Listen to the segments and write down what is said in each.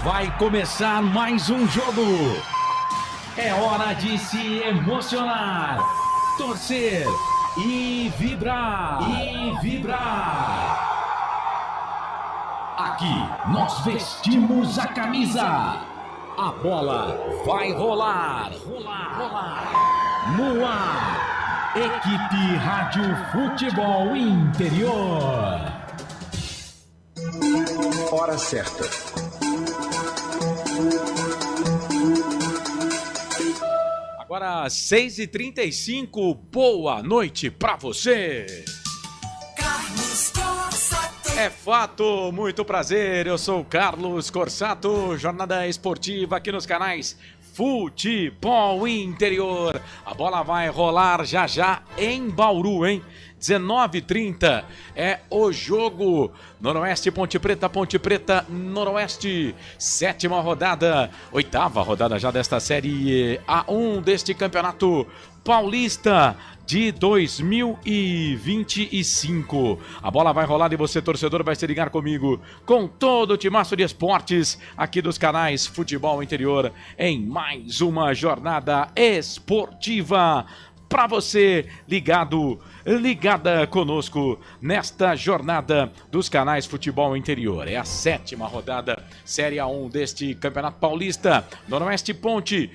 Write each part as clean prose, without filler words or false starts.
Vai começar mais um jogo. É hora de se emocionar, torcer e vibrar. Aqui nós vestimos a camisa. A bola vai rolar. No ar, Equipe Rádio Futebol Interior. Hora certa. Agora 6h35, boa noite pra você. É fato, muito prazer, eu sou o Carlos Corsato, jornada esportiva aqui nos canais Futebol Interior. A bola vai rolar já já em Bauru, hein? 19h30 é o jogo. Noroeste, Ponte Preta, Noroeste. 7ª rodada, 8ª rodada já desta Série A1 deste Campeonato Paulista de 2025. A bola vai rolar e você, torcedor, vai se ligar comigo com todo o timaço de esportes aqui dos canais Futebol Interior em mais uma jornada esportiva para você ligada conosco nesta jornada dos canais Futebol Interior. É a 7ª rodada Série A1 deste Campeonato Paulista. Noroeste, Ponte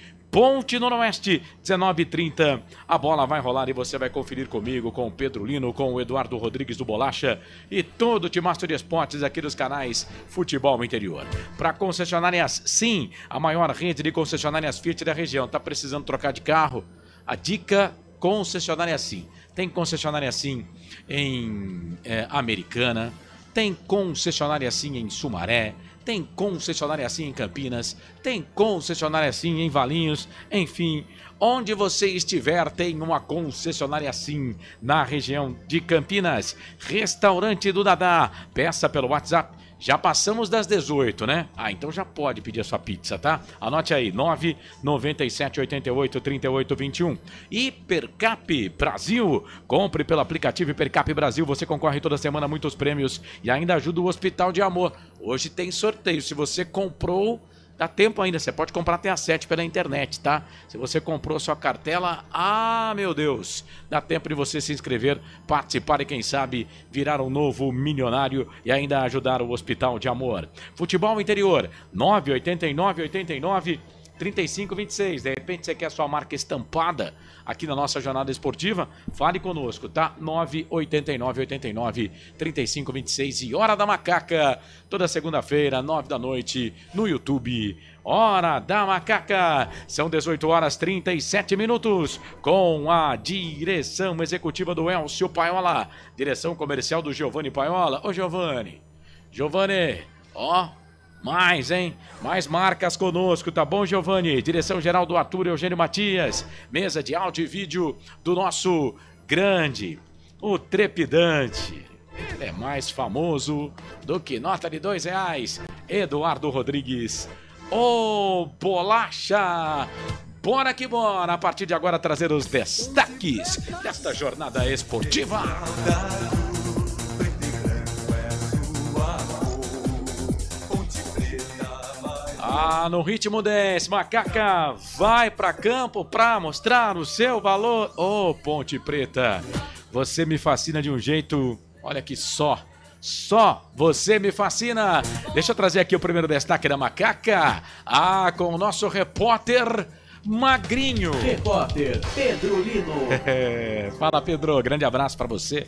Noroeste, 19h30, a bola vai rolar e você vai conferir comigo, com o Pedro Lino, com o Eduardo Rodrigues do Bolacha e todo o timaço de esportes aqui dos canais Futebol Interior. Para concessionárias, sim, a maior rede de concessionárias Fiat da região. Tá precisando trocar de carro? A dica, concessionária sim. Tem concessionária sim em Americana, tem concessionária sim em Sumaré, tem concessionária assim em Campinas, tem concessionária assim em Valinhos, enfim, onde você estiver tem uma concessionária assim na região de Campinas. Restaurante do Dadá, peça pelo WhatsApp. Já passamos das 18, né? Então já pode pedir a sua pizza, tá? Anote aí, 997883821. Hipercap Brasil. Compre pelo aplicativo Hipercap Brasil. Você concorre toda semana a muitos prêmios e ainda ajuda o Hospital de Amor. Hoje tem sorteio. Se você comprou, dá tempo ainda. Você pode comprar até às 7 pela internet, tá? Se você comprou sua cartela, meu Deus, dá tempo de você se inscrever, participar e quem sabe virar um novo milionário e ainda ajudar o Hospital de Amor. Futebol Interior, 989893526. De repente você quer sua marca estampada aqui na nossa jornada esportiva? Fale conosco, tá? 989893526. E Hora da Macaca, toda segunda-feira, 9 da noite, no YouTube. Hora da Macaca. São 18h37, com a direção executiva do Elcio Paiola, direção comercial do Giovanni Paiola. Ô Giovanni, mais, hein? Mais marcas conosco, tá bom, Giovanni? Direção geral do Arthur Eugênio Matias. Mesa de áudio e vídeo do nosso grande, o trepidante. Ele é mais famoso do que nota de R$2. Eduardo Rodrigues, o Bolacha. Bora que bora, a partir de agora trazer os destaques desta jornada esportiva. No ritmo desse, Macaca vai pra campo pra mostrar o seu valor. Ô, Ponte Preta, você me fascina de um jeito, olha que só você me fascina. Deixa eu trazer aqui o primeiro destaque da Macaca, com o nosso repórter Magrinho. Repórter Pedro Lino. Fala, Pedro, grande abraço pra você.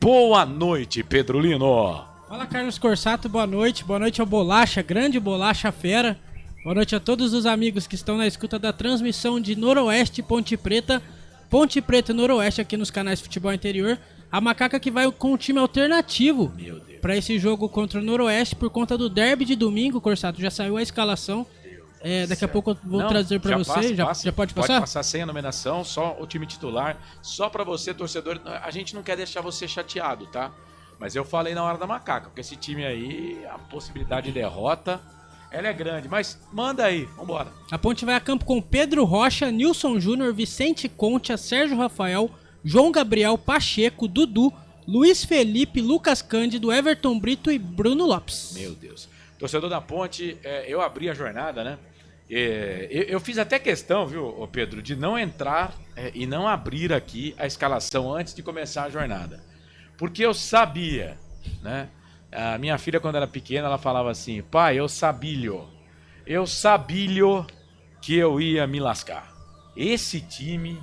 Boa noite, Pedro Lino. Fala, Carlos Corsato, boa noite ao Bolacha, grande Bolacha fera. Boa noite a todos os amigos que estão na escuta da transmissão de Noroeste Ponte Preta e Noroeste aqui nos canais Futebol Interior. A Macaca que vai com um time alternativo para esse jogo contra o Noroeste por conta do derby de domingo, Corsato. Já saiu a escalação. Daqui a pouco eu vou trazer para você. Já pode passar? Pode passar sem a nomeação, só o time titular. Só para você, torcedor. A gente não quer deixar você chateado, tá? Mas eu falei na Hora da Macaca, porque esse time aí, a possibilidade de derrota, ela é grande. Mas manda aí, vambora. A Ponte vai a campo com Pedro Rocha, Nilson Júnior, Vicente Concha, Sérgio Rafael, João Gabriel, Pacheco, Dudu, Luiz Felipe, Lucas Cândido, Everton Brito e Bruno Lopes. Meu Deus. Torcedor da Ponte, eu abri a jornada, né? Eu fiz até questão, viu, Pedro, de não entrar e não abrir aqui a escalação antes de começar a jornada. Porque eu sabia, né? A minha filha, quando era pequena, ela falava assim: pai, eu sabia que eu ia me lascar. Esse time,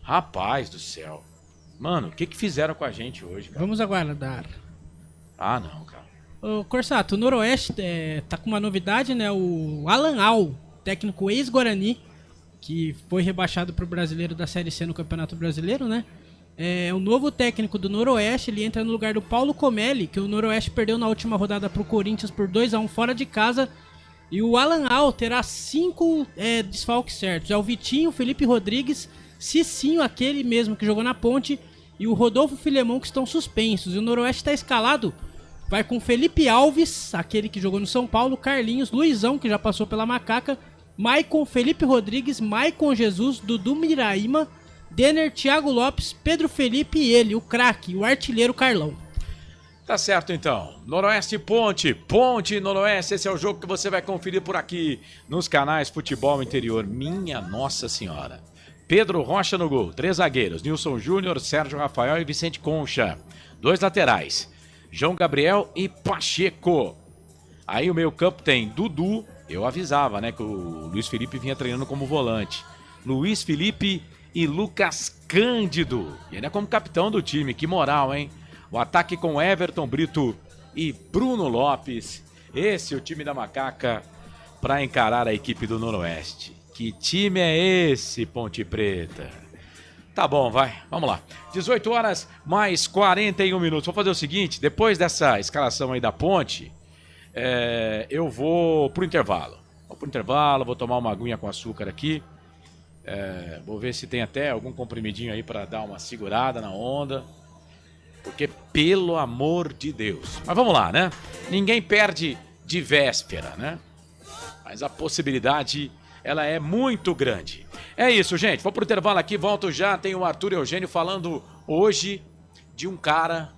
rapaz do céu. Mano, o que fizeram com a gente hoje, cara? Vamos aguardar. Ah, não, cara. Ô, Corsato, o Noroeste tá com uma novidade, né? O Alan Al, técnico ex-Guarani, que foi rebaixado pro Brasileiro da Série C no Campeonato Brasileiro, né? É o novo técnico do Noroeste, ele entra no lugar do Paulo Comelli, que o Noroeste perdeu na última rodada pro Corinthians por 2-1 fora de casa. E o Alan Al terá 5 desfalques certos. É o Vitinho, o Felipe Rodrigues, Cicinho, aquele mesmo que jogou na Ponte, e o Rodolfo Filemon, que estão suspensos. E o Noroeste está escalado, vai com Felipe Alves, aquele que jogou no São Paulo, Carlinhos, Luizão, que já passou pela Macaca, Maicon, Felipe Rodrigues, Maicon Jesus, Dudu Miraíma, Denner, Thiago Lopes, Pedro Felipe e ele, o craque, o artilheiro Carlão. Tá certo, então. Noroeste Ponte, Ponte Noroeste, esse é o jogo que você vai conferir por aqui nos canais Futebol Interior. Minha Nossa Senhora. Pedro Rocha no gol, 3 zagueiros, Nilson Júnior, Sérgio Rafael e Vicente Concha. 2 laterais, João Gabriel e Pacheco. Aí o meio campo tem Dudu, eu avisava, né, que o Luiz Felipe vinha treinando como volante. Luiz Felipe e Lucas Cândido. E ele é como capitão do time, que moral, hein? O ataque com Everton Brito e Bruno Lopes. Esse é o time da Macaca para encarar a equipe do Noroeste. Que time é esse, Ponte Preta? Tá bom, vai. Vamos lá. 18 horas mais 41 minutos. Vou fazer o seguinte, depois dessa escalação aí da Ponte, eu vou pro intervalo. Vou tomar uma aguinha com açúcar aqui. Vou ver se tem até algum comprimidinho aí para dar uma segurada na onda. Porque, pelo amor de Deus. Mas vamos lá, né? Ninguém perde de véspera, né? Mas a possibilidade, ela é muito grande. É isso, gente. Vou pro intervalo aqui, volto já. Tem o Arthur Eugênio falando hoje de um cara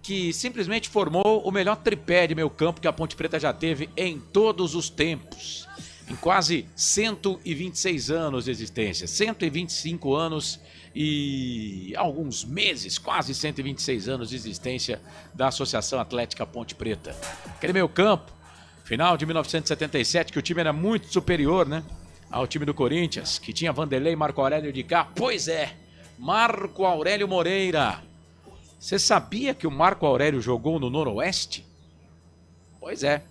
que simplesmente formou o melhor tripé de meio campo que a Ponte Preta já teve em todos os tempos. Em quase 126 anos de existência. 125 anos e alguns meses, quase 126 anos de existência da Associação Atlética Ponte Preta. Aquele meio campo, final de 1977, que o time era muito superior, né, ao time do Corinthians, que tinha Vanderlei e Marco Aurélio de cá. Pois é, Marco Aurélio Moreira. Você sabia que o Marco Aurélio jogou no Noroeste? Pois é,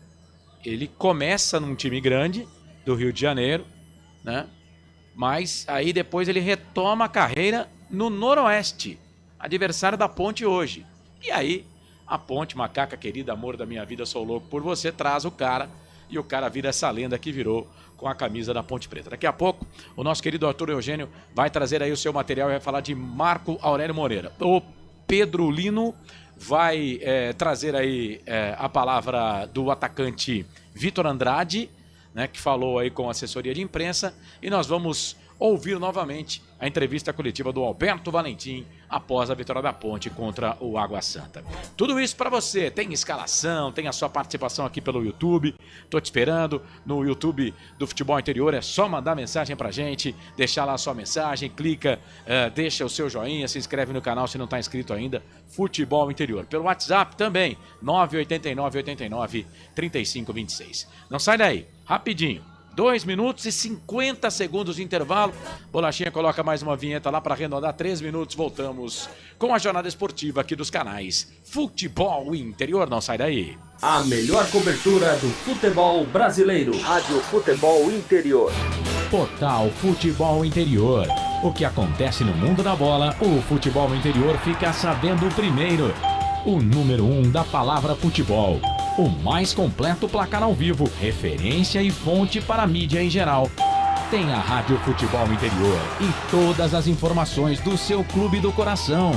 ele começa num time grande do Rio de Janeiro, né? Mas aí depois ele retoma a carreira no Noroeste, adversário da Ponte hoje. E aí a Ponte, Macaca querida, amor da minha vida, sou louco por você, traz o cara e o cara vira essa lenda que virou com a camisa da Ponte Preta. Daqui a pouco o nosso querido Arthur Eugênio vai trazer aí o seu material e vai falar de Marco Aurélio Moreira. O Pedro Lino vai trazer aí a palavra do atacante Vitor Andrade, né, que falou aí com a assessoria de imprensa, e nós vamos ouvir novamente a entrevista coletiva do Alberto Valentim após a vitória da Ponte contra o Água Santa. Tudo isso para você, tem escalação, tem a sua participação aqui pelo YouTube, tô te esperando no YouTube do Futebol Interior, é só mandar mensagem pra gente, deixar lá a sua mensagem, clica, deixa o seu joinha, se inscreve no canal se não tá inscrito ainda, Futebol Interior. Pelo WhatsApp também, 989-89-3526. Não sai daí, rapidinho. 2 minutos e 50 segundos de intervalo. Bolachinha coloca mais uma vinheta lá para arredondar 3 minutos. Voltamos com a jornada esportiva aqui dos canais Futebol Interior. Não sai daí. A melhor cobertura do futebol brasileiro. Rádio Futebol Interior. Portal Futebol Interior. O que acontece no mundo da bola, o Futebol Interior fica sabendo primeiro. O número 1 da palavra futebol. O mais completo placar ao vivo, referência e fonte para a mídia em geral. Tem a Rádio Futebol Interior e todas as informações do seu clube do coração.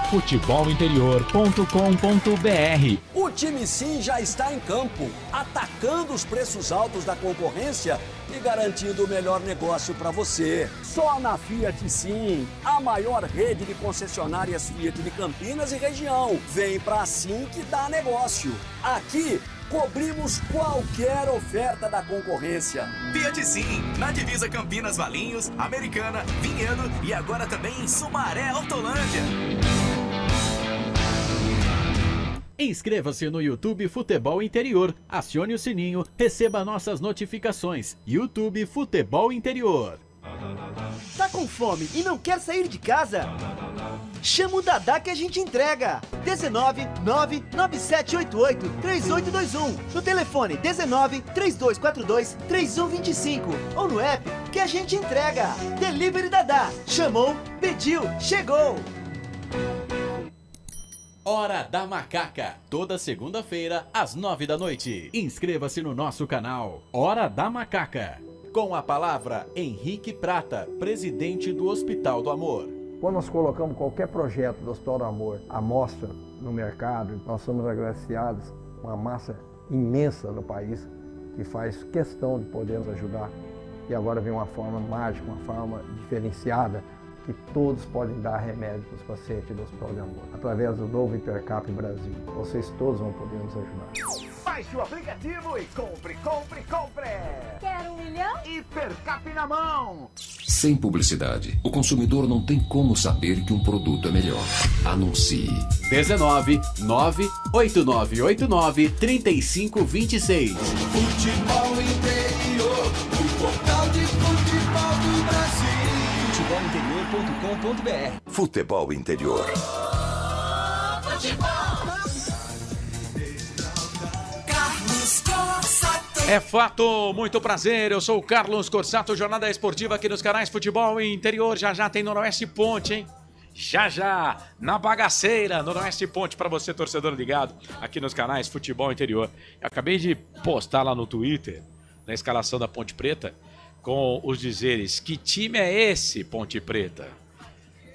futebolinterior.com.br. O time Sim já está em campo, atacando os preços altos da concorrência e garantindo o melhor negócio para você. Só na Fiat Sim, a maior rede de concessionárias Fiat de Campinas e região. Vem pra Sim que dá negócio. Aqui cobrimos qualquer oferta da concorrência. Fiat Sim, na divisa Campinas Valinhos, Americana, Vinhedo e agora também em Sumaré, Autolândia. Inscreva-se no YouTube Futebol Interior, acione o sininho, receba nossas notificações. YouTube Futebol Interior. Tá com fome e não quer sair de casa? Chama o Dadá que a gente entrega. 19 99788 3821. No telefone 19 3242 3125. Ou no app que a gente entrega. Delivery Dadá. Chamou, pediu, chegou. Hora da Macaca, toda segunda-feira às 9 da noite. Inscreva-se no nosso canal Hora da Macaca. Com a palavra Henrique Prata, presidente do Hospital do Amor. Quando nós colocamos qualquer projeto do Hospital do Amor à mostra no mercado, nós somos agraciados com uma massa imensa no país que faz questão de poder nos ajudar. E agora vem uma forma mágica, uma forma diferenciada, que todos podem dar remédio para os pacientes do Hospital de Amor. Através do novo Hipercap Brasil, vocês todos vão poder nos ajudar. Baixe o aplicativo e compre, compre, compre. Quer 1 milhão? Hipercap na mão. Sem publicidade, o consumidor não tem como saber que um produto é melhor. Anuncie. 19 98989 3526. Futebol Interior, o portal de futebol do Brasil. Futebolinterior.com.br. Futebol Interior. É fato, muito prazer, eu sou o Carlos Corsato, Jornada Esportiva aqui nos canais Futebol Interior. Já já tem Noroeste Ponte, hein? Já já, na bagaceira, Noroeste Ponte para você, torcedor ligado, aqui nos canais Futebol Interior. Eu acabei de postar lá no Twitter, na escalação da Ponte Preta, com os dizeres: que time é esse, Ponte Preta?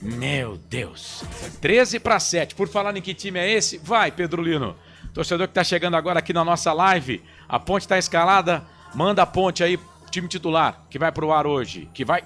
Meu Deus, 13-7, por falar em que time é esse, vai, Pedro Lino. Torcedor que tá chegando agora aqui na nossa live, a Ponte tá escalada, manda a Ponte aí, time titular, que vai pro ar hoje, que vai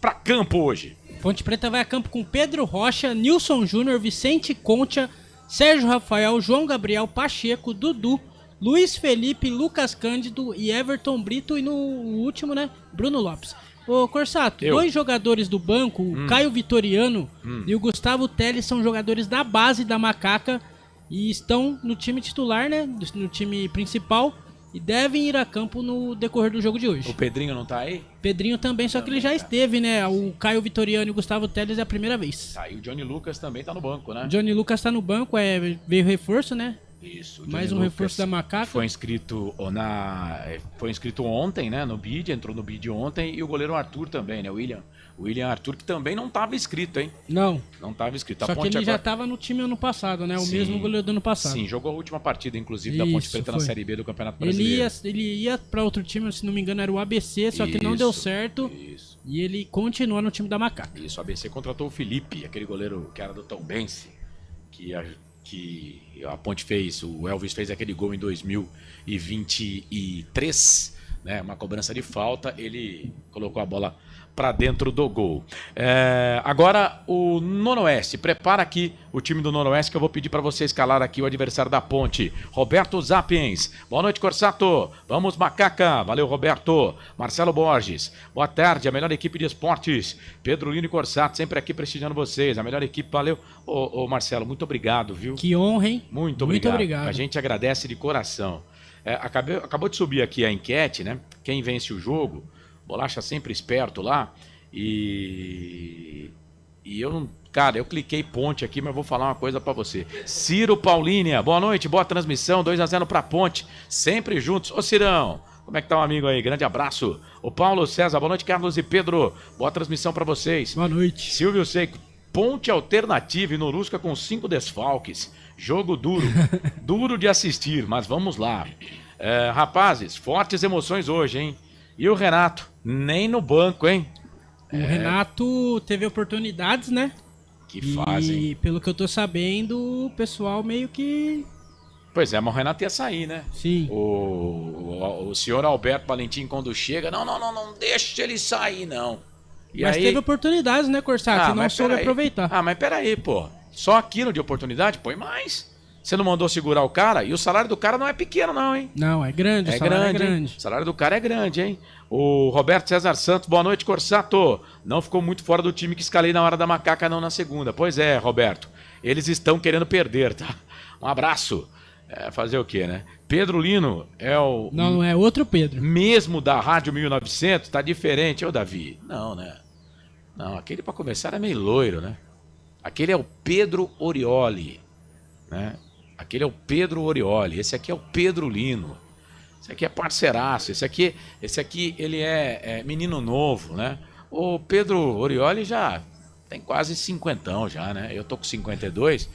pra campo hoje. Ponte Preta vai a campo com Pedro Rocha, Nilson Júnior, Vicente Concha, Sérgio Rafael, João Gabriel, Pacheco, Dudu, Luiz Felipe, Lucas Cândido e Everton Brito e no último, né, Bruno Lopes. Ô Corsato, dois jogadores do banco, o Caio Vitoriano e o Gustavo Teles, são jogadores da base da Macaca e estão no time titular, né, no time principal, e devem ir a campo no decorrer do jogo de hoje. O Pedrinho não tá aí? Pedrinho também, só que ele já esteve, né? O Caio Vitoriano e o Gustavo Teles é a primeira vez. Tá, e o Johnny Lucas também tá no banco, né? Johnny Lucas tá no banco, veio reforço, né? Isso. Mais um reforço da Macaca. Foi inscrito ontem, né? No BID, entrou no BID ontem. E o goleiro Arthur também, né? O William Arthur, que também não estava inscrito, hein? Não estava inscrito. Só que ele já estava no time ano passado, né? O mesmo goleiro do ano passado. Sim, jogou a última partida, inclusive, da Ponte Preta na Série B do Campeonato Brasileiro. Ele ia para outro time, se não me engano, era o ABC, só que não deu certo. Isso. E ele continua no time da Macaca. Isso, o ABC contratou o Felipe, aquele goleiro que era do Tombense, que a Ponte fez, o Elvis fez aquele gol em 2023, né? Uma cobrança de falta, ele colocou a bola para dentro do gol. Agora o Noroeste, prepara aqui o time do Noroeste que eu vou pedir para você escalar aqui o adversário da Ponte. Roberto Zapiens, boa noite, Corsato, vamos Macaca, valeu Roberto. Marcelo Borges, boa tarde, a melhor equipe de esportes, Pedro Lino e Corsato, sempre aqui prestigiando vocês, a melhor equipe, valeu. Ô Marcelo, muito obrigado, viu? Que honra, hein? Muito obrigado. A gente agradece de coração. Acabou de subir aqui a enquete, né? Quem vence o jogo? Bolacha sempre esperto lá. E eu não... Cara, eu cliquei Ponte aqui, mas vou falar uma coisa pra você. Ciro Paulínia, boa noite, boa transmissão, 2-0 pra Ponte, sempre juntos. Ô Cirão, como é que tá o amigo aí? Grande abraço. O Paulo César, boa noite, Carlos e Pedro, boa transmissão pra vocês. Boa noite. Silvio Seco, Ponte alternativa e Norusca com 5 desfalques. Jogo duro, duro de assistir, mas vamos lá. Rapazes, fortes emoções hoje, hein? E o Renato, nem no banco, hein? O Renato teve oportunidades, né? Que fazem. E pelo que eu tô sabendo, o pessoal meio que... Pois é, mas o Renato ia sair, né? Sim. O senhor Alberto Valentim, quando chega, não deixa ele sair, não. Mas aí... teve oportunidades, né, Corsato? Não soube aproveitar. Mas peraí, pô. Só aquilo de oportunidade? Põe mais. Você não mandou segurar o cara? E o salário do cara não é pequeno não, hein? Não, é grande, o salário é grande. O salário do cara é grande, hein? O Roberto César Santos, boa noite, Corsato. Não ficou muito fora do time que escalei na hora da macaca, não na segunda. Pois é, Roberto. Eles estão querendo perder, tá? Um abraço. Fazer o quê, né? Pedro Lino é o... Não é outro Pedro. Mesmo da Rádio 1900, tá diferente. Ô, Davi, não, né? Não, aquele pra começar é meio loiro, né? Aquele é o Pedro Orioli, né? Aquele é o Pedro Orioli, esse aqui é o Pedro Lino. Esse aqui é parceiraço, esse aqui ele é menino novo, né? O Pedro Orioli já tem quase 50 já, né? Eu tô com 52,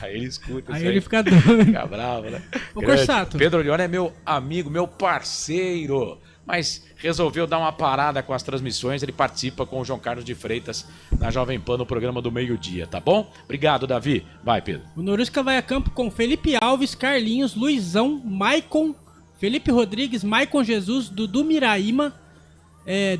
aí ele escuta aí isso ele fica doido. Fica bravo, né? Ô, Corsato. Pedro Orioli é meu amigo, meu parceiro, mas resolveu dar uma parada com as transmissões, ele participa com o João Carlos de Freitas na Jovem Pan no programa do meio-dia, tá bom? Obrigado, Davi. Vai, Pedro. O Norusca vai a campo com Felipe Alves, Carlinhos, Luizão, Maicon, Felipe Rodrigues, Maicon Jesus, Dudu Miraíma,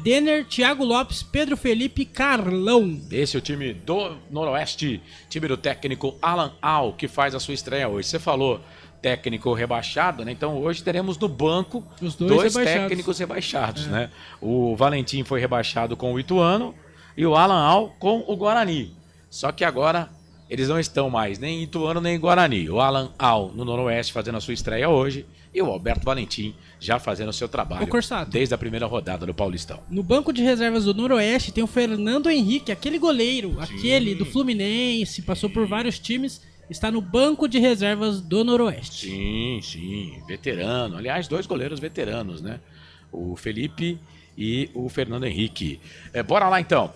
Denner, Thiago Lopes, Pedro Felipe, Carlão. Esse é o time do Noroeste, time do técnico Alan Al, que faz a sua estreia hoje. Você falou técnico rebaixado, né? Então hoje teremos no banco os dois técnicos rebaixados, né? O Valentim foi rebaixado com o Ituano e o Alan Al com o Guarani. Só que agora eles não estão mais nem em Ituano nem em Guarani. O Alan Al no Noroeste fazendo a sua estreia hoje e o Alberto Valentim já fazendo o seu trabalho desde a primeira rodada do Paulistão. No banco de reservas do Noroeste tem o Fernando Henrique, aquele goleiro, aquele do Fluminense, passou por vários times. Está no banco de reservas do Noroeste. Sim, veterano. Aliás, 2 goleiros veteranos, né? O Felipe e o Fernando Henrique. Bora lá, então.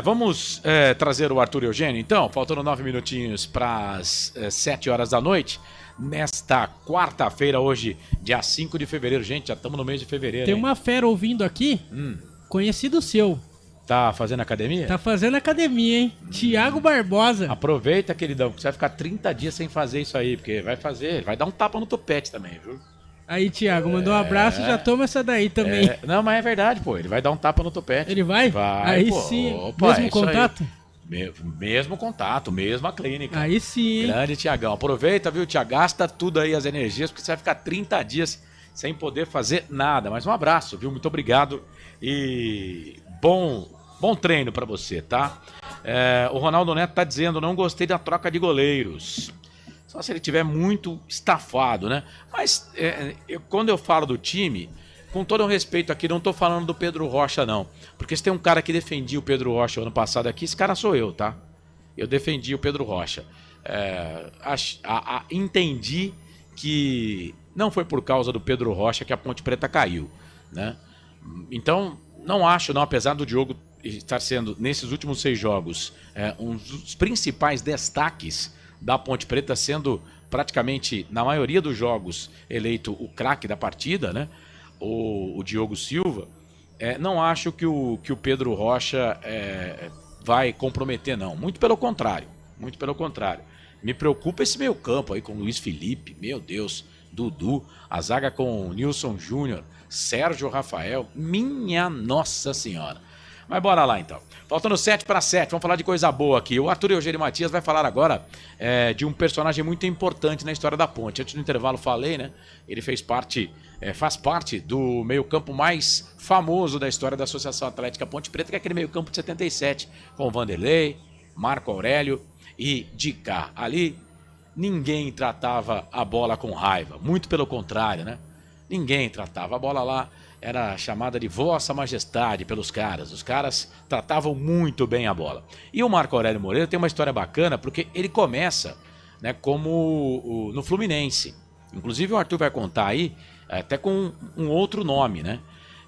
Vamos trazer o Arthur Eugênio, então. Faltando 9 minutinhos para as 7 horas da noite. Nesta quarta-feira, hoje, dia 5 de fevereiro. Gente, já estamos no mês de fevereiro. Tem uma fera ouvindo aqui, conhecido seu. Tá fazendo academia? Tá fazendo academia, hein? Thiago Barbosa. Aproveita, queridão, que você vai ficar 30 dias sem fazer isso aí, porque vai dar um tapa no topete também, viu? Aí, Thiago, mandou um abraço e já toma essa daí também. Não, mas é verdade, pô, ele vai dar um tapa no topete. Ele vai? Vai, aí pô. sim, Opa, mesmo contato? Mesmo contato, mesma clínica. Aí sim. Grande Thiagão, aproveita, viu, Thiago, gasta tudo aí as energias, porque você vai ficar 30 dias sem poder fazer nada. Mas um abraço, viu, muito obrigado e bom treino pra você, tá? O Ronaldo Neto tá dizendo, não gostei da troca de goleiros. Só se ele tiver muito estafado, né? Mas quando eu falo do time, com todo o respeito aqui, não tô falando do Pedro Rocha, não. Porque se tem um cara que defendia o Pedro Rocha ano passado aqui, esse cara sou eu, tá? Eu defendi o Pedro Rocha. Entendi que não foi por causa do Pedro Rocha que a Ponte Preta caiu, né? Então, não acho, não, apesar do Diogo estar sendo, nesses últimos 6 jogos, um dos principais destaques da Ponte Preta, sendo praticamente, na maioria dos jogos, eleito o craque da partida, né? O Diogo Silva. Não acho que o Pedro Rocha vai comprometer, não. Muito pelo contrário. Muito pelo contrário. Me preocupa esse meio campo aí com Luiz Felipe, meu Deus, Dudu, a zaga com Nilson Júnior, Sérgio Rafael, minha Nossa Senhora. Mas bora lá então. Faltando 7 para 7, vamos falar de coisa boa aqui. O Arthur Eugênio Matias vai falar agora de um personagem muito importante na história da Ponte. Antes do intervalo falei, né? Ele faz parte do meio-campo mais famoso da história da Associação Atlética Ponte Preta, que é aquele meio-campo de 77, com Vanderlei, Marco Aurélio e Dicá. Ali ninguém tratava a bola com raiva, muito pelo contrário, né? Ninguém tratava a bola lá. Era chamada de Vossa Majestade pelos caras. Os caras tratavam muito bem a bola. E o Marco Aurélio Moreira tem uma história bacana, porque ele começa, né, como no Fluminense. Inclusive o Arthur vai contar aí, até com um outro nome, né?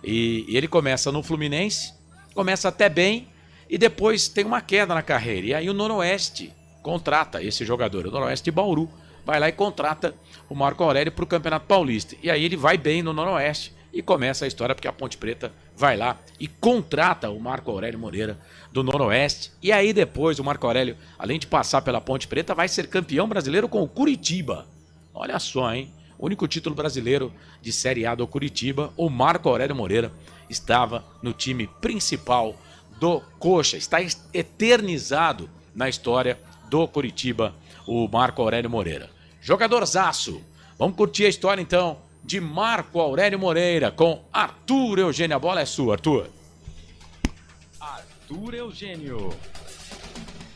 E ele começa no Fluminense, começa até bem, e depois tem uma queda na carreira. E aí o Noroeste contrata esse jogador, o Noroeste de Bauru. Vai lá e contrata o Marco Aurélio para o Campeonato Paulista. E aí ele vai bem no Noroeste. E começa a história porque a Ponte Preta vai lá e contrata o Marco Aurélio Moreira do Noroeste. E aí depois o Marco Aurélio, além de passar pela Ponte Preta, vai ser campeão brasileiro com o Curitiba. Olha só, hein? O único título brasileiro de Série A do Curitiba, o Marco Aurélio Moreira estava no time principal do Coxa. Está eternizado na história do Curitiba, o Marco Aurélio Moreira. Jogadorzaço. Vamos curtir a história então de Marco Aurélio Moreira com Arthur Eugênio. A bola é sua, Arthur. Arthur Eugênio.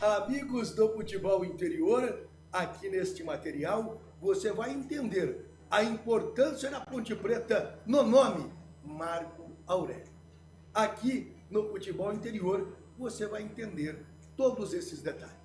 Amigos do futebol interior, aqui neste material você vai entender a importância da Ponte Preta no nome Marco Aurélio. Aqui no futebol interior você vai entender todos esses detalhes.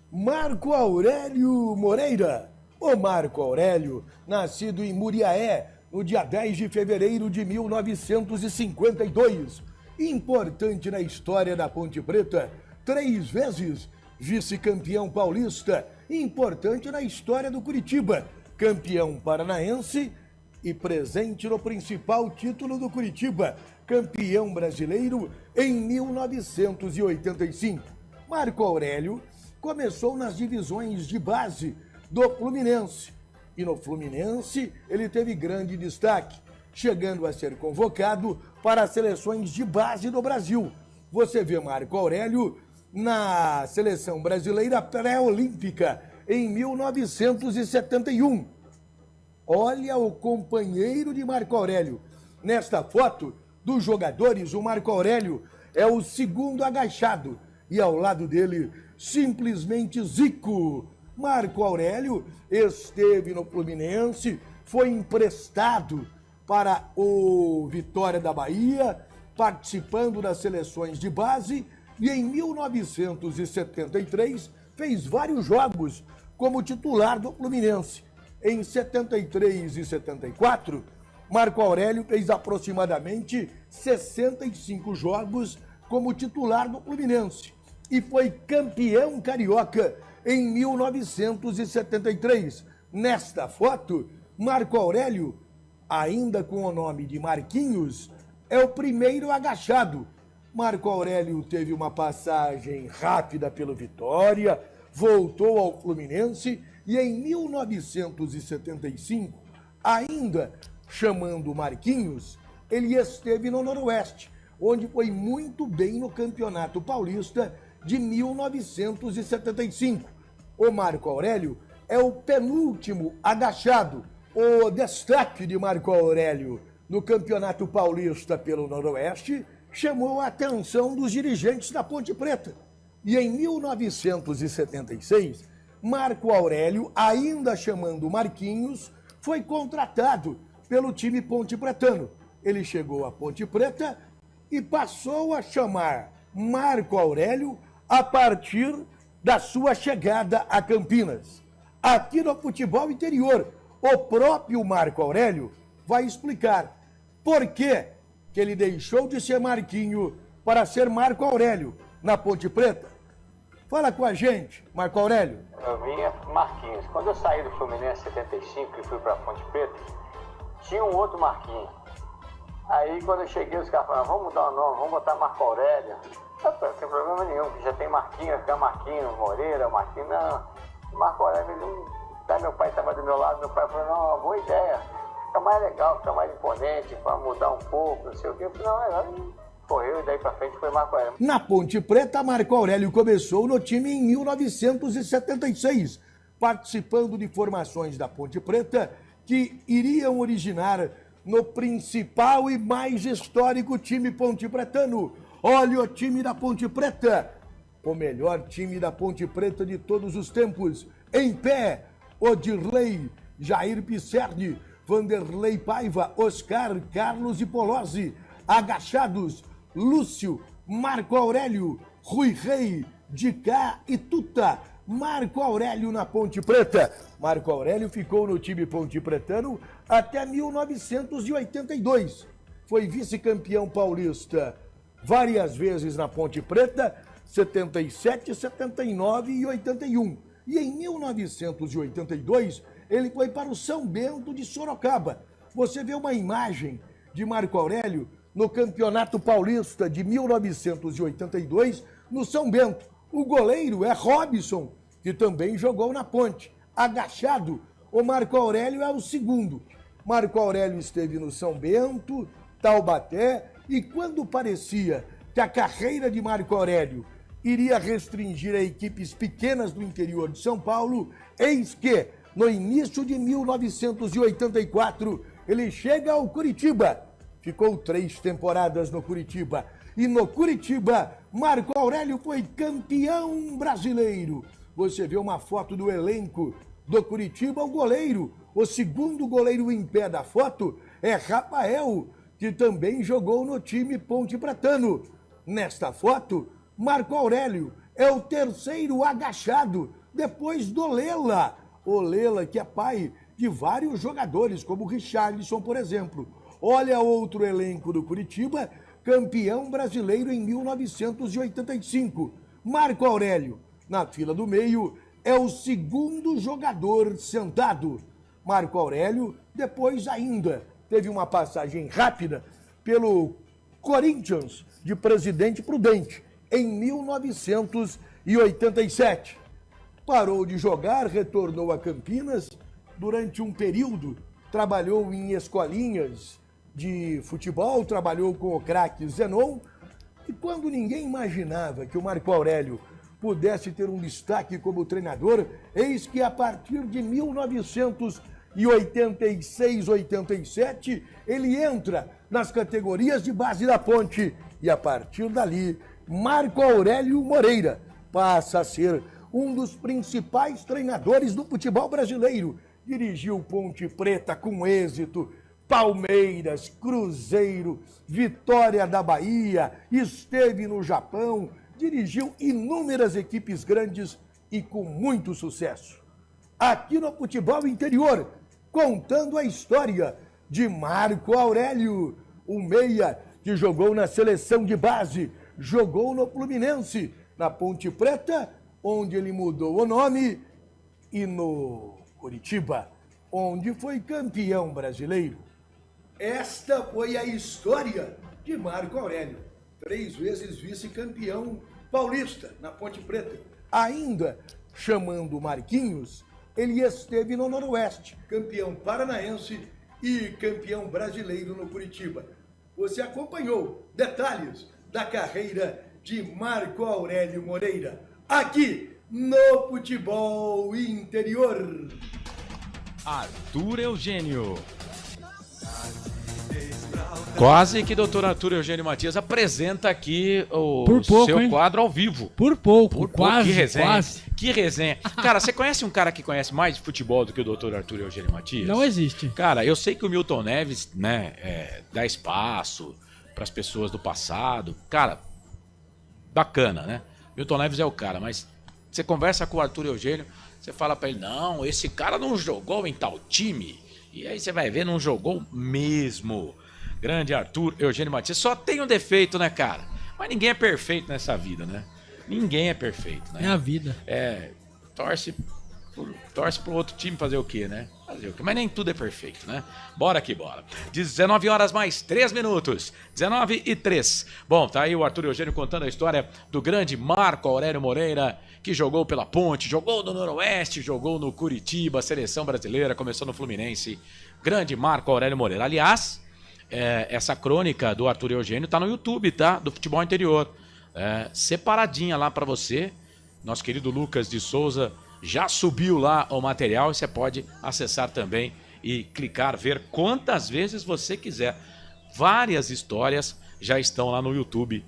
Marco Aurélio Moreira. O Marco Aurélio, nascido em Muriaé, no dia 10 de fevereiro de 1952. Importante na história da Ponte Preta, 3 vezes vice-campeão paulista. Importante na história do Curitiba, campeão paranaense e presente no principal título do Curitiba, campeão brasileiro em 1985. Marco Aurélio começou nas divisões de base do Fluminense. E no Fluminense ele teve grande destaque, chegando a ser convocado para as seleções de base do Brasil. Você vê Marco Aurélio na seleção brasileira pré-olímpica em 1971. Olha o companheiro de Marco Aurélio. Nesta foto dos jogadores, o Marco Aurélio é o segundo agachado e ao lado dele, simplesmente Zico. Marco Aurélio esteve no Fluminense, foi emprestado para o Vitória da Bahia, participando das seleções de base e em 1973 fez vários jogos como titular do Fluminense. Em 73 e 74, Marco Aurélio fez aproximadamente 65 jogos como titular do Fluminense e foi campeão carioca em 1973. Nesta foto, Marco Aurélio, ainda com o nome de Marquinhos, é o primeiro agachado. Marco Aurélio teve uma passagem rápida pelo Vitória, voltou ao Fluminense e em 1975, ainda chamando Marquinhos, ele esteve no Noroeste, onde foi muito bem no Campeonato Paulista de 1975. O Marco Aurélio é o penúltimo agachado. O destaque de Marco Aurélio no Campeonato Paulista pelo Noroeste chamou a atenção dos dirigentes da Ponte Preta. E em 1976, Marco Aurélio, ainda chamando Marquinhos, foi contratado pelo time pontepretano. Ele chegou à Ponte Preta e passou a chamar Marco Aurélio a partir da sua chegada a Campinas. Aqui no futebol interior, o próprio Marco Aurélio vai explicar por que ele deixou de ser Marquinho para ser Marco Aurélio na Ponte Preta. Fala com a gente, Marco Aurélio. Eu vinha Marquinhos. Quando eu saí do Fluminense em 75 e fui para a Ponte Preta, tinha um outro Marquinhos. Aí quando eu cheguei, os caras falaram, vamos mudar o nome, vamos botar Marco Aurélio. Não tem problema nenhum, já tem Marquinhos, fica Marquinhos, Moreira, Marquinhos, não. Marco Aurélio, meu pai estava do meu lado, meu pai falou, não, uma boa ideia, fica mais legal, fica mais imponente, para mudar um pouco, não sei o quê. Eu falei, não, é legal. Correu e daí pra frente foi Marco Aurélio. Na Ponte Preta, Marco Aurélio começou no time em 1976, participando de formações da Ponte Preta que iriam originar no principal e mais histórico time pontepretano. Olha o time da Ponte Preta, o melhor time da Ponte Preta de todos os tempos. Em pé, Odirley, Jair Pisserni, Vanderlei Paiva, Oscar, Carlos e Polozzi. Agachados, Lúcio, Marco Aurélio, Rui Rei, Dicá e Tuta. Marco Aurélio na Ponte Preta. Marco Aurélio ficou no time pontepretano até 1982. Foi vice-campeão paulista várias vezes na Ponte Preta, 77, 79 e 81. E em 1982, ele foi para o São Bento de Sorocaba. Você vê uma imagem de Marco Aurélio no Campeonato Paulista de 1982, no São Bento. O goleiro é Robson, que também jogou na Ponte. Agachado, o Marco Aurélio é o segundo. Marco Aurélio esteve no São Bento, Taubaté, e quando parecia que a carreira de Marco Aurélio iria restringir a equipes pequenas do interior de São Paulo, eis que No início de 1984, ele chega ao Curitiba. Ficou 3 temporadas no Curitiba. E no Curitiba, Marco Aurélio foi campeão brasileiro. Você vê uma foto do elenco do Curitiba, o goleiro. O segundo goleiro em pé da foto é Rafael, que também jogou no time Ponte Pratano. Nesta foto, Marco Aurélio é o terceiro agachado, depois do Lela. O Lela, que é pai de vários jogadores, como o Richarlison, por exemplo. Olha outro elenco do Curitiba, campeão brasileiro em 1985. Marco Aurélio, na fila do meio, é o segundo jogador sentado. Marco Aurélio, depois ainda, teve uma passagem rápida pelo Corinthians de Presidente Prudente, em 1987. Parou de jogar, retornou a Campinas. Durante um período, trabalhou em escolinhas de futebol, trabalhou com o craque Zenon. E quando ninguém imaginava que o Marco Aurélio pudesse ter um destaque como treinador, eis que a partir de 1986, 87, ele entra nas categorias de base da Ponte. E a partir dali, Marco Aurélio Moreira passa a ser um dos principais treinadores do futebol brasileiro. Dirigiu Ponte Preta com êxito, Palmeiras, Cruzeiro, Vitória da Bahia, esteve no Japão, dirigiu inúmeras equipes grandes e com muito sucesso. Aqui no Futebol Interior, contando a história de Marco Aurélio, o meia que jogou na seleção de base, jogou no Fluminense, na Ponte Preta, onde ele mudou o nome, e no Curitiba, onde foi campeão brasileiro. Esta foi a história de Marco Aurélio, 3 vezes vice-campeão paulista na Ponte Preta. Ainda chamando Marquinhos, ele esteve no Noroeste, campeão paranaense e campeão brasileiro no Curitiba. Você acompanhou detalhes da carreira de Marco Aurélio Moreira, aqui no Futebol Interior. Arthur Eugênio. Quase que doutor Arthur Eugênio Matias apresenta aqui o seu quadro ao vivo. Por pouco, quase, que resenha. Quase. Que resenha. Cara, você conhece um cara que conhece mais de futebol do que o doutor Arthur Eugênio Matias? Não existe. Cara, eu sei que o Milton Neves, né, dá espaço para as pessoas do passado. Cara, bacana, né? Milton Neves é o cara, mas você conversa com o Arthur Eugênio, você fala para ele, não, esse cara não jogou em tal time. E aí você vai ver, não jogou mesmo. Grande Arthur Eugênio Matias. Só tem um defeito, né, cara? Mas ninguém é perfeito nessa vida, né? Ninguém é perfeito, né? É a vida. Torce pro outro time fazer o quê, né? Fazer o quê? Mas nem tudo é perfeito, né? Bora que bora. 19 horas mais 3 minutos. 19 e 3. Bom, tá aí o Arthur Eugênio contando a história do grande Marco Aurélio Moreira, que jogou pela Ponte, jogou no Noroeste, jogou no Curitiba, seleção brasileira, começou no Fluminense. Grande Marco Aurélio Moreira. Aliás, essa crônica do Arthur Eugênio tá no YouTube, tá? Do Futebol Interior. Separadinha lá pra você. Nosso querido Lucas de Souza já subiu lá o material e você pode acessar também e clicar, ver quantas vezes você quiser. Várias histórias já estão lá no YouTube,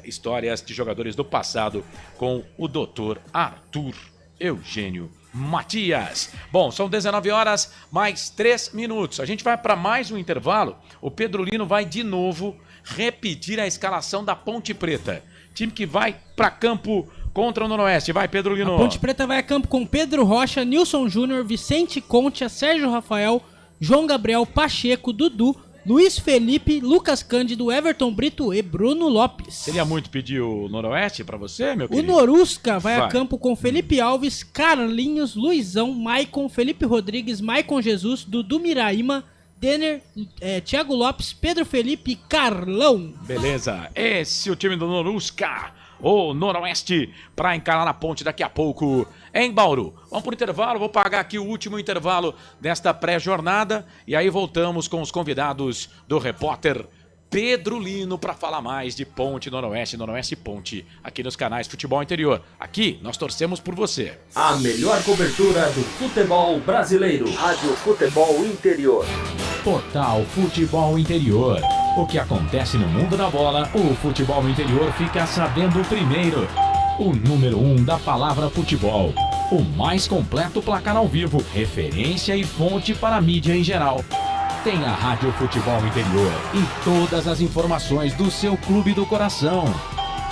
histórias de jogadores do passado com o Dr. Arthur Eugênio Matias. Bom, são 19 horas mais 3 minutos. A gente vai para mais um intervalo. O Pedro Lino vai de novo repetir a escalação da Ponte Preta. Time que vai para campo contra o Noroeste. Vai, Pedro Lino. A Ponte Preta vai a campo com Pedro Rocha, Nilson Júnior, Vicente Concha, Sérgio Rafael, João Gabriel, Pacheco, Dudu, Luiz Felipe, Lucas Cândido, Everton Brito e Bruno Lopes. Seria muito pedir o Noroeste pra você, meu querido? O Norusca vai a campo com Felipe Alves, Carlinhos, Luizão, Maicon, Felipe Rodrigues, Maicon Jesus, Dudu Miraíma, Denner, Thiago Lopes, Pedro Felipe e Carlão. Beleza, esse é o time do Norusca, o Noroeste, para encarar a Ponte daqui a pouco em Bauru. Vamos pro intervalo, vou pagar aqui o último intervalo desta pré-jornada e aí voltamos com os convidados do repórter Pedro Lino para falar mais de Ponte Noroeste, Noroeste e Ponte, aqui nos canais Futebol Interior. Aqui nós torcemos por você. A melhor cobertura do futebol brasileiro. Rádio Futebol Interior. Portal Futebol Interior. O que acontece no mundo da bola, o futebol interior fica sabendo primeiro. O número 1 da palavra futebol. O mais completo placar ao vivo, referência e fonte para a mídia em geral. Tem a Rádio Futebol Interior e todas as informações do seu clube do coração.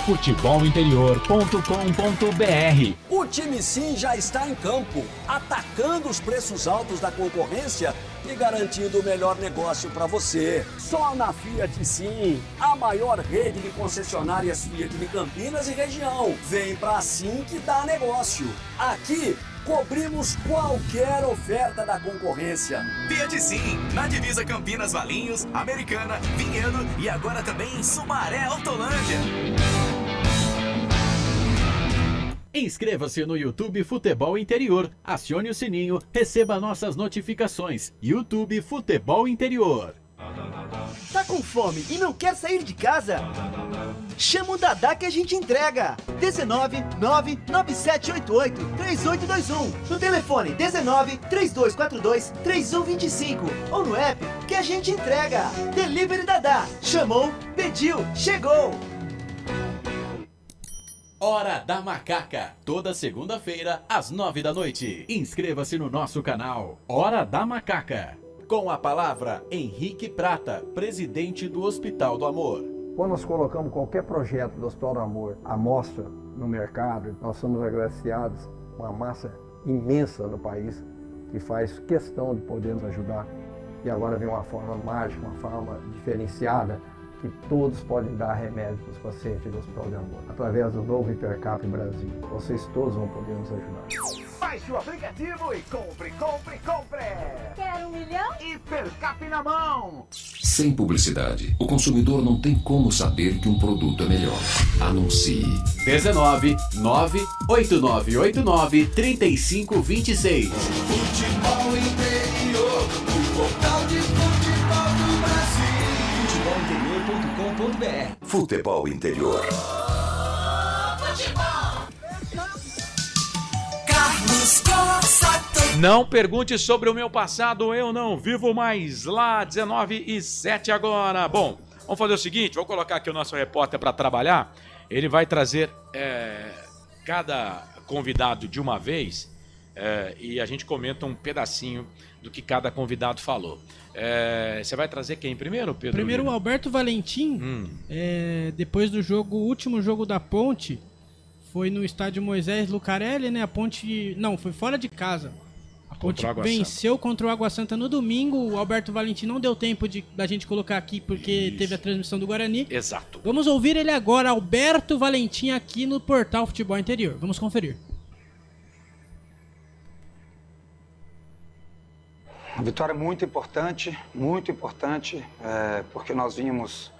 futebolinterior.com.br. O time Sim já está em campo, atacando os preços altos da concorrência e garantindo o melhor negócio para você. Só na Fiat Sim, a maior rede de concessionárias Fiat de Campinas e região. Vem pra Sim que dá negócio. Aqui cobrimos qualquer oferta da concorrência. Fiat Sim, na divisa Campinas, Valinhos, Americana, Vinhedo e agora também em Sumaré, Hortolândia. Inscreva-se no YouTube Futebol Interior, acione o sininho, receba nossas notificações. YouTube Futebol Interior. Tá com fome e não quer sair de casa? Chama o Dadá que a gente entrega. 19 99788 3821. No telefone 19 3242 3125. Ou no app que a gente entrega. Delivery Dadá. Chamou, pediu, chegou. Hora da Macaca, toda segunda-feira às 9 da noite. Inscreva-se no nosso canal Hora da Macaca. Com a palavra Henrique Prata, presidente do Hospital do Amor. Quando nós colocamos qualquer projeto do Hospital do Amor à mostra no mercado, nós somos agraciados com uma massa imensa no país que faz questão de poder nos ajudar. E agora vem uma forma mágica, uma forma diferenciada, que todos podem dar remédio para os pacientes do Hospital de Amor. Através do novo Hipercap Brasil. Vocês todos vão poder nos ajudar. Baixe o aplicativo e compre, compre, compre! Quer 1 milhão? Hipercap na mão! Sem publicidade, o consumidor não tem como saber que um produto é melhor. Anuncie. 19 98989 3526. Futebol Interior, o portal de futebol do Brasil. Futebolinterior.com.br. Futebol Interior. Não pergunte sobre o meu passado, eu não vivo mais lá, 19h07 agora. Bom, vamos fazer o seguinte, vou colocar aqui o nosso repórter para trabalhar. Ele vai trazer cada convidado de uma vez e a gente comenta um pedacinho do que cada convidado falou. Você vai trazer quem primeiro, Pedro? Primeiro o Alberto Valentim, depois do jogo, o último jogo da Ponte, foi no estádio Moisés Lucarelli, né? A Ponte, não, foi fora de casa. A Ponte venceu contra o Água Santa no domingo. O Alberto Valentim não deu tempo da gente colocar aqui porque teve a transmissão do Guarani. Exato. Vamos ouvir ele agora, Alberto Valentim, aqui no Portal Futebol Interior. Vamos conferir. Uma vitória muito importante, porque nós vimos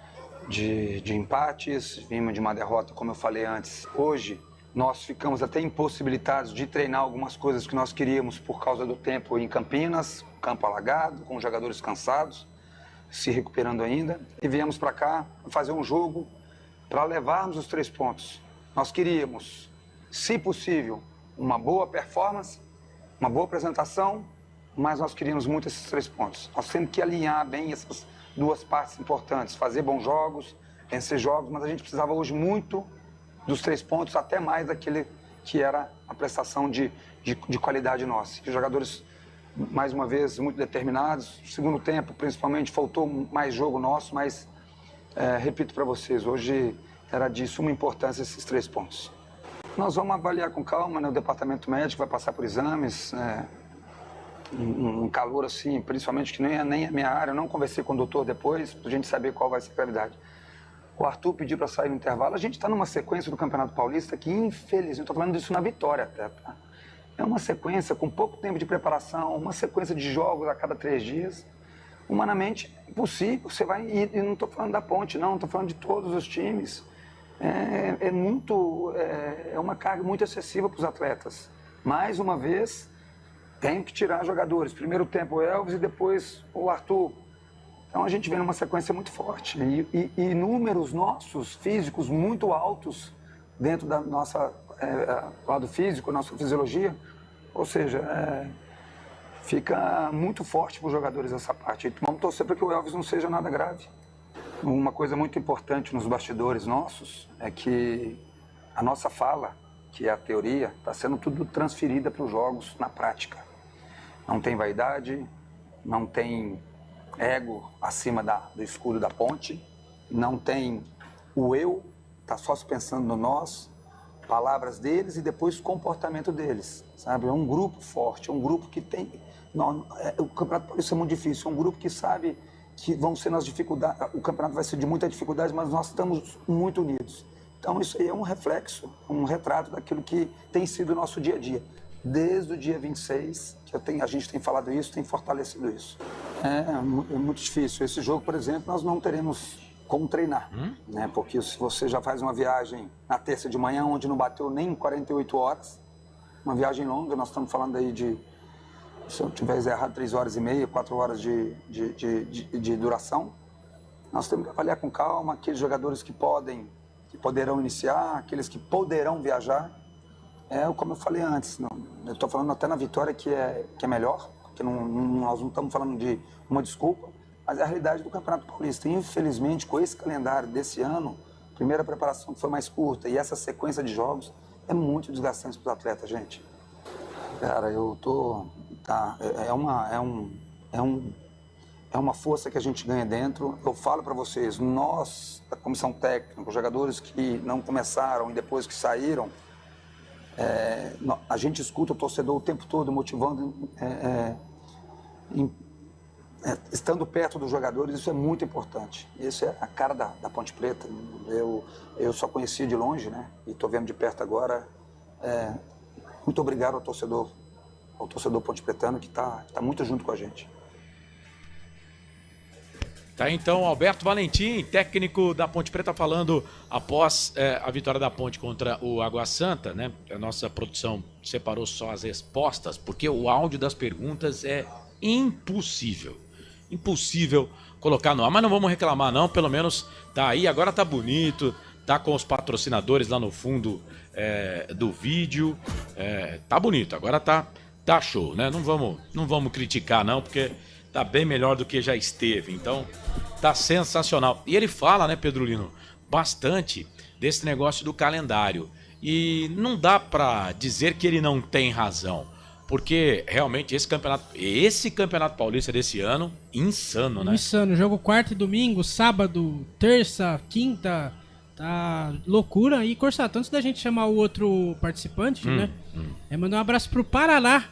de empates, vimos de uma derrota, como eu falei antes. Hoje, nós ficamos até impossibilitados de treinar algumas coisas que nós queríamos por causa do tempo em Campinas, campo alagado, com jogadores cansados, se recuperando ainda. E viemos para cá fazer um jogo para levarmos os 3 pontos. Nós queríamos, se possível, uma boa performance, uma boa apresentação, mas nós queríamos muito esses 3 pontos. Nós temos que alinhar bem essas duas partes importantes, fazer bons jogos, vencer jogos, mas a gente precisava hoje muito dos 3 pontos, até mais daquele que era a prestação de qualidade nossa. Os jogadores, mais uma vez, muito determinados. No segundo tempo, principalmente, faltou mais jogo nosso, mas, repito para vocês, hoje era de suma importância esses 3 pontos. Nós vamos avaliar com calma, né? O departamento médico vai passar por exames, um calor assim, principalmente que nem a minha área. Eu não conversei com o doutor depois, para a gente saber qual vai ser a gravidade. O Arthur pediu para sair no intervalo. A gente está numa sequência do Campeonato Paulista que, infelizmente, estou falando disso na Vitória até, tá? É uma sequência com pouco tempo de preparação, uma sequência de jogos a cada 3 dias. Humanamente, impossível. Você vai, e não estou falando da Ponte, não, estou falando de todos os times. É uma carga muito excessiva para os atletas. Mais uma vez, tenho que tirar jogadores. Primeiro tempo o Elvis e depois o Arthur. Então a gente vem numa sequência muito forte e números nossos, físicos, muito altos dentro da nossa lado físico, nossa fisiologia. Ou seja, fica muito forte para os jogadores essa parte. E vamos torcer para que o Elvis não seja nada grave. Uma coisa muito importante nos bastidores nossos é que a nossa fala, que é a teoria, está sendo tudo transferida para os jogos na prática. Não tem vaidade, não tem ego acima do escudo da ponte, não tem o eu, está só se pensando no nós, palavras deles e depois comportamento deles, sabe? É um grupo forte, é um grupo que tem... o Campeonato Paulista é muito difícil, é um grupo que sabe que vão ser nas dificuldades, o campeonato vai ser de muita dificuldade, mas nós estamos muito unidos. Então isso aí é um reflexo, um retrato daquilo que tem sido o nosso dia a dia. Desde o dia 26, a gente tem falado isso, tem fortalecido isso. É muito difícil. Esse jogo, por exemplo, nós não teremos como treinar, né? Porque se você já faz uma viagem na terça de manhã, onde não bateu nem 48 horas, uma viagem longa, nós estamos falando aí de, se eu tiver errado, 3 horas e meia, 4 horas de duração, nós temos que avaliar com calma aqueles jogadores que poderão iniciar, aqueles que poderão viajar. Como eu falei antes, eu estou falando até na vitória que é melhor, porque nós não estamos falando de uma desculpa, mas é a realidade do Campeonato Paulista. Infelizmente, com esse calendário desse ano, a primeira preparação foi mais curta e essa sequência de jogos é muito desgastante para os atletas, gente. Cara, é uma força que a gente ganha dentro. Eu falo para vocês, nós, da comissão técnica, os jogadores que não começaram e depois que saíram, a gente escuta o torcedor o tempo todo motivando, estando perto dos jogadores. Isso é muito importante. Isso é a cara da Ponte Preta. Eu só conheci de longe, né? E estou vendo de perto agora. Muito obrigado ao torcedor ponte-pretano que está muito junto com a gente. Tá então Alberto Valentim, técnico da Ponte Preta, falando após a vitória da Ponte contra o Água Santa, né? A nossa produção separou só as respostas, porque o áudio das perguntas é impossível colocar no ar, mas não vamos reclamar não, pelo menos tá aí, agora tá bonito, tá com os patrocinadores lá no fundo do vídeo, tá bonito, agora tá show, né? Não vamos criticar não, porque tá bem melhor do que já esteve, então tá sensacional. E ele fala, né, Pedro Lino, bastante desse negócio do calendário. E não dá pra dizer que ele não tem razão, porque realmente esse campeonato paulista desse ano, insano, né? Insano, jogo quarta e domingo, sábado, terça, quinta, tá loucura. E Corsat, antes da gente chamar o outro participante, né, mandar um abraço pro Paraná,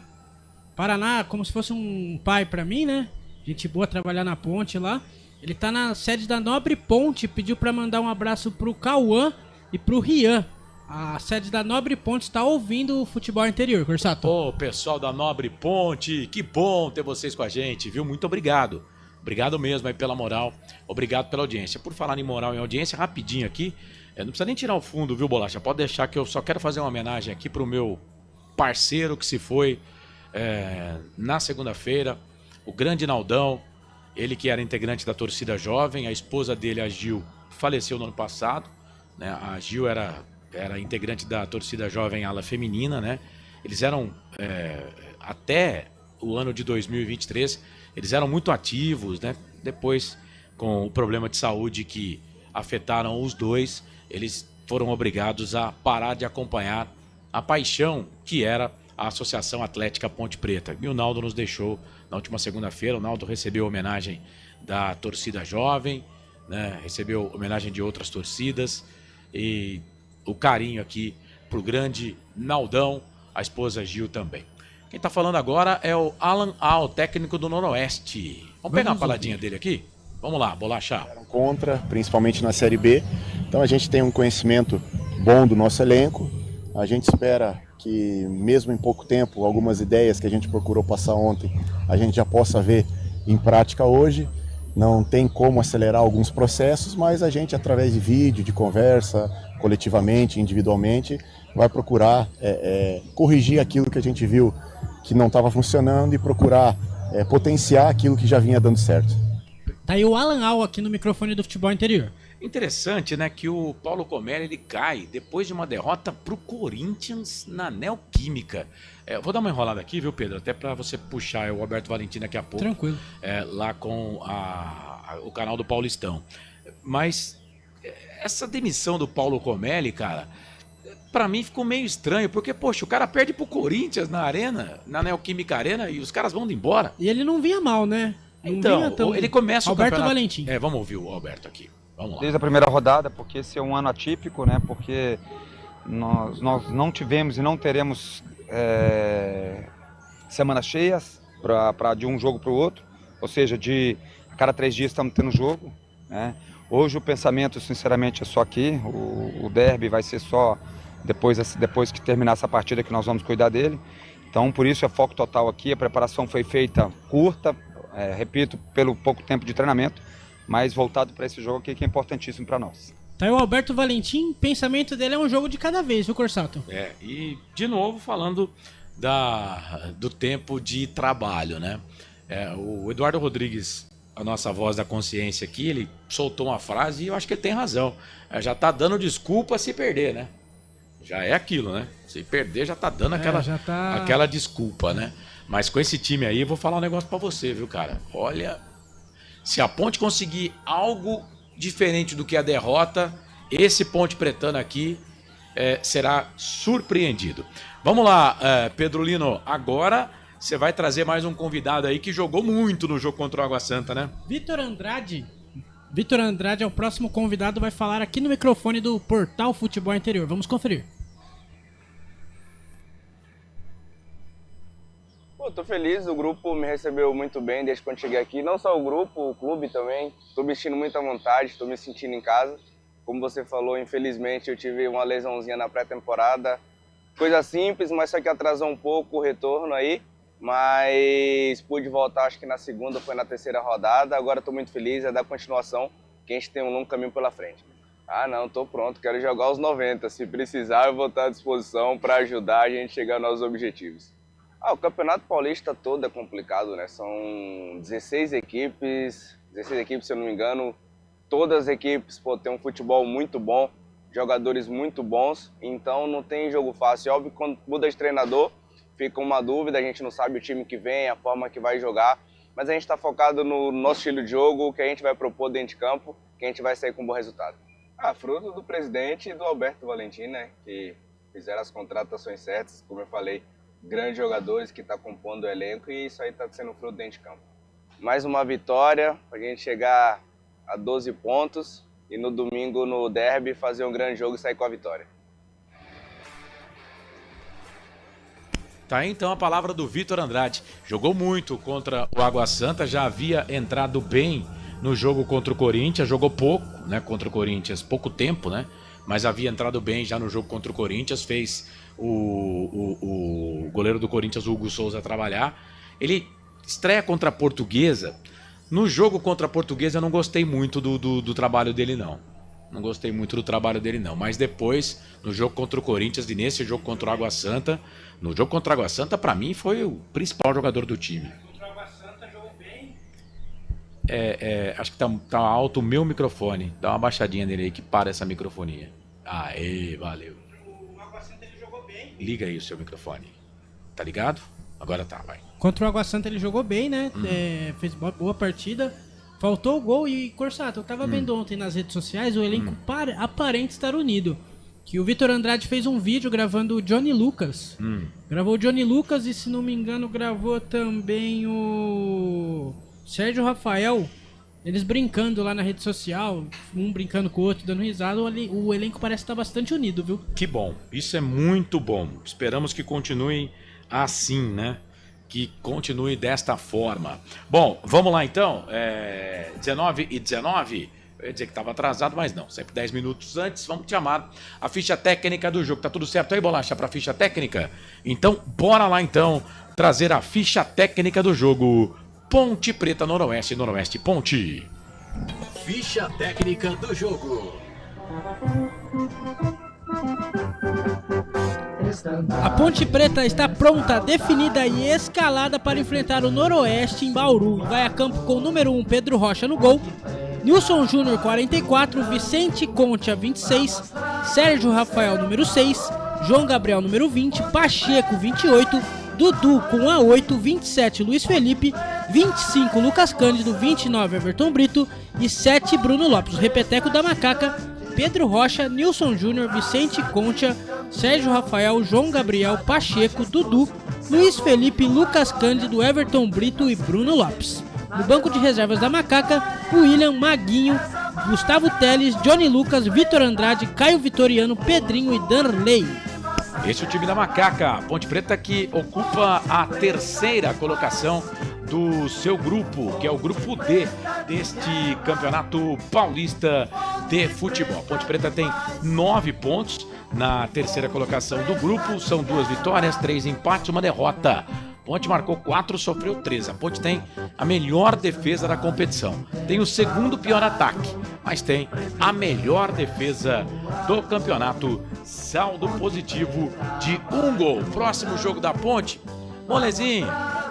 como se fosse um pai pra mim, né? Gente boa trabalhar na ponte lá. Ele tá na sede da Nobre Ponte, pediu pra mandar um abraço pro Cauã e pro Rian. A sede da Nobre Ponte está ouvindo o futebol interior, Corsato. Ô, pessoal da Nobre Ponte, que bom ter vocês com a gente, viu? Muito obrigado. Obrigado mesmo aí pela moral, obrigado pela audiência. Por falar em moral e audiência, rapidinho aqui, não precisa nem tirar o fundo, viu, Bolacha? Pode deixar que eu só quero fazer uma homenagem aqui pro meu parceiro que se foi na segunda-feira, o grande Naldão, ele que era integrante da torcida jovem, a esposa dele, a Gil, faleceu no ano passado, né? A Gil era integrante da torcida jovem ala feminina, né? Eles eram, até o ano de 2023, eles eram muito ativos, né? Depois, com o problema de saúde que afetaram os dois, eles foram obrigados a parar de acompanhar a paixão que era a Associação Atlética Ponte Preta. E o Naldo nos deixou na última segunda-feira. O Naldo recebeu homenagem da torcida jovem, né? Recebeu homenagem de outras torcidas e o carinho aqui pro grande Naldão, a esposa Gil também. Quem tá falando agora é o Alan Al, técnico do Noroeste. Vamos pegar uma paladinha dele aqui? Vamos lá, Bolacha. Contra, principalmente na Série B. Então a gente tem um conhecimento bom do nosso elenco. A gente espera que mesmo em pouco tempo, algumas ideias que a gente procurou passar ontem, a gente já possa ver em prática hoje. Não tem como acelerar alguns processos, mas a gente, através de vídeo, de conversa, coletivamente, individualmente, vai procurar corrigir aquilo que a gente viu que não estava funcionando e procurar potenciar aquilo que já vinha dando certo. Tá aí o Alan Al aqui no microfone do Futebol Interior. Interessante, né, que o Paulo Comelli ele cai depois de uma derrota pro Corinthians na Neoquímica. Eu vou dar uma enrolada aqui, viu, Pedro? Até para você puxar o Alberto Valentim daqui a pouco. Tranquilo. Lá com o canal do Paulistão. Mas essa demissão do Paulo Comelli, cara, pra mim ficou meio estranho, porque, poxa, o cara perde pro Corinthians na Arena, na Neoquímica Arena, e os caras vão embora. E ele não vinha mal, né? Não então, ele começa o Alberto campeonato... Valentim. Vamos ouvir o Alberto aqui. Vamos lá. Desde a primeira rodada, porque esse é um ano atípico, né? Porque nós não tivemos e não teremos semanas cheias de um jogo para o outro. Ou seja, a cada 3 dias estamos tendo jogo, né? Hoje o pensamento, sinceramente, é só aqui. O derby vai ser só depois que terminar essa partida que nós vamos cuidar dele. Então, por isso é foco total aqui. A preparação foi feita curta, repito, pelo pouco tempo de treinamento, mas voltado para esse jogo aqui que é importantíssimo para nós. Tá aí o Alberto Valentim, pensamento dele é um jogo de cada vez, viu, Corsato? E de novo falando do tempo de trabalho, né? O Eduardo Rodrigues, a nossa voz da consciência aqui, ele soltou uma frase e eu acho que ele tem razão. Já tá dando desculpa se perder, né? Já é aquilo, né? Se perder já tá dando aquela desculpa, né? Mas com esse time aí, eu vou falar um negócio pra você, viu, cara? Olha, se a Ponte conseguir algo diferente do que a derrota, esse Ponte Pretano aqui será surpreendido. Vamos lá, Pedro Lino, agora você vai trazer mais um convidado aí que jogou muito no jogo contra o Água Santa, né? Vitor Andrade é o próximo convidado, vai falar aqui no microfone do Portal Futebol Interior. Vamos conferir. Tô feliz, o grupo me recebeu muito bem desde quando cheguei aqui. Não só o grupo, o clube também. Tô me sentindo muita vontade, tô me sentindo em casa. Como você falou, infelizmente eu tive uma lesãozinha na pré-temporada. Coisa simples, mas só que atrasou um pouco o retorno aí. Mas pude voltar, acho que na segunda, foi na 3ª rodada. Agora tô muito feliz, é dar continuação, que a gente tem um longo caminho pela frente. Não, tô pronto, quero jogar os 90. Se precisar, eu vou estar à disposição para ajudar a gente a chegar aos nossos objetivos. O Campeonato Paulista todo é complicado, né? São 16 equipes, se eu não me engano. Todas as equipes têm um futebol muito bom, jogadores muito bons, então não tem jogo fácil. Óbvio que quando muda de treinador, fica uma dúvida, a gente não sabe o time que vem, a forma que vai jogar, mas a gente está focado no nosso estilo de jogo, o que a gente vai propor dentro de campo, que a gente vai sair com um bom resultado. Fruto do presidente e do Alberto Valentim, né? Que fizeram as contratações certas, como eu falei, grandes jogadores que estão compondo o elenco e isso aí está sendo fruto dentro de campo. Mais uma vitória, para a gente chegar a 12 pontos e no domingo no derby fazer um grande jogo e sair com a vitória. Tá aí então a palavra do Vitor Andrade. Jogou muito contra o Água Santa, já havia entrado bem no jogo contra o Corinthians, jogou pouco, né, contra o Corinthians, pouco tempo, né? Mas havia entrado bem já no jogo contra o Corinthians, fez o goleiro do Corinthians, o Hugo Souza, trabalhar. Ele estreia contra a Portuguesa. No jogo contra a Portuguesa eu não gostei muito do trabalho dele, não. Não gostei muito do trabalho dele, não. Mas depois, no jogo contra o Corinthians e nesse jogo contra o Água Santa, no jogo contra o Água Santa, pra mim, foi o principal jogador do time. Contra o Água Santa jogou bem. Acho que tá alto o meu microfone. Dá uma baixadinha nele aí que para essa microfonia. Aê, valeu. O Água Santa ele jogou bem. Liga aí o seu microfone. Tá ligado? Agora tá, vai. Contra o Água Santa ele jogou bem, né? Fez boa partida. Faltou o gol e, Corsato, eu tava vendo ontem nas redes sociais o elenco aparente estar unido. Que o Vitor Andrade fez um vídeo gravando o Johnny Lucas. Gravou o Johnny Lucas e, se não me engano, gravou também o Sérgio Rafael. Eles brincando lá na rede social, um brincando com o outro, dando risada. O elenco parece estar bastante unido, viu? Que bom, isso é muito bom. Esperamos que continue assim, né? Que continue desta forma. Bom, vamos lá então. 19h19. Eu ia dizer que estava atrasado, mas não. Sempre 10 minutos antes, vamos te chamar a ficha técnica do jogo. Tá tudo certo aí, Bolacha, para a ficha técnica? Então, bora lá então trazer a ficha técnica do jogo. Ponte Preta Noroeste, Noroeste Ponte. Ficha técnica do jogo. A Ponte Preta está pronta, definida e escalada para enfrentar o Noroeste em Bauru. Vai a campo com o número 1, Pedro Rocha no gol. Nilson Júnior, 44, Vicente Concha, 26, Sérgio Rafael, número 6, João Gabriel, número 20, Pacheco, 28, Dudu com a 8, 27, Luiz Felipe, 25, Lucas Cândido, 29, Everton Brito e 7, Bruno Lopes. O repeteco da Macaca: Pedro Rocha, Nilson Júnior, Vicente Concha, Sérgio Rafael, João Gabriel, Pacheco, Dudu, Luiz Felipe, Lucas Cândido, Everton Brito e Bruno Lopes. No banco de reservas da Macaca, William, Maguinho, Gustavo Teles, Johnny Lucas, Vitor Andrade, Caio Vitoriano, Pedrinho e Danley. Esse é o time da Macaca. Ponte Preta que ocupa a terceira colocação do seu grupo, que é o grupo D deste Campeonato Paulista de Futebol. Ponte Preta tem 9 pontos na terceira colocação do grupo. São 2 vitórias, 3 empates, 1 derrota. Ponte marcou 4, sofreu 3. A Ponte tem a melhor defesa da competição. Tem o segundo pior ataque, mas tem a melhor defesa do campeonato. Saldo positivo de 1 gol. Próximo jogo da Ponte, molezinho,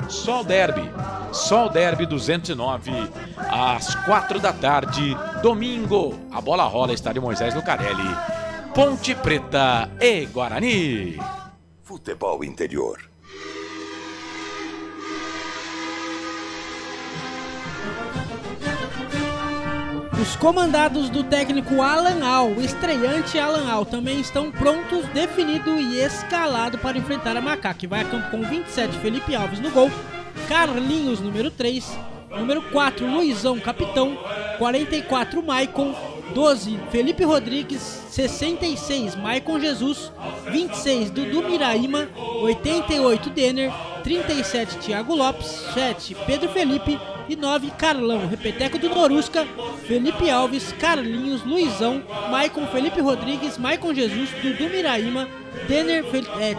só o derby 209, às 4 da tarde, domingo. A bola rola, estádio Moisés Lucarelli. Ponte Preta e Guarani. Futebol interior. Os comandados do técnico Alan Al, o estreante Alan Al, também estão prontos, definido e escalado para enfrentar a Macaca, que vai a campo com 27, Felipe Alves no gol, Carlinhos, número 3, número 4, Luizão, capitão, 44, Maicon, 12, Felipe Rodrigues, 66, Maicon Jesus, 26, Dudu Miraíma, 88, Denner, 37, Thiago Lopes, 7, Pedro Felipe e 9, Carlão. Repeteco do Norusca: Felipe Alves, Carlinhos, Luizão, Maicon, Felipe Rodrigues, Maicon Jesus, Dudu Miraíma, Denner,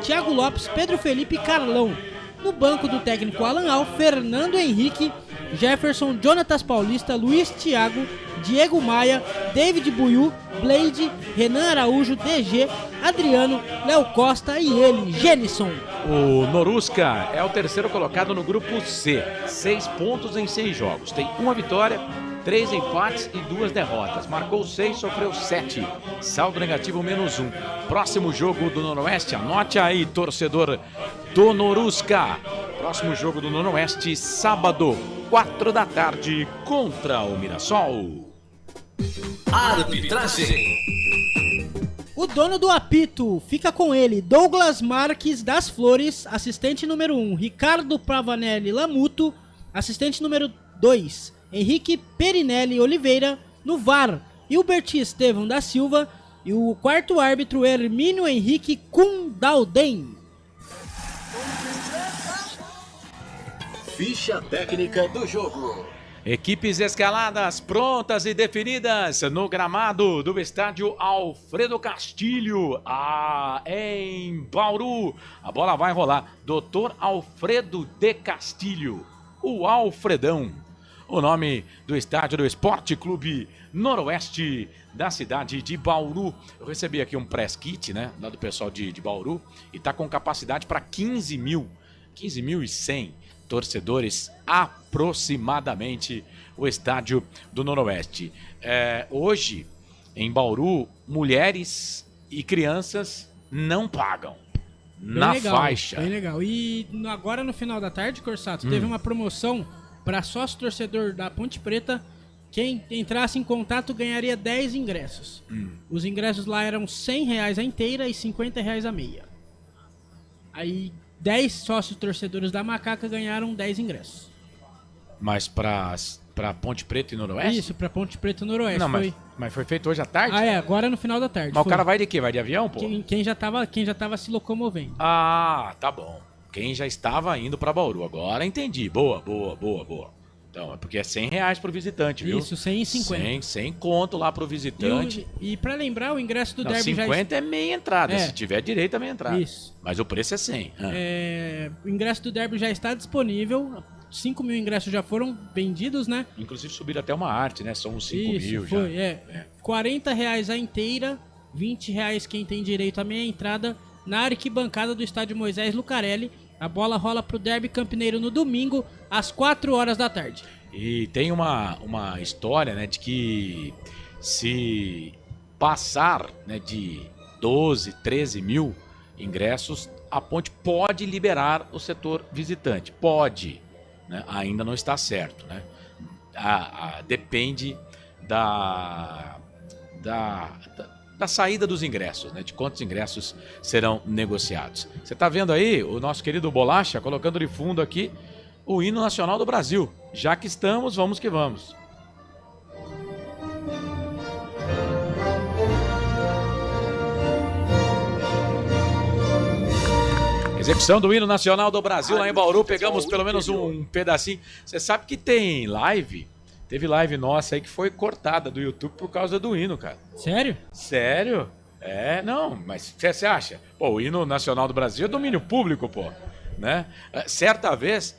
Thiago Lopes, Pedro Felipe e Carlão. No banco do técnico Alan Al, Fernando Henrique, Jefferson, Jonatas Paulista, Luiz Thiago, Diego Maia, David Buiu, Blade, Renan Araújo, DG, Adriano, Léo Costa e ele, Genison. O Norusca é o terceiro colocado no grupo C. 6 pontos em 6 jogos. Tem 1 vitória, 3 empates e 2 derrotas. Marcou 6, sofreu 7. Saldo negativo, -1. Próximo jogo do Noroeste, anote aí, torcedor do Norusca. Próximo jogo do Noroeste, sábado, 4 da tarde, contra o Mirassol. Arbitragem. O dono do apito, fica com ele, Douglas Marques das Flores, assistente número 1, Ricardo Pravanelli Lamuto, assistente número 2, Henrique Perinelli Oliveira, no VAR, Hilbert Estevão da Silva e o quarto árbitro, Hermínio Henrique Kundalden. Ficha técnica do jogo. Equipes escaladas, prontas e definidas no gramado do estádio Alfredo Castilho, em Bauru. A bola vai rolar. Dr. Alfredo de Castilho, o Alfredão. O nome do estádio do Esporte Clube Noroeste da cidade de Bauru. Eu recebi aqui um press kit, né, lá do pessoal de Bauru, e tá com capacidade para 15.100 torcedores aproximadamente, o estádio do Noroeste. Hoje, em Bauru, mulheres e crianças não pagam. Na faixa. Bem legal. E agora no final da tarde, Corsato, teve uma promoção para sócio torcedor da Ponte Preta. Quem entrasse em contato ganharia 10 ingressos. Os ingressos lá eram R$100 a inteira e R$50 a meia. Aí 10 sócios torcedores da Macaca ganharam 10 ingressos. Mas pra Ponte Preta e Noroeste? Isso, pra Ponte Preta e Noroeste. Não, mas foi feito hoje à tarde? Agora no final da tarde. Mas o cara vai de quê? Vai de avião, pô? Quem já tava se locomovendo. Ah, tá bom. Quem já estava indo pra Bauru. Agora entendi. Boa. Então, é porque é R$100 pro visitante, viu? Isso, 150. 100 conto lá pro visitante. E pra lembrar, o ingresso do derby 50 é meia entrada, se tiver direito é meia entrada. Isso. Mas o preço é 100. O ingresso do derby já está disponível. 5 mil ingressos já foram vendidos, né? Inclusive subiram até uma arte, né? São uns 5 mil foi, já. R$40 a inteira R$20 quem tem direito à meia entrada na arquibancada do estádio Moisés Lucarelli. A bola rola pro Derby Campineiro no domingo, às 4 horas da tarde. E tem uma história, né, de que se passar, né, de 12, 13 mil ingressos, a Ponte pode liberar o setor visitante. Pode, né? Ainda não está certo, né? Depende da saída dos ingressos, né? De quantos ingressos serão negociados. Você está vendo aí o nosso querido Bolacha colocando de fundo aqui o hino nacional do Brasil. Já que estamos, vamos que vamos. Execução do hino nacional do Brasil lá em Bauru. Pegamos pelo menos um pedacinho. Você sabe que tem live? Teve live nossa aí que foi cortada do YouTube por causa do hino, cara. Sério? Sério? É, não, mas você acha? Pô, o hino nacional do Brasil é domínio público, pô. Né? Certa vez,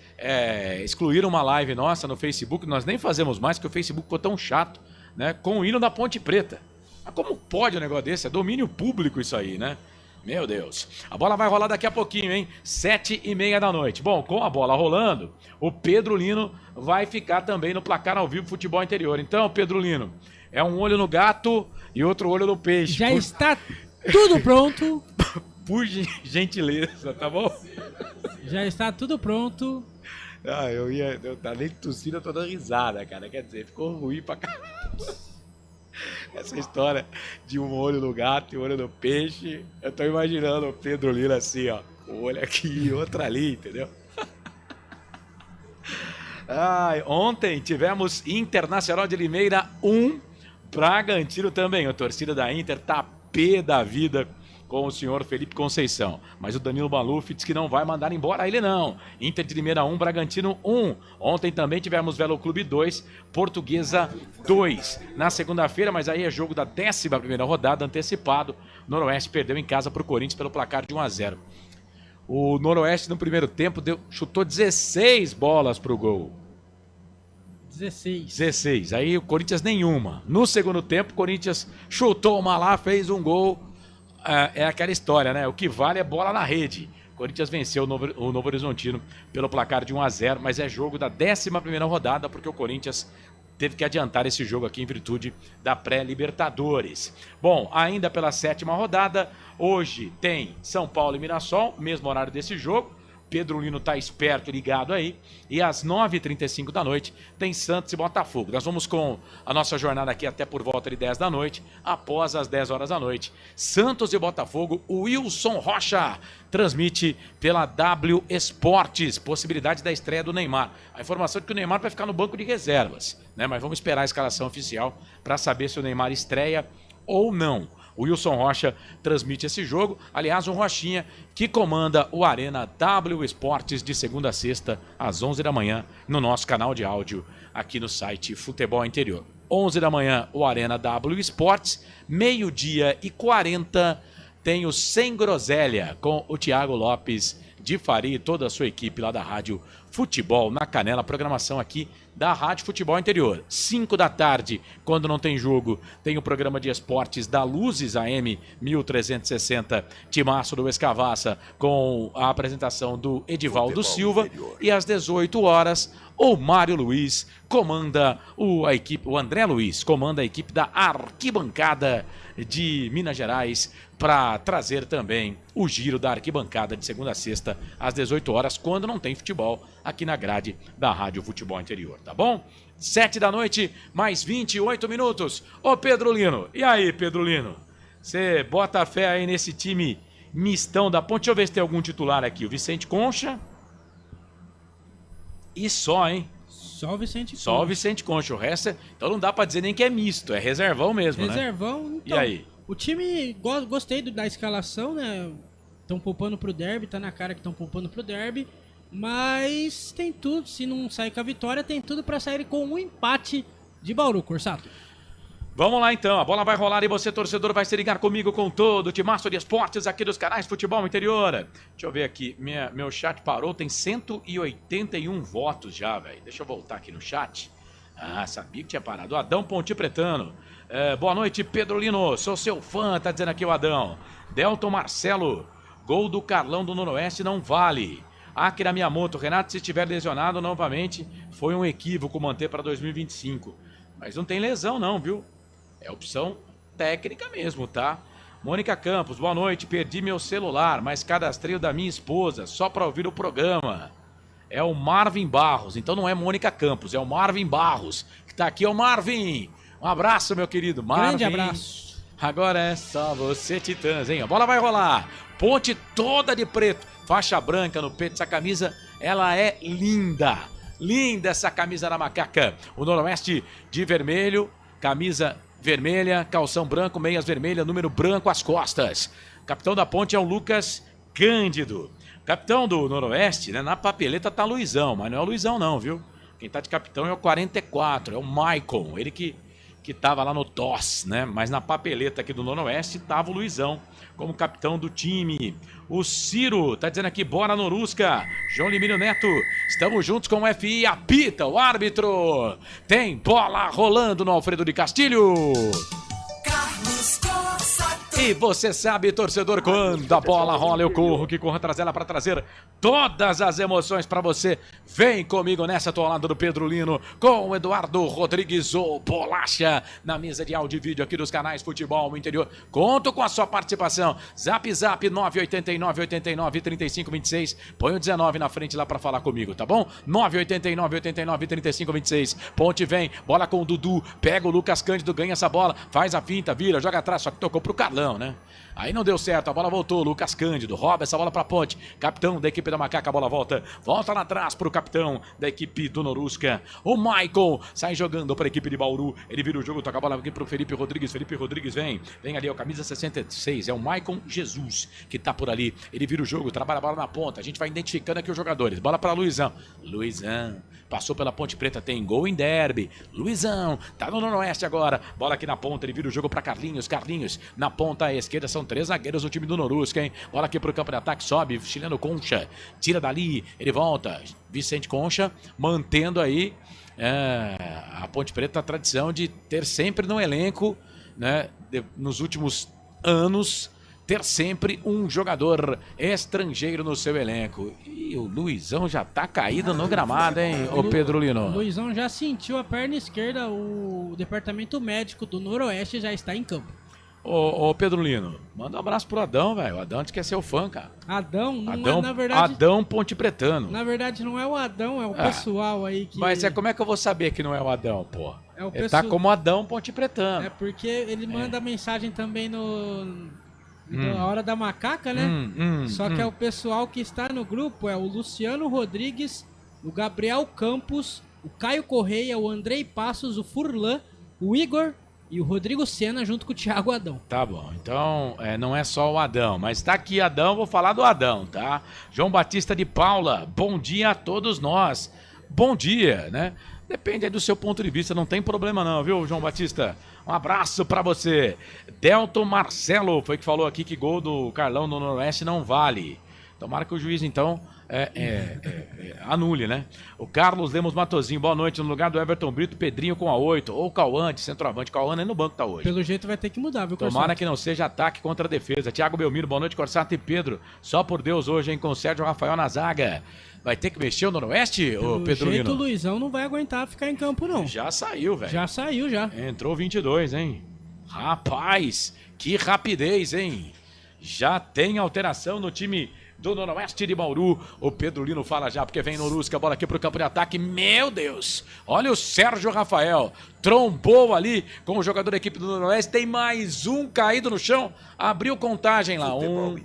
excluíram uma live nossa no Facebook, nós nem fazemos mais, porque o Facebook ficou tão chato, né? Com o hino da Ponte Preta. Mas como pode um negócio desse? É domínio público isso aí, né? Meu Deus. A bola vai rolar daqui a pouquinho, hein? 7h30 da noite. Bom, com a bola rolando, o Pedro Lino vai ficar também no placar ao vivo Futebol Interior. Então, Pedro Lino, é um olho no gato e outro olho no peixe. Já está tudo pronto. Por gentileza, tá bom? Já está tudo pronto. Eu tava nem tossindo, eu tô dando risada, cara. Quer dizer, ficou ruim pra caramba. Essa história de um olho no gato e um olho no peixe. Eu tô imaginando o Pedro Lino assim, ó. Um olho aqui e outro ali, entendeu? Ontem tivemos Internacional de Limeira 1, Bragantino também. A torcida da Inter tá pé da vida com o senhor Felipe Conceição. Mas o Danilo Maluf diz que não vai mandar embora ele não. Inter de Limeira 1, Bragantino 1. Ontem também tivemos Velo Clube 2, Portuguesa 2. Na segunda-feira, mas aí é jogo da 11ª rodada, antecipado. Noroeste perdeu em casa para o Corinthians pelo placar de 1-0. O Noroeste no primeiro tempo chutou 16 bolas pro gol. 16. Aí o Corinthians nenhuma. No segundo tempo, o Corinthians chutou uma lá, fez um gol. É aquela história, né? O que vale é bola na rede. O Corinthians venceu o Novo Horizontino pelo placar de 1-0, mas é jogo da 11ª rodada, porque o Corinthians teve que adiantar esse jogo aqui em virtude da pré-Libertadores. Bom, ainda pela 7ª rodada, hoje tem São Paulo e Mirassol, mesmo horário desse jogo. Pedro Lino tá esperto e ligado aí. E às 9h35 da noite tem Santos e Botafogo. Nós vamos com a nossa jornada aqui até por volta de 10 da noite. Após as 10 horas da noite, Santos e Botafogo, o Wilson Rocha transmite pela W Esportes. Possibilidade da estreia do Neymar. A informação é que o Neymar vai ficar no banco de reservas, né? Mas vamos esperar a escalação oficial para saber se o Neymar estreia ou não. O Wilson Rocha transmite esse jogo. Aliás, o Rochinha que comanda o Arena W Esportes de segunda a sexta, às 11 da manhã, no nosso canal de áudio, aqui no site Futebol Interior. 11 da manhã, o Arena W Esportes. 12h40, tem o Sem Groselha, com o Thiago Lopes de Faria e toda a sua equipe lá da Rádio Futebol na Canela, programação aqui da Rádio Futebol Interior. 5 da tarde, quando não tem jogo, tem o programa de esportes da Luzes AM 1360, Timaço do Escavaça, com a apresentação do Edivaldo Silva. E às 18 horas, o Mário Luiz comanda a equipe, o André Luiz comanda a equipe da Arquibancada de Minas Gerais, para trazer também o giro da arquibancada de segunda a sexta, às 18 horas, quando não tem futebol, aqui na grade da Rádio Futebol Interior, tá bom? 7 da noite, mais 28 minutos. Ô Pedro Lino, e aí, Pedro Lino? Você bota a fé aí nesse time mistão da Ponte? Deixa eu ver se tem algum titular aqui. O Vicente Concha. E só, hein? Só o Vicente Concha. Só o Vicente Concha. O resto então não dá pra dizer nem que é misto, é reservão mesmo, reservão, né? Então, e aí? O time, gostei da escalação, né? Estão poupando pro derby, tá na cara que estão poupando pro derby. Mas tem tudo, se não sair com a vitória, tem tudo pra sair com um empate de Bauru, Corsato. Vamos lá então, a bola vai rolar e você, torcedor, vai se ligar comigo com todo o timaço de esportes aqui dos canais Futebol Interior. Deixa eu ver aqui, meu chat parou, tem 181 votos já, velho. Deixa eu voltar aqui no chat. Ah, sabia que tinha parado. O Adão Ponte Pretano. Boa noite, Pedrolino. Sou seu fã, tá dizendo aqui o Adão. Delton Marcelo. Gol do Carlão do Noroeste não vale. Akira Miyamoto. Renato, se estiver lesionado novamente, foi um equívoco manter para 2025. Mas não tem lesão não, viu? É opção técnica mesmo, tá? Mônica Campos, boa noite. Perdi meu celular, mas cadastrei o da minha esposa só para ouvir o programa. É o Marvin Barros. Então não é Mônica Campos, é o Marvin Barros. Que tá aqui, ô Marvin. Um abraço, meu querido. Marvin. Grande abraço. Agora é só você, Titãs, hein? A bola vai rolar. Ponte toda de preto. Faixa branca no peito. Essa camisa, ela é linda. Linda essa camisa da Macaca. O Noroeste de vermelho. Camisa vermelha, calção branco, meias vermelhas, número branco às costas. Capitão da Ponte é o Lucas Cândido. Capitão do Noroeste, né? Na papeleta tá Luizão, mas não é o Luizão não, viu? Quem tá de capitão é o 44, é o Maicon. Ele que tava lá no TOS, né? Mas na papeleta aqui do Noroeste tava o Luizão como capitão do time. O Ciro tá dizendo aqui, bora Norusca. João Limírio Neto, estamos juntos com o FI, apita o árbitro. Tem bola rolando no Alfredo de Castilho. Carlos Cossa. E você sabe, torcedor, quando a bola rola, eu corro, que corro atrás dela para trazer todas as emoções para você. Vem comigo nessa, tô ao lado do Pedrolino, com o Eduardo Rodrigues, o Bolacha, na mesa de áudio e vídeo aqui dos canais Futebol Interior. Conto com a sua participação. Zap 989-89-35-26. Põe o 19 na frente lá para falar comigo, tá bom? 989-89-35-26. Ponte vem, bola com o Dudu, pega o Lucas Cândido, ganha essa bola, faz a finta, vira, joga atrás, só que tocou pro Carlão, né? Aí não deu certo, a bola voltou, Lucas Cândido rouba essa bola pra Ponte, capitão da equipe da Macaca, a bola volta lá atrás pro capitão da equipe do Norusca, o Maicon, sai jogando pra equipe de Bauru, ele vira o jogo, toca a bola aqui pro Felipe Rodrigues vem ali, ó, camisa 66, é o Maicon Jesus, que tá por ali, ele vira o jogo, trabalha a bola na ponta, a gente vai identificando aqui os jogadores, bola pra Luizão, passou pela Ponte Preta, tem gol em derby, Luizão, tá no Noroeste agora, bola aqui na ponta, ele vira o jogo pra Carlinhos, na ponta à esquerda, são 3 zagueiros do time do Norusca, hein? Bola aqui pro campo de ataque, sobe, chileno Concha, tira dali, ele volta, Vicente Concha, mantendo aí a Ponte Preta a tradição de ter sempre no elenco, né, nos últimos anos, ter sempre um jogador estrangeiro no seu elenco. E o Luizão já tá caído no gramado, hein, ô Pedrolino? O Luizão já sentiu a perna esquerda, o departamento médico do Noroeste já está em campo. Ô Pedrolino, manda um abraço pro Adão, velho. O Adão te quer ser o fã, cara. Adão, não é, na verdade... Adão Ponte Pretano. Na verdade não é o Adão, é o pessoal aí que... Mas como é que eu vou saber que não é o Adão, pô? É o Ele tá como Adão Ponte Pretano. É porque ele manda mensagem também na Hora da Macaca, né? Só que é o pessoal que está no grupo, é o Luciano Rodrigues, o Gabriel Campos, o Caio Correia, o Andrei Passos, o Furlan, o Igor e o Rodrigo Senna junto com o Thiago Adão. Tá bom, então não é só o Adão, mas tá aqui Adão, vou falar do Adão, tá? João Batista de Paula, bom dia a todos nós. Bom dia, né? Depende aí do seu ponto de vista, não tem problema não, viu, João Batista? Um abraço pra você. Delton Marcelo foi que falou aqui que gol do Carlão no Noroeste não vale. Tomara que o juiz, então, anule, né? O Carlos Lemos Matozinho, boa noite. No lugar do Everton Brito, Pedrinho com a 8. Ou Cauã de centroavante. Cauã nem no banco tá hoje. Pelo jeito vai ter que mudar, viu, Corsato? Tomara que não seja ataque contra a defesa. Thiago Belmiro, boa noite, Corsato e Pedro. Só por Deus hoje, hein, com o Sérgio Rafael na zaga. Vai ter que mexer o Noroeste, ô Pedrolino? O Luizão não vai aguentar ficar em campo, não. Já saiu, velho. Já saiu, já. Entrou 22, hein? Rapaz, que rapidez, hein? Já tem alteração no time do Noroeste de Bauru. O Pedrolino fala já, porque vem Norusca, bola aqui pro campo de ataque. Meu Deus! Olha o Sérgio Rafael. Trombou ali com o jogador da equipe do Noroeste. Tem mais um caído no chão. Abriu contagem lá. 1,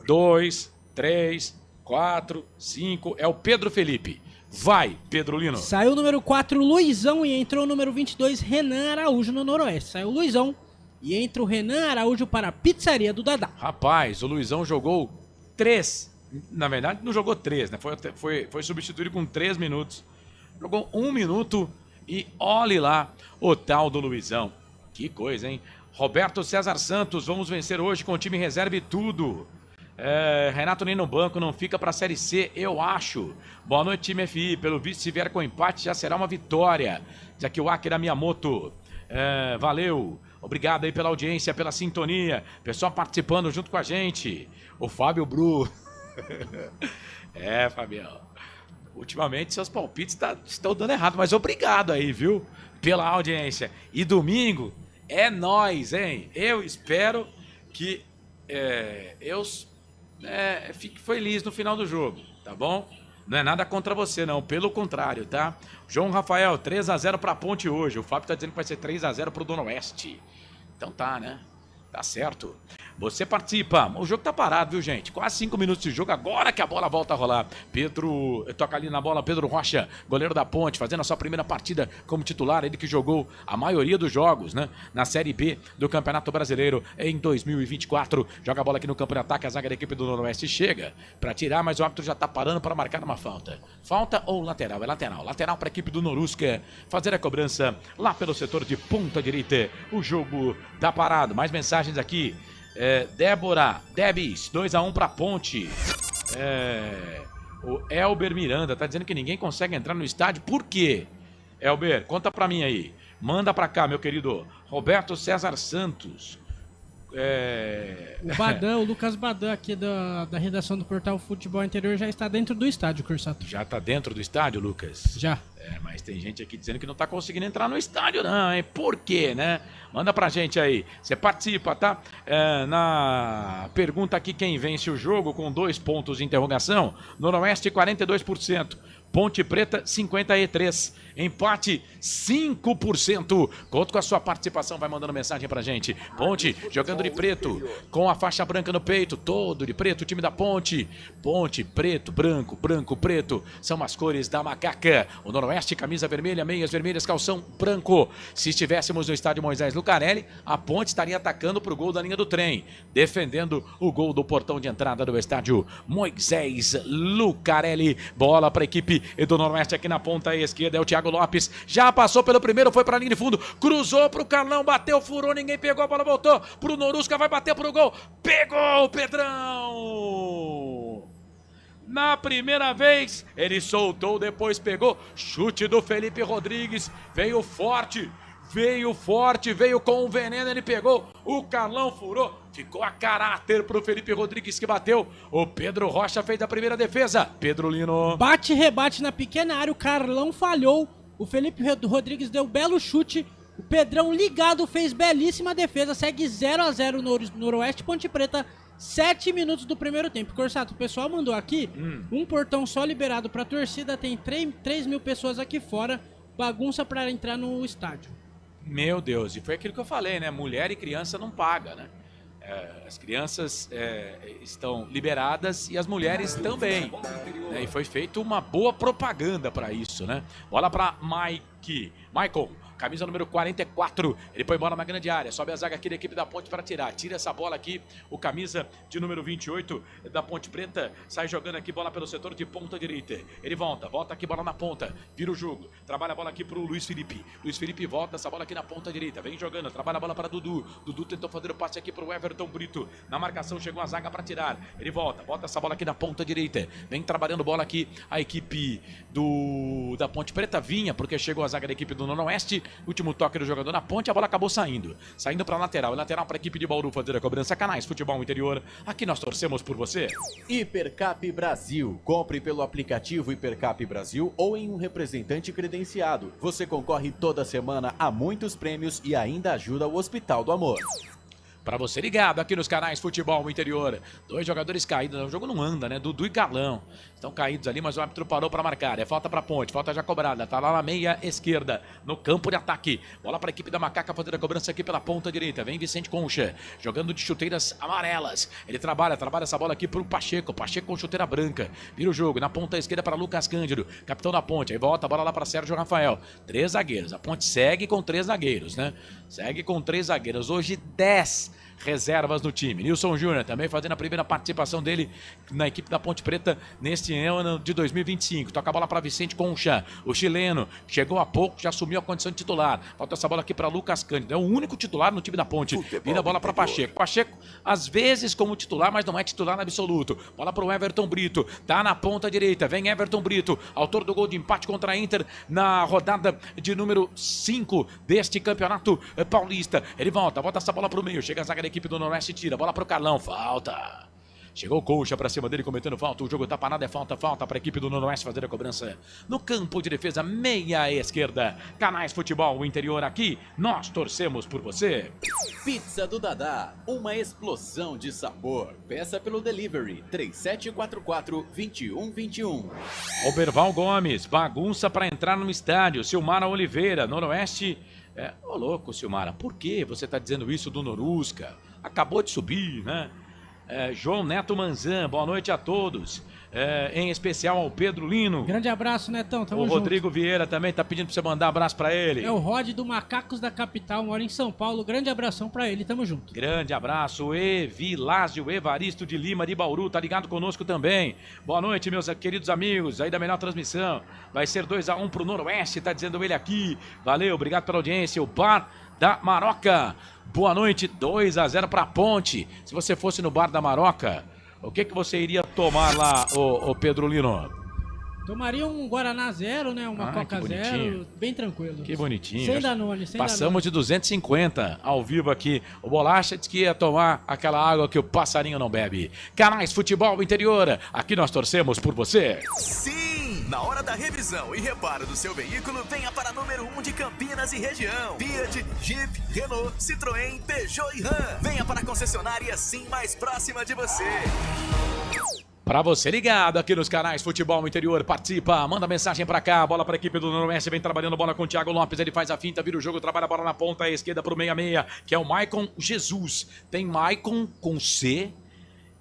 2, 3, 4, 5. É o Pedro Felipe. Vai, Pedrolino. Saiu o número 4, Luizão, e entrou o número 22, Renan Araújo no Noroeste. Saiu o Luizão e entra o Renan Araújo para a pizzaria do Dadá. Rapaz, o Luizão jogou 3. Na verdade, não jogou 3, né? Foi substituído com 3 minutos. Jogou 1 minuto e olhe lá o tal do Luizão. Que coisa, hein? Roberto César Santos, vamos vencer hoje com o time reserva e tudo. Renato nem no banco, não fica para a Série C, eu acho. Boa noite, time FI. Pelo visto, se vier com empate, já será uma vitória. Diz aqui o Akira Miyamoto. Valeu. Obrigado aí pela audiência, pela sintonia. Pessoal participando junto com a gente. O Fábio Bru. Fabião. Ultimamente seus palpites estão dando errado, mas obrigado aí, viu? Pela audiência. E domingo é nós, hein? Eu espero que eu fique feliz no final do jogo, tá bom? Não é nada contra você, não. Pelo contrário, tá? João Rafael, 3-0 pra Ponte hoje. O Fábio tá dizendo que vai ser 3-0 pro Dona Oeste. Então tá, né? Tá certo. Você participa. O jogo tá parado, viu, gente? Quase 5 minutos de jogo. Agora que a bola volta a rolar. Pedro, toca ali na bola. Pedro Rocha, goleiro da Ponte, fazendo a sua primeira partida como titular. Ele que jogou a maioria dos jogos, né? Na Série B do Campeonato Brasileiro em 2024. Joga a bola aqui no campo de ataque. A zaga da equipe do Noroeste chega pra tirar, mas o árbitro já tá parando para marcar uma falta. Falta ou lateral? É lateral. Lateral pra equipe do Norusca fazer a cobrança lá pelo setor de ponta direita. O jogo tá parado. Mais mensagens aqui. Débora, Debis, 2-1 pra Ponte. O Elber Miranda tá dizendo que ninguém consegue entrar no estádio. Por quê? Elber, conta pra mim aí. Manda pra cá, meu querido Roberto César Santos. O Badan, o Lucas Badan aqui da redação do Portal Futebol Interior já está dentro do estádio, Corsato. Já tá dentro do estádio, Lucas? Já. Mas tem gente aqui dizendo que não tá conseguindo entrar no estádio não, hein? Por quê, né? Manda pra gente aí. Você participa, tá? Na pergunta aqui, quem vence o jogo com 2 pontos de interrogação. Noroeste, 42%. Ponte Preta, 53%. Empate, 5%. Conto com a sua participação, vai mandando mensagem pra gente. Ponte, jogando de preto, com a faixa branca no peito, todo de preto, o time da Ponte. Ponte, preto, branco, branco, preto, são as cores da macaca. O Noroeste, camisa vermelha, meias vermelhas, calção branco. Se estivéssemos no estádio Moisés Lucarelli, a Ponte estaria atacando pro gol da linha do trem, defendendo o gol do portão de entrada do estádio Moisés Lucarelli. Bola pra equipe do Noroeste aqui na ponta esquerda, é o Thiago Lopes, já passou pelo primeiro, foi pra linha de fundo, cruzou pro Carlão, bateu, furou, ninguém pegou, a bola voltou pro Norusca, vai bater pro gol, pegou o Pedrão! Na primeira vez, ele soltou, depois pegou, chute do Felipe Rodrigues, veio forte, veio com o veneno, ele pegou, o Carlão furou, ficou a caráter pro Felipe Rodrigues que bateu, o Pedro Rocha fez a primeira defesa, Pedro Lino. Bate e rebate na pequena área, o Carlão falhou, o Felipe Rodrigues deu belo chute, o Pedrão ligado fez belíssima defesa, segue 0-0 no Noroeste Ponte Preta, 7 minutos do primeiro tempo. Corsato, o pessoal mandou aqui, um portão só liberado pra torcida, tem 3 mil pessoas aqui fora, bagunça pra entrar no estádio. Meu Deus, e foi aquilo que eu falei, né? Mulher e criança não paga, né? As crianças estão liberadas e as mulheres também. E foi feita uma boa propaganda para isso, né? Bola para Michael. Camisa número 44, ele põe bola na grande área, sobe a zaga aqui da equipe da Ponte para tirar, tira essa bola aqui, o camisa de número 28 da Ponte Preta, sai jogando aqui bola pelo setor de ponta direita, ele volta aqui bola na ponta, vira o jogo, trabalha a bola aqui pro Luiz Felipe volta essa bola aqui na ponta direita, vem jogando, trabalha a bola para Dudu tentou fazer o passe aqui pro Everton Brito, na marcação chegou a zaga para tirar, ele volta essa bola aqui na ponta direita, vem trabalhando bola aqui a equipe da Ponte Preta, vinha porque chegou a zaga da equipe do Noroeste. Último toque do jogador na Ponte, a bola acabou saindo para lateral para a equipe de Bauru fazer a cobrança. Canais Futebol Interior, aqui nós torcemos por você. Hipercap Brasil, compre pelo aplicativo Hipercap Brasil ou em um representante credenciado. Você concorre toda semana a muitos prêmios e ainda ajuda o Hospital do Amor. Pra você ligado aqui nos canais Futebol Interior. 2 jogadores caídos, o jogo não anda, né? Dudu e Carlão estão caídos ali, mas o árbitro parou pra marcar. É falta pra Ponte, falta já cobrada. Tá lá na meia esquerda, no campo de ataque. Bola pra equipe da Macaca fazer a cobrança aqui pela ponta direita. Vem Vicente Concha, jogando de chuteiras amarelas. Ele trabalha essa bola aqui pro Pacheco. Pacheco com chuteira branca. Vira o jogo, na ponta esquerda para Lucas Cândido, capitão da Ponte. Aí volta a bola lá pra Sérgio Rafael. 3 zagueiros. A Ponte segue com 3 zagueiros, né? Segue com 3 zagueiros. Hoje 10 reservas no time. Nilson Júnior também fazendo a primeira participação dele na equipe da Ponte Preta neste ano de 2025. Toca a bola para Vicente Concha, o chileno, chegou há pouco, já assumiu a condição de titular. Falta essa bola aqui para Lucas Cândido, é o único titular no time da Ponte. Vira a bola para Pacheco. Pacheco, às vezes como titular, mas não é titular absoluto. Bola para o Everton Brito, tá na ponta direita, vem Everton Brito, autor do gol de empate contra a Inter na rodada de número 5 deste campeonato paulista. Ele volta essa bola para o meio, chega a zaga da equipe do Noroeste, tira, bola para o Carlão, falta. Chegou o Concha para cima dele, cometendo falta. O jogo tá parado, é falta para a equipe do Noroeste fazer a cobrança. No campo de defesa, meia esquerda. Canais Futebol Interior aqui, nós torcemos por você. Pizza do Dadá, uma explosão de sabor. Peça pelo delivery, 3744-2121. Oberval Gomes, bagunça para entrar no estádio. Silmara Oliveira, Noroeste. Ô louco, Silmara, por que você tá dizendo isso do Norusca? Acabou de subir, né? João Neto Manzan, boa noite a todos. Em especial ao Pedro Lino. Grande abraço, Netão, tamo junto. O Rodrigo junto. Vieira também tá pedindo pra você mandar abraço pra ele. É o Rod do Macacos da Capital, mora em São Paulo. Grande abração pra ele, tamo junto. Grande abraço, Evilásio Evaristo de Lima de Bauru, tá ligado conosco também. Boa noite, meus queridos amigos, aí da melhor transmissão. Vai ser 2-1 pro Noroeste, tá dizendo ele aqui. Valeu, obrigado pela audiência. O Bar da Maroca. Boa noite, 2-0 pra Ponte. Se você fosse no Bar da Maroca, o que você iria tomar lá, ô Pedro Lino? Tomaria um Guaraná zero, né? Uma Coca zero, bem tranquilo. Que bonitinho. Sem Danone, sem Passamos de 250 ao vivo aqui. O Bolacha disse que ia tomar aquela água que o passarinho não bebe. Canais Futebol Interior, aqui nós torcemos por você. Sim! Na hora da revisão e reparo do seu veículo, venha para número 1 de Campinas e região. Fiat, Jeep, Renault, Citroën, Peugeot e Ram. Venha para a concessionária Sim mais próxima de você. Pra você ligado aqui nos canais Futebol Interior, participa, manda mensagem pra cá, bola pra equipe do Noroeste, vem trabalhando bola com o Thiago Lopes, ele faz a finta, vira o jogo, trabalha a bola na ponta esquerda pro 66, que é o Maicon Jesus. Tem Maicon com C,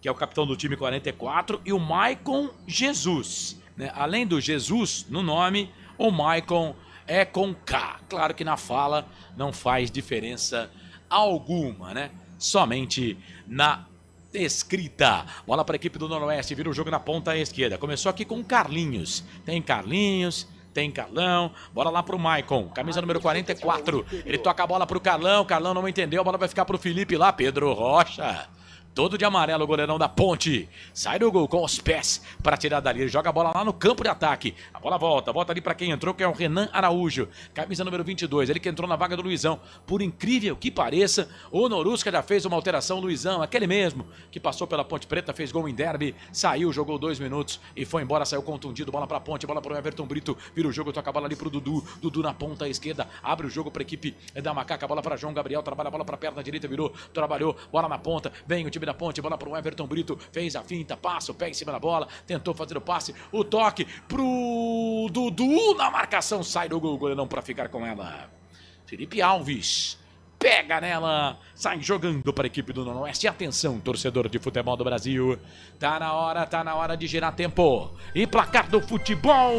que é o capitão do time 44, e o Maicon Jesus, né? Além do Jesus no nome, o Maicon é com K. Claro que na fala não faz diferença alguma, né? Somente na escrita. Bola para a equipe do Noroeste, vira o jogo na ponta esquerda. Começou aqui com Carlinhos. Tem Carlinhos, tem Carlão. Bora lá pro Maicon, camisa número 44. Ele toca a bola pro Carlão. Carlão não entendeu, a bola vai ficar pro Felipe lá. Pedro Rocha. Todo de amarelo, o goleirão da Ponte. Sai do gol com os pés para tirar dali. Ele joga a bola lá no campo de ataque. A bola volta ali para quem entrou, que é o Renan Araújo. Camisa número 22, ele que entrou na vaga do Luizão. Por incrível que pareça, o Norusca já fez uma alteração. Luizão, aquele mesmo que passou pela Ponte Preta, fez gol em derby, saiu, jogou 2 minutos e foi embora, saiu contundido. Bola para Ponte, bola para o Everton Brito. Vira o jogo, toca a bola ali pro Dudu. Dudu na ponta esquerda, abre o jogo para a equipe da Macaca. Bola para João Gabriel, trabalha a bola para a perna direita, virou, trabalhou, bola na ponta. Vem o time da Ponte, bola pro Everton Brito, fez a finta, passa o pé em cima da bola, tentou fazer o passe, o toque pro Dudu, na marcação, sai do gol, goleirão para ficar com ela. Felipe Alves pega nela, sai jogando para a equipe do Noroeste. Atenção, torcedor de futebol do Brasil, tá na hora de girar tempo e placar do futebol.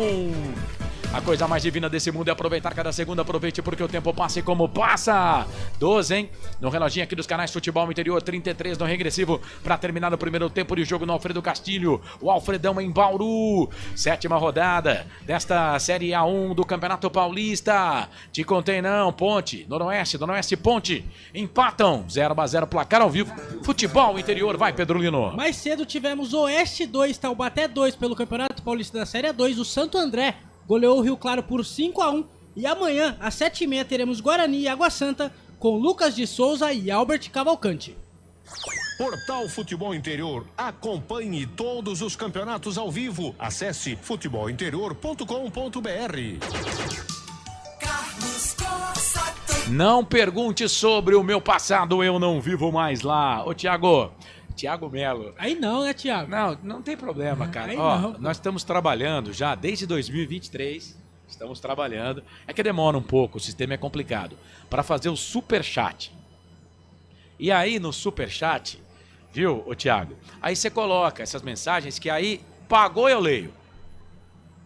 A coisa mais divina desse mundo é aproveitar cada segundo. Aproveite porque o tempo passa e como passa. 12, hein? No reloginho aqui dos canais Futebol Interior, 33 no regressivo para terminar o primeiro tempo de jogo no Alfredo Castilho. O Alfredão em Bauru. 7ª rodada desta Série A1 do Campeonato Paulista. Te contei não, Ponte, Noroeste, Ponte. Empatam, 0-0 placar ao vivo. Futebol Interior, vai Pedro Lino. Mais cedo tivemos Oeste 2, Taubaté 2 pelo Campeonato Paulista da Série A2. O Santo André goleou o Rio Claro por 5-1. E amanhã, às 7h30, teremos Guarani e Água Santa com Lucas de Souza e Albert Cavalcante. Portal Futebol Interior. Acompanhe todos os campeonatos ao vivo. Acesse futebolinterior.com.br. Não pergunte sobre o meu passado, eu não vivo mais lá. Ô, Thiago Melo. Aí não, né, Thiago? Não tem problema, cara. Ó, nós estamos trabalhando já desde 2023. Estamos trabalhando. É que demora um pouco, o sistema é complicado. Para fazer o superchat. E aí, no superchat, viu, ô Thiago? Aí você coloca essas mensagens que aí pagou, eu leio.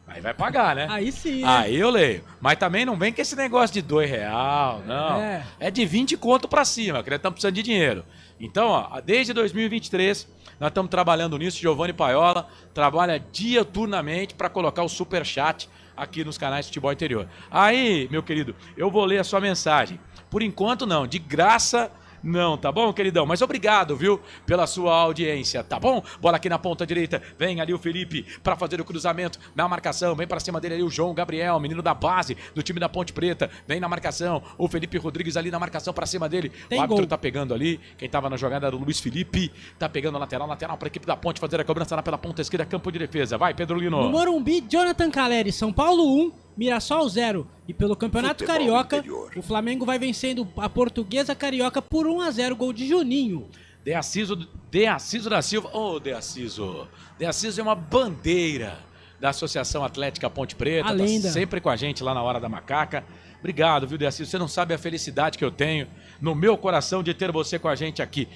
Aí vai pagar, né? Aí sim, né? Aí eu leio. Mas também não vem com esse negócio de R$2, não. É de 20 conto pra cima, que nós estamos precisando de dinheiro. Então, ó, desde 2023, nós estamos trabalhando nisso. Giovanni Paiola trabalha diuturnamente para colocar o superchat aqui nos canais de futebol interior. Aí, meu querido, eu vou ler a sua mensagem. Por enquanto não, de graça não, tá bom, queridão? Mas obrigado, viu, pela sua audiência, tá bom? Bola aqui na ponta direita, vem ali o Felipe pra fazer o cruzamento na marcação, vem pra cima dele ali o João Gabriel, menino da base do time da Ponte Preta, vem na marcação, o Felipe Rodrigues ali na marcação pra cima dele, o árbitro tá pegando ali, quem tava na jogada era o Luiz Felipe, tá pegando a lateral pra equipe da Ponte fazer a cobrança lá pela ponta esquerda, campo de defesa, vai Pedro Lino. No Morumbi, Jonathan Caleri, São Paulo 1, Mirassol 0. E pelo Campeonato Carioca, o Flamengo vai vencendo a Portuguesa Carioca por 1-0, gol de Juninho. De Aciso da Silva. Ô, De Aciso é uma bandeira da Associação Atlética Ponte Preta. A lenda. Tá sempre com a gente lá na Hora da Macaca. Obrigado, viu, De Aciso? Você não sabe a felicidade que eu tenho no meu coração de ter você com a gente aqui.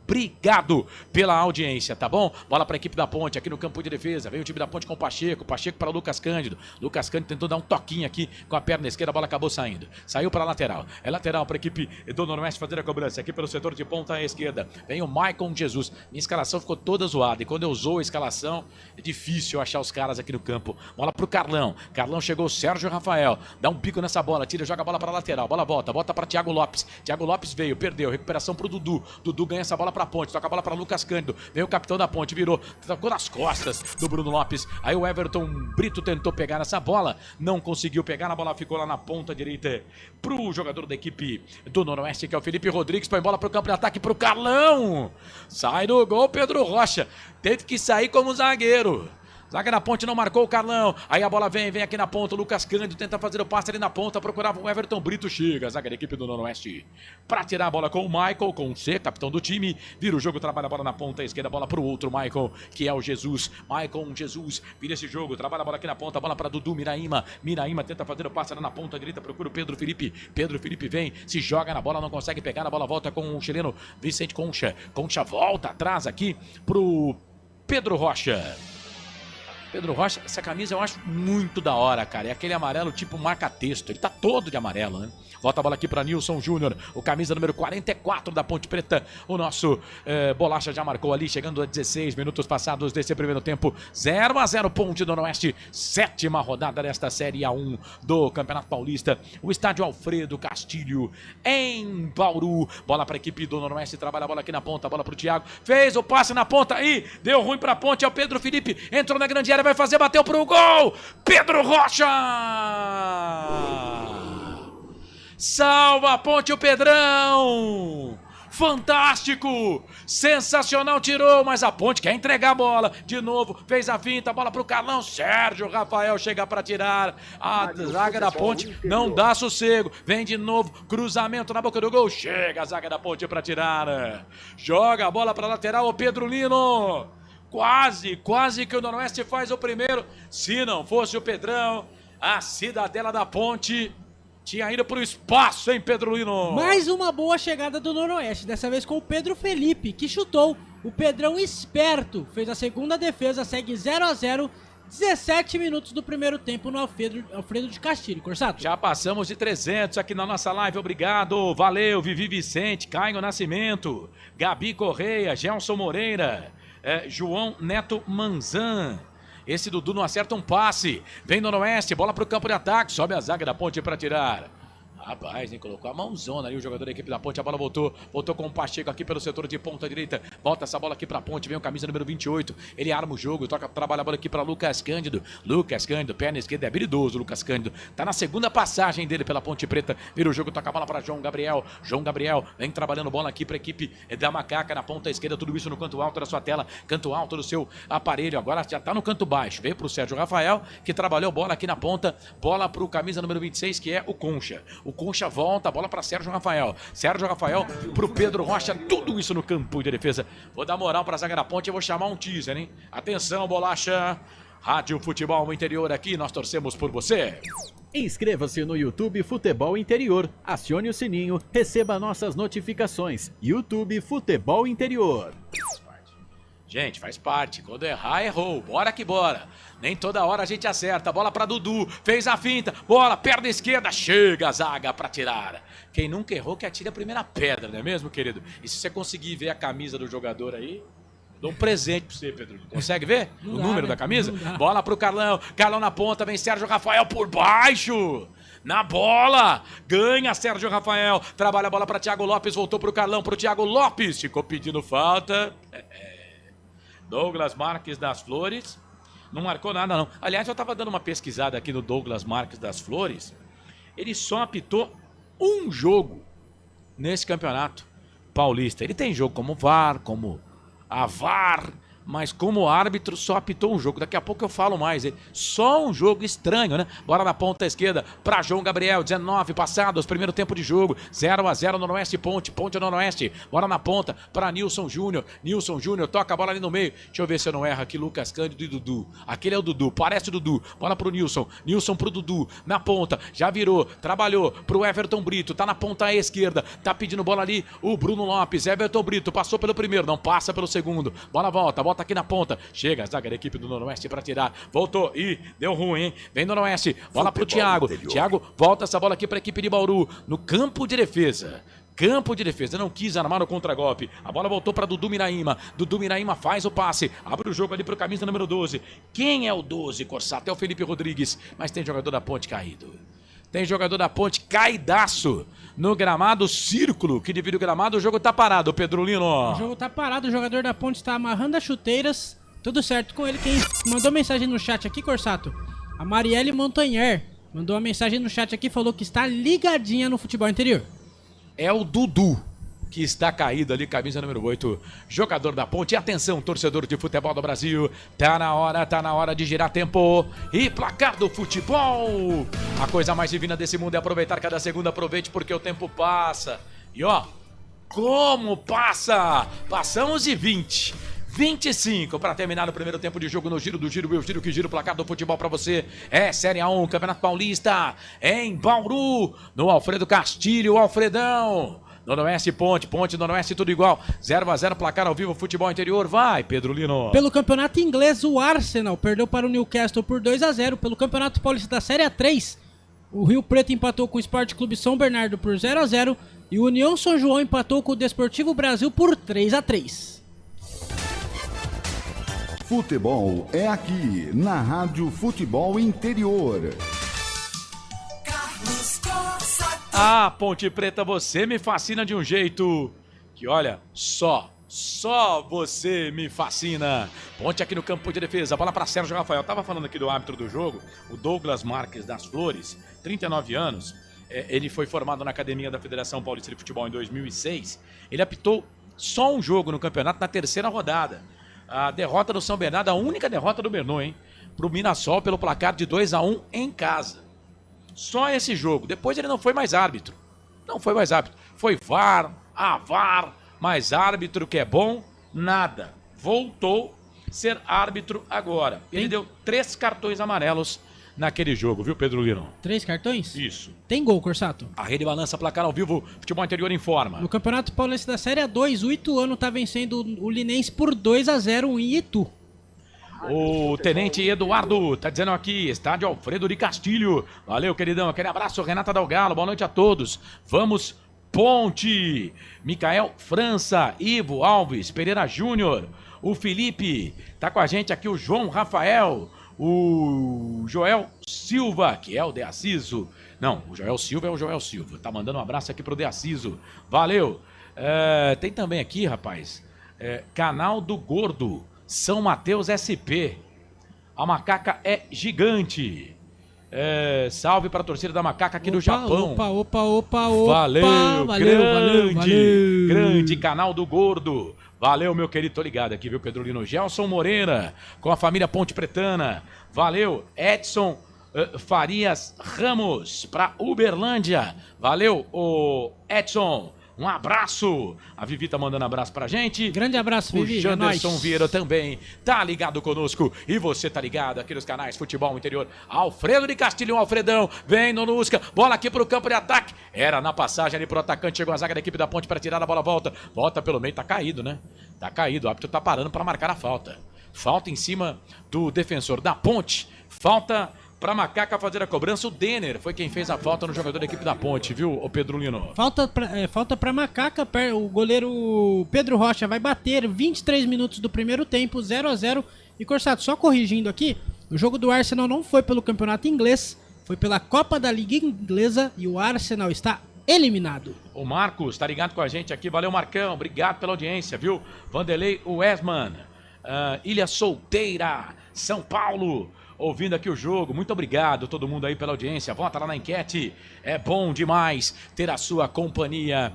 Obrigado pela audiência, tá bom? Bola para a equipe da Ponte aqui no campo de defesa. Vem o time da Ponte com o Pacheco. Pacheco para Lucas Cândido. Lucas Cândido tentou dar um toquinho aqui com a perna esquerda. A bola acabou saindo. Saiu para a lateral. É lateral para a equipe do Noroeste fazer a cobrança. Aqui pelo setor de ponta à esquerda. Vem o Maicon Jesus. Minha escalação ficou toda zoada. E quando eu zoo a escalação, é difícil achar os caras aqui no campo. Bola pro Carlão. Carlão chegou o Sérgio Rafael. Dá um pico nessa bola. Tira, joga a bola para a lateral. Bola volta para Thiago Lopes. Thiago Lopes veio, perdeu. Recuperação pro Dudu. Dudu ganha essa bola pra Ponte. Toca a bola para Lucas Cândido. Vem o capitão da Ponte. Virou. Tocou nas costas do Bruno Lopes. Aí o Everton Brito tentou pegar essa bola. Não conseguiu pegar. A bola ficou lá na ponta direita pro jogador da equipe do Noroeste, que é o Felipe Rodrigues. Põe bola pro campo de ataque pro Carlão. Sai do gol Pedro Rocha. Teve que sair como zagueiro. Zaga da Ponte não marcou o Carlão. Aí a bola vem aqui na ponta. O Lucas Cândido tenta fazer o passe ali na ponta. Procurava o Everton Brito. Chega a zaga da equipe do Noroeste pra tirar a bola com o Michael, com o C, capitão do time. Vira o jogo, trabalha a bola na ponta esquerda. Bola pro outro Michael, que é o Jesus. Michael Jesus vira esse jogo. Trabalha a bola aqui na ponta. Bola pra Dudu Miraíma. Miraíma tenta fazer o passe ali na ponta direita. Procura o Pedro Felipe. Pedro Felipe vem, se joga na bola, não consegue pegar. A bola volta com o chileno Vicente Concha. Concha volta atrás aqui pro Pedro Rocha. Pedro Rocha, essa camisa eu acho muito da hora, cara. É aquele amarelo tipo marca-texto. Ele tá todo de amarelo, né? Volta a bola aqui para Nilson Júnior. O camisa número 44 da Ponte Preta. O nosso Bolacha já marcou ali, chegando a 16 minutos passados desse primeiro tempo. 0-0 Ponte do Noroeste. 7ª rodada desta Série A1 do Campeonato Paulista. O estádio Alfredo Castilho em Bauru. Bola para a equipe do Noroeste. Trabalha a bola aqui na ponta. Bola para o Thiago. Fez o passe na ponta. Aí deu ruim para a Ponte. É o Pedro Felipe. Entrou na grande área. Vai fazer, bateu pro gol. Pedro Rocha. Salva a Ponte o Pedrão. Fantástico. Sensacional, tirou, mas a Ponte quer entregar a bola. De novo, fez a finta, bola pro Carlão. Sérgio Rafael chega para tirar. A zaga da Ponte não dá sossego. Vem de novo, cruzamento na boca do gol. Chega a zaga da Ponte para tirar. Joga a bola para lateral, o Pedro Lino. Quase que o Noroeste faz o primeiro. Se não fosse o Pedrão, a Cidadela da Ponte tinha ido pro espaço, hein, Pedro Lino? Mais uma boa chegada do Noroeste, dessa vez com o Pedro Felipe, que chutou. O Pedrão esperto fez a segunda defesa, segue 0-0. 17 minutos do primeiro tempo no Alfredo de Castilho, Corsato. Já passamos de 300 aqui na nossa live, obrigado. Valeu, Vivi Vicente, Caio Nascimento, Gabi Correia, Gelson Moreira, João Neto Manzan. Esse Dudu não acerta um passe. Vem no Noroeste, bola pro campo de ataque. Sobe a zaga da Ponte para tirar. Rapaz, hein, colocou a mãozona ali o jogador da equipe da Ponte. A bola voltou com o Pacheco aqui pelo setor de ponta direita. Volta essa bola aqui pra Ponte. Vem o camisa número 28. Ele arma o jogo, trabalha a bola aqui pra Lucas Cândido. Lucas Cândido, perna esquerda, é habilidoso. Lucas Cândido tá na segunda passagem dele pela Ponte Preta. Vira o jogo, toca a bola pra João Gabriel. João Gabriel vem trabalhando bola aqui pra equipe da Macaca na ponta esquerda. Tudo isso no canto alto da sua tela, canto alto do seu aparelho. Agora já tá no canto baixo. Veio pro Sérgio Rafael, que trabalhou bola aqui na ponta. Bola pro camisa número 26, que é o Concha. O Concha volta, a bola para Sérgio Rafael. Sérgio Rafael pro Pedro Rocha, tudo isso no campo de defesa. Vou dar moral para a zaga da Ponte e vou chamar um teaser, hein? Atenção, Bolacha. Rádio Futebol Interior aqui, nós torcemos por você. Inscreva-se no YouTube Futebol Interior, acione o sininho, receba nossas notificações. YouTube Futebol Interior. Gente, faz parte. Quando errar, errou. Bora que bora. Nem toda hora a gente acerta. Bola pra Dudu. Fez a finta. Bola, perna esquerda. Chega a zaga pra tirar. Quem nunca errou que atire a primeira pedra, não é mesmo, querido? E se você conseguir ver a camisa do jogador aí, dou um presente pra você, Pedro. Consegue ver o número da camisa? Bola pro Carlão. Carlão na ponta. Vem Sérgio Rafael por baixo. Na bola, ganha Sérgio Rafael, trabalha a bola para Thiago Lopes, voltou para o Carlão, para o Thiago Lopes, ficou pedindo falta. Douglas Marques das Flores, não marcou nada não. Aliás, eu estava dando uma pesquisada aqui no Douglas Marques das Flores, ele só apitou um jogo nesse campeonato paulista. Ele tem jogo como VAR, como a VAR, mas como árbitro só apitou um jogo. Daqui a pouco eu falo mais. Só um jogo estranho, né? Bora na ponta esquerda para João Gabriel. 19 passados, primeiro tempo de jogo. 0-0 Noroeste Ponte. Ponte Noroeste. Bora na ponta para Nilson Júnior. Nilson Júnior toca a bola ali no meio. Deixa eu ver se eu não erro aqui. Lucas Cândido e Dudu. Aquele é o Dudu. Parece o Dudu. Bola pro Nilson. Nilson pro Dudu. Na ponta. Já virou. Trabalhou pro Everton Brito. Tá na ponta esquerda. Tá pedindo bola ali o Bruno Lopes. Everton Brito. Passou pelo primeiro. Não passa pelo segundo. Bola volta. Volta aqui na ponta, chega a zaga da equipe do Noroeste para tirar, voltou, e deu ruim, hein? Vem Noroeste, bola pro Thiago, Thiago volta essa bola aqui para a equipe de Bauru, no campo de defesa. Campo de defesa, não quis armar o contragolpe. A bola voltou para Dudu Miraíma. Dudu Miraíma faz o passe. Abre o jogo ali pro camisa número 12. Quem é o 12, Corsato? É o Felipe Rodrigues. Mas tem jogador da Ponte caído. Tem jogador da Ponte caidaço no gramado círculo que divide o gramado. O jogo tá parado, Pedro Lino. O jogo tá parado, o jogador da Ponte está amarrando as chuteiras. Tudo certo com ele. Quem mandou mensagem no chat aqui, Corsato? A Marielle Montanher mandou uma mensagem no chat aqui, falou que está ligadinha no futebol interior. É o Dudu que está caído ali, camisa número 8, jogador da Ponte. E atenção, torcedor de futebol do Brasil, tá na hora de girar tempo e placar do futebol. A coisa mais divina desse mundo é aproveitar cada segundo, aproveite porque o tempo passa. E ó, como passa? Passamos de 25 para terminar o primeiro tempo de jogo no Giro do Giro. Eu giro que giro o placar do futebol para você. É Série A1, Campeonato Paulista, em Bauru, no Alfredo Castilho, Alfredão. Noroeste Ponte, Ponte Noroeste tudo igual. 0-0 placar ao vivo, futebol interior. Vai, Pedro Lino. Pelo campeonato inglês, o Arsenal perdeu para o Newcastle por 2-0. Pelo campeonato paulista da Série A3, o Rio Preto empatou com o Sport Clube São Bernardo por 0-0. E o União São João empatou com o Desportivo Brasil por 3-3. Futebol é aqui, na Rádio Futebol Interior. Ah, Ponte Preta, você me fascina de um jeito que, olha, só você me fascina. Ponte aqui no campo de defesa, bola para Sérgio Rafael. Tava falando aqui do árbitro do jogo, o Douglas Marques das Flores, 39 anos. Ele foi formado na Academia da Federação Paulista de Futebol em 2006. Ele apitou só um jogo no campeonato na terceira rodada. A derrota do São Bernardo, a única derrota do Bernou, hein? Pro Mirassol pelo placar de 2-1 em casa. Só esse jogo. Depois ele não foi mais árbitro. Não foi mais árbitro. Foi VAR, mas árbitro que é bom, nada. Voltou a ser árbitro agora. Ele deu 3 cartões amarelos naquele jogo, viu, Pedro Lino? 3 cartões? Isso. Tem gol, Corsato? A Rede Balança, placar ao vivo, futebol interior informa. No Campeonato Paulista da Série A2, o Ituano tá vencendo o Linense por 2-0 em Itu. O Tenente Eduardo tá dizendo aqui, estádio Alfredo de Castilho. Valeu, queridão. Aquele abraço, Renata Dalgalo. Boa noite a todos. Vamos, Ponte. Micael França, Ivo Alves, Pereira Júnior. O Felipe, tá com a gente aqui o João Rafael. O Joel Silva, que é o De Assiso. Não, o Joel Silva é o Joel Silva. Tá mandando um abraço aqui pro De Assiso. Valeu. Tem também aqui, rapaz, canal do Gordo. São Mateus SP. A macaca é gigante. Salve para a torcida da macaca aqui do Japão. Opa. Valeu, valeu. Grande canal do Gordo. Valeu, meu querido. Tô ligado aqui, viu, Pedro Lino? Gelson Moreira, com a família Ponte Pretana. Valeu, Edson Farias Ramos, para Uberlândia. Valeu, o Edson. Um abraço. A Vivi tá mandando abraço pra gente. Grande abraço, Vivi. O Janderson Vieira também tá ligado conosco. E você tá ligado aqui nos canais Futebol Interior. Alfredo de Castilho, Alfredão. Vem, Nonusca. Bola aqui pro campo de ataque. Era na passagem ali pro atacante. Chegou a zaga da equipe da Ponte para tirar a bola. Volta pelo meio. Tá caído, né? Tá caído. O árbitro tá parando para marcar a falta. Falta em cima do defensor da Ponte. Falta pra Macaca fazer a cobrança. O Denner foi quem fez a falta no jogador da equipe da Ponte, viu, o Pedro Lino? Falta pra Macaca. O goleiro Pedro Rocha vai bater 23 minutos do primeiro tempo, 0-0. E Corsato, só corrigindo aqui, o jogo do Arsenal não foi pelo campeonato inglês, foi pela Copa da Liga Inglesa e o Arsenal está eliminado. O Marcos tá ligado com a gente aqui. Valeu, Marcão. Obrigado pela audiência, viu? Vanderlei Westman, Ilha Solteira, São Paulo, ouvindo aqui o jogo. Muito obrigado todo mundo aí pela audiência. Vota lá na enquete. É bom demais ter a sua companhia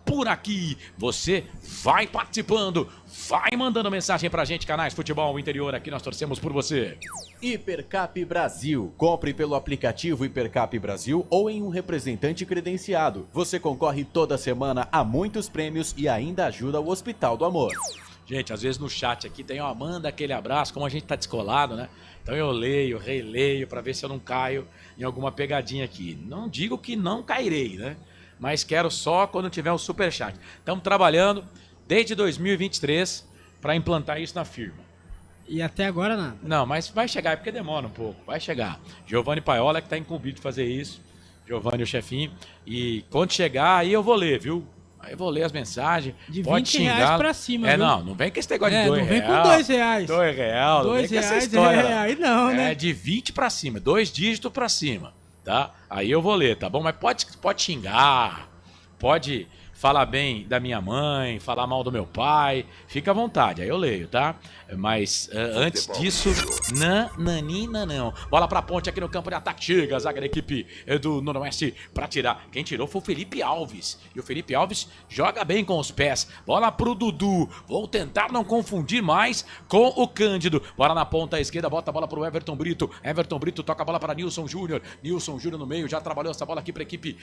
por aqui. Você vai participando, vai mandando mensagem pra gente, canais Futebol Interior, aqui nós torcemos por você. Hipercap Brasil. Compre pelo aplicativo Hipercap Brasil ou em um representante credenciado. Você concorre toda semana a muitos prêmios e ainda ajuda o Hospital do Amor. Gente, às vezes no chat aqui tem, manda aquele abraço, como a gente tá descolado, né? Então eu leio, releio pra ver se eu não caio em alguma pegadinha aqui. Não digo que não cairei, né? Mas quero só quando tiver um superchat. Estamos trabalhando desde 2023 para implantar isso na firma. E até agora nada. Não, mas vai chegar, é porque demora um pouco. Vai chegar. Giovanni Paiola que está incumbido de fazer isso. Giovanni, o chefinho. E quando chegar, aí eu vou ler, viu? Aí eu vou ler as mensagens. De pode 20 reais pra cima, viu? Não vem com esse negócio de R$2. Não vem com R$2. R$2. Não vem com essa história. R$2 não, né? É de 20 pra cima, 2 dígitos pra cima, tá? Aí eu vou ler, tá bom? Mas pode xingar, pode falar bem da minha mãe, falar mal do meu pai, fica à vontade, aí eu leio, tá? Mas antes disso, não. Bola pra Ponte aqui no campo de ataque, chega a zaga da equipe do Noroeste pra tirar. Quem tirou foi o Felipe Alves, e o Felipe Alves joga bem com os pés. Bola pro Dudu, vou tentar não confundir mais com o Cândido. Bola na ponta esquerda, bota a bola pro Everton Brito. Everton Brito toca a bola para Nilson Júnior. Nilson Júnior no meio, já trabalhou essa bola aqui pra equipe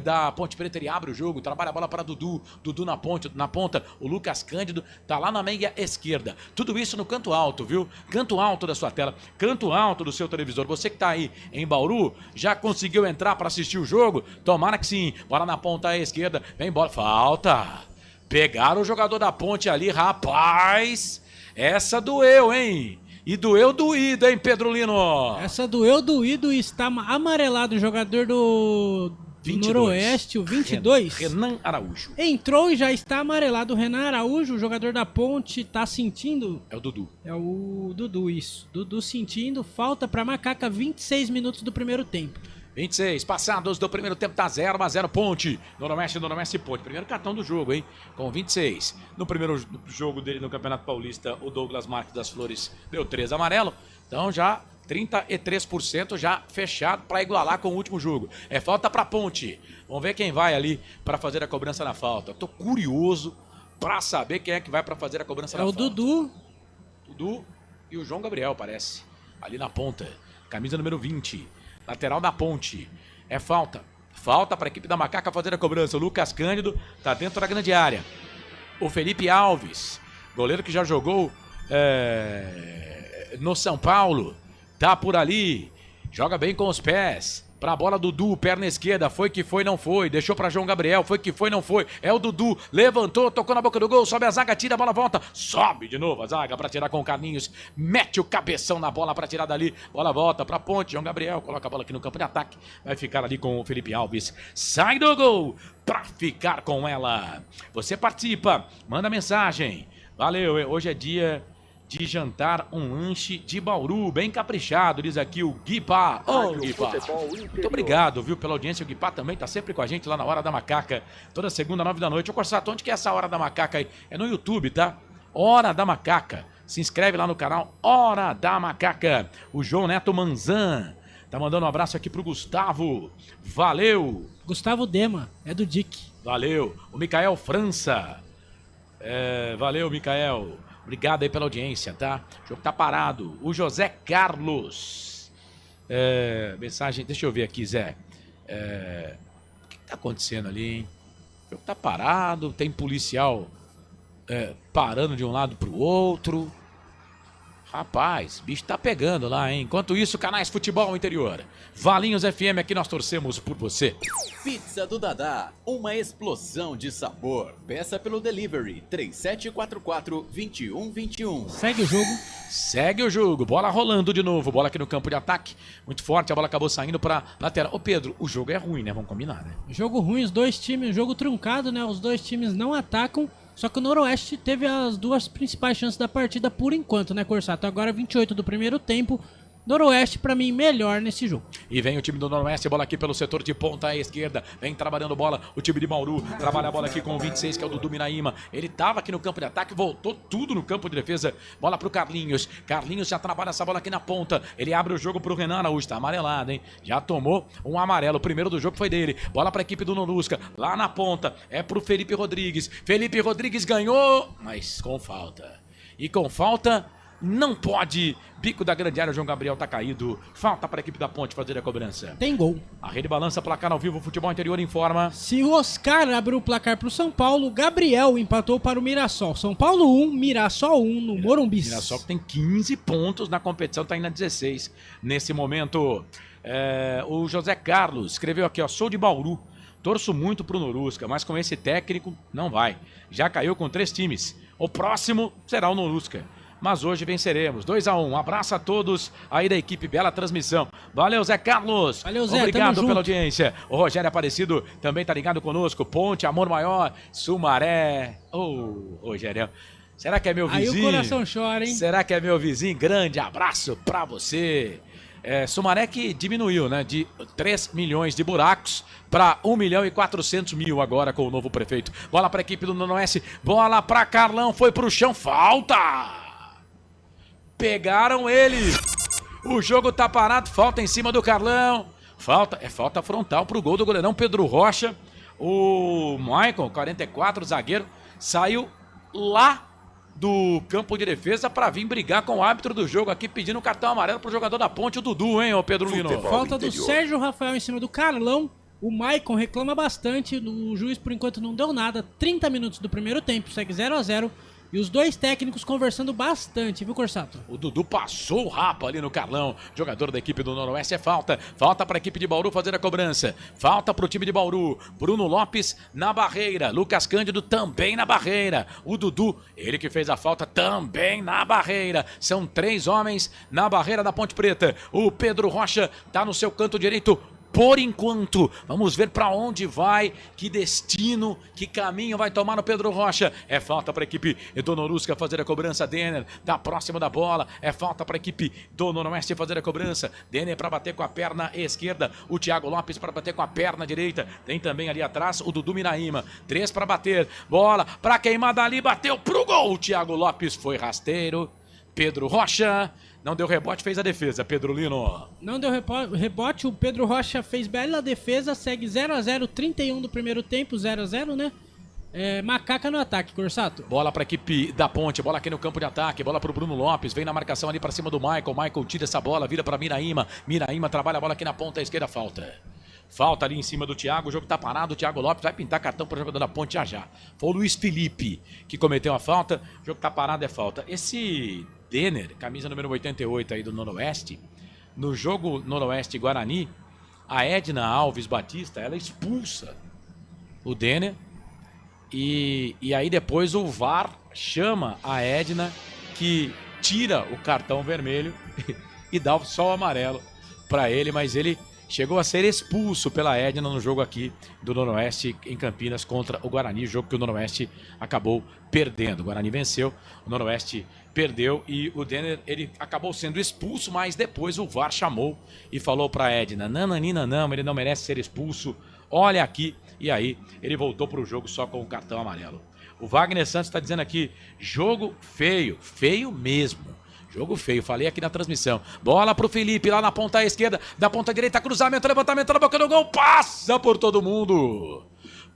da Ponte Preta, ele abre o jogo, trabalha a bola para Dudu na ponta, o Lucas Cândido tá lá na meia esquerda. Tudo isso no canto alto, viu? Canto alto da sua tela, canto alto do seu televisor. Você que tá aí em Bauru, já conseguiu entrar para assistir o jogo? Tomara que sim. Bola na ponta esquerda, vem bola, falta. Pegaram o jogador da Ponte ali, rapaz. Essa doeu, hein? E doeu doído, hein, Pedro Lino? Essa doeu doído e está amarelado o jogador do 22. Noroeste, o 22. Renan Araújo. Entrou e já está amarelado. O Renan Araújo, o jogador da Ponte, tá sentindo... É o Dudu. É o Dudu, isso. Dudu sentindo. Falta para Macaca, 26 minutos do primeiro tempo. 26 passados do primeiro tempo, tá 0-0 Ponte. Noroeste Ponte. Primeiro cartão do jogo, hein? Com 26. No primeiro jogo dele no Campeonato Paulista, o Douglas Marques das Flores deu 3 amarelo. Então já 33% já fechado para igualar com o último jogo. É falta para Ponte. Vamos ver quem vai ali para fazer a cobrança na falta. Tô curioso para saber quem é que vai para fazer a cobrança na falta. É o Dudu. Dudu e o João Gabriel, parece. Ali na ponta. Camisa número 20. Lateral da Ponte. É falta. Falta para a equipe da Macaca fazer a cobrança. O Lucas Cândido tá dentro da grande área. O Felipe Alves, goleiro que já jogou no São Paulo, tá por ali. Joga bem com os pés. Pra bola Dudu, perna esquerda, foi que foi, não foi, deixou pra João Gabriel, foi que foi, não foi, é o Dudu, levantou, tocou na boca do gol, sobe a zaga, tira a bola, volta, sobe de novo a zaga pra tirar com o Carlinhos, mete o cabeção na bola pra tirar dali, bola volta pra Ponte, João Gabriel coloca a bola aqui no campo de ataque, vai ficar ali com o Felipe Alves, sai do gol pra ficar com ela. Você participa, manda mensagem, valeu, hoje é dia de jantar um lanche de Bauru, bem caprichado, diz aqui o Guipá. Ô, Guipá, muito obrigado, viu, pela audiência. O Guipá também tá sempre com a gente lá na Hora da Macaca, toda segunda, 9 da noite. Ô, Corsato, onde que é essa Hora da Macaca aí? É no YouTube, tá? Hora da Macaca. Se inscreve lá no canal Hora da Macaca. O João Neto Manzan tá mandando um abraço aqui pro Gustavo. Valeu. Gustavo Dema, é do Dick. Valeu. O Micael França. Valeu, Micael. Obrigado aí pela audiência, tá? O jogo tá parado. O José Carlos. Mensagem, deixa eu ver aqui, Zé. O que tá acontecendo ali, hein? O jogo tá parado, tem policial parando de um lado pro outro. Rapaz, bicho tá pegando lá, hein? Enquanto isso, canais Futebol Interior. Valinhos FM, aqui nós torcemos por você. Pizza do Dadá, uma explosão de sabor. Peça pelo delivery 3744-2121. Segue o jogo. Segue o jogo, bola rolando de novo, bola aqui no campo de ataque, muito forte, a bola acabou saindo pra lateral. Ô Pedro, o jogo é ruim, né? Vamos combinar, né? Jogo ruim, os dois times, jogo truncado, né? Os dois times não atacam, só que o Noroeste teve as duas principais chances da partida por enquanto, né, Corsato? Agora 28 do primeiro tempo, Noroeste, pra mim, melhor nesse jogo. E vem o time do Noroeste, bola aqui pelo setor de ponta à esquerda. Vem trabalhando bola, o time de Bauru. Trabalha a bola aqui com o 26, que é o Dudu Miraíma. Ele tava aqui no campo de ataque, voltou tudo no campo de defesa. Bola pro Carlinhos. Carlinhos já trabalha essa bola aqui na ponta. Ele abre o jogo pro Renan Araújo. Tá amarelado, hein? Já tomou um amarelo. O primeiro do jogo foi dele. Bola pra equipe do Nolusca. Lá na ponta é pro Felipe Rodrigues. Felipe Rodrigues ganhou, mas com falta. E com falta... não pode. Bico da grande área, o João Gabriel tá caído. Falta para a equipe da Ponte fazer a cobrança. Tem gol. A rede balança, placar ao vivo, Futebol Interior informa. Se o Oscar abriu o placar para o São Paulo, Gabriel empatou para o Mirassol. São Paulo 1, Mirassol 1 no Morumbi. Mirassol que tem 15 pontos na competição, tá indo a 16 nesse momento. O José Carlos escreveu aqui, ó, sou de Bauru. Torço muito pro Nolusca, mas com esse técnico não vai. Já caiu com 3 times. O próximo será o Nolusca. Mas hoje venceremos. 2-1. Um abraço a todos aí da equipe. Bela transmissão. Valeu, Zé Carlos. Valeu, Zé. Obrigado pela audiência. O Rogério Aparecido também tá ligado conosco. Ponte, Amor Maior, Sumaré. Ô, Rogério. Será que é meu vizinho? Aí o coração chora, hein? Será que é meu vizinho? Grande abraço pra você. Sumaré que diminuiu, né? De 3 milhões de buracos para 1.400.000 agora com o novo prefeito. Bola para a equipe do Noroeste. Bola para Carlão. Foi pro chão. Falta! Pegaram ele. O jogo tá parado. Falta em cima do Carlão. Falta frontal pro gol do goleirão Pedro Rocha. O Michael, 44, zagueiro, saiu lá do campo de defesa para vir brigar com o árbitro do jogo aqui, pedindo cartão amarelo pro jogador da Ponte, o Dudu, hein, ô Pedro Lino? Falta do Sérgio Rafael em cima do Carlão. O Maicon reclama bastante, o juiz por enquanto não deu nada. 30 minutos do primeiro tempo, segue 0-0. E os dois técnicos conversando bastante, viu, Corsato? O Dudu passou o rapa ali no Carlão. Jogador da equipe do Noroeste, é falta. Falta para a equipe de Bauru fazer a cobrança. Falta para o time de Bauru. Bruno Lopes na barreira. Lucas Cândido também na barreira. O Dudu, ele que fez a falta, também na barreira. São 3 homens na barreira da Ponte Preta. O Pedro Rocha tá no seu canto direito. Por enquanto, vamos ver para onde vai, que destino, que caminho vai tomar no Pedro Rocha. É falta para a equipe do Nolusca fazer a cobrança. Denner tá próximo da bola. É falta para a equipe do Noroeste fazer a cobrança. Denner para bater com a perna esquerda. O Thiago Lopes para bater com a perna direita. Tem também ali atrás o Dudu Miraíma. 3 para bater. Bola para queimar dali. Bateu pro gol. O Thiago Lopes foi rasteiro. Pedro Rocha não deu rebote, fez a defesa, Pedro Lino. Não deu rebote, o Pedro Rocha fez bela defesa, segue 0-0, 31 do primeiro tempo, 0-0, né? Macaca no ataque, Corsato. Bola para a equipe da Ponte, bola aqui no campo de ataque, bola para o Bruno Lopes, vem na marcação ali para cima do Michael. Michael tira essa bola, vira para Miraíma. Miraíma trabalha a bola aqui na ponta esquerda, falta. Falta ali em cima do Thiago, o jogo tá parado, o Thiago Lopes vai pintar cartão para o jogador da Ponte já. Foi o Luiz Felipe que cometeu a falta, o jogo tá parado, é falta. Esse Denner, camisa número 88 aí do Noroeste, no jogo Noroeste Guarani, a Edna Alves Batista, ela expulsa o Denner e aí depois o VAR chama a Edna, que tira o cartão vermelho e dá só o amarelo para ele, mas ele chegou a ser expulso pela Edna no jogo aqui do Noroeste em Campinas contra o Guarani, jogo que o Noroeste acabou perdendo. O Guarani venceu, o Noroeste perdeu e o Denner, ele acabou sendo expulso, mas depois o VAR chamou e falou para a Edna, nananina não, ele não merece ser expulso, olha aqui, e aí ele voltou para o jogo só com o cartão amarelo. O Wagner Santos está dizendo aqui, jogo feio, feio mesmo. Jogo feio, falei aqui na transmissão. Bola pro Felipe, lá na ponta esquerda, da ponta direita, cruzamento, levantamento na boca do gol, passa por todo mundo.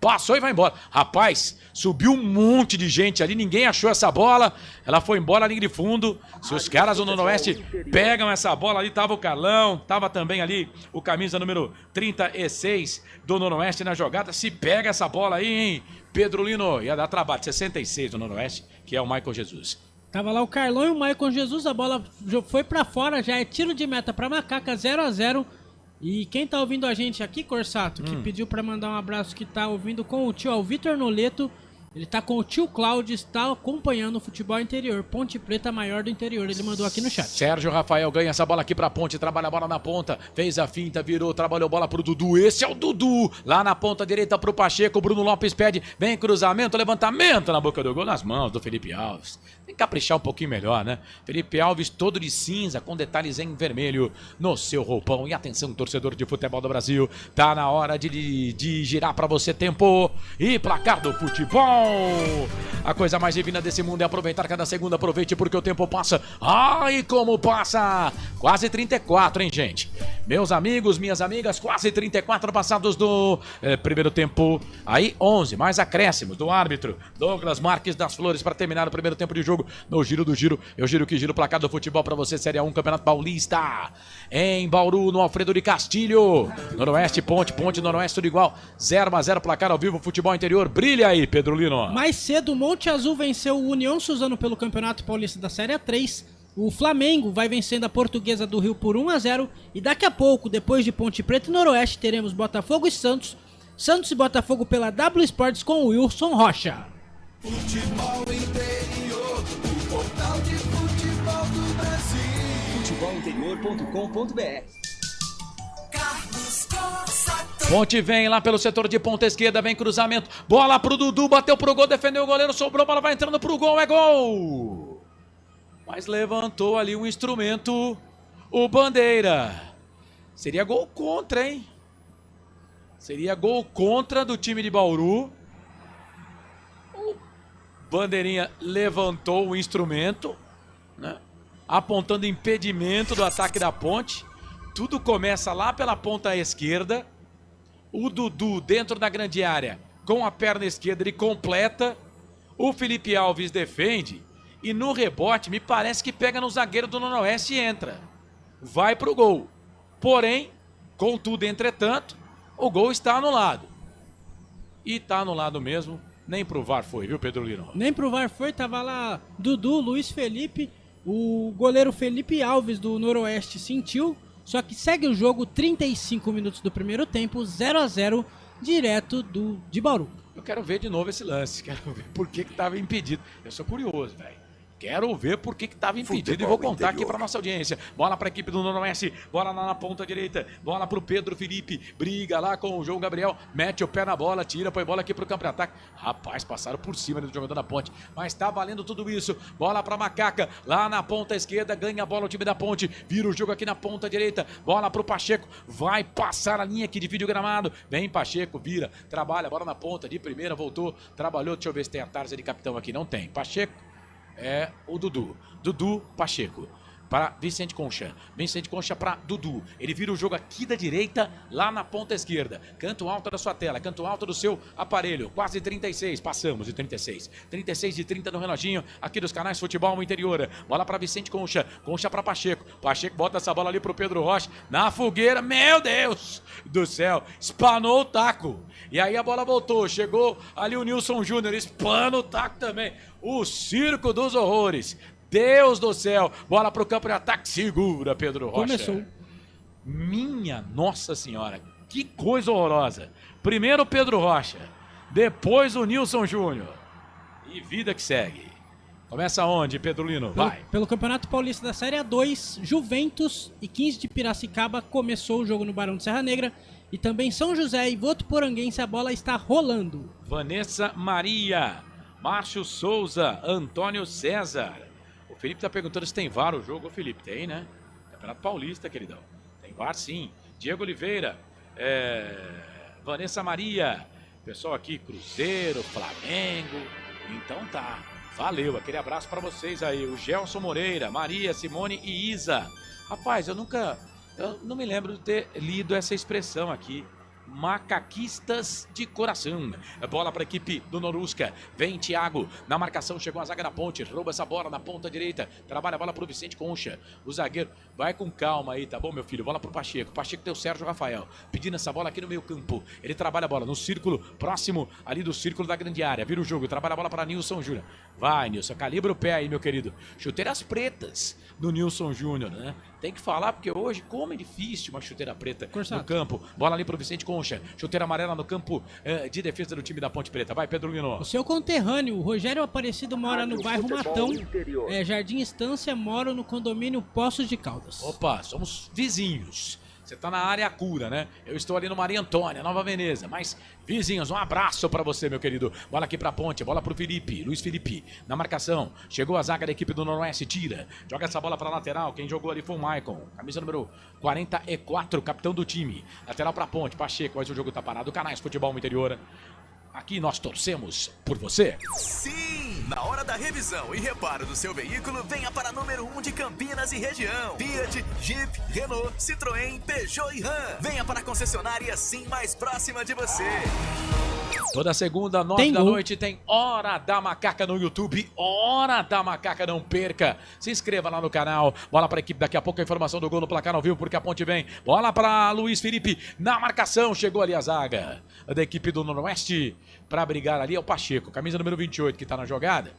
passou e vai embora. Rapaz, subiu um monte de gente ali, ninguém achou essa bola, ela foi embora linha de fundo. Se os caras do Noroeste pegam essa bola ali, tava o Carlão, tava também ali o camisa número 36 do Noroeste na jogada. Se pega essa bola aí, hein, Pedro Lino, ia dar trabalho. 66 do Noroeste, que é o Michael Jesus. Tava lá o Carlão e o Michael Jesus, a bola foi pra fora, já é tiro de meta pra Macaca, 0-0. E quem tá ouvindo a gente aqui, Corsato, que pediu pra mandar um abraço, que tá ouvindo com o tio, é o Vitor Noleto. Ele tá com o tio Cláudio, está acompanhando o futebol interior, Ponte Preta maior do interior, ele mandou aqui no chat. Sérgio Rafael ganha essa bola aqui pra Ponte, trabalha a bola na ponta, fez a finta, virou, trabalhou a bola pro Dudu, esse é o Dudu, lá na ponta direita pro Pacheco, o Bruno Lopes pede, vem cruzamento, levantamento na boca do gol, nas mãos do Felipe Alves. Tem que caprichar um pouquinho melhor, né? Felipe Alves todo de cinza, com detalhes em vermelho no seu roupão. E atenção, torcedor de futebol do Brasil, tá na hora de girar pra você tempo e placar do futebol. A coisa mais divina desse mundo é aproveitar cada segundo. Aproveite porque o tempo passa. Ai, como passa! Quase 34, hein, gente? Meus amigos, minhas amigas, quase 34 passados do primeiro tempo. Aí 11, mais acréscimos do árbitro Douglas Marques das Flores para terminar o primeiro tempo de jogo. No giro do giro, eu giro que giro o placar do futebol para você. Série A1, Campeonato Paulista. Em Bauru, no Alfredo de Castilho. Noroeste, Ponte, Noroeste, tudo igual. 0-0, placar ao vivo, futebol interior. Brilha aí, Pedro Lino. Mais cedo, Monte Azul venceu o União Suzano pelo Campeonato Paulista da Série A3. O Flamengo vai vencendo a Portuguesa do Rio por 1-0. E daqui a pouco, depois de Ponte Preta e Noroeste, teremos Botafogo e Santos. Santos e Botafogo pela W Sports com o Wilson Rocha. Futebol interior, o portal de futebol do Brasil. Futebolinterior.com.br. Carlos Costa. Ponte vem lá pelo setor de ponta esquerda, vem cruzamento, bola pro Dudu, bateu pro gol, defendeu o goleiro, sobrou, bola vai entrando pro gol, é gol! Mas levantou ali um instrumento, o Bandeira. Seria gol contra, hein? Seria gol contra do time de Bauru. O Bandeirinha levantou o instrumento, né? Apontando impedimento do ataque da Ponte. Tudo começa lá pela ponta esquerda. O Dudu dentro da grande área, com a perna esquerda, ele completa. O Felipe Alves defende. E no rebote, me parece que pega no zagueiro do Noroeste e entra. Vai pro gol. Porém, contudo, entretanto, o gol está anulado. E tá anulado mesmo. Nem pro VAR foi, viu, Pedro Lino? Nem pro VAR foi, tava lá Dudu, Luiz Felipe. O goleiro Felipe Alves do Noroeste sentiu. Só que segue o jogo, 35 minutos do primeiro tempo, 0-0, direto de Bauru. Eu quero ver de novo esse lance, quero ver por que estava impedido. Eu sou curioso, velho. Quero ver por que estava impedido futebol e vou contar interior aqui para nossa audiência. Bola para a equipe do Noroeste, bola lá na ponta direita, bola para o Pedro Felipe, briga lá com o João Gabriel, mete o pé na bola, tira, põe bola aqui para o campo de ataque. Rapaz, passaram por cima do jogador da Ponte, mas tá valendo tudo isso. Bola para Macaca, lá na ponta esquerda, ganha a bola o time da Ponte, vira o jogo aqui na ponta direita, bola para o Pacheco, vai passar a linha que divide o gramado, vem Pacheco, vira, trabalha, bola na ponta, de primeira, voltou, trabalhou, deixa eu ver se tem a tarja de capitão aqui, não tem. Pacheco é o Dudu. Dudu, Pacheco. Para Vicente Concha. Vicente Concha para Dudu. Ele vira o jogo aqui da direita, lá na ponta esquerda. Canto alto da sua tela, canto alto do seu aparelho. Quase 36, passamos de 36. 36 de 30 no reloginho, aqui dos canais Futebol Interior. Bola para Vicente Concha. Concha para Pacheco. Pacheco bota essa bola ali pro Pedro Rocha. Na fogueira, meu Deus do céu. Espanou o taco. E aí a bola voltou. Chegou ali o Nilson Júnior. Espana o taco também. O circo dos horrores. Deus do céu, bola pro campo de ataque, segura Pedro Rocha. Começou. Minha Nossa Senhora, que coisa horrorosa. Primeiro o Pedro Rocha, depois o Nilson Júnior. E vida que segue. Começa onde, Pedro Lino? Vai. Pelo Campeonato Paulista da Série A2, Juventus e 15 de Piracicaba começou o jogo no Barão de Serra Negra. E também São José e Votuporanguense, a bola está rolando. Vanessa Maria, Márcio Souza, Antônio César. O Felipe tá perguntando se tem VAR o jogo. Ô Felipe, tem, né? Campeonato Paulista, queridão. Tem VAR sim. Diego Oliveira, Vanessa Maria, pessoal aqui, Cruzeiro, Flamengo. Então tá, valeu, aquele abraço pra vocês aí. O Gelson Moreira, Maria, Simone e Isa. Rapaz, eu não me lembro de ter lido essa expressão aqui. macaquistas de coração. Bola para a equipe do Norusca. Vem Thiago na marcação. Chegou a zaga da Ponte. Rouba essa bola na ponta direita. Trabalha a bola para o Vicente Concha. O zagueiro vai com calma aí, tá bom, meu filho? Bola para o Pacheco. Pacheco tem o Sérgio Rafael. Pedindo essa bola aqui no meio campo. Ele trabalha a bola no círculo, próximo ali do círculo da grande área. Vira o jogo. Trabalha a bola para Nilson Júnior. Vai, Nilson. Calibra o pé aí, meu querido. Chuteiras pretas do Nilson Júnior, né? Tem que falar porque hoje, como é difícil uma chuteira preta no campo. Bola ali para o Vicente Concha. Chuteira amarela no campo de defesa do time da Ponte Preta. Vai, Pedro Lino. O seu conterrâneo, o Rogério Aparecido, mora no bairro Matão. Jardim Estância, mora no condomínio Poços de Caldas. Opa, somos vizinhos. Você tá na área cura, né? Eu estou ali no Maria Antônia, Nova Veneza. Mas, vizinhos, um abraço pra você, meu querido. Bola aqui pra Ponte, bola pro Felipe. Luiz Felipe, na marcação. Chegou a zaga da equipe do Noroeste, tira. Joga essa bola pra lateral. Quem jogou ali foi o Maicon. Camisa número 44, capitão do time. Lateral pra Ponte, Pacheco, mas o jogo tá parado. Canais Futebol Interior. Aqui nós torcemos por você. Sim! Na hora da revisão e reparo do seu veículo, venha para número 1 de Campinas e região. Fiat, Jeep, Renault, Citroën, Peugeot e Ram. Venha para a concessionária Sim mais próxima de você. Toda segunda, 9 da noite, tem Hora da Macaca no YouTube. Hora da Macaca, não perca. Se inscreva lá no canal. Bola para a equipe, daqui a pouco a informação do gol no placar ao vivo, porque a Ponte vem. Bola para Luiz Felipe na marcação. Chegou ali a zaga da equipe do Noroeste para brigar ali. É o Pacheco, camisa número 28 que está na jogada.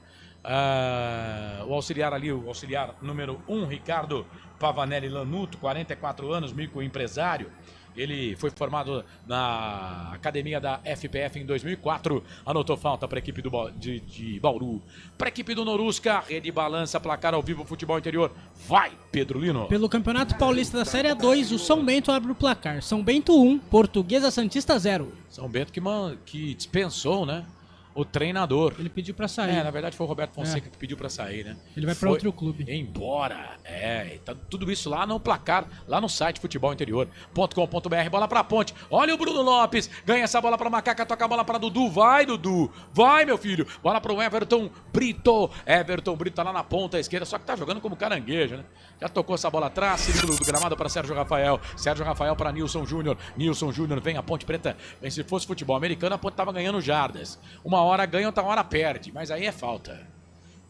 O auxiliar ali, o auxiliar número 1, Ricardo Pavanelli Lanuto, 44 anos, microempresário. Ele foi formado na academia da FPF em 2004. Anotou falta para a equipe de Bauru. Para a equipe do Norusca, rede balança, placar ao vivo, futebol interior. Vai, Pedro Lino. Pelo Campeonato Paulista da Série A2, o São Bento abre o placar. São Bento 1, Portuguesa Santista 0. São Bento que dispensou, né? O treinador. Ele pediu pra sair. Na verdade foi o Roberto Fonseca que pediu pra sair, né? Ele vai pra outro clube. Embora. Tá tudo isso lá no placar, lá no site futebolinterior.com.br. Bola pra Ponte. Olha o Bruno Lopes. Ganha essa bola pra Macaca, toca a bola pra Dudu. Vai, Dudu. Vai, meu filho. Bola pro Everton Brito. Everton Brito tá lá na ponta esquerda, só que tá jogando como caranguejo, né? Já tocou essa bola atrás, segundo do gramado para Sérgio Rafael. Sérgio Rafael para Nilson Júnior. Nilson Júnior vem a Ponte Preta. Bem, se fosse futebol americano, a Ponte tava ganhando jardas. Uma hora ganha, outra hora perde. Mas aí é falta.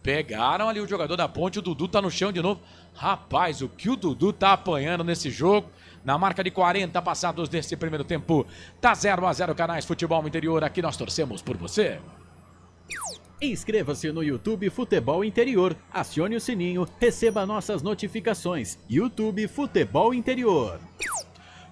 Pegaram ali o jogador da Ponte, o Dudu tá no chão de novo. Rapaz, o que o Dudu tá apanhando nesse jogo. Na marca de 40 passados desse primeiro tempo. Tá 0-0 Canais Futebol Interior. Aqui nós torcemos por você. Inscreva-se no YouTube Futebol Interior, acione o sininho, receba nossas notificações. YouTube Futebol Interior.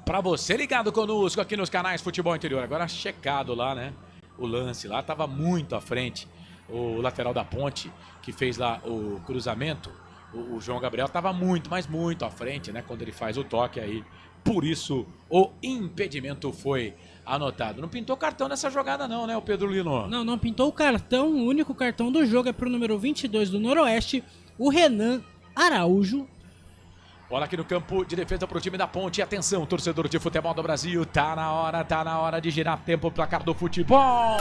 Pra você ligado conosco aqui nos canais Futebol Interior. Agora checado lá, né? O lance lá tava muito à frente. O lateral da Ponte, que fez lá o cruzamento, o João Gabriel tava muito, mas muito à frente, né? Quando ele faz o toque aí. Por isso, o impedimento foi anotado. Não pintou cartão nessa jogada não, né, o Pedro Lino? Não pintou o cartão. O único cartão do jogo é pro número 22 do Noroeste, o Renan Araújo. Bola aqui no campo de defesa pro time da Ponte. Atenção, torcedor de futebol do Brasil. Tá na hora de girar tempo o placar do futebol.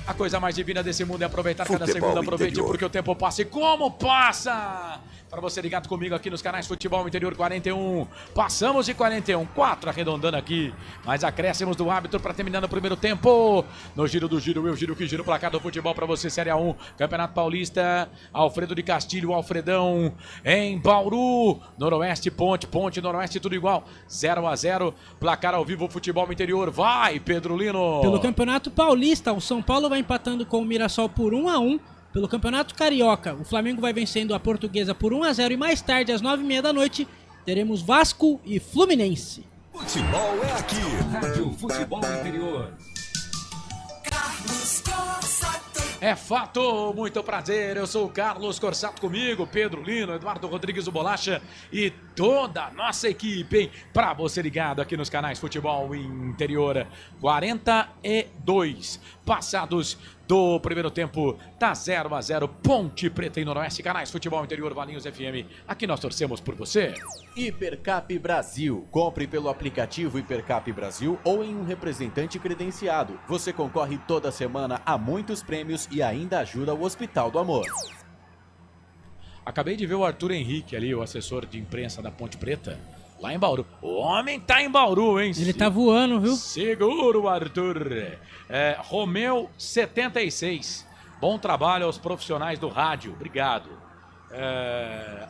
A coisa mais divina desse mundo é aproveitar cada segundo. Aproveite porque o tempo passa. E como passa? Para você ligado comigo aqui nos canais Futebol Interior 41. Passamos de 41, 4 arredondando aqui. Mas acréscimos do árbitro para terminar no primeiro tempo. No giro do giro, eu giro que giro o placar do futebol para você. Série A1, Campeonato Paulista. Alfredo de Castilho, Alfredão em Bauru. Noroeste, Ponte, Noroeste, tudo igual. 0-0, placar ao vivo, Futebol Interior. Vai, Pedro Lino. Pelo Campeonato Paulista, o São Paulo vai empatando com o Mirassol por 1-1. Pelo Campeonato Carioca, o Flamengo vai vencendo a Portuguesa por 1-0 e mais tarde, às 9h30 da noite, teremos Vasco e Fluminense. Futebol é aqui. Rádio Futebol Interior. Carlos Corsato. É fato, muito prazer, eu sou o Carlos Corsato, comigo, Pedro Lino, Eduardo Rodrigues, o Bolacha e toda a nossa equipe, hein? Pra você ligado aqui nos canais Futebol Interior, 42 passados do primeiro tempo, tá 0-0, Ponte Preta e Noroeste, canais Futebol Interior, Valinhos FM, aqui nós torcemos por você. Hipercap Brasil, compre pelo aplicativo Hipercap Brasil ou em um representante credenciado. Você concorre toda semana a muitos prêmios e ainda ajuda o Hospital do Amor. Acabei de ver o Arthur Henrique ali, o assessor de imprensa da Ponte Preta, Lá em Bauru. O homem tá em Bauru, hein? Ele tá voando, viu? Seguro, Arthur. Romeu 76. Bom trabalho aos profissionais do rádio. Obrigado.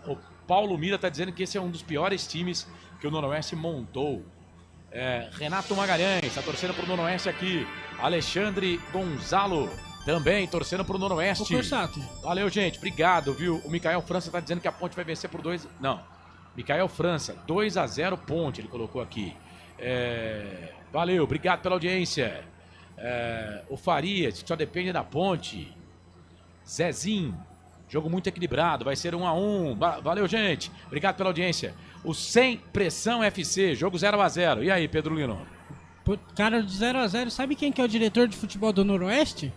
O Paulo Mira tá dizendo que esse é um dos piores times que o Noroeste montou. Renato Magalhães tá torcendo pro Noroeste aqui. Alexandre Gonzalo também torcendo pro Noroeste. Valeu, gente. Obrigado, viu? O Micael França tá dizendo que a Ponte vai vencer por 2... Não. Micael França, 2-0 Ponte, ele colocou aqui. Valeu, obrigado pela audiência. O Farias, só depende da Ponte. Zezinho, jogo muito equilibrado, vai ser 1-1. Valeu, gente. Obrigado pela audiência. O Sem Pressão FC, jogo 0-0. E aí, Pedro Lino? Cara, de 0-0, sabe quem que é o diretor de futebol do Noroeste?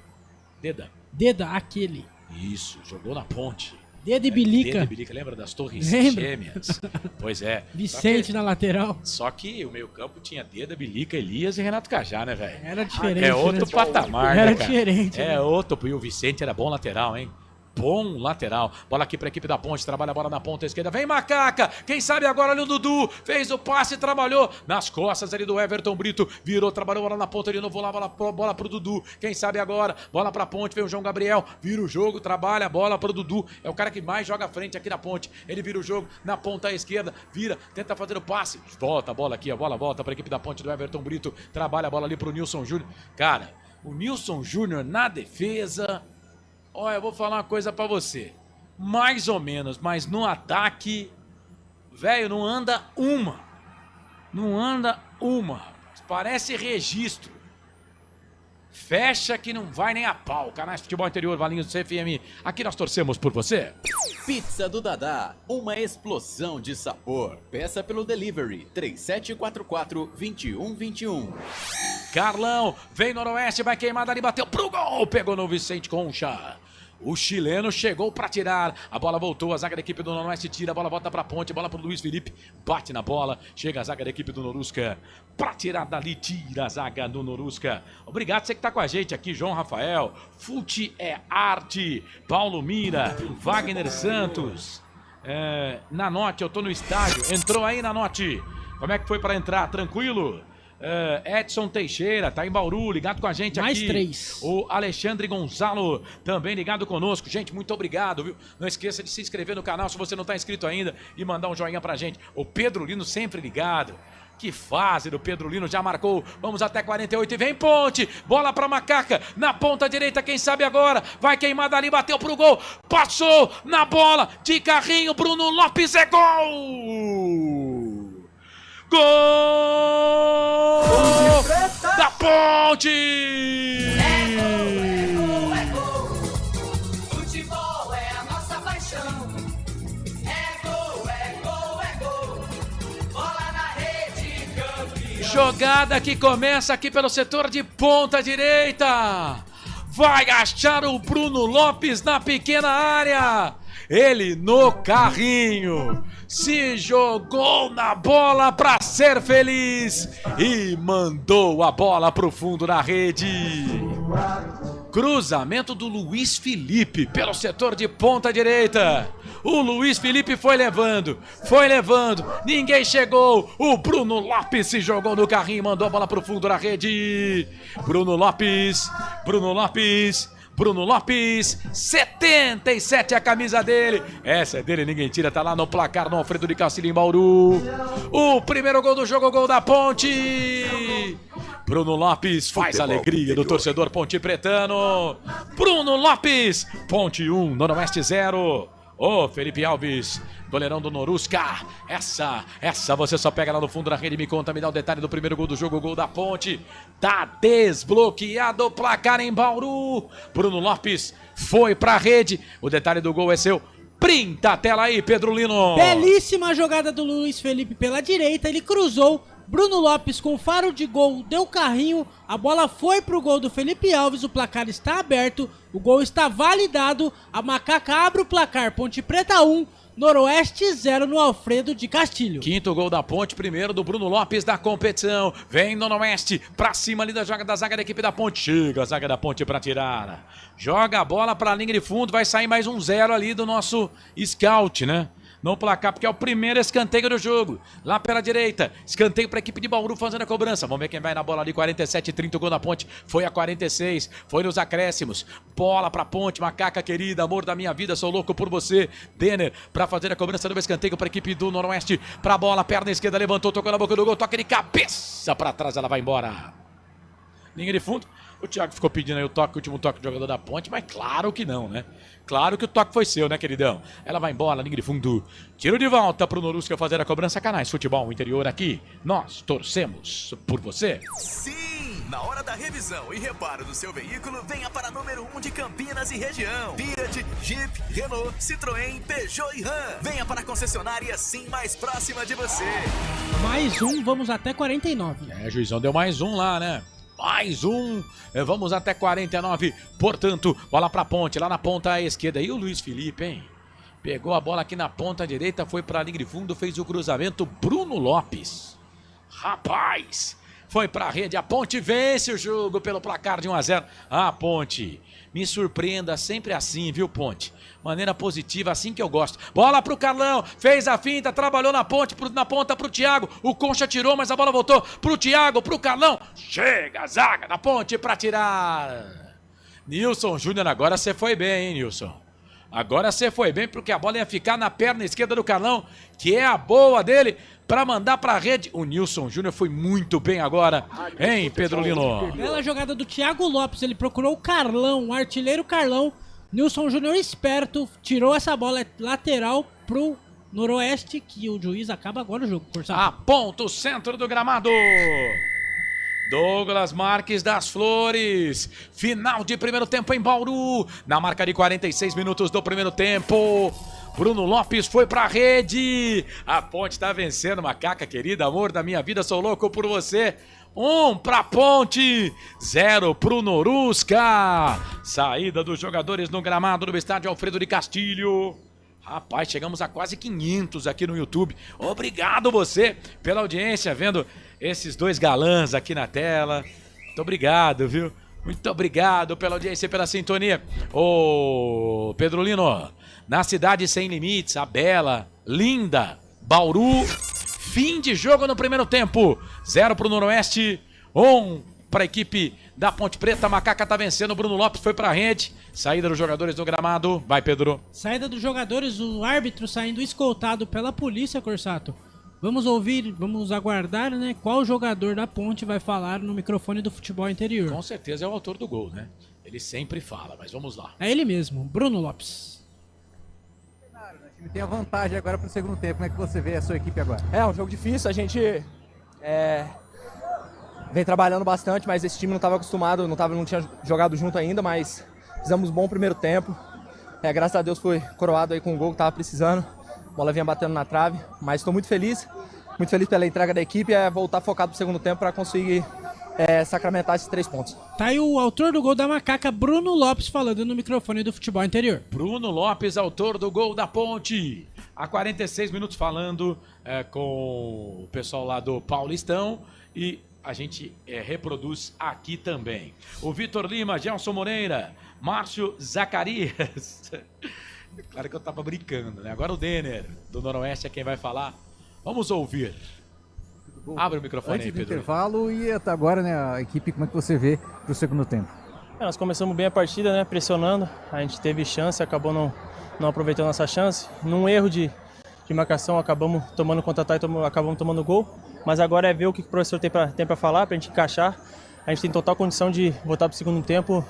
Deda, aquele. Isso, jogou na Ponte. Deda e Bilica. Deda e Bilica, lembra das Torres Gêmeas? Pois é. Vicente na lateral. Só que o meio-campo tinha Deda, Bilica, Elias e Renato Cajá, né, velho? Era diferente. É outro patamar, era né, cara? Diferente. É outro. E o Vicente era bom lateral, hein? Bom lateral. Bola aqui pra equipe da Ponte. Trabalha a bola na ponta esquerda. Vem Macaca. Quem sabe agora ali o Dudu. Fez o passe, trabalhou nas costas ali do Everton Brito. Virou, trabalhou a bola na ponta de novo. Bola pro Dudu. Quem sabe agora. Bola pra Ponte. Vem o João Gabriel. Vira o jogo. Trabalha a bola pro Dudu. É o cara que mais joga à frente aqui na Ponte. Ele vira o jogo na ponta esquerda. Vira. Tenta fazer o passe. Volta a bola aqui. A bola volta pra equipe da Ponte do Everton Brito. Trabalha a bola ali pro Nilson Júnior. Cara, o Nilson Júnior na defesa... Olha, eu vou falar uma coisa pra você. Mais ou menos, mas no ataque, velho, não anda uma. Não anda uma. Parece registro. Fecha que não vai nem a pau. Canais de Futebol Interior, Valinhos do CFM. Aqui nós torcemos por você. Pizza do Dadá, uma explosão de sabor. Peça pelo delivery 3744-2121. Carlão, vem Noroeste, vai queimar dali, bateu pro gol. Pegou no Vicente Concha. O chileno chegou para tirar. A bola voltou, a zaga da equipe do Noroeste tira. A bola volta para Ponte, bola para o Luiz Felipe. Bate na bola, chega a zaga da equipe do Norusca. Para tirar dali, tira a zaga do Norusca. Obrigado você que tá com a gente aqui, João Rafael. Fute é arte. Paulo Mira, Wagner Santos. Nanote, eu tô no estádio. Entrou aí, Nanote. Como é que foi para entrar? Tranquilo? Edson Teixeira, tá em Bauru, ligado com a gente mais aqui. 3. O Alexandre Gonzalo, também ligado conosco. Gente, muito obrigado, viu? Não esqueça de se inscrever no canal se você não tá inscrito ainda e mandar um joinha pra gente. O Pedro Lino sempre ligado. Que fase do Pedro Lino, já marcou. Vamos até 48 e vem Ponte. Bola pra Macaca, na ponta direita, quem sabe agora. Vai queimar dali, bateu pro gol. Passou na bola, de carrinho, Bruno Lopes, é gol! Gol da Ponte! É gol, é gol. Futebol é a nossa paixão. É gol, é gol, é gol. Bola na rede, campeão. Jogada que começa aqui pelo setor de ponta direita. Vai achar o Bruno Lopes na pequena área. Ele no carrinho. Se jogou na bola para ser feliz e mandou a bola pro fundo da rede. Cruzamento do Luiz Felipe pelo setor de ponta direita. O Luiz Felipe foi levando, ninguém chegou. O Bruno Lopes se jogou no carrinho e mandou a bola pro fundo da rede. Bruno Lopes, 77 a camisa dele. Essa é dele, ninguém tira, tá lá no placar no Alfredo de Castilho em Bauru. O primeiro gol do jogo, gol da Ponte. Bruno Lopes faz a alegria do torcedor ponte pretano. Bruno Lopes, Ponte 1, Noroeste 0. Ô, Felipe Alves, goleirão do Norusca. Essa você só pega lá no fundo da rede. Me conta, me dá o detalhe do primeiro gol do jogo, gol da Ponte. Tá desbloqueado o placar em Bauru. Bruno Lopes foi pra rede. O detalhe do gol é seu. Printa a tela aí, Pedro Lino. Belíssima jogada do Luiz Felipe pela direita. Ele cruzou. Bruno Lopes com faro de gol, deu carrinho, a bola foi pro gol do Felipe Alves, o placar está aberto, o gol está validado, a Macaca abre o placar, Ponte Preta 1, Noroeste 0 no Alfredo de Castilho. Quinto gol da Ponte, primeiro do Bruno Lopes da competição, vem no Noroeste, pra cima ali da zaga da equipe da Ponte, chega a zaga da Ponte pra tirar, joga a bola pra linha de fundo, vai sair mais um 0 ali do nosso scout, né? no placar, porque é o primeiro escanteio do jogo. Lá pela direita, escanteio para a equipe de Bauru fazendo a cobrança. Vamos ver quem vai na bola ali, 47-30, o gol da Ponte. Foi a 46, foi nos acréscimos. Bola pra Ponte, Macaca querida, amor da minha vida, sou louco por você. Denner para fazer a cobrança do escanteio para a equipe do Noroeste. Pra bola, perna esquerda, levantou, tocou na boca do gol, toque de cabeça para trás, ela vai embora. Linha de fundo. O Thiago ficou pedindo aí o toque, o último toque do jogador da Ponte, mas claro que não, né? Claro que o toque foi seu, né, queridão? Ela vai embora, linha de fundo. Tiro de volta pro Norusca fazer a cobrança. Canais Futebol Interior aqui. Nós torcemos por você. Sim! Na hora da revisão e reparo do seu veículo, venha para número 1 de Campinas e região. Fiat, Jeep, Renault, Citroën, Peugeot e Ram. Venha para a concessionária Sim mais próxima de você. Mais um, vamos até 49. Juizão deu mais um lá, né? Mais um, vamos até 49, portanto, bola pra Ponte, lá na ponta esquerda. E o Luiz Felipe, hein? Pegou a bola aqui na ponta direita, foi pra linha de fundo, fez o cruzamento, Bruno Lopes. Rapaz, foi pra rede, a Ponte vence o jogo pelo placar de 1-0. Ah, Ponte, me surpreenda sempre assim, viu, Ponte? Maneira positiva, assim que eu gosto. Bola pro Carlão, fez a finta, trabalhou na ponta pro Thiago. O Concha tirou, mas a bola voltou pro Thiago, pro Carlão. Chega a zaga da Ponte pra tirar. Nilson Júnior, agora você foi bem, hein, Nilson? Agora você foi bem, porque a bola ia ficar na perna esquerda do Carlão, que é a boa dele, pra mandar pra rede. O Nilson Júnior foi muito bem agora, hein, Pedro Lino? Bela jogada do Thiago Lopes, ele procurou o Carlão, o artilheiro Carlão. Nilson Júnior esperto, tirou essa bola lateral pro Noroeste, que o juiz acaba agora o jogo. Aponta o centro do gramado. Douglas Marques das Flores. Final de primeiro tempo em Bauru. Na marca de 46 minutos do primeiro tempo. Bruno Lopes foi pra rede. A Ponte tá vencendo, Macaca querida, amor da minha vida, sou louco por você. 1 pra Ponte, 0 pro Norusca. Saída dos jogadores no gramado do estádio Alfredo de Castilho. Rapaz, chegamos a quase 500 aqui no YouTube. Obrigado você pela audiência, vendo esses dois galãs aqui na tela. Muito obrigado, viu? Muito obrigado pela audiência e pela sintonia. Ô, Pedro Lino, na cidade sem limites, a bela, linda Bauru. Fim de jogo no primeiro tempo. 0 pro Noroeste, 1 para a equipe da Ponte Preta. Macaca tá vencendo, Bruno Lopes foi pra rede. Saída dos jogadores do gramado. Vai, Pedro. Saída dos jogadores, o árbitro saindo escoltado pela polícia, Corsato. Vamos ouvir, vamos aguardar, né? Qual jogador da Ponte vai falar no microfone do Futebol Interior. Com certeza é o autor do gol, né? Ele sempre fala, mas vamos lá. É ele mesmo, Bruno Lopes. O time tem a vantagem agora pro segundo tempo. Como é que você vê a sua equipe agora? É um jogo difícil, a gente vem trabalhando bastante, mas esse time não estava acostumado, não tinha jogado junto ainda, mas fizemos um bom primeiro tempo. Graças a Deus foi coroado aí com o gol que estava precisando. A bola vinha batendo na trave, mas estou muito feliz pela entrega da equipe, voltar focado pro segundo tempo para conseguir sacramentar esses 3 pontos. Tá aí o autor do gol da Macaca, Bruno Lopes, falando no microfone do Futebol Interior. Bruno Lopes, autor do gol da Ponte. Há 46 minutos falando com o pessoal lá do Paulistão e a gente reproduz aqui também. O Vitor Lima, Gelson Moreira, Márcio Zacarias. Claro que eu tava brincando, né? Agora o Denner, do Noroeste, é quem vai falar. Vamos ouvir. Abre o microfone Antes aí, Pedro. do intervalo e até agora, né, a equipe, como é que você vê pro segundo tempo? Nós começamos bem a partida, né, pressionando. A gente teve chance, acabou não aproveitando nossa chance. Num erro de marcação, acabamos tomando contra-ataque, acabamos tomando gol. Mas agora é ver o que o professor tem para falar, para a gente encaixar. A gente tem total condição de voltar para o segundo tempo,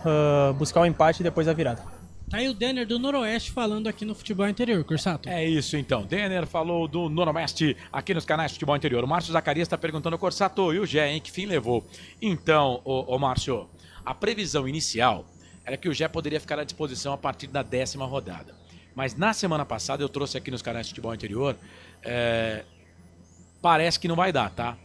buscar o empate e depois a virada. Tá aí o Denner do Noroeste falando aqui no Futebol Interior, Corsato. É isso então, Denner falou do Noroeste aqui nos canais Futebol Interior. O Márcio Zacarias está perguntando, Corsato, e o Gé, hein? Que fim levou? Então, ô Márcio, a previsão inicial era que o Gé poderia ficar à disposição a partir da 10ª rodada. Mas na semana passada eu trouxe aqui nos canais Futebol Interior, parece que não vai dar, tá?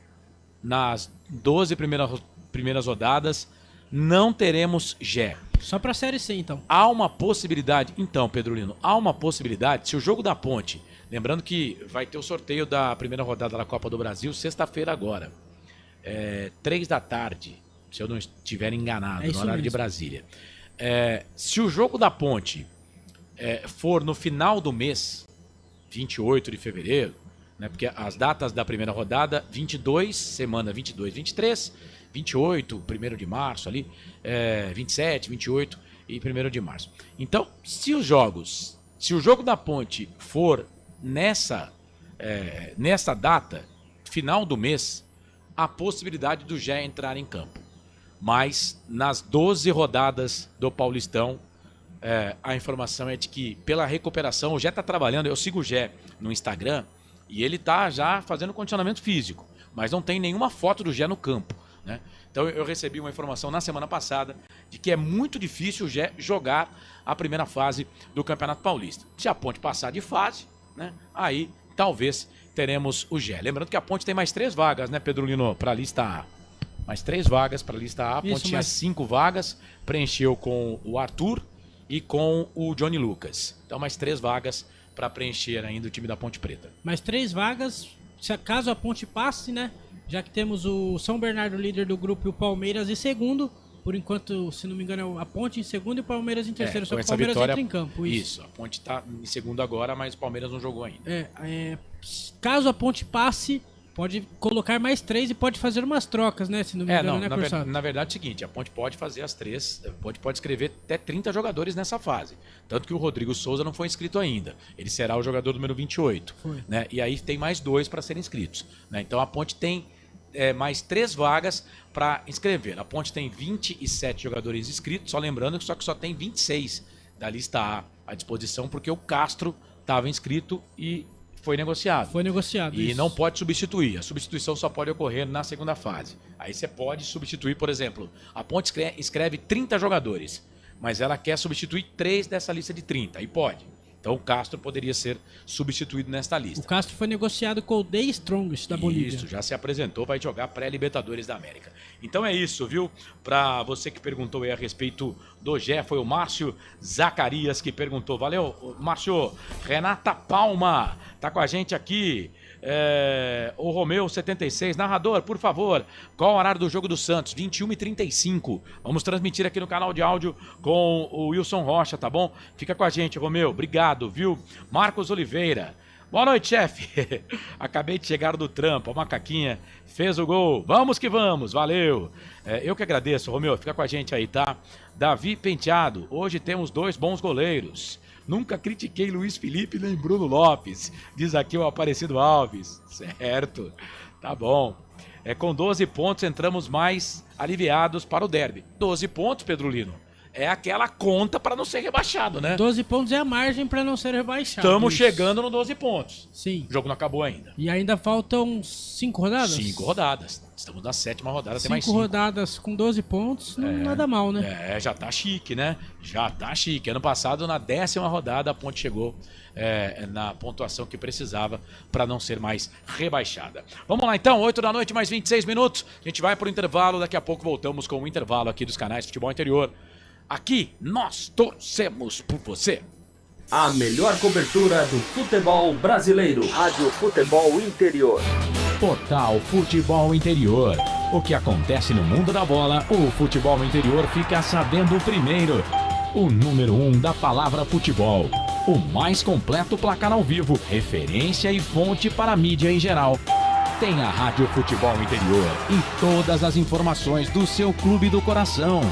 Nas 12 primeiras rodadas não teremos Gé. Só pra Série C, então. Há uma possibilidade, então, Pedro Lino, há uma possibilidade, se o jogo da Ponte, lembrando que vai ter o sorteio da primeira rodada da Copa do Brasil, sexta-feira agora, 3 da tarde, se eu não estiver enganado, no horário de Brasília. Se o jogo da Ponte for no final do mês, 28 de fevereiro, né? Porque as datas da primeira rodada, 22, semana 22, 23, 28, 1º de março ali, 27, 28 e 1º de março. Então, se o jogo da Ponte for nessa data, final do mês, há possibilidade do Gé entrar em campo. Mas nas 12 rodadas do Paulistão, a informação é de que pela recuperação, o Gé está trabalhando, eu sigo o Gé no Instagram e ele está já fazendo condicionamento físico, mas não tem nenhuma foto do Gé no campo, né? Então eu recebi uma informação na semana passada de que é muito difícil o Gé jogar a primeira fase do Campeonato Paulista. Se a Ponte passar de fase, né, aí talvez teremos o Gé. Lembrando que a Ponte tem mais 3 vagas, né, Pedro Lino, para a lista A. Mais 3 vagas para a lista A. A Ponte tinha 5 vagas, preencheu com o Arthur e com o Johnny Lucas. Então mais 3 vagas para preencher ainda o time da Ponte Preta. Mais 3 vagas, se acaso a Ponte passe, né? Já que temos o São Bernardo líder do grupo e o Palmeiras em segundo. Por enquanto, se não me engano, a Ponte em segundo e o Palmeiras em terceiro. Só que o Palmeiras entra em campo. Isso, a Ponte está em segundo agora, mas o Palmeiras não jogou ainda. Caso a Ponte passe, pode colocar mais 3 e pode fazer umas trocas, né? Se não me engano, na verdade é o seguinte, a Ponte pode fazer as 3, pode escrever até 30 jogadores nessa fase. Tanto que o Rodrigo Souza não foi inscrito ainda. Ele será o jogador número 28. Né? E aí tem mais 2 para serem inscritos. Né? Então a Ponte tem mais 3 vagas para inscrever. A Ponte tem 27 jogadores inscritos, só lembrando que só tem 26 da lista A à disposição, porque o Castro estava inscrito e foi negociado. E não pode substituir. A substituição só pode ocorrer na segunda fase. Aí você pode substituir, por exemplo, a Ponte escreve 30 jogadores, mas ela quer substituir 3 dessa lista de 30. Aí pode. Então o Castro poderia ser substituído nesta lista. O Castro foi negociado com o The Strongest da Bolívia. Isso, já se apresentou, vai jogar pré-Libertadores da América. Então é isso, viu? Para você que perguntou aí a respeito do Gé, foi o Márcio Zacarias que perguntou. Valeu, Márcio. Renata Palma tá com a gente aqui. O Romeu 76, narrador, por favor, qual o horário do jogo do Santos? 21h35. Vamos transmitir aqui no canal de áudio com o Wilson Rocha, tá bom? Fica com a gente, Romeu, obrigado, viu? Marcos Oliveira, boa noite, chefe. Acabei de chegar do trampo, a Macaquinha fez o gol, vamos que vamos, valeu. Eu que agradeço, Romeu, fica com a gente aí, tá? Davi Penteado, hoje temos 2 bons goleiros. Nunca critiquei Luiz Felipe nem Bruno Lopes, diz aqui o Aparecido Alves. Certo, tá bom. Com 12 pontos entramos mais aliviados para o derby. 12 pontos, Pedro Lino, é aquela conta para não ser rebaixado, né? 12 pontos é a margem para não ser rebaixado. Estamos chegando no 12 pontos. Sim. O jogo não acabou ainda. E ainda faltam 5 rodadas? 5 rodadas. Estamos na 7ª rodada, tem mais 5 rodadas com 12 pontos, nada mal, né? Já tá chique, né? Já tá chique. Ano passado, na 10ª rodada, a Ponte chegou na pontuação que precisava para não ser mais rebaixada. Vamos lá então, 8 da noite, mais 26 minutos. A gente vai pro intervalo, daqui a pouco voltamos com o intervalo aqui dos canais Futebol Interior. Aqui, nós torcemos por você. A melhor cobertura do futebol brasileiro. Rádio Futebol Interior. Portal Futebol Interior. O que acontece no mundo da bola, o futebol interior fica sabendo primeiro. O número 1 da palavra futebol. O mais completo placar ao vivo, referência e fonte para a mídia em geral. Tem a Rádio Futebol Interior e todas as informações do seu clube do coração.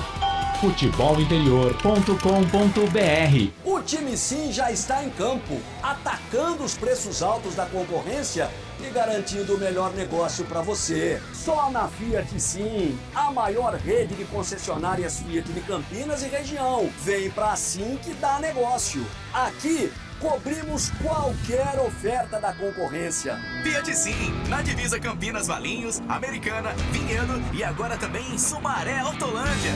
futebolinterior.com.br. O time Sim já está em campo, atacando os preços altos da concorrência e garantindo o melhor negócio para você. Só na Fiat Sim, a maior rede de concessionárias Fiat de Campinas e região. Vem pra Sim que dá negócio. Aqui cobrimos qualquer oferta da concorrência. Fiat Sim, na divisa Campinas, Valinhos, Americana, Vinhedo e agora também em Sumaré, Autolândia.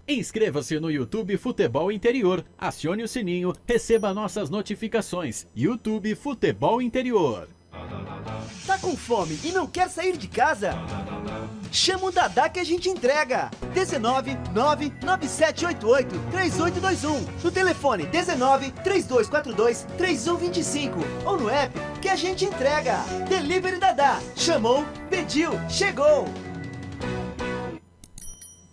Inscreva-se no YouTube Futebol Interior, acione o sininho, receba nossas notificações. YouTube Futebol Interior. Tá com fome e não quer sair de casa? Chama o Dadá que a gente entrega. 19 99788 3821. No telefone 19 3242 3125 ou no app que a gente entrega. Delivery Dadá. Chamou, pediu, chegou.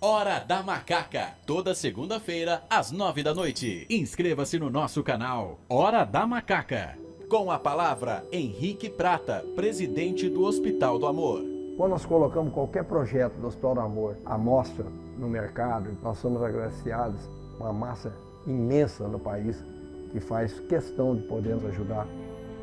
Hora da Macaca, toda segunda-feira às 9 da noite. Inscreva-se no nosso canal Hora da Macaca. Com a palavra Henrique Prata, presidente do Hospital do Amor. Quando nós colocamos qualquer projeto do Hospital do Amor à mostra no mercado, nós somos agraciados com uma massa imensa no país que faz questão de poder nos ajudar.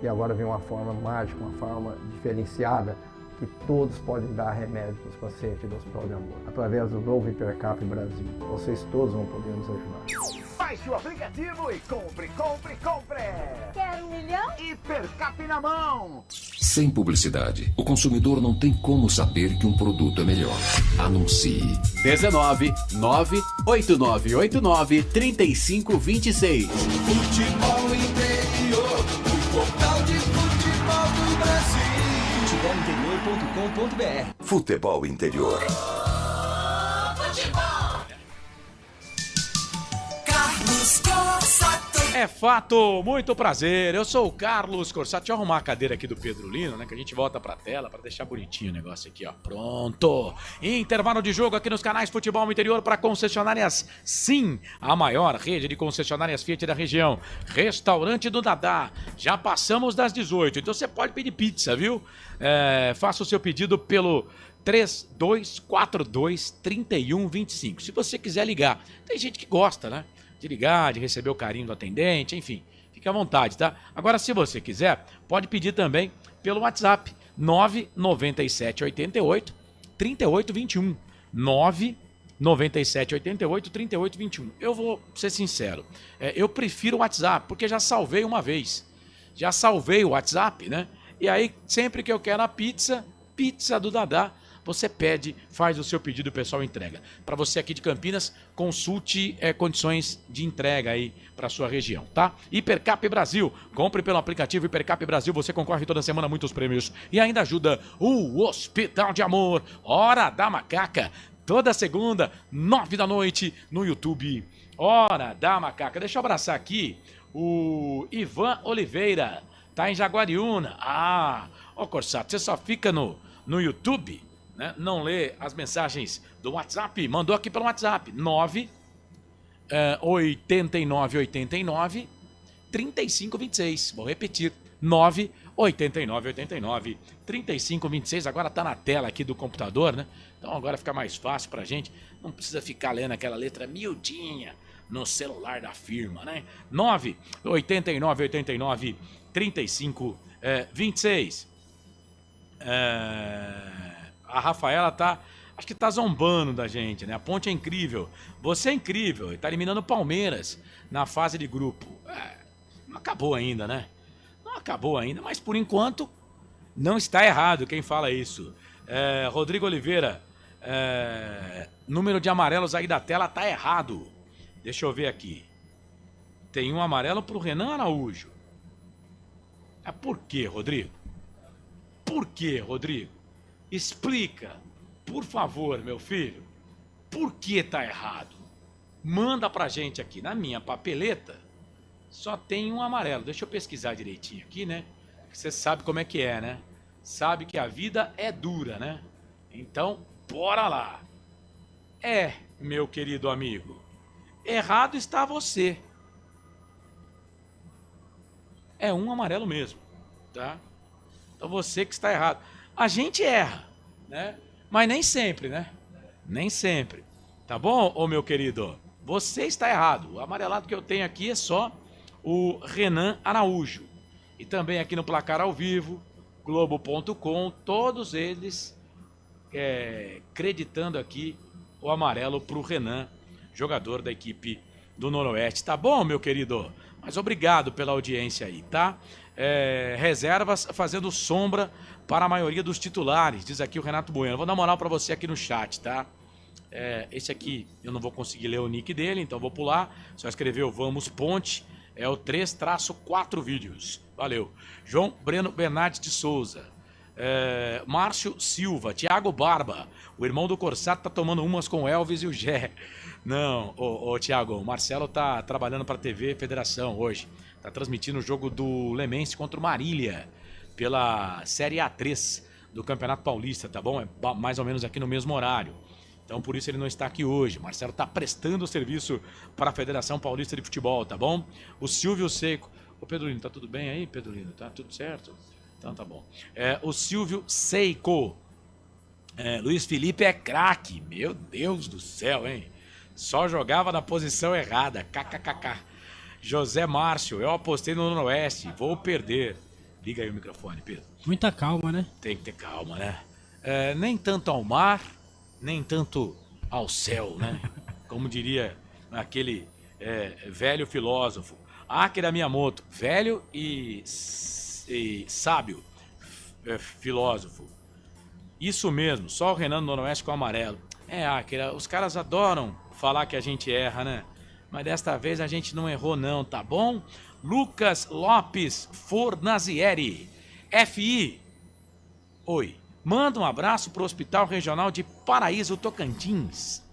E agora vem uma forma mágica, uma forma diferenciada, que todos podem dar remédio para os pacientes do Hospital de Amor, através do novo Hipercap Brasil. Vocês todos vão poder nos ajudar. Baixe o aplicativo e compre! Quer 1 milhão? Hipercap na mão! Sem publicidade, o consumidor não tem como saber que um produto é melhor. Anuncie. 19 98989 3526. Futebol Interior, o portal de futebol do Brasil. Futebolinterior.com.br. Futebol Interior. É fato, muito prazer. Eu sou o Carlos Corsato. Deixa eu arrumar a cadeira aqui do Pedro Lino, né? Que a gente volta pra tela pra deixar bonitinho o negócio aqui, ó. Pronto. Intervalo de jogo aqui nos canais Futebol Interior para concessionárias Sim, a maior rede de concessionárias Fiat da região. Restaurante do Dadá. Já passamos das 18, então você pode pedir pizza, viu? Faça o seu pedido pelo 3242-3125. Se você quiser ligar. Tem gente que gosta, né? De ligar, de receber o carinho do atendente, enfim, fique à vontade, tá? Agora, se você quiser, pode pedir também pelo WhatsApp, 99788 3821, 99788 3821. Eu vou ser sincero, eu prefiro o WhatsApp, porque já salvei uma vez, já salvei o WhatsApp, né? E aí, sempre que eu quero a pizza do Dadá, você pede, faz o seu pedido e o pessoal entrega. Para você aqui de Campinas, consulte condições de entrega aí para sua região, tá? Hipercap Brasil, compre pelo aplicativo Hipercap Brasil, você concorre toda semana a muitos prêmios e ainda ajuda o Hospital de Amor. Hora da Macaca, toda segunda, 9 da noite no YouTube. Hora da Macaca. Deixa eu abraçar aqui o Ivan Oliveira, tá em Jaguariúna. Ó Corsato, você só fica no YouTube, né? Não lê as mensagens do WhatsApp, mandou aqui pelo WhatsApp, 98989 3526, vou repetir, 98989 3526, agora tá na tela aqui do computador, né? Então agora fica mais fácil pra gente, não precisa ficar lendo aquela letra miudinha no celular da firma, né? 98989 3526. A Rafaela acho que tá zombando da gente, né? A Ponte é incrível. Você é incrível. Tá eliminando o Palmeiras na fase de grupo. Não acabou ainda, né? Não acabou ainda, mas por enquanto não está errado quem fala isso. Rodrigo Oliveira, número de amarelos aí da tela tá errado. Deixa eu ver aqui. Tem um amarelo pro Renan Araújo. Por quê, Rodrigo? Por quê, Rodrigo? Explica, por favor, meu filho, por que tá errado? Manda pra gente aqui. Na minha papeleta só tem um amarelo. Deixa eu pesquisar direitinho aqui, né? Você sabe como é que é, né? Sabe que a vida é dura, né? Então, bora lá. Meu querido amigo, errado está você. É um amarelo mesmo, tá? Então você que está errado. A gente erra, né? Mas nem sempre, né? Nem sempre. Tá bom, ô meu querido? Você está errado. O amarelado que eu tenho aqui é só o Renan Araújo. E também aqui no Placar ao Vivo, Globo.com, todos eles creditando aqui o amarelo pro Renan, jogador da equipe do Noroeste. Tá bom, meu querido? Mas obrigado pela audiência aí, tá? Reservas fazendo sombra para a maioria dos titulares, diz aqui o Renato Bueno. Vou dar moral para você aqui no chat, tá? Esse aqui eu não vou conseguir ler o nick dele, então vou pular. Só escreveu Vamos Ponte, é o 3-4 vídeos. Valeu. João Breno Bernardes de Souza, Márcio Silva, Thiago Barba, o irmão do Corsato tá tomando umas com o Elvis e o Gé. Não, Thiago, o Marcelo tá trabalhando para a TV Federação hoje. Tá transmitindo o jogo do Lemense contra o Marília pela Série A3 do Campeonato Paulista, tá bom? É mais ou menos aqui no mesmo horário. Então por isso ele não está aqui hoje. Marcelo está prestando serviço para a Federação Paulista de Futebol, tá bom? O Silvio Seco. Ô Pedrolino, tá tudo bem aí, Pedrolino? Tá tudo certo? Então tá bom. O Silvio Seiko. Luiz Felipe é craque. Meu Deus do céu, hein? Só jogava na posição errada. KKKK. José Márcio, eu apostei no Noroeste. Vou perder. Liga aí o microfone, Pedro. Muita calma, né? Tem que ter calma, né? Nem tanto ao mar, nem tanto ao céu, né? Como diria aquele velho filósofo. Akira Miyamoto, velho e sábio filósofo. Isso mesmo, só o Renan do Noroeste com o amarelo. Akira, os caras adoram falar que a gente erra, né? Mas desta vez a gente não errou não, tá bom? Lucas Lopes Fornazieri, FI. Oi, manda um abraço pro Hospital Regional de Paraíso Tocantins.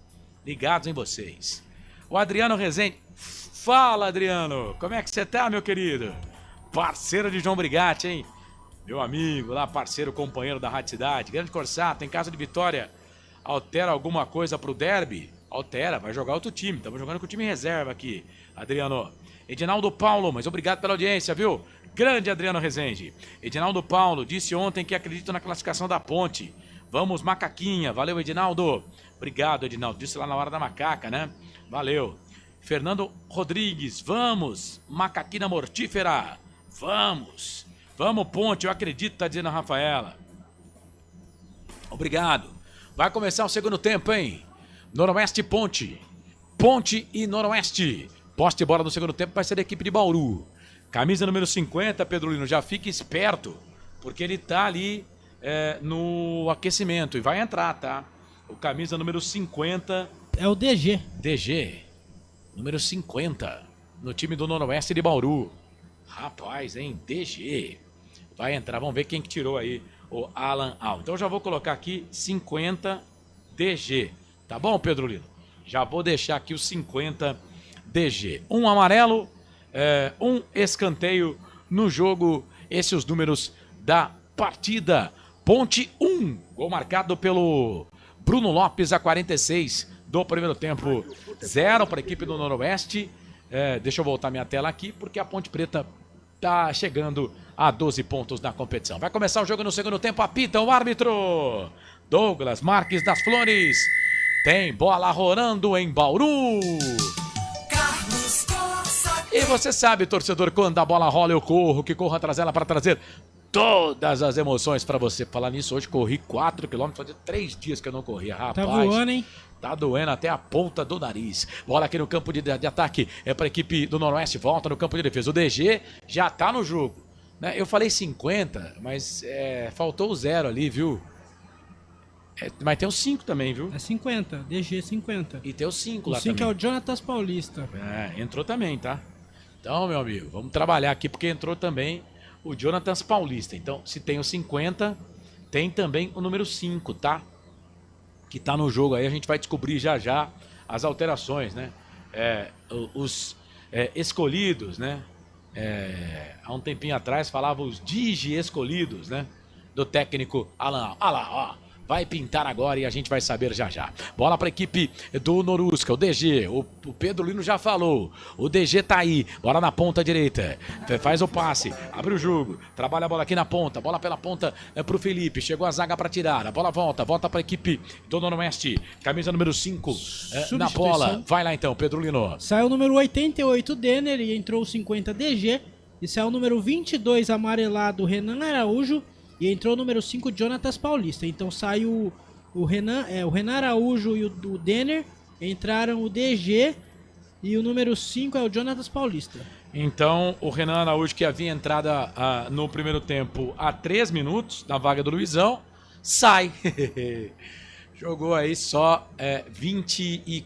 Ligados em vocês. O Adriano Rezende. Fala, Adriano. Como é que você tá, meu querido? Parceiro de João Brigatti, hein? Meu amigo lá, parceiro, companheiro da Rádio Cidade. Grande Corsato, em caso de vitória, altera alguma coisa pro derby? Altera, vai jogar outro time. Estamos jogando com o time reserva aqui, Adriano. Edinaldo Paulo, mas obrigado pela audiência, viu? Grande Adriano Rezende. Edinaldo Paulo disse ontem que acredita na classificação da Ponte. Vamos, Macaquinha. Valeu, Edinaldo. Obrigado, Edinaldo. Disse lá na hora da macaca, né? Valeu. Fernando Rodrigues. Vamos, Macaquina Mortífera. Vamos. Vamos, Ponte. Eu acredito, tá dizendo a Rafaela. Obrigado. Vai começar o segundo tempo, hein? Noroeste Ponte. Ponte e Noroeste. Posse de bola no segundo tempo vai ser da equipe de Bauru. Camisa número 50, Pedrolino, já fique esperto, porque ele tá ali no aquecimento e vai entrar, tá? O camisa número 50... É o DG. DG, número 50, no time do Noroeste de Bauru. Rapaz, hein? DG. Vai entrar, vamos ver quem que tirou aí o Alan Al. Então eu já vou colocar aqui 50 DG. Tá bom, Pedrolino? Já vou deixar aqui o 50 DG. Um amarelo, um escanteio no jogo. Esses os números da partida. Ponte 1, gol marcado pelo Bruno Lopes a 46 do primeiro tempo. 0 para a equipe do Noroeste. Deixa eu voltar minha tela aqui, porque a Ponte Preta tá chegando a 12 pontos na competição. Vai começar o jogo no segundo tempo. Apita o árbitro Douglas Marques das Flores. Tem bola rolando em Bauru. E você sabe, torcedor, quando a bola rola eu corro, que corro atrás dela para trazer todas as emoções para você. Falar nisso, hoje corri 4 km, fazia 3 dias que eu não corria, rapaz. Tá voando, hein? Tá doendo até a ponta do nariz. Bola aqui no campo de ataque, para a equipe do Noroeste, volta no campo de defesa. O DG já tá no jogo, né? Eu falei 50, mas faltou o 0 ali, viu? Mas tem o 5 também, viu? É 50, DG 50. E tem o 5 lá também. O 5 é o Jonatas Paulista. Entrou também, tá? Então, meu amigo, vamos trabalhar aqui, porque entrou também o Jonatas Paulista. Então, se tem o 50, tem também o número 5, tá? Que tá no jogo aí, a gente vai descobrir já já as alterações, né? Os escolhidos, né? Há um tempinho atrás falava os Digi escolhidos, né? Do técnico Alan. Olha lá, ó. Vai pintar agora e a gente vai saber já já. Bola para a equipe do Norusca, o DG. O Pedro Lino já falou. O DG tá aí. Bola na ponta direita. Faz o passe. Abre o jogo. Trabalha a bola aqui na ponta. Bola pela ponta pro Felipe. Chegou a zaga para tirar. A bola volta. Volta para a equipe do Noroeste. Camisa número 5 na bola. Vai lá então, Pedro Lino. Saiu o número 88, Denner, e entrou o 50, DG. E saiu o número 22, amarelado, Renan Araújo. E entrou o número 5, Jonatas Paulista. Então saiu o Renan Araújo e o Denner. Entraram o DG e o número 5 é o Jonatas Paulista. Então o Renan Araújo, que havia entrado no primeiro tempo há 3 minutos, na vaga do Luizão, sai. Jogou aí só 25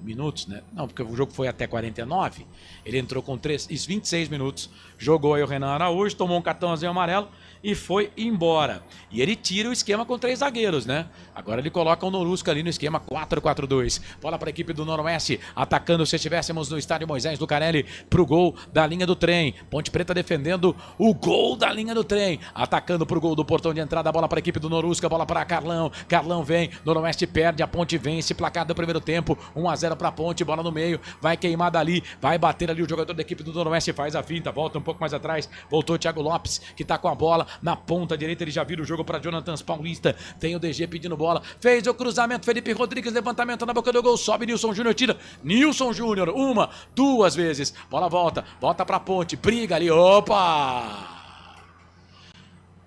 minutos, né? Não, porque o jogo foi até 49. Ele entrou com 26 minutos. Jogou aí o Renan Araújo, tomou um cartãozinho amarelo e foi embora. E ele tira o esquema com 3 zagueiros, né? Agora ele coloca o Norusca ali no esquema 4-4-2. Bola para a equipe do Noroeste, atacando se estivéssemos no estádio Moisés Lucarelli pro gol da linha do trem. Ponte Preta defendendo o gol da linha do trem, atacando pro gol do portão de entrada. Bola para a equipe do Norusca, bola para Carlão. Carlão vem, Noroeste perde, a Ponte vence, placar do primeiro tempo, 1-0 para a Ponte, bola no meio, vai queimar dali, vai bater ali o jogador da equipe do Noroeste, faz a finta, volta um pouco mais atrás, voltou o Thiago Lopes, que tá com a bola na ponta direita, ele já vira o jogo para Jonathan Paulista, tem o DG pedindo bola, fez o cruzamento, Felipe Rodrigues, levantamento na boca do gol, sobe Nilson Júnior, tira, Nilson Júnior, 1, 2 vezes, bola volta pra Ponte, briga ali, opa!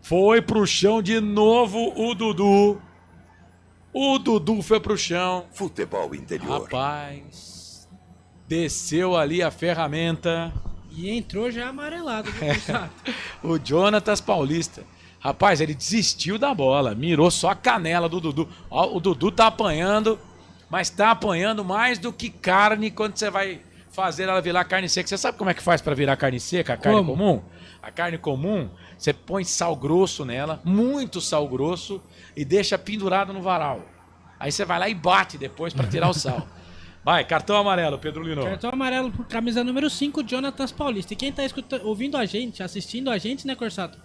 Foi pro chão de novo o Dudu. O Dudu foi pro chão. Futebol interior. Rapaz, desceu ali a ferramenta. E entrou já amarelado. O Jonatas Paulista. Rapaz, ele desistiu da bola. Mirou só a canela do Dudu. Ó, o Dudu tá apanhando, mas tá apanhando mais do que carne quando você vai fazer ela virar carne seca. Você sabe como é que faz pra virar carne seca, a carne comum? A carne comum, você põe sal grosso nela, muito sal grosso, e deixa pendurado no varal. Aí você vai lá e bate depois pra tirar o sal. Vai, cartão amarelo, Pedro Lino. Cartão amarelo por camisa número 5, Jonatas Paulista. E quem tá ouvindo a gente, assistindo a gente, né, Corsato?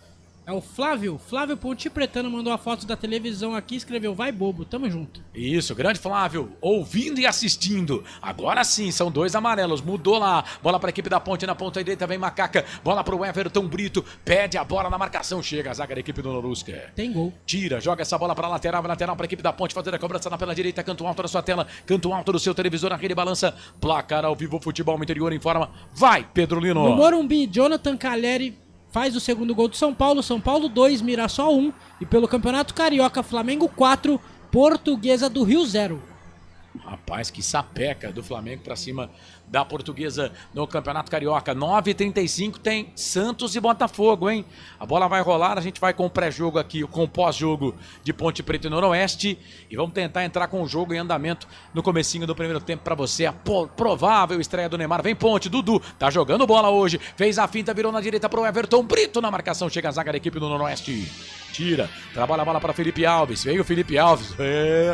É o Flávio Ponte Pretano, mandou a foto da televisão aqui e escreveu: vai bobo, tamo junto. Isso, grande Flávio, ouvindo e assistindo. Agora sim, são 2 amarelos, mudou lá. Bola pra equipe da Ponte, na ponta direita vem Macaca. Bola pro Everton Brito, pede a bola na marcação, chega a zaga da equipe do Norusca. Tem gol. Tira, joga essa bola pra lateral pra equipe da Ponte, fazer a cobrança na pela direita, canto alto da sua tela, canto alto do seu televisor, na rede balança. Placar ao vivo, Futebol Interior informa. Vai, Pedro Lino. No Morumbi, Jonathan Caleri faz o segundo gol do São Paulo 2, Mirassol 1. E pelo Campeonato Carioca, Flamengo 4, Portuguesa do Rio 0. Rapaz, que sapeca do Flamengo pra cima da Portuguesa no Campeonato Carioca. 9h35 tem Santos e Botafogo, hein? A bola vai rolar, a gente vai com o pré-jogo aqui, com o pós-jogo de Ponte Preta e Noroeste. E vamos tentar entrar com o jogo em andamento no comecinho do primeiro tempo pra você. A provável estreia do Neymar. Vem Ponte, Dudu, tá jogando bola hoje. Fez a finta, virou na direita pro Everton Brito na marcação. Chega a zaga da equipe do Noroeste. Tira, trabalha a bola para Felipe Alves. Veio o Felipe Alves.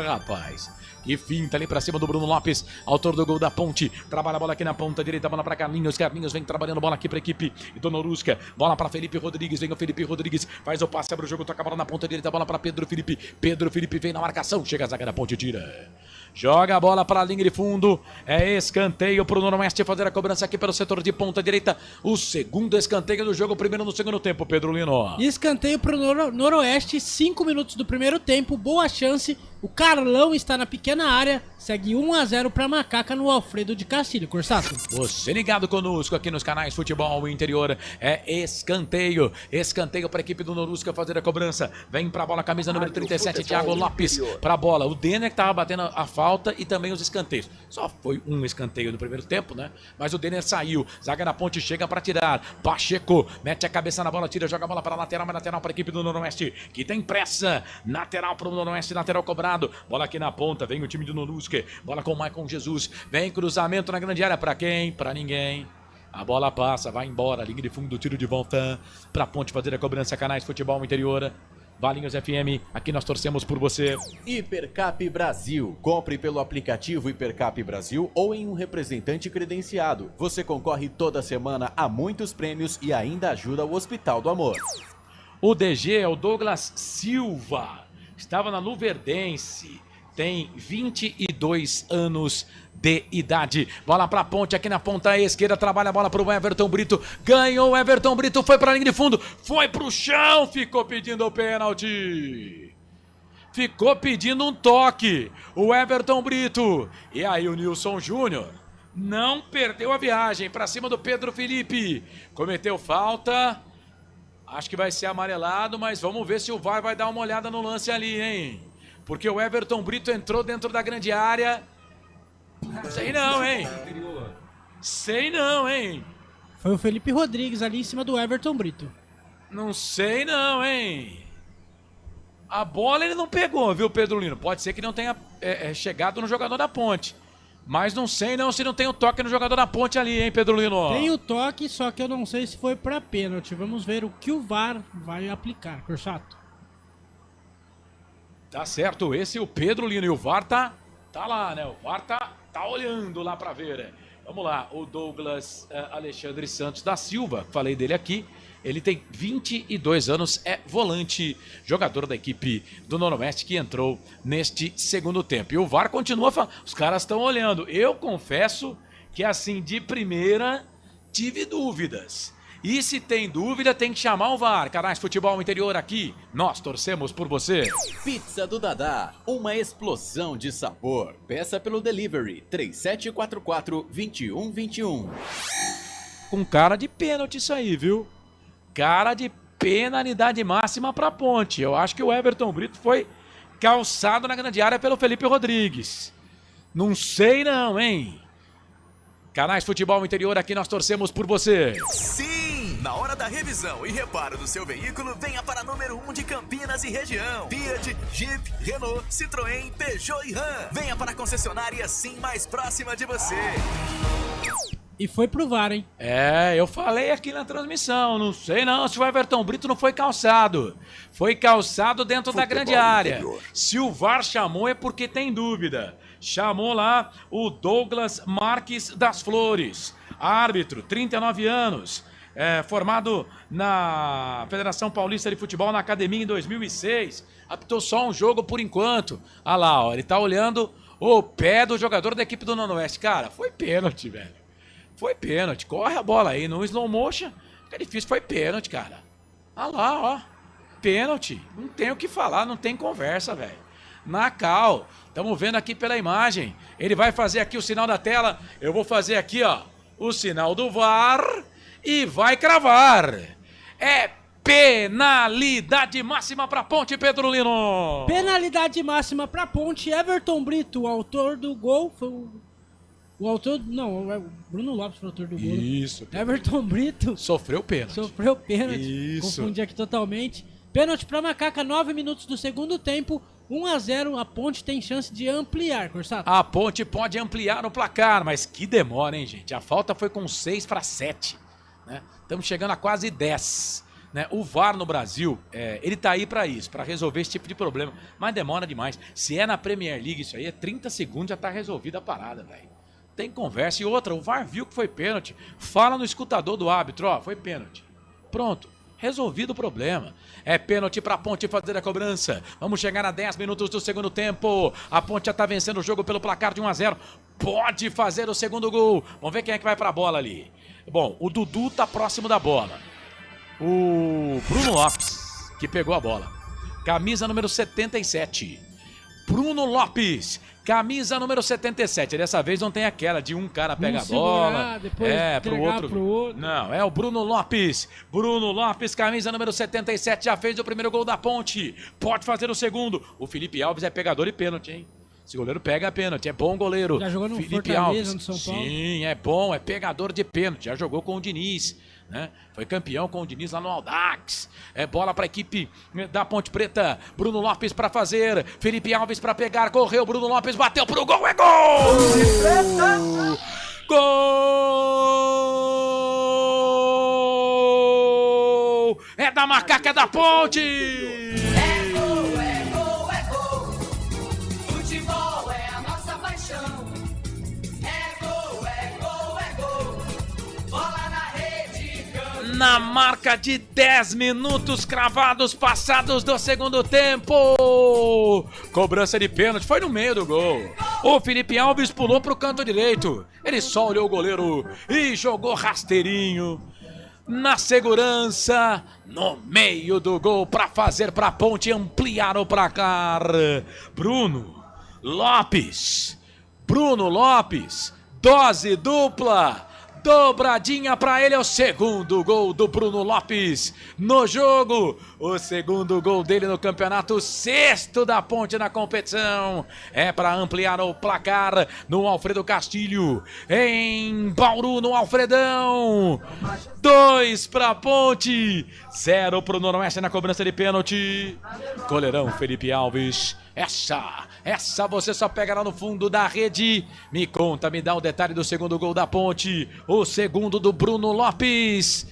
Rapaz. Que finta ali pra cima do Bruno Lopes, autor do gol da Ponte. Trabalha a bola aqui na ponta direita, bola pra Carlinhos. Carlinhos vem trabalhando bola aqui pra equipe do Norusca. Bola pra Felipe Rodrigues, vem o Felipe Rodrigues, faz o passe, abre o jogo, toca a bola na ponta direita, bola pra Pedro Felipe. Pedro Felipe vem na marcação, chega a zaga da Ponte, tira. Joga a bola para a linha de fundo. É escanteio para o Noroeste fazer a cobrança aqui pelo setor de ponta direita. O segundo escanteio do jogo, primeiro no segundo tempo, Pedro Lino. Escanteio para o Noroeste, 5 minutos do primeiro tempo, boa chance. O Carlão está na pequena área, segue 1-0 para Macaca no Alfredo de Castilho. Corsato. Você ligado conosco aqui nos canais Futebol Interior. É escanteio. Escanteio para a equipe do Norusca fazer a cobrança. Vem para a bola, camisa número 37, Thiago Lopes. Para a bola. O Denner que estava batendo a falta e também os escanteios. Só foi um escanteio no primeiro tempo, né? Mas o Denner saiu. Zaga da Ponte chega para tirar. Pacheco mete a cabeça na bola, tira, joga a bola para a lateral, mas lateral para a equipe do Noroeste, que tem pressa. Lateral para o Noroeste, lateral cobrado. Bola aqui na ponta, vem o time do Norusca. Bola com o Maicon Jesus. Vem cruzamento na grande área, para quem? Para ninguém. A bola passa, vai embora, linha de fundo, tiro de volta para a Ponte fazer a cobrança. Canais Futebol Interior. Valinhos FM, aqui nós torcemos por você. Hipercap Brasil. Compre pelo aplicativo Hipercap Brasil ou em um representante credenciado. Você concorre toda semana a muitos prêmios e ainda ajuda o Hospital do Amor. O DG é o Douglas Silva. Estava na Luverdense. Tem 22 anos de idade. Bola pra Ponte aqui na ponta esquerda. Trabalha a bola pro Everton Brito. Ganhou o Everton Brito. Foi pra linha de fundo. Foi pro chão. Ficou pedindo o pênalti. Ficou pedindo um toque. O Everton Brito. E aí o Nilson Júnior não perdeu a viagem. Pra cima do Pedro Felipe. Cometeu falta. Acho que vai ser amarelado. Mas vamos ver se o VAR vai dar uma olhada no lance ali, hein? Porque o Everton Brito entrou dentro da grande área. Sei não, hein? Sei não, hein? Foi o Felipe Rodrigues ali em cima do Everton Brito. Não sei não, hein? A bola ele não pegou, viu, Pedro Lino? Pode ser que não tenha chegado no jogador da Ponte. Mas não sei não se não tem o toque no jogador da Ponte ali, hein, Pedro Lino? Tem o toque, só que eu não sei se foi pra pênalti. Vamos ver o que o VAR vai aplicar, Corsato. Tá certo, esse é o Pedro Lino e o VAR tá lá, né? O VAR tá olhando lá pra ver. Vamos lá, o Douglas Alexandre Santos da Silva, falei dele aqui. Ele tem 22 anos, é volante, jogador da equipe do Noroeste que entrou neste segundo tempo. E o VAR continua falando, os caras estão olhando. Eu confesso que assim, de primeira, tive dúvidas. E se tem dúvida, tem que chamar o VAR. Canais Futebol Interior aqui, nós torcemos por você. Pizza do Dadá, uma explosão de sabor. Peça pelo delivery 3744-2121. Com cara de pênalti isso aí, viu? Cara de penalidade máxima pra Ponte. Eu acho que o Everton Brito foi calçado na grande área pelo Felipe Rodrigues. Não sei não, hein? Canais Futebol Interior, aqui nós torcemos por você. Sim! Na hora da revisão e reparo do seu veículo, venha para número 1 de Campinas e região. Fiat, Jeep, Renault, Citroën, Peugeot e Ram. Venha para a concessionária Sim mais próxima de você. E foi pro VAR, hein? É, eu falei aqui na transmissão, não sei não se o Everton Brito não foi calçado. Foi calçado dentro da grande área. Se o VAR chamou é porque tem dúvida. Chamou lá o Douglas Marques das Flores, árbitro, 39 anos, formado na Federação Paulista de Futebol na academia em 2006. Apitou só um jogo por enquanto. Olha lá, ó, ele tá olhando o pé do jogador da equipe do Noroeste. Cara, foi pênalti, velho. Foi pênalti, corre a bola aí, no slow motion, fica difícil, foi pênalti, cara. Olha lá, ó, pênalti, não tem o que falar, não tem conversa, velho. Na cal, estamos vendo aqui pela imagem, ele vai fazer aqui o sinal da tela, eu vou fazer aqui, ó, o sinal do VAR e vai cravar. É penalidade máxima pra Ponte, Pedro Lino. Penalidade máxima pra Ponte, Everton Brito, o autor do gol, foi o autor, não, é o Bruno Lopes, o autor do gol. Isso. Everton Brito. Sofreu pênalti. Sofreu pênalti. Isso. Confundi aqui totalmente. Pênalti pra Macaca, 9 minutos do segundo tempo. 1-0, a Ponte tem chance de ampliar, Corsato. A Ponte pode ampliar o placar, mas que demora, hein, gente? A falta foi com 6-7, né? Estamos chegando a quase 10. Né? O VAR no Brasil, ele tá aí pra isso, pra resolver esse tipo de problema. Mas demora demais. Se é na Premier League isso aí, é 30 segundos já tá resolvida a parada, velho. Tem conversa. E outra, o VAR viu que foi pênalti. Fala no escutador do árbitro, ó, foi pênalti. Pronto, resolvido o problema. É pênalti pra Ponte fazer a cobrança. Vamos chegar a 10 minutos do segundo tempo. A Ponte já tá vencendo o jogo pelo placar de 1-0. Pode fazer o segundo gol. Vamos ver quem é que vai pra bola ali. Bom, o Dudu tá próximo da bola. O Bruno Lopes, que pegou a bola. Camisa número 77. Bruno Lopes, camisa número 77. Dessa vez não tem aquela de um cara pega a bola, pro outro. Não, é o Bruno Lopes. Bruno Lopes, camisa número 77, já fez o primeiro gol da Ponte. Pode fazer o segundo. O Felipe Alves é pegador e pênalti, hein? Esse goleiro pega a pênalti, é bom goleiro. Já jogou no Felipe Fortaleza, Alves. no São Paulo. Sim, é bom, é pegador de pênalti. Já jogou com o Diniz, né? Foi campeão com o Diniz lá no Audax. É bola para a equipe da Ponte Preta. Bruno Lopes para fazer. Felipe Alves para pegar. Correu, Bruno Lopes bateu pro gol. É gol! Gol! É da Macaca da Ponte! Na marca de 10 minutos cravados passados do segundo tempo. Cobrança de pênalti, foi no meio do gol. O Felipe Alves pulou pro canto direito. Ele só olhou o goleiro e jogou rasteirinho. Na segurança, no meio do gol para fazer para a Ponte ampliar o placar. Bruno Lopes, dose dupla. Dobradinha pra ele, é o segundo gol do Bruno Lopes no jogo. O segundo gol dele no campeonato, o sexto da Ponte na competição. É para ampliar o placar no Alfredo Castilho, em Bauru, no Alfredão. 2 pra Ponte, 0 pro Noroeste na cobrança de pênalti. Goleirão Felipe Alves. Essa Essa você só pega lá no fundo da rede. Me conta, me dá um detalhe do segundo gol da Ponte. O segundo do Bruno Lopes.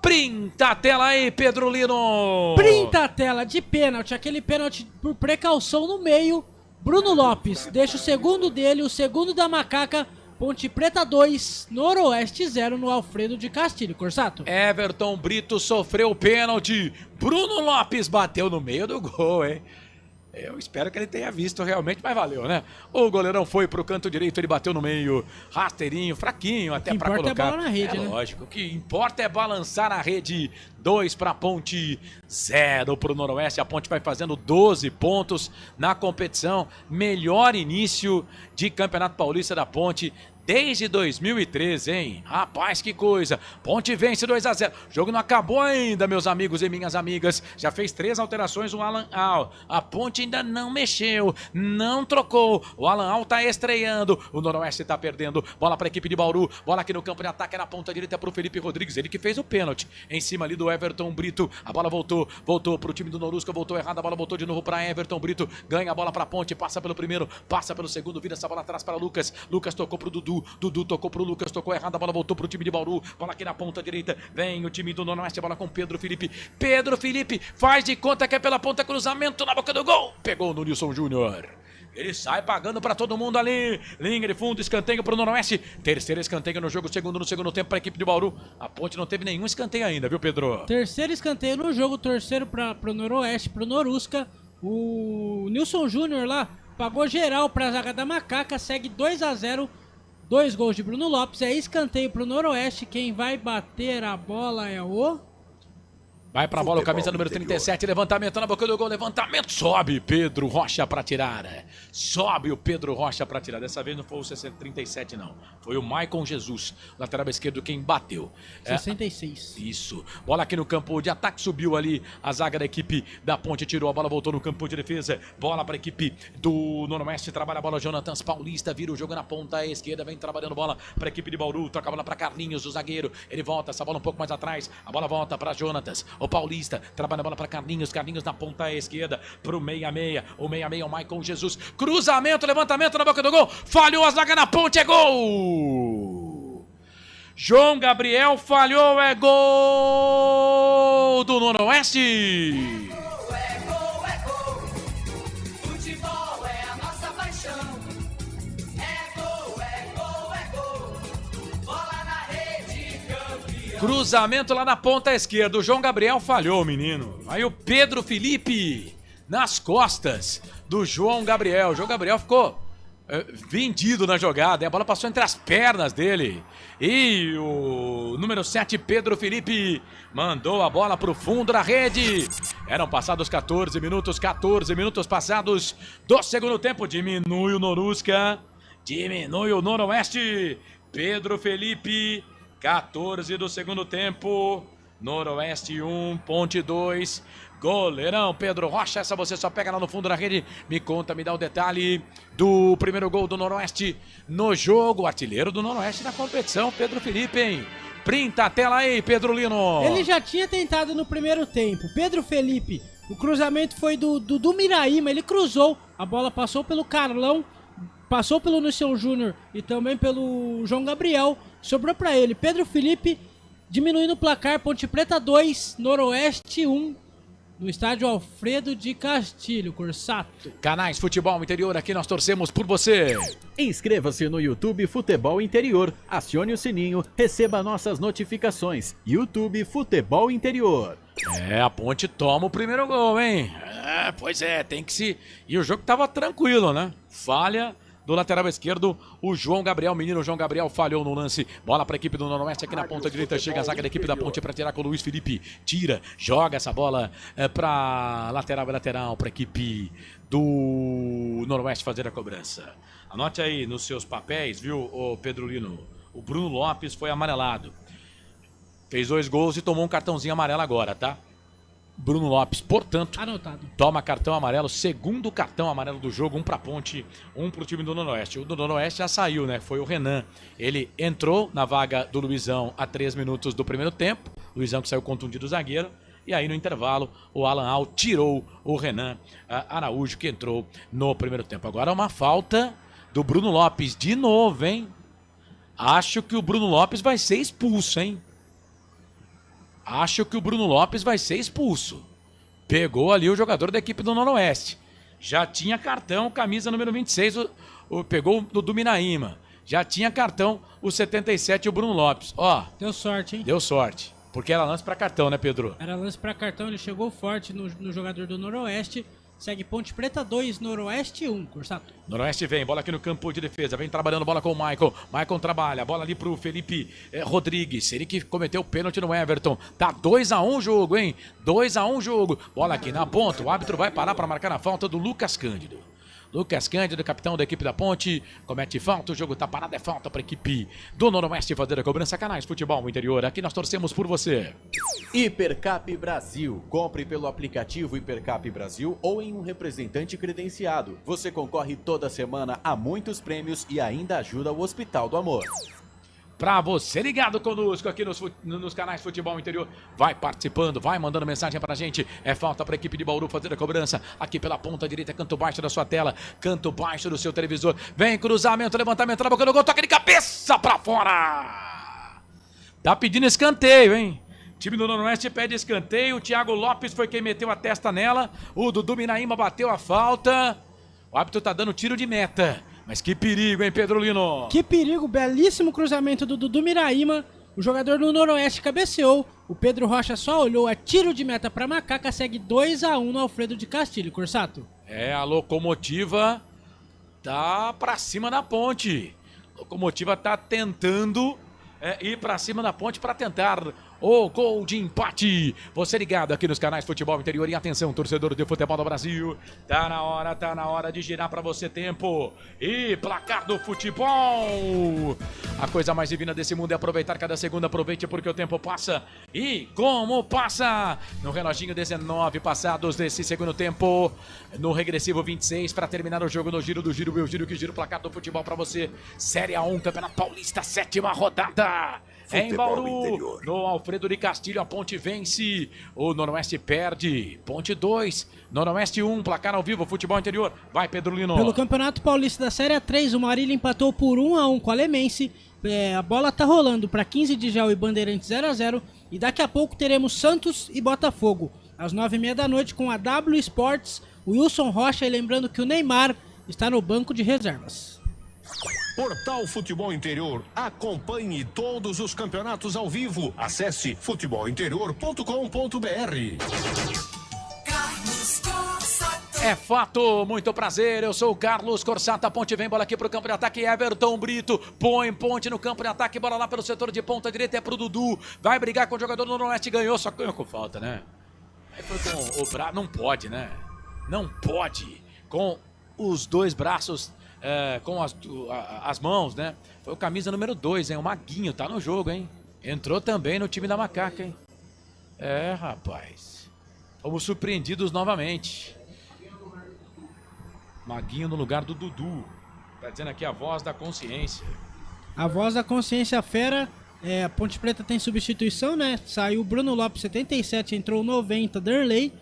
Printa a tela aí, Pedro Lino. Printa a tela de pênalti. Aquele pênalti por precaução no meio. Bruno Lopes deixa o segundo dele, o segundo da Macaca. Ponte Preta 2, Noroeste 0 no Alfredo de Castilho. Corsato. Everton Brito sofreu o pênalti. Bruno Lopes bateu no meio do gol, hein? Eu espero que ele tenha visto realmente, mas valeu, né? O goleirão foi pro canto direito, ele bateu no meio, rasteirinho, fraquinho até pra colocar. O que importa é a bola na rede, né? Lógico, o que importa é balançar a rede. 2 pra Ponte, 0 pro Noroeste. A Ponte vai fazendo 12 pontos na competição. Melhor início de Campeonato Paulista da Ponte desde 2013, hein? Rapaz, que coisa. Ponte vence 2-0. O jogo não acabou ainda, meus amigos e minhas amigas. Já fez 3 alterações o Alan Al. A Ponte ainda não mexeu, não trocou. O Alan Al tá estreando. O Noroeste tá perdendo. Bola pra equipe de Bauru. Bola aqui no campo de ataque na ponta direita pro Felipe Rodrigues. Ele que fez o pênalti. Em cima ali do Everton Brito. A bola voltou pro time do Norusca. Voltou errado. A bola voltou de novo pra Everton Brito. Ganha a bola pra Ponte. Passa pelo primeiro. Passa pelo segundo. Vira essa bola atrás para Lucas. Lucas tocou pro Dudu. Dudu tocou pro Lucas, tocou errado, a bola voltou pro time de Bauru, bola aqui na ponta direita, vem o time do Noroeste, a bola com Pedro Felipe, faz de conta que é pela ponta, cruzamento na boca do gol, pegou no Nilson Júnior. Ele sai pagando pra todo mundo ali. Linha de fundo, escanteio pro Noroeste. Terceiro escanteio no jogo, segundo no segundo tempo pra equipe de Bauru. A Ponte não teve nenhum escanteio ainda, viu, Pedro? Terceiro escanteio no jogo, terceiro pro Noroeste, pro Norusca. O Nilson Júnior lá pagou geral pra zaga da Macaca, segue 2-0. 2 gols de Bruno Lopes, é escanteio pro Noroeste. Quem vai bater a bola é o... Vai pra bola o camisa número 37, levantamento na boca do gol, levantamento, sobe Pedro Rocha pra tirar. Sobe o Pedro Rocha pra tirar. Dessa vez não foi o 37 não, foi o Maicon Jesus, lateral esquerdo, quem bateu. 66. Isso, bola aqui no campo de ataque, subiu ali a zaga da equipe da Ponte, tirou a bola, voltou no campo de defesa. Bola pra equipe do Noroeste, trabalha a bola, Jonatas Paulista, vira o jogo na ponta esquerda, vem trabalhando bola pra equipe de Bauru, toca a bola pra Carlinhos, o zagueiro, ele volta, essa bola um pouco mais atrás, a bola volta pra Jonatas. O Paulista trabalha a bola para Carlinhos na ponta esquerda pro 66. O 66 é o Maicon Jesus. Cruzamento, levantamento na boca do gol. Falhou a zaga na Ponte, é gol! João Gabriel falhou, é gol do Noroeste! Cruzamento lá na ponta esquerda. O João Gabriel falhou, menino. Aí o Pedro Felipe nas costas do João Gabriel. O João Gabriel ficou vendido na jogada. A bola passou entre as pernas dele. E o número 7, Pedro Felipe, mandou a bola pro fundo da rede. Eram passados 14 minutos passados do segundo tempo. Diminui o Norusca. Diminui o Noroeste. Pedro Felipe... 14 do segundo tempo, Noroeste 1, Ponte 2, goleirão Pedro Rocha, essa você só pega lá no fundo da rede. Me conta, me dá o detalhe do primeiro gol do Noroeste no jogo, artilheiro do Noroeste na competição, Pedro Felipe, hein? Printa a tela aí, Pedro Lino. Ele já tinha tentado no primeiro tempo, Pedro Felipe, o cruzamento foi do Miraíma, ele cruzou, a bola passou pelo Carlão, passou pelo Nilson Júnior e também pelo João Gabriel. Sobrou pra ele. Pedro Felipe diminuindo o placar. Ponte Preta 2, Noroeste 1. No estádio Alfredo de Castilho, Corsato. Canais Futebol Interior, aqui nós torcemos por você. Inscreva-se no YouTube Futebol Interior. Acione o sininho, receba nossas notificações. YouTube Futebol Interior. A Ponte toma o primeiro gol, hein? Pois é, tem que se... E o jogo tava tranquilo, né? Falha do lateral esquerdo, o João Gabriel, menino João Gabriel falhou no lance, bola para a equipe do Noroeste aqui na ponta direita, chega a zaga da equipe da Ponte para tirar com o Luiz Felipe, tira, joga essa bola para lateral para a equipe do Noroeste fazer a cobrança. Anote aí nos seus papéis, viu, o Pedro Lino, o Bruno Lopes foi amarelado, fez 2 gols e tomou um cartãozinho amarelo agora, tá? Bruno Lopes, portanto, anotado, toma cartão amarelo, segundo cartão amarelo do jogo, 1 para Ponte, 1 para o time do Noroeste. O do Noroeste já saiu, né? Foi o Renan. Ele entrou na vaga do Luizão a 3 minutos do primeiro tempo. Luizão que saiu contundido, zagueiro. E aí no intervalo o Alan Al tirou o Renan Araújo, que entrou no primeiro tempo. Agora uma falta do Bruno Lopes de novo, hein? Acho que o Bruno Lopes vai ser expulso, hein? Acho que o Bruno Lopes vai ser expulso. Pegou ali o jogador da equipe do Noroeste. Já tinha cartão, camisa número 26, pegou o do Minaíma. Já tinha cartão, o 77, o Bruno Lopes. Ó. Deu sorte, hein? Deu sorte. Porque era lance pra cartão, né, Pedro? Era lance pra cartão, ele chegou forte no jogador do Noroeste. Segue Ponte Preta 2, Noroeste 1, Corsato. Noroeste vem, bola aqui no campo de defesa, vem trabalhando bola com o Maicon. Maicon trabalha, bola ali pro Felipe Rodrigues. Ele que cometeu o pênalti no Everton. Tá 2-1 o jogo, hein? 2-1 o jogo. Bola aqui na ponta, o árbitro vai parar para marcar a falta do Lucas Cândido. Lucas Cândido, capitão da equipe da Ponte, comete falta, o jogo tá parado, é falta para a equipe do Noroeste fazer a cobrança. Canais Futebol Interior, aqui nós torcemos por você. Hipercap Brasil. Compre pelo aplicativo Hipercap Brasil ou em um representante credenciado. Você concorre toda semana a muitos prêmios e ainda ajuda o Hospital do Amor. Pra você ligado conosco aqui nos canais Futebol Interior, vai participando, vai mandando mensagem pra gente. É falta pra equipe de Bauru fazer a cobrança aqui pela ponta direita, canto baixo da sua tela, canto baixo do seu televisor. Vem cruzamento, levantamento na boca do gol, toque de cabeça pra fora. Tá pedindo escanteio, hein? O time do Noroeste pede escanteio, o Thiago Lopes foi quem meteu a testa nela, o Dudu Minaíma bateu a falta. O árbitro tá dando tiro de meta. Mas que perigo, hein, Pedro Lino? Que perigo, belíssimo cruzamento do Dudu Miraíma. O jogador do Noroeste cabeceou. O Pedro Rocha só olhou, é tiro de meta pra Macaca, segue 2-1 no Alfredo de Castilho, Corsato. A Locomotiva tá pra cima da Ponte. A Locomotiva tá tentando ir pra cima da Ponte pra tentar o gol de empate. Você ligado aqui nos canais Futebol Interior. E atenção, torcedor de futebol do Brasil. Tá na hora de girar pra você tempo. E placar do futebol. A coisa mais divina desse mundo é aproveitar cada segundo. Aproveite porque o tempo passa. E como passa? No reloginho 19 passados desse segundo tempo. No regressivo 26 para terminar o jogo no giro do giro. Eu giro que giro o placar do futebol pra você. Série A1, Campeonato Paulista, 7ª rodada. Em Bauru, no Alfredo de Castilho, a Ponte vence, o Noroeste perde. Ponte 2, Noroeste 1, placar ao vivo, Futebol Interior. Vai, Pedro Lino. Pelo Campeonato Paulista da Série A3, o Marília empatou por 1-1 com a Lemense. A bola tá rolando para 15 de Gel e Bandeirantes 0-0. E daqui a pouco teremos Santos e Botafogo, às 9h30 da noite, com a W Sports, o Wilson Rocha. E lembrando que o Neymar está no banco de reservas. Portal Futebol Interior. Acompanhe todos os campeonatos ao vivo. Acesse futebolinterior.com.br. É fato, muito prazer, eu sou o Carlos Corsata. Ponte vem, bola aqui pro campo de ataque, Everton Brito põe Ponte no campo de ataque, bola lá pelo setor de ponta direita, é pro Dudu, vai brigar com o jogador do Noroeste, ganhou, só ganhou com falta, né? Aí foi com o braço, não pode, né? Não pode, com os dois braços, com as mãos, né? Foi o camisa número 2, hein? O Maguinho tá no jogo, hein? Entrou também no time da Macaca, hein? Rapaz, fomos surpreendidos novamente. Maguinho no lugar do Dudu. Tá dizendo aqui a voz da consciência. A voz da consciência fera. A Ponte Preta tem substituição, né? Saiu o Bruno Lopes, 77, entrou o 90, Derlei.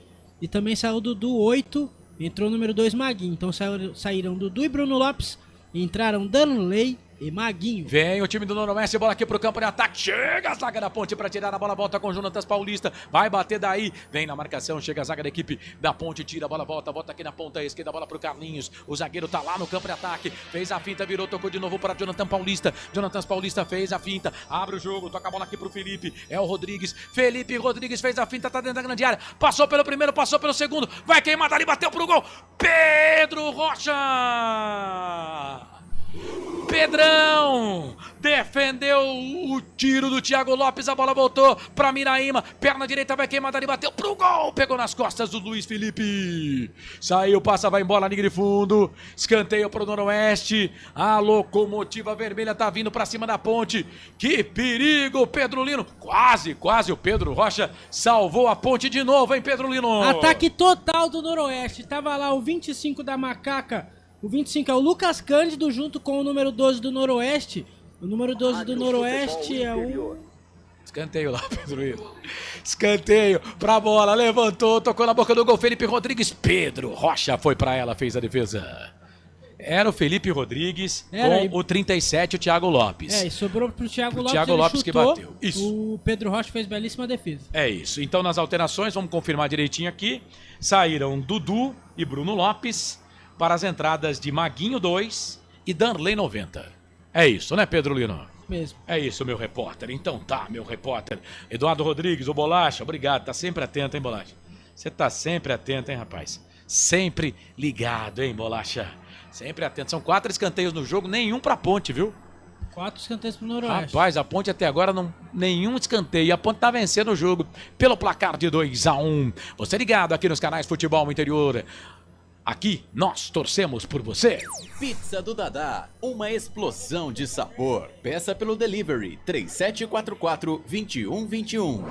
E também saiu o Dudu, 8, entrou o número 2, Maguinho. Então saíram Dudu e Bruno Lopes. Entraram Danley e Maguinho. Vem o time do Noroeste, bola aqui pro campo de ataque. Chega a zaga da Ponte para tirar a bola, volta com o Jonatas Paulista. Vai bater daí, vem na marcação, chega a zaga da equipe da Ponte, tira a bola, volta aqui na ponta esquerda, bola pro Carlinhos. O zagueiro tá lá no campo de ataque, fez a finta, virou, tocou de novo para Jonathan Paulista. Jonathan Paulista fez a finta, abre o jogo, toca a bola aqui pro Felipe. É o Rodrigues, Felipe Rodrigues fez a finta, tá dentro da grande área. Passou pelo primeiro, passou pelo segundo, vai queimar dali, bateu pro gol. Pedro Rocha! Pedrão defendeu o tiro do Thiago Lopes, a bola voltou pra Miraíma, perna direita vai queimar dali, bateu pro gol, pegou nas costas do Luiz Felipe, saiu, passa, vai embora, linha de fundo, escanteio pro Noroeste, a Locomotiva Vermelha tá vindo pra cima da Ponte, que perigo, Pedro Lino, quase o Pedro Rocha salvou a Ponte de novo, hein, Pedro Lino? Ataque total do Noroeste, tava lá o 25 da Macaca. O 25 é o Lucas Cândido junto com o número 12 do Noroeste. O número 12 do Noroeste é o Escanteio lá, Pedro Lino. Escanteio pra bola, levantou, tocou na boca do gol, Felipe Rodrigues. Pedro Rocha foi pra ela, fez a defesa. Era o Felipe Rodrigues com o 37, o Thiago Lopes. E sobrou pro Thiago Lopes. Thiago Lopes chutou, que bateu. Isso. O Pedro Rocha fez belíssima defesa. É isso. Então, nas alterações, vamos confirmar direitinho aqui. Saíram Dudu e Bruno Lopes para as entradas de Maguinho 2 e Danley 90. É isso, né, Pedro Lino? Mesmo. É isso, meu repórter. Então tá, meu repórter. Eduardo Rodrigues, o Bolacha, obrigado. Tá sempre atento, hein, Bolacha? Você tá sempre atento, hein, rapaz? Sempre ligado, hein, Bolacha? Sempre atento. São 4 escanteios no jogo, nenhum pra Ponte, viu? 4 escanteios pro Noroeste. Rapaz, a Ponte até agora não nenhum escanteio. E a Ponte tá vencendo o jogo pelo placar de 2-1. Você ligado aqui nos canais Futebol Interior. Aqui nós torcemos por você. Pizza do Dadá, uma explosão de sabor. Peça pelo delivery 3744-2121.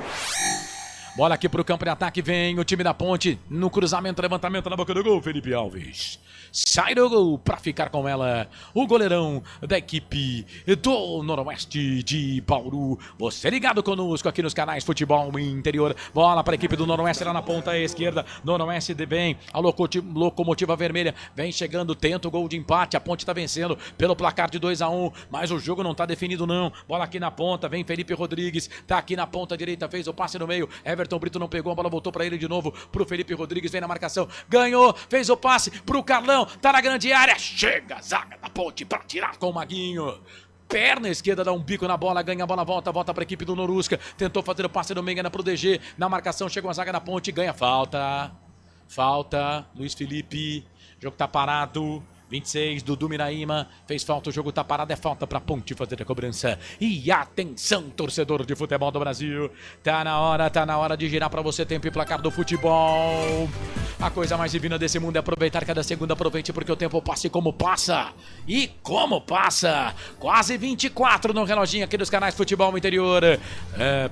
Bola aqui pro campo de ataque, vem o time da Ponte no cruzamento, levantamento na boca do gol, Felipe Alves. Sai do gol para ficar com ela o goleirão da equipe do Noroeste de Bauru. Você ligado conosco aqui nos canais Futebol Interior. Bola para a equipe do Noroeste lá na ponta esquerda. Noroeste de bem, a locomotiva vermelha vem chegando, tenta o gol de empate. A Ponte está vencendo pelo placar de 2-1, mas o jogo não está definido não. Bola aqui na ponta, vem Felipe Rodrigues, tá aqui na ponta direita, fez o passe no meio. Everton Brito não pegou, a bola voltou para ele de novo, pro Felipe Rodrigues, vem na marcação, ganhou, fez o passe pro Carlão, tá na grande área, chega a zaga da Ponte para tirar com o Maguinho. Perna esquerda, dá um bico na bola, ganha a bola, volta para a equipe do Norusca, tentou fazer o passe no meio, ainda pro DG, na marcação, chegou a zaga da Ponte, ganha falta, Luiz Felipe, o jogo tá parado. 26, Dudu Miraíma, fez falta, o jogo tá parado, é falta pra Ponte fazer a cobrança. E atenção, torcedor de futebol do Brasil, tá na hora de girar pra você tempo e placar do futebol. A coisa mais divina desse mundo é aproveitar cada segundo, aproveite porque o tempo passa e como passa. E como passa, quase 24 no reloginho aqui dos canais Futebol Interior.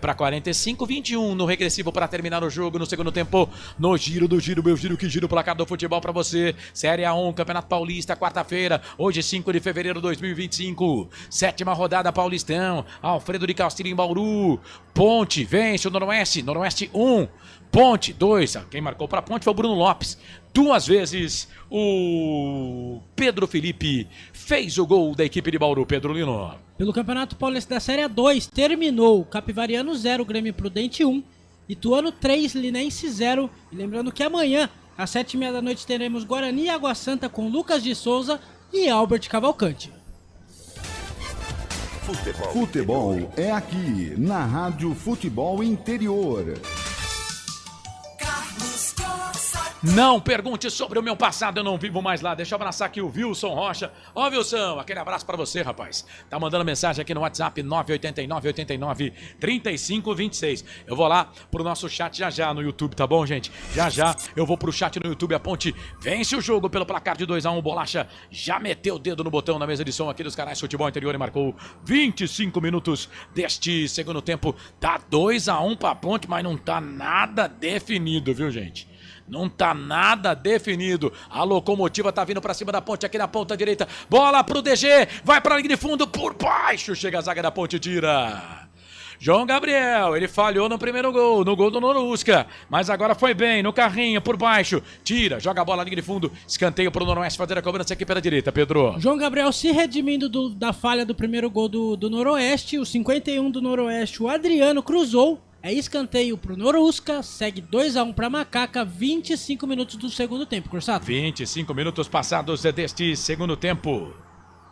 Pra 45, 21 no regressivo pra terminar o jogo no segundo tempo. No giro do giro, meu giro que giro o placar do futebol pra você. Série A1, Campeonato Paulista. Quarta-feira, hoje 5 de fevereiro de 2025, 7ª rodada Paulistão, Alfredo de Castilho em Bauru, Ponte vence o Noroeste, Noroeste 1, Ponte 2, quem marcou para Ponte foi o Bruno Lopes, 2 vezes o Pedro Felipe fez o gol da equipe de Bauru, Pedro Lino. Pelo Campeonato Paulista da Série A2, terminou Capivariano 0, Grêmio Prudente 1, Ituano 3, Linense 0, e lembrando que amanhã às 7h30 da noite teremos Guarani e Água Santa com Lucas de Souza e Albert Cavalcante. Futebol é aqui, na Rádio Futebol Interior. Não pergunte sobre o meu passado, eu não vivo mais lá. Deixa eu abraçar aqui o Wilson Rocha. Ó, Wilson, aquele abraço pra você, rapaz. Tá mandando mensagem aqui no WhatsApp 989-89-3526. Eu vou lá pro nosso chat já no YouTube, tá bom, gente? Já eu vou pro chat no YouTube. A Ponte vence o jogo pelo placar de 2-1. Bolacha já meteu o dedo no botão na mesa de som aqui dos canais Futebol Interior e marcou 25 minutos deste segundo tempo. Tá 2-1 pra Ponte, mas não tá nada definido, viu, gente? Não tá nada definido. A locomotiva tá vindo pra cima da Ponte aqui na ponta direita. Bola pro DG. Vai pra linha de fundo por baixo. Chega a zaga da Ponte, tira. João Gabriel, ele falhou no primeiro gol, no gol do Norusca. Mas agora foi bem, no carrinho, por baixo. Tira, joga a bola na linha de fundo. Escanteio pro Noroeste fazer a cobrança aqui pela direita, Pedro. João Gabriel se redimindo da falha do primeiro gol do Noroeste. O 51 do Noroeste, o Adriano cruzou. É escanteio pro Norusca, segue 2-1 pra Macaca, 25 minutos do segundo tempo, Corsato. 25 minutos passados deste segundo tempo.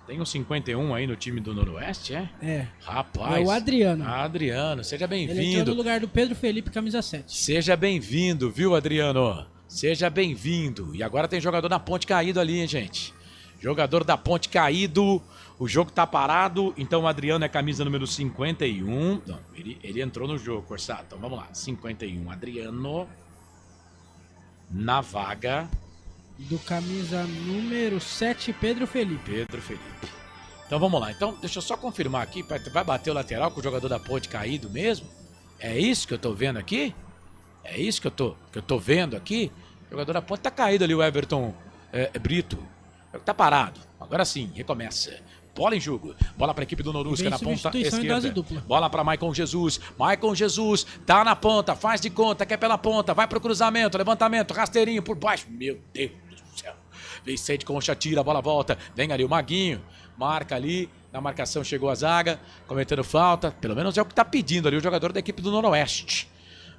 Tem um 51 aí no time do Noroeste, é? É. Rapaz. É o Adriano. Adriano, seja bem-vindo. Ele entrou no lugar do Pedro Felipe, camisa 7. Seja bem-vindo, viu, Adriano? Seja bem-vindo. E agora tem jogador da Ponte caído ali, hein, gente? Jogador da Ponte caído. O jogo tá parado, então o Adriano é camisa número 51. Não, ele entrou no jogo, Corsato. Então vamos lá, 51, Adriano. Na vaga do camisa número 7, Pedro Felipe. Pedro Felipe. Então vamos lá, então deixa eu só confirmar aqui. Vai bater o lateral com o jogador da Ponte caído mesmo? É isso que eu tô vendo aqui? É isso que eu tô vendo aqui? O jogador da Ponte tá caído ali, o Everton Brito. Tá parado. Agora sim, recomeça. Bola em jogo. Bola para a equipe do Norusca na ponta esquerda. Dupla. Bola para Maicon Jesus. Maicon Jesus tá na ponta, faz de conta que é pela ponta, vai pro cruzamento, levantamento, rasteirinho por baixo. Meu Deus do céu. Vicente Concha tira, a bola volta. Vem ali o Maguinho, marca ali. Na marcação chegou a zaga, cometendo falta. Pelo menos é o que tá pedindo ali o jogador da equipe do Noroeste.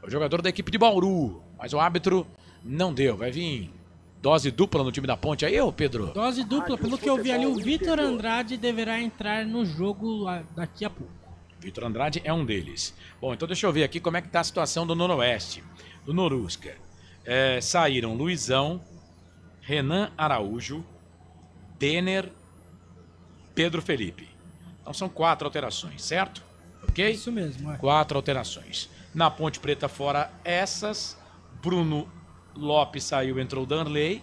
O jogador da equipe de Bauru. Mas o árbitro não deu. Vai vir dose dupla no time da Ponte aí, ô Pedro? Dose dupla, pelo que eu vi ali, o Vitor Andrade deverá entrar no jogo daqui a pouco. Vitor Andrade é um deles. Bom, então deixa eu ver aqui como é que tá a situação do Noroeste. Do Norusca. Saíram Luizão, Renan Araújo, Denner, Pedro Felipe. Então são 4 alterações, certo? Ok? Isso mesmo. 4 alterações. Na Ponte Preta fora essas, Bruno Lopes saiu, entrou o Danley.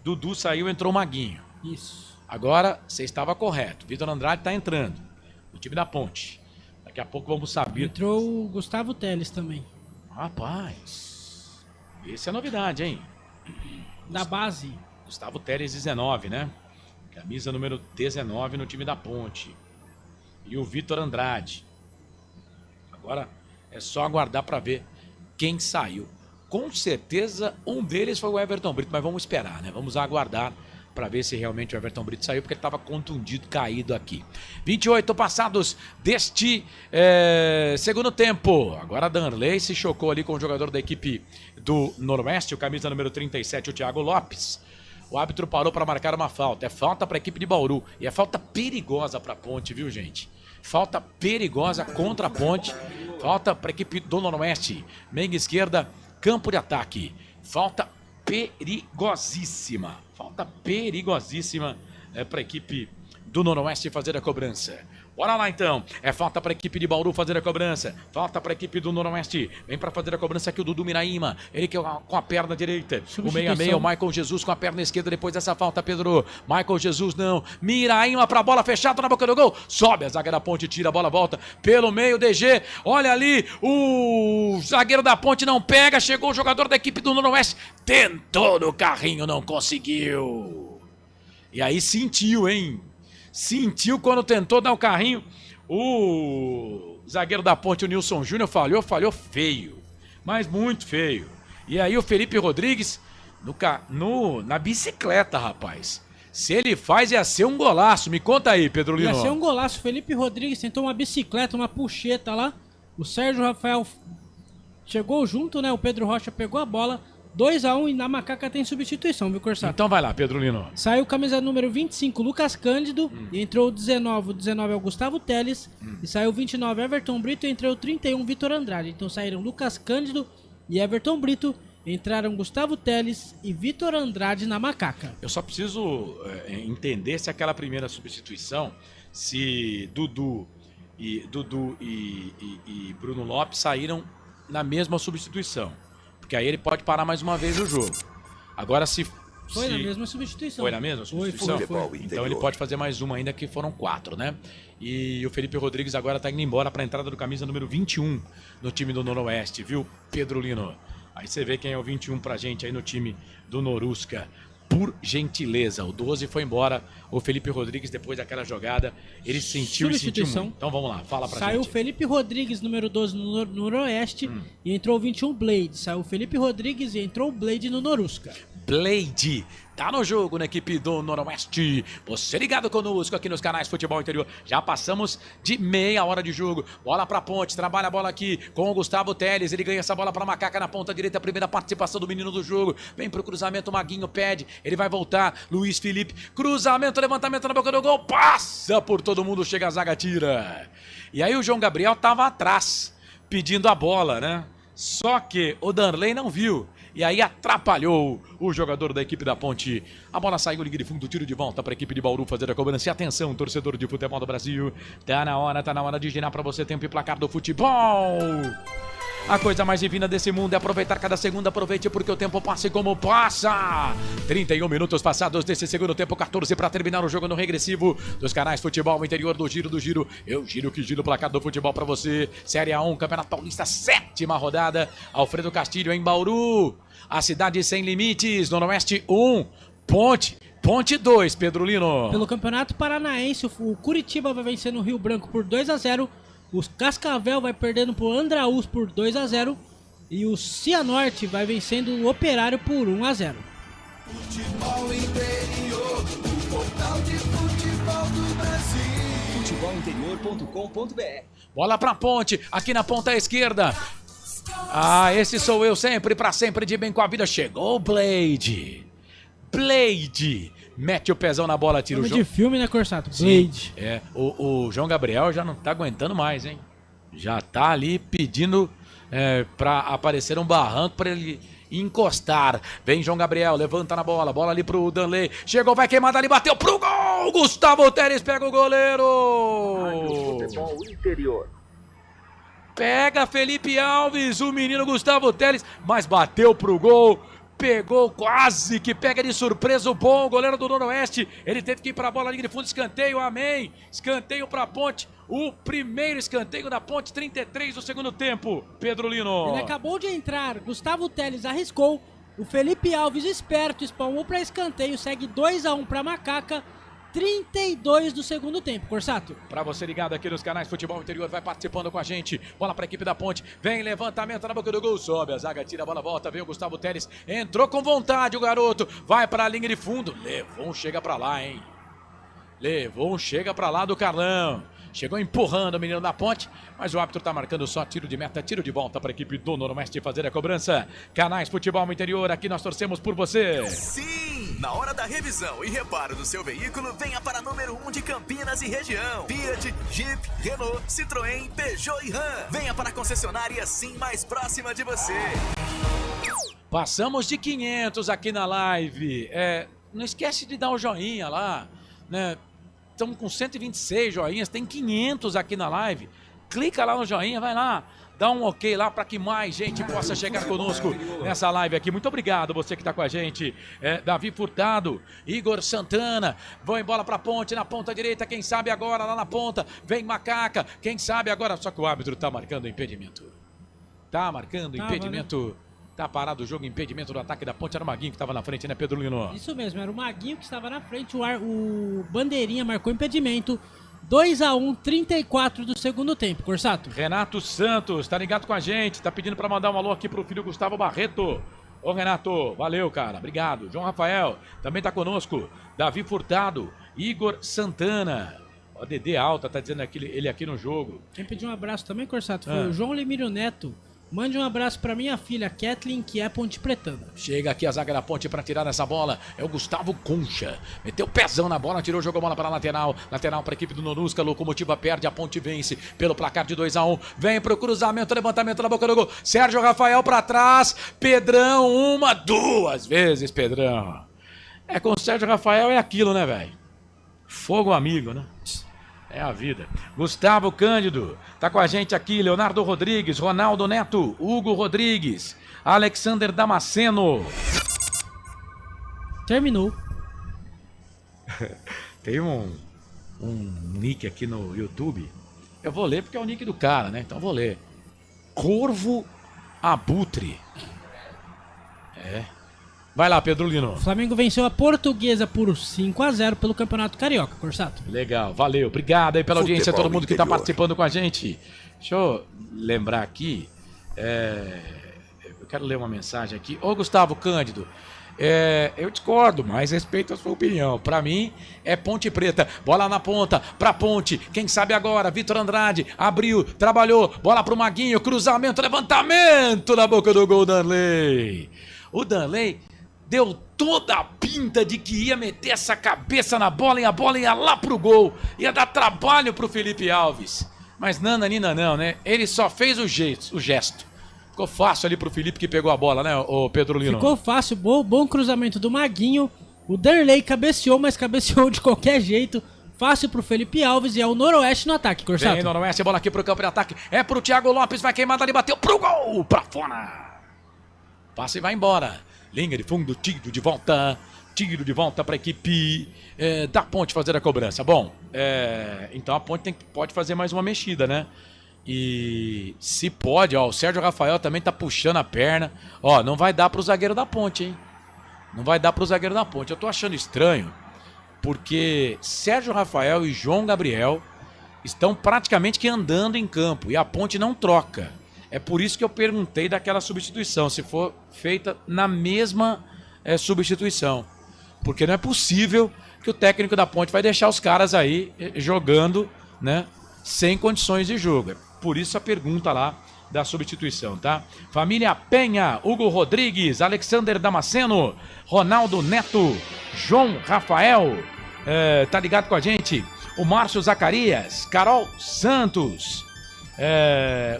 Dudu saiu, entrou o Maguinho. Isso. Agora, você estava correto. Vitor Andrade está entrando. O time da Ponte. Daqui a pouco vamos saber. Entrou o Gustavo Teles também. Rapaz. Esse é novidade, hein? Da base. Gustavo Teles, 19, né? Camisa número 19 no time da Ponte. E o Vitor Andrade. Agora é só aguardar para ver quem saiu. Com certeza um deles foi o Everton Brito, mas vamos esperar, né? Vamos aguardar para ver se realmente o Everton Brito saiu, porque ele estava contundido, caído aqui. 28 passados deste segundo tempo. Agora Danley se chocou ali com o jogador da equipe do Noroeste, o camisa número 37, o Thiago Lopes. O árbitro parou para marcar uma falta. É falta para a equipe de Bauru. E é falta perigosa para a Ponte, viu, gente? Falta perigosa contra a Ponte. Falta para a equipe do Noroeste. Meia esquerda, campo de ataque. Falta perigosíssima. Falta perigosíssima para a equipe do Noroeste fazer a cobrança. Bora lá então. É falta para a equipe de Bauru fazer a cobrança. Falta para a equipe do Noroeste. Vem para fazer a cobrança aqui o Dudu Miraíma. Ele que com a perna direita. O meia-meia, o Michael Jesus com a perna esquerda depois dessa falta, Pedro. Michael Jesus não. Miraíma para a bola fechada na boca do gol. Sobe a zaga da Ponte, tira a bola, volta pelo meio, DG. Olha ali, o zagueiro da Ponte não pega. Chegou o jogador da equipe do Noroeste. Tentou no carrinho, não conseguiu. E aí sentiu, hein? Sentiu quando tentou dar o carrinho. O zagueiro da Ponte, o Nilson Júnior, falhou feio. Mas muito feio. E aí o Felipe Rodrigues na bicicleta, rapaz. Se ele faz, ia ser um golaço. Me conta aí, Pedro Lino. Ia ser um golaço. Felipe Rodrigues tentou uma bicicleta, uma puxeta lá. O Sérgio Rafael chegou junto, né? O Pedro Rocha pegou a bola. 2-1 e na Macaca tem substituição, viu, Corsato? Então vai lá, Pedro Lino. Saiu camisa número 25, Lucas Cândido. E entrou o 19. O 19 é o Gustavo Teles. E saiu o 29, Everton Brito. E entrou o 31, Vitor Andrade. Então saíram Lucas Cândido e Everton Brito. Entraram Gustavo Teles e Vitor Andrade na Macaca. Eu só preciso entender se aquela primeira substituição, se Dudu e Bruno Lopes saíram na mesma substituição. Porque aí ele pode parar mais uma vez o jogo. Agora Foi na mesma substituição. Foi na mesma substituição? Foi. Então ele pode fazer mais uma ainda, que foram 4, né? E o Felipe Rodrigues agora tá indo embora para a entrada do camisa número 21 no time do Noroeste, viu, Pedro Lino? Aí você vê quem é o 21 pra gente aí no time do Norusca. Por gentileza, o 12 foi embora. O Felipe Rodrigues, depois daquela jogada, ele sentiu e sentiu muito. Então vamos lá, fala pra gente. Saiu o Felipe Rodrigues, número 12 no Noroeste, e entrou o 21 Blade. Saiu o Felipe Rodrigues e entrou o Blade no Norusca. Blade tá no jogo na equipe do Noroeste. Você ligado conosco aqui nos canais Futebol Interior. Já passamos de meia hora de jogo. Bola pra Ponte, trabalha a bola aqui com o Gustavo Teles. Ele ganha essa bola pra Macaca na ponta direita. Primeira participação do menino do jogo. Vem pro cruzamento, o Maguinho pede. Ele vai voltar. Luiz Felipe, cruzamento, levantamento na boca do gol. Passa por todo mundo, chega a zaga, tira. E aí o João Gabriel tava atrás, pedindo a bola, né? Só que o Danley não viu. E aí atrapalhou o jogador da equipe da Ponte. A bola saiu, liga de fundo, tiro de volta para a equipe de Bauru fazer a cobrança. E atenção, torcedor de futebol do Brasil. Tá na hora de girar para você tempo e placar do futebol. A coisa mais divina desse mundo é aproveitar cada segundo. Aproveite porque o tempo passa e como passa. 31 minutos passados desse segundo tempo, 14 para terminar o jogo no regressivo dos canais Futebol Interior do Giro. Eu giro que giro o placar do futebol para você. Série A1, Campeonato Paulista, 7ª rodada. Alfredo Castilho em Bauru. A cidade sem limites. Noroeste 1, Ponte Ponte 2, Pedro Lino. Pelo Campeonato Paranaense, o Curitiba vai vencendo o Rio Branco por 2-0. O Cascavel vai perdendo pro Andraúz por 2-0. E o Cianorte vai vencendo o Operário por 1-0. Futebol interior, o portal de futebol do Brasil. Futebolinterior.com.br. Bola pra Ponte, aqui na ponta esquerda. Ah, esse sou eu sempre, pra sempre, de bem com a vida. Chegou o Blade. Mete o pezão na bola, tira o João. de filme, né, Corsato? Blade. É, o João Gabriel já não tá aguentando mais, hein? Já tá ali pedindo pra aparecer um barranco pra ele encostar. Vem João Gabriel, levanta na bola, bola ali pro Danley. Chegou, vai queimar ali, bateu pro gol! Gustavo Teres pega o goleiro! Futebol interior. Pega Felipe Alves, o menino Gustavo Teles, mas bateu pro gol. Pegou quase que pega de surpresa o bom goleiro do Noroeste. Ele teve que ir para a bola, linha de fundo, escanteio, amém. Escanteio para a Ponte. O primeiro escanteio da Ponte, 33 do segundo tempo. Pedro Lino. Ele acabou de entrar, Gustavo Teles arriscou. O Felipe Alves, esperto, espalmou para escanteio. Segue 2-1 para Macaca. 32 do segundo tempo, Corsato. Pra você ligado aqui nos canais Futebol Interior, vai participando com a gente. Bola pra equipe da Ponte, vem levantamento na boca do gol, sobe a zaga, tira a bola, volta, vem o Gustavo Teles, entrou com vontade o garoto, vai pra linha de fundo, levou um chega pra lá, hein. Levou um chega pra lá do Carlão. Chegou empurrando o menino da Ponte, mas o árbitro tá marcando só tiro de meta, tiro de volta para a equipe do Noroeste fazer a cobrança. Canais Futebol Interior, aqui nós torcemos por você. Sim! Na hora da revisão e reparo do seu veículo, venha para número 1 de Campinas e região. Fiat, Jeep, Renault, Citroën, Peugeot e Ram. Venha para a concessionária Sim mais próxima de você. Passamos de 500 aqui na live. Não esquece de dar o joinha lá, né? Estamos com 126 joinhas, tem 500 aqui na live. Clica lá no joinha, vai lá, dá um ok lá para que mais gente possa chegar conosco nessa live aqui. Muito obrigado você que está com a gente. Davi Furtado, Igor Santana, vão embora para a Ponte, na ponta direita, quem sabe agora lá na ponta, vem Macaca, quem sabe agora, só que o árbitro está marcando impedimento. Tá marcando impedimento. Tá parado o jogo, impedimento do ataque da Ponte. Era o Maguinho que estava na frente, né, Pedro Lino? Isso mesmo, era o Maguinho que estava na frente. O Bandeirinha marcou impedimento. 2-1, 34 do segundo tempo, Corsato. Renato Santos, tá ligado com a gente. Tá pedindo para mandar um alô aqui pro filho Gustavo Barreto. Ô, Renato, valeu, cara. Obrigado. João Rafael também tá conosco. Davi Furtado, Igor Santana. Ó, Dedê Alta tá dizendo ele aqui no jogo. Quem pediu um abraço também, Corsato, foi o João Lemírio Neto. Mande um abraço pra minha filha Kathleen, que é Ponte Pretana. Chega aqui a zaga da Ponte pra tirar essa bola. É o Gustavo Concha. Meteu o pezão na bola, tirou, jogou a bola para a lateral. Lateral pra equipe do Nonusca. Locomotiva perde, a Ponte vence pelo placar de 2-1. Vem pro cruzamento, levantamento na boca do gol. Sérgio Rafael pra trás. Pedrão, duas vezes, Pedrão. Com o Sérgio Rafael é aquilo, né, velho? Fogo amigo, né? É a vida. Gustavo Cândido tá com a gente aqui. Leonardo Rodrigues, Ronaldo Neto, Hugo Rodrigues, Alexander Damasceno. Terminou. Tem um nick aqui no YouTube. Eu vou ler porque é o nick do cara, né? Então eu vou ler. Corvo Abutre. Vai lá, Pedro Lino. O Flamengo venceu a Portuguesa por 5-0 pelo Campeonato Carioca, Corsato. Legal, valeu. Obrigado aí pela audiência, a todo mundo que está participando com a gente. Deixa eu lembrar aqui. Eu quero ler uma mensagem aqui. Ô, Gustavo Cândido, eu discordo, mas respeito a sua opinião. Para mim, é Ponte Preta. Bola na ponta, pra Ponte. Quem sabe agora? Vitor Andrade abriu, trabalhou. Bola pro Maguinho, cruzamento, levantamento na boca do gol, Danley. O Danley deu toda a pinta de que ia meter essa cabeça na bola e a bola ia lá pro gol. Ia dar trabalho pro Felipe Alves. Mas nananina não, né? Ele só fez o gesto. Ficou fácil ali pro Felipe que pegou a bola, né, o Pedro Lino? Ficou fácil, bom cruzamento do Maguinho. O Danley cabeceou, mas cabeceou de qualquer jeito. Fácil pro Felipe Alves e é o Noroeste no ataque, Corsato. Vem Noroeste, bola aqui pro campo de ataque. É pro Thiago Lopes, vai queimar dali, bateu pro gol, pra fora. Passa e vai embora. Linha de fundo, tiro de volta para a equipe da Ponte fazer a cobrança. Bom, então a Ponte pode fazer mais uma mexida, né? E se pode, o Sérgio Rafael também tá puxando a perna. Não vai dar pro zagueiro da Ponte, hein? Não vai dar pro zagueiro da Ponte. Eu tô achando estranho, porque Sérgio Rafael e João Gabriel estão praticamente que andando em campo e a Ponte não troca. É por isso que eu perguntei daquela substituição, se for feita na mesma substituição. Porque não é possível que o técnico da Ponte vai deixar os caras aí jogando, né, sem condições de jogo. É por isso a pergunta lá da substituição, tá? Família Penha, Hugo Rodrigues, Alexander Damasceno, Ronaldo Neto, João Rafael, tá ligado com a gente? O Márcio Zacarias, Carol Santos,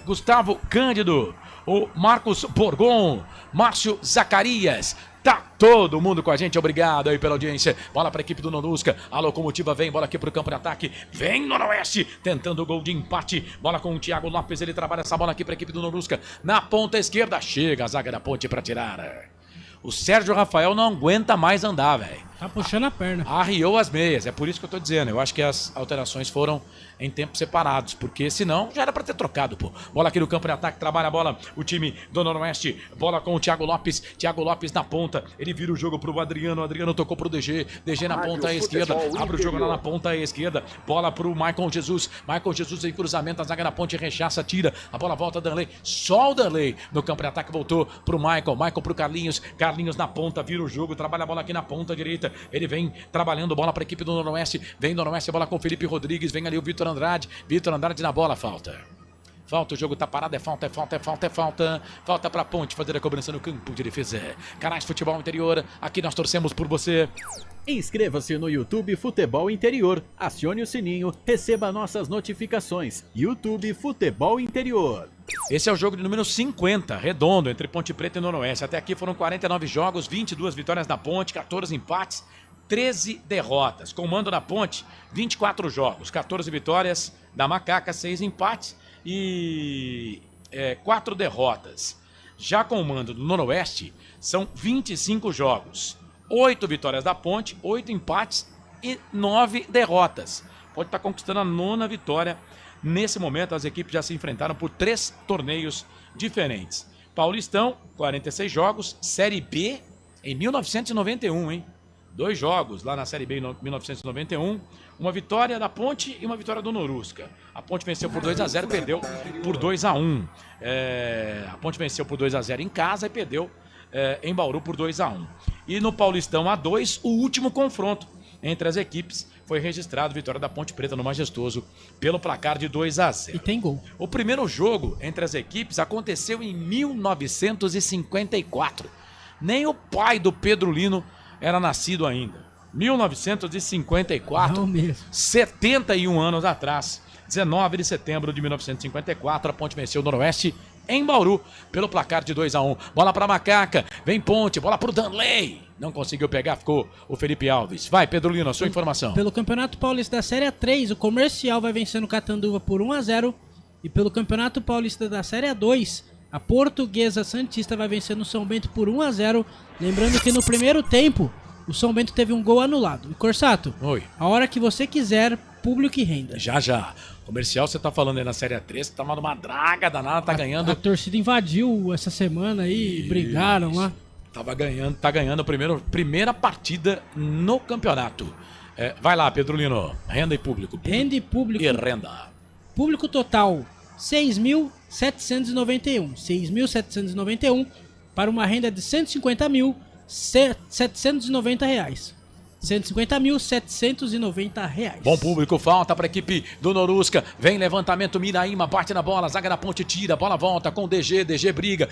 Gustavo Cândido, o Marcos Borgon, Márcio Zacarias. Tá todo mundo com a gente, obrigado aí pela audiência. Bola para a equipe do Nonusca, a locomotiva vem, bola aqui pro campo de ataque, vem Noroeste, tentando o gol de empate, bola com o Thiago Lopes, ele trabalha essa bola aqui para a equipe do Nonusca, na ponta esquerda, chega a zaga da Ponte para tirar. O Sérgio Rafael não aguenta mais andar, velho. Tá puxando a perna. Arriou as meias, é por isso que eu tô dizendo. Eu acho que as alterações foram em tempos separados, porque senão já era pra ter trocado, pô. Bola aqui no campo de ataque, trabalha a bola o time do Noroeste. Bola com o Thiago Lopes na ponta. Ele vira o jogo pro Adriano. Adriano tocou pro DG. DG na ponta esquerda. Abre o jogo lá na ponta esquerda. Bola pro Michael Jesus. Michael Jesus em cruzamento. A zaga na Ponte rechaça, tira. A bola volta, Danley. Só o Danley no campo de ataque voltou pro Michael. Michael pro Carlinhos. Carlinhos na ponta, vira o jogo. Trabalha a bola aqui na ponta direita. Ele vem trabalhando bola para a equipe do Noroeste. Vem Noroeste, bola com o Felipe Rodrigues. Vem ali o Vitor Andrade. Vitor Andrade na bola, falta. Falta, o jogo tá parado, é falta. Falta pra Ponte fazer a cobrança no campo de defesa. Canais Futebol Interior, aqui nós torcemos por você. Inscreva-se no YouTube Futebol Interior. Acione o sininho, receba nossas notificações. YouTube Futebol Interior. Esse é o jogo de número 50, redondo, entre Ponte Preta e Noroeste. Até aqui foram 49 jogos, 22 vitórias da Ponte, 14 empates, 13 derrotas. Com o mando da Ponte, 24 jogos, 14 vitórias da Macaca, 6 empates e 4 derrotas. Já com o mando do Noroeste, são 25 jogos, 8 vitórias da Ponte, 8 empates e 9 derrotas. Pode estar conquistando a 9ª vitória. Nesse momento, as equipes já se enfrentaram por 3 torneios diferentes. Paulistão, 46 jogos, Série B em 1991, hein? 2 jogos lá na Série B em 1991, uma vitória da Ponte e uma vitória do Noroeste. A Ponte venceu por 2-0, perdeu por 2-1. A Ponte venceu por 2-0 em casa e perdeu em Bauru por 2-1. E no Paulistão A2, o último confronto entre as equipes foi registrado, vitória da Ponte Preta no Majestoso pelo placar de 2-0. E tem gol. O primeiro jogo entre as equipes aconteceu em 1954. Nem o pai do Pedro Lino era nascido ainda. 1954, não mesmo. 71 anos atrás, 19 de setembro de 1954, a Ponte venceu o Noroeste em Bauru pelo placar de 2-1. Bola para Macaca, vem Ponte, bola para o Danley. Não conseguiu pegar, ficou o Felipe Alves. Vai, Pedro Lino, a sua informação. Pelo Campeonato Paulista da Série A3, o Comercial vai vencendo o Catanduva por 1-0. E pelo Campeonato Paulista da Série A2, a Portuguesa Santista vai vencendo o São Bento por 1-0. Lembrando que no primeiro tempo, o São Bento teve um gol anulado. E Corsato, oi. A hora que você quiser, público e renda. Já. Comercial, você tá falando aí na Série A3, tá uma draga danada, tá ganhando. A torcida invadiu essa semana aí, brigaram lá. Tá ganhando a primeira partida no campeonato. Vai lá, Pedro Lino, renda e público. Renda e público. E renda. Público total, 6.791. 6.791 para uma renda de R$150.790. R$150.790. Bom público, falta para a equipe do Noroeste. Vem levantamento, Miraíma, bate na bola, zaga da Ponte, tira, bola volta com o DG briga,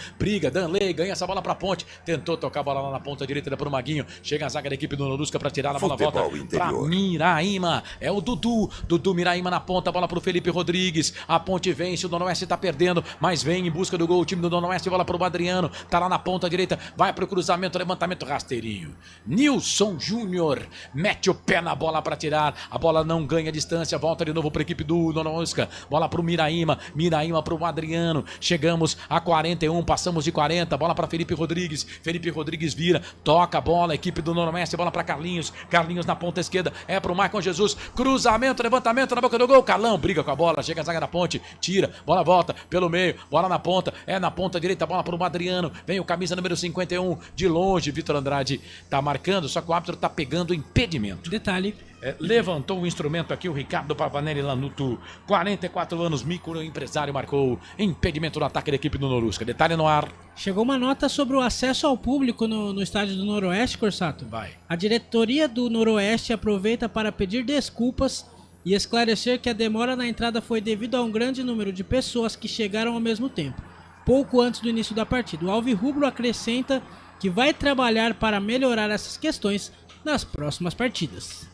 Danley, ganha essa bola para a Ponte, tentou tocar a bola lá na ponta direita para o Maguinho, chega a zaga da equipe do Noroeste para tirar a bola, volta para Miraíma, é o Dudu Miraíma na ponta, bola para o Felipe Rodrigues, a Ponte vence, o Noroeste está perdendo, mas vem em busca do gol, o time do Noroeste, bola para o Adriano, tá lá na ponta direita, vai para o cruzamento, levantamento rasteirinho, Nilson Júnior Vitor mete o pé na bola para tirar. A bola não ganha distância. Volta de novo para a equipe do Noronha. Bola para o Miraíma. Miraíma para o Adriano. Chegamos a 41. Passamos de 40. Bola para Felipe Rodrigues. Felipe Rodrigues vira. Toca a bola. Equipe do Noroeste. Bola para Carlinhos. Carlinhos na ponta esquerda. É para o Maicon Jesus. Cruzamento. Levantamento na boca do gol. Carlão briga com a bola. Chega a zaga da ponte. Tira. Bola volta pelo meio. Bola na ponta. É na ponta direita. Bola para o Adriano. Vem o camisa número 51. De longe. Vitor Andrade tá marcando. Só que o árbitro tá pegando impedimento. Detalhe. Levantou o instrumento aqui o Ricardo Pavanelli Lanuto, 44 anos, microempresário, marcou impedimento no ataque da equipe do Norusca. Detalhe no ar. Chegou uma nota sobre o acesso ao público no estádio do Noroeste, Corsato. Vai. A diretoria do Noroeste aproveita para pedir desculpas e esclarecer que a demora na entrada foi devido a um grande número de pessoas que chegaram ao mesmo tempo, pouco antes do início da partida. O Alvirrubro acrescenta que vai trabalhar para melhorar essas questões nas próximas partidas.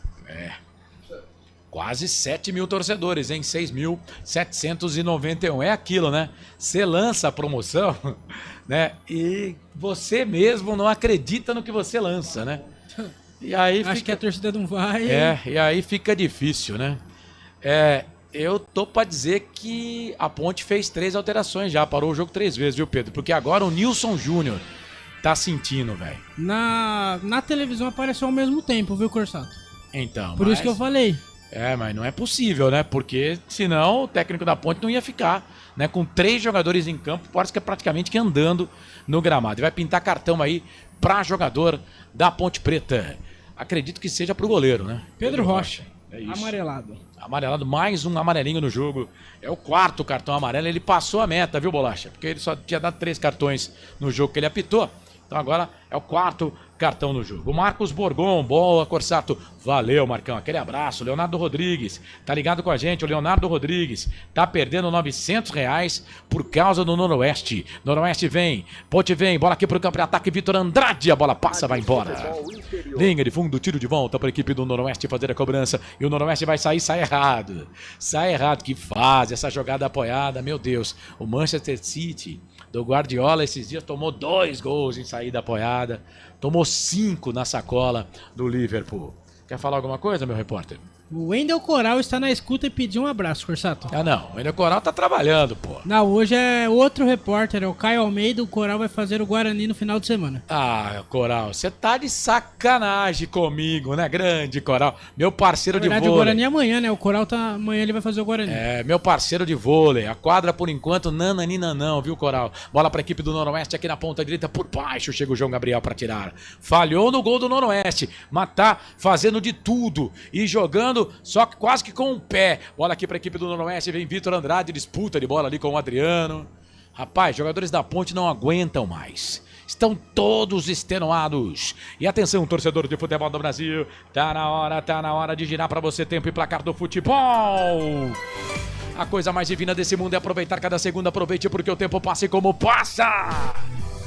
Quase 7 mil torcedores, hein? 6.791. É aquilo, né? Você lança a promoção, né? E você mesmo não acredita no que você lança, né? E aí Acho que a torcida não vai. E aí fica difícil, né? Eu tô pra dizer que a Ponte fez 3 alterações já. Parou o jogo 3 vezes, viu, Pedro? Porque agora o Nilson Júnior tá sentindo, velho. Na televisão apareceu ao mesmo tempo, viu, Corsato? Então, Por isso que eu falei. Mas não é possível, né? Porque senão o técnico da Ponte não ia ficar, né? Com 3 jogadores em campo, parece que é praticamente que andando no gramado. E vai pintar cartão aí pra jogador da Ponte Preta. Acredito que seja pro goleiro, né? Pedro Rocha. É isso. Amarelado. Mais um amarelinho no jogo. É o 4º cartão amarelo. Ele passou a meta, viu, Bolacha? Porque ele só tinha dado 3 cartões no jogo que ele apitou. Então agora é o 4º cartão no jogo. O Marcos Borgon, boa, Corsato. Valeu, Marcão, aquele abraço. Leonardo Rodrigues, tá ligado com a gente? O Leonardo Rodrigues tá perdendo R$900 por causa do Noroeste. Noroeste vem, Ponte vem, bola aqui pro campo de ataque, Vitor Andrade, a bola passa, vai embora. Linha de fundo, tiro de volta para a equipe do Noroeste fazer a cobrança. E o Noroeste vai sair, sai errado. Sai errado, que fase, essa jogada apoiada, meu Deus. O Manchester City do Guardiola esses dias tomou 2 gols em saída apoiada, tomou 5 na sacola do Liverpool. Quer falar alguma coisa, meu repórter? O Wendel Coral está na escuta e pediu um abraço, Corsato. Não, o Wendel Coral tá trabalhando, pô. Não, hoje é outro repórter, é o Caio Almeida. O Coral vai fazer o Guarani no final de semana. Coral, você tá de sacanagem comigo, né? Grande Coral, meu parceiro de vôlei. O Guarani é amanhã, né? O Coral tá amanhã, ele vai fazer o Guarani. Meu parceiro de vôlei. A quadra, por enquanto, nananina não, viu, Coral? Bola pra equipe do Noroeste aqui na ponta direita, por baixo, chega o João Gabriel pra tirar. Falhou no gol do Noroeste, mas tá fazendo de tudo e jogando só que quase que com o pé. Bola aqui pra equipe do Noroeste, vem Vitor Andrade, disputa de bola ali com o Adriano. Rapaz, jogadores da Ponte não aguentam mais. Estão todos extenuados. E atenção, torcedor de futebol do Brasil. Tá na hora de girar pra você tempo e placar do futebol. A coisa mais divina desse mundo é aproveitar cada segundo. Aproveite porque o tempo passa e como passa.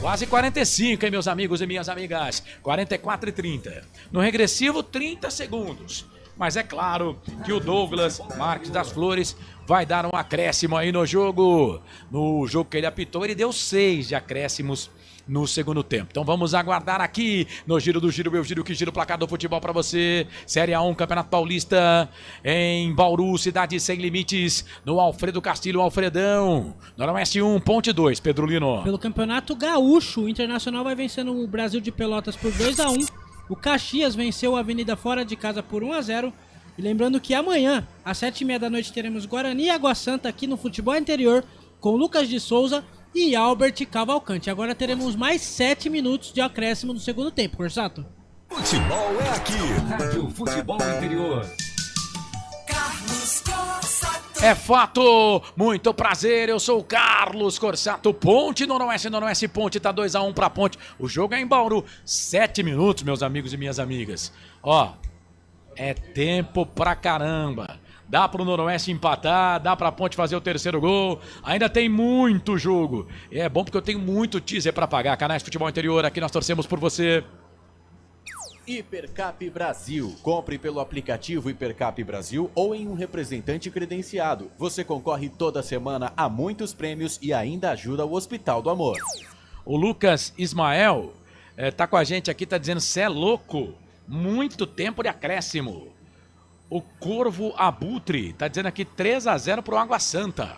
Quase 45, hein, meus amigos e minhas amigas. 44:30. No regressivo, 30 segundos. Mas é claro que o Douglas Marques das Flores vai dar um acréscimo aí no jogo. No jogo que ele apitou, ele deu 6 de acréscimos no segundo tempo. Então vamos aguardar aqui no Giro do Giro, eu giro que giro o placar do futebol para você. Série A1, Campeonato Paulista em Bauru, Cidade Sem Limites, no Alfredo Castilho, Alfredão. Noroeste 1, Ponte 2, Pedro Lino. Pelo Campeonato Gaúcho, o Internacional vai vencendo o Brasil de Pelotas por 2-1. O Caxias venceu a Avenida fora de casa por 1-0. E lembrando que amanhã, às 7h30 da noite, teremos Guarani e Água Santa aqui no Futebol Interior, com Lucas de Souza e Albert Cavalcante. Agora teremos mais 7 minutos de acréscimo no segundo tempo, Corsato. Futebol é aqui. Rádio Futebol Interior. Carlos Corsato. É fato, muito prazer, eu sou o Carlos Corsato. Ponte, Noroeste, Ponte, tá 2-1 pra Ponte. O jogo é em Bauru, 7 minutos, meus amigos e minhas amigas. Ó, é tempo pra caramba. Dá pro Noroeste empatar, dá pra Ponte fazer o terceiro gol. Ainda tem muito jogo. E é bom porque eu tenho muito teaser pra pagar. Canais Futebol Interior, aqui nós torcemos por você. Hipercap Brasil. Compre pelo aplicativo Hipercap Brasil ou em um representante credenciado. Você concorre toda semana a muitos prêmios e ainda ajuda o Hospital do Amor. O Lucas Ismael tá com a gente aqui, tá dizendo: cê é louco. Muito tempo de acréscimo. O Corvo Abutre tá dizendo aqui 3-0 pro Água Santa.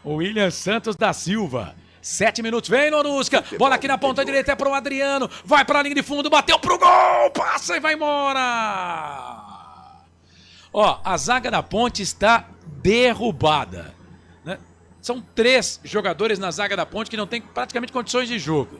O William Santos da Silva. 7 minutos, vem Norusca, bola aqui na ponta direita, é pro Adriano, vai pra linha de fundo, bateu pro gol, passa e vai embora. Ó, a zaga da Ponte está derrubada, né? São 3 jogadores na zaga da Ponte que não tem praticamente condições de jogo.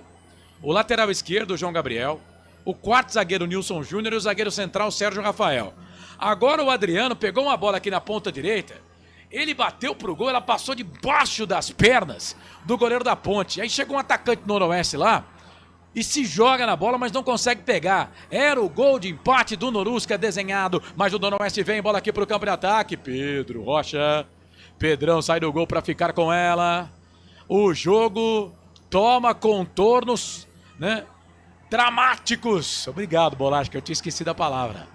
O lateral esquerdo, o João Gabriel, o quarto zagueiro, Nilson Júnior, e o zagueiro central, Sérgio Rafael. Agora o Adriano pegou uma bola aqui na ponta direita, ele bateu pro gol, ela passou debaixo das pernas do goleiro da Ponte. Aí chegou um atacante do Noroeste lá e se joga na bola, mas não consegue pegar. Era o gol de empate do Norusca desenhado, mas o Noroeste vem, bola aqui pro campo de ataque. Pedro Rocha. Pedrão sai do gol para ficar com ela. O jogo toma contornos, né, dramáticos. Obrigado, Bolacha, que eu tinha esquecido a palavra.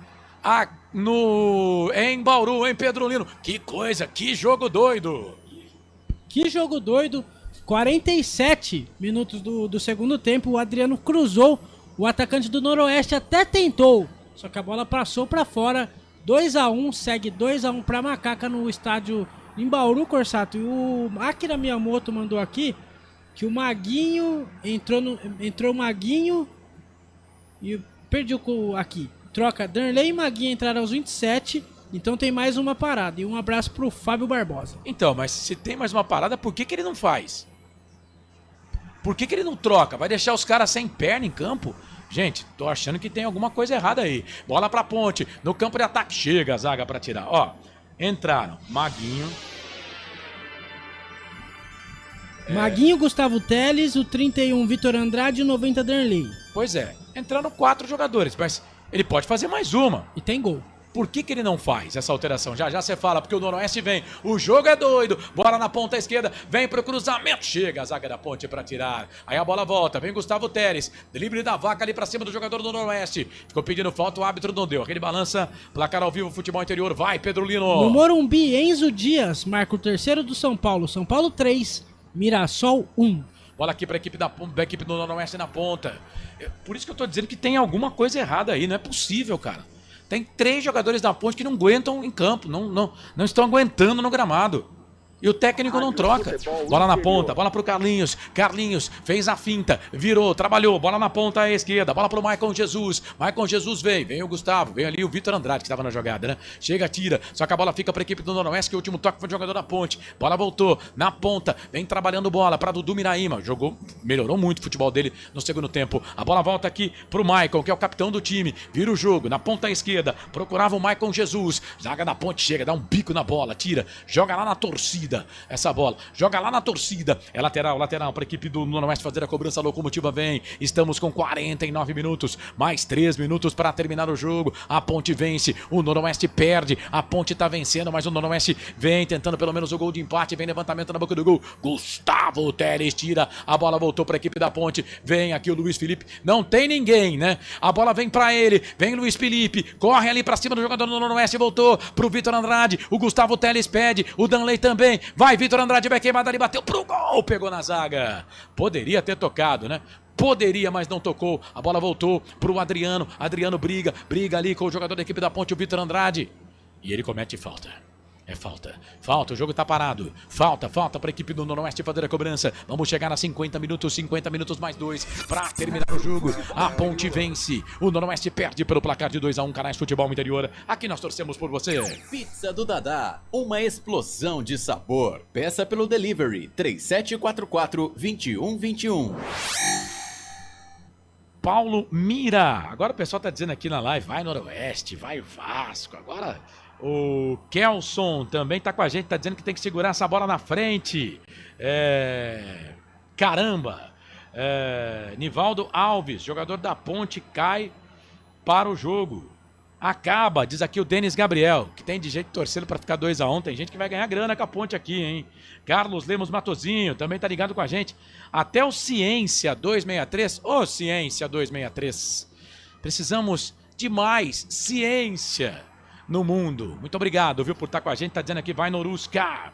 Em Bauru, em Pedrolino. Que coisa, que jogo doido. Que jogo doido. 47 minutos do segundo tempo, o Adriano cruzou, o atacante do Noroeste até tentou, só que a bola passou para fora. 2-1, segue 2-1 para Macaca no estádio em Bauru, Corsato. E o Akira Miyamoto mandou aqui que o Maguinho entrou o Maguinho e perdi aqui. Troca, Darley e Maguinho entraram aos 27, então tem mais uma parada. E um abraço pro Fábio Barbosa. Então, mas se tem mais uma parada, por que ele não faz? Por que ele não troca? Vai deixar os caras sem perna em campo? Gente, tô achando que tem alguma coisa errada aí. Bola pra Ponte, no campo de ataque, chega a zaga pra tirar. Ó, entraram Maguinho. Maguinho, Gustavo Teles, o 31 Vitor Andrade e o 90 Darley. Pois é, entraram 4 jogadores, mas ele pode fazer mais uma. E tem gol. Por que ele não faz essa alteração? Já você fala, porque o Noroeste vem. O jogo é doido. Bola na ponta esquerda, vem pro cruzamento. Chega a zaga da Ponte pra tirar. Aí a bola volta, vem Gustavo Teres. Drible da vaca ali pra cima do jogador do Noroeste. Ficou pedindo falta, o árbitro não deu. Aquele balança, placar ao vivo, futebol interior. Vai, Pedrolino. No Morumbi, Enzo Dias marca o terceiro do São Paulo. São Paulo 3, Mirassol 1. Bola aqui pra equipe do Noroeste na ponta. Por isso que eu tô dizendo que tem alguma coisa errada aí. Não é possível, cara. Tem 3 jogadores da Ponte que não aguentam em campo, não estão aguentando no gramado. E o técnico não troca. Bola na ponta, bola pro Carlinhos. Carlinhos fez a finta, virou, trabalhou. Bola na ponta à esquerda, bola pro Maicon Jesus. Maicon Jesus vem o Gustavo, vem ali o Vitor Andrade que estava na jogada, né? Chega, tira, só que a bola fica pra equipe do Noroeste, que o último toque foi do jogador da Ponte. Bola voltou, na ponta, vem trabalhando bola pra Dudu Miraíma. Jogou, melhorou muito o futebol dele no segundo tempo. A bola volta aqui pro Maicon, que é o capitão do time. Vira o jogo, na ponta à esquerda, procurava o Maicon Jesus. Zaga da Ponte chega, dá um bico na bola, tira, joga lá na torcida. Essa bola, joga lá na torcida. É lateral para a equipe do Noroeste fazer a cobrança. A Locomotiva vem. Estamos com 49 minutos, mais 3 minutos para terminar o jogo. A Ponte vence, o Noroeste perde. A Ponte tá vencendo, mas o Noroeste vem tentando pelo menos o gol de empate. Vem levantamento na boca do gol. Gustavo Teres tira. A bola voltou para a equipe da Ponte. Vem aqui o Luiz Felipe. Não tem ninguém, né? A bola vem para ele. Vem Luiz Felipe. Corre ali para cima do jogador do Noroeste. Voltou pro Vitor Andrade. O Gustavo Teles pede. O Danley também. Vai, Vitor Andrade, vai queimada ali, bateu pro gol, pegou na zaga. Poderia ter tocado, né? Poderia, mas não tocou. A bola voltou pro Adriano. Adriano briga ali com o jogador da equipe da Ponte, o Vitor Andrade. E ele comete falta. É falta. Falta, o jogo tá parado. Falta para a equipe do Noroeste fazer a cobrança. Vamos chegar a 50 minutos mais 2 para terminar o jogo. A Ponte vence. O Noroeste perde pelo placar de 2-1. Canais Futebol Interior. Aqui nós torcemos por você. Pizza do Dadá, uma explosão de sabor. Peça pelo delivery 3744-2121. Paulo Mira. Agora o pessoal tá dizendo aqui na live, vai Noroeste, vai Vasco. Agora o Kelson também tá com a gente, tá dizendo que tem que segurar essa bola na frente. Caramba. Nivaldo Alves, jogador da Ponte, cai para o jogo. Acaba, diz aqui o Denis Gabriel, que tem de jeito torcendo para ficar 2-1. Tem gente que vai ganhar grana com a Ponte aqui, hein? Carlos Lemos Matozinho também tá ligado com a gente. Até o Ciência 263. Ô, Ciência 263. Precisamos de mais ciência no mundo. Muito obrigado, viu, por estar com a gente. Tá dizendo aqui, vai Norusca.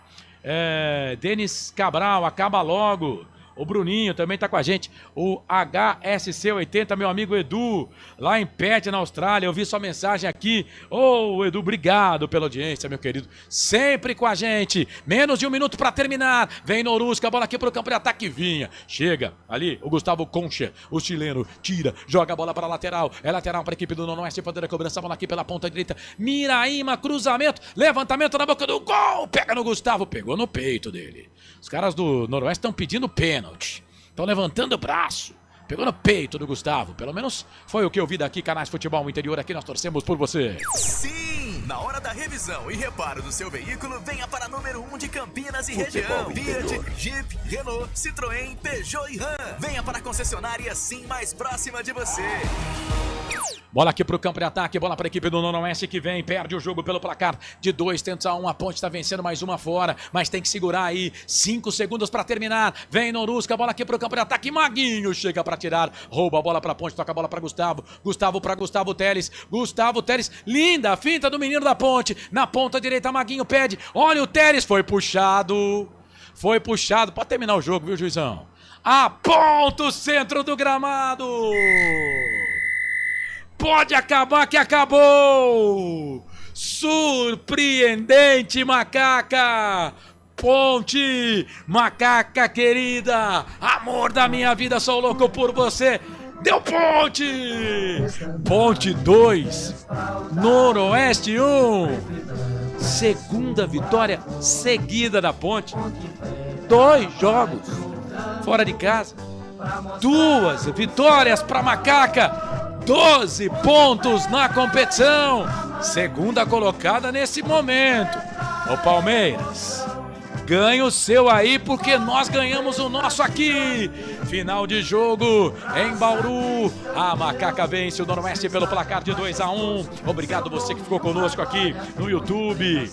Denis Cabral, acaba logo. O Bruninho também tá com a gente. O HSC80, meu amigo Edu, lá em Perth, na Austrália. Eu vi sua mensagem aqui. Ô, Edu, obrigado pela audiência, meu querido. Sempre com a gente. Menos de 1 minuto pra terminar. Vem Norusca, a bola aqui pro campo de ataque. Vinha. Chega ali o Gustavo Concha, o chileno. Tira, joga a bola pra lateral. É lateral pra equipe do Noroeste. Fazer a cobrança, a bola aqui pela ponta direita. Miraíma, cruzamento. Levantamento na boca do gol. Pega no Gustavo. Pegou no peito dele. Os caras do Noroeste estão pedindo pênalti. Estão levantando o braço. Pegou no peito do Gustavo. Pelo menos foi o que eu vi daqui, Canais Futebol Interior. Aqui nós torcemos por você. Sim! Na hora da revisão e reparo do seu veículo, venha para número 1 de Campinas e região. Fiat, Jeep, Renault, Citroën, Peugeot e Ram. Venha para a concessionária Sim mais próxima de você. Bola aqui pro campo de ataque, bola para a equipe do Noroeste que vem, perde o jogo pelo placar de 2-1. A Ponte está vencendo mais uma fora, mas tem que segurar aí. 5 segundos para terminar. Vem Norusca, bola aqui pro campo de ataque. Maguinho chega para tirar, rouba a bola para a Ponte, toca a bola para Gustavo. Gustavo para Gustavo Teles. Gustavo Teles, linda a finta do menino da Ponte. Na ponta direita, Maguinho pede. Olha o Teles, foi puxado. Foi puxado. Pode terminar o jogo, viu, juizão? Aponta o centro do gramado. Pode acabar que acabou! Surpreendente, Macaca! Ponte! Macaca querida! Amor da minha vida, sou louco por você! Deu Ponte! Ponte 2, Noroeste 1. Segunda vitória seguida da Ponte. 2 jogos fora de casa. 2 vitórias para Macaca. 12 pontos na competição. Segunda colocada nesse momento. O Palmeiras ganha o seu aí porque nós ganhamos o nosso aqui. Final de jogo em Bauru. A Macaca vence o Noroeste pelo placar de 2-1. Obrigado você que ficou conosco aqui no YouTube.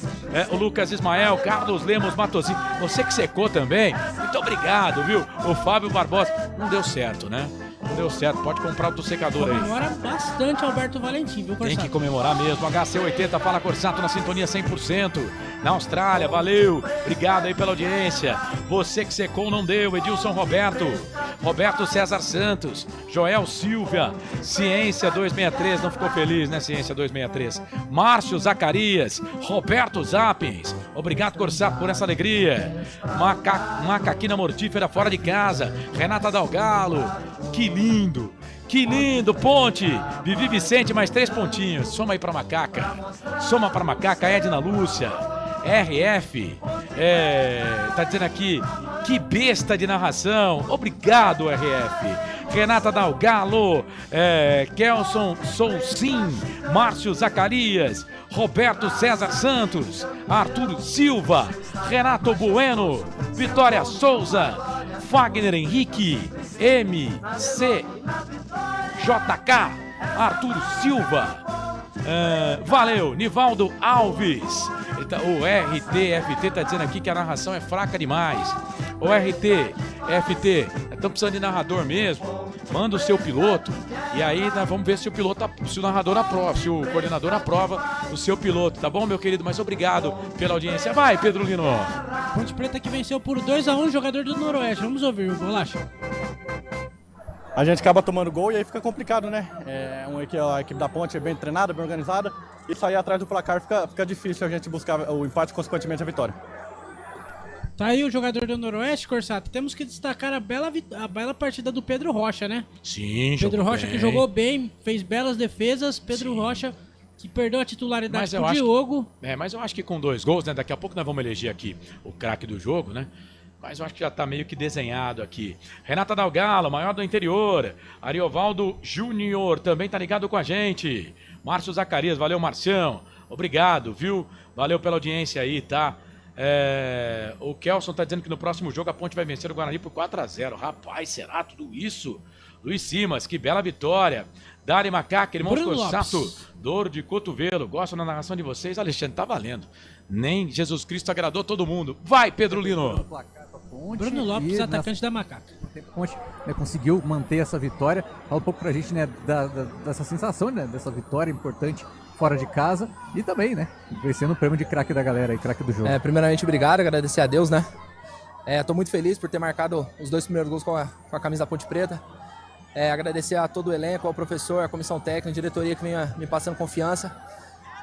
O Lucas Ismael, Carlos Lemos Matosinho. Você que secou também. Muito obrigado, viu? O Fábio Barbosa. Não deu certo, né? Não deu certo, pode comprar o teu secador aí. Comemora bastante Alberto Valentim, viu, Corsato? Tem que comemorar mesmo. HC80, fala Corsato na sintonia 100%. Na Austrália, valeu. Obrigado aí pela audiência. Você que secou não deu. Edilson Roberto. Roberto César Santos. Joel Silva. Ciência 263. Não ficou feliz, né, Ciência 263? Márcio Zacarias. Roberto Zapins. Obrigado, Corsato, por essa alegria. Macaquina Mortífera fora de casa. Renata Dalgalo. Que lindo. Que lindo, Ponte. Vivi Vicente, mais 3 pontinhos. Soma aí pra Macaca. Soma pra Macaca, Edna Lúcia. RF. Tá dizendo aqui, que besta de narração. Obrigado, RF. Renata Dalgalo. Kelson Soucim. Márcio Zacarias. Roberto César Santos. Arthur Silva. Renato Bueno. Vitória Souza. Fagner Henrique. MC JK, Arthur Silva, valeu, Nivaldo Alves. O RTFT está dizendo aqui que a narração é fraca demais. O RTFT, estamos precisando de narrador mesmo. Manda o seu piloto e aí nós vamos ver se o narrador aprova, se o coordenador aprova o seu piloto, tá bom, meu querido? Mas obrigado pela audiência. Vai, Pedro Lino. Ponte Preta que venceu por 2-1, jogador do Noroeste. Vamos ouvir o Bolacha. A gente acaba tomando gol e aí fica complicado, né? A equipe da Ponte é bem treinada, bem organizada. E sair atrás do placar fica difícil a gente buscar o empate, consequentemente a vitória. Tá aí o jogador do Noroeste, Corsato. Temos que destacar a bela partida do Pedro Rocha, né? Sim, Pedro Rocha bem. Que jogou bem, fez belas defesas. Pedro Rocha que perdeu a titularidade pro Diogo. Mas eu acho que com 2 gols, né? Daqui a pouco nós vamos eleger aqui o craque do jogo, né? Mas eu acho que já tá meio que desenhado aqui. Renata Dalgalo, maior do interior. Ariovaldo Júnior também tá ligado com a gente. Márcio Zacarias, valeu, Marcião. Obrigado, viu? Valeu pela audiência aí, tá? O Kelson tá dizendo que no próximo jogo a Ponte vai vencer o Guarani por 4-0. Rapaz, será tudo isso? Luiz Simas, que bela vitória. Dari Macaca, irmãos Corsato, dor de cotovelo. Gosto da narração de vocês. Alexandre, tá valendo. Nem Jesus Cristo agradou todo mundo. Vai, Pedro Lino. Bruno Lopes, atacante da Macaca. A Ponte conseguiu manter essa vitória. Fala um pouco pra gente, né, dessa sensação, né, dessa vitória importante fora de casa e também, né, vencendo o prêmio de craque da galera e craque do jogo. Primeiramente, obrigado, agradecer a Deus, né, Estou muito feliz por ter marcado os 2 primeiros gols com a camisa da Ponte Preta. Agradecer a todo o elenco, ao professor, à comissão técnica, a diretoria que vem me passando confiança.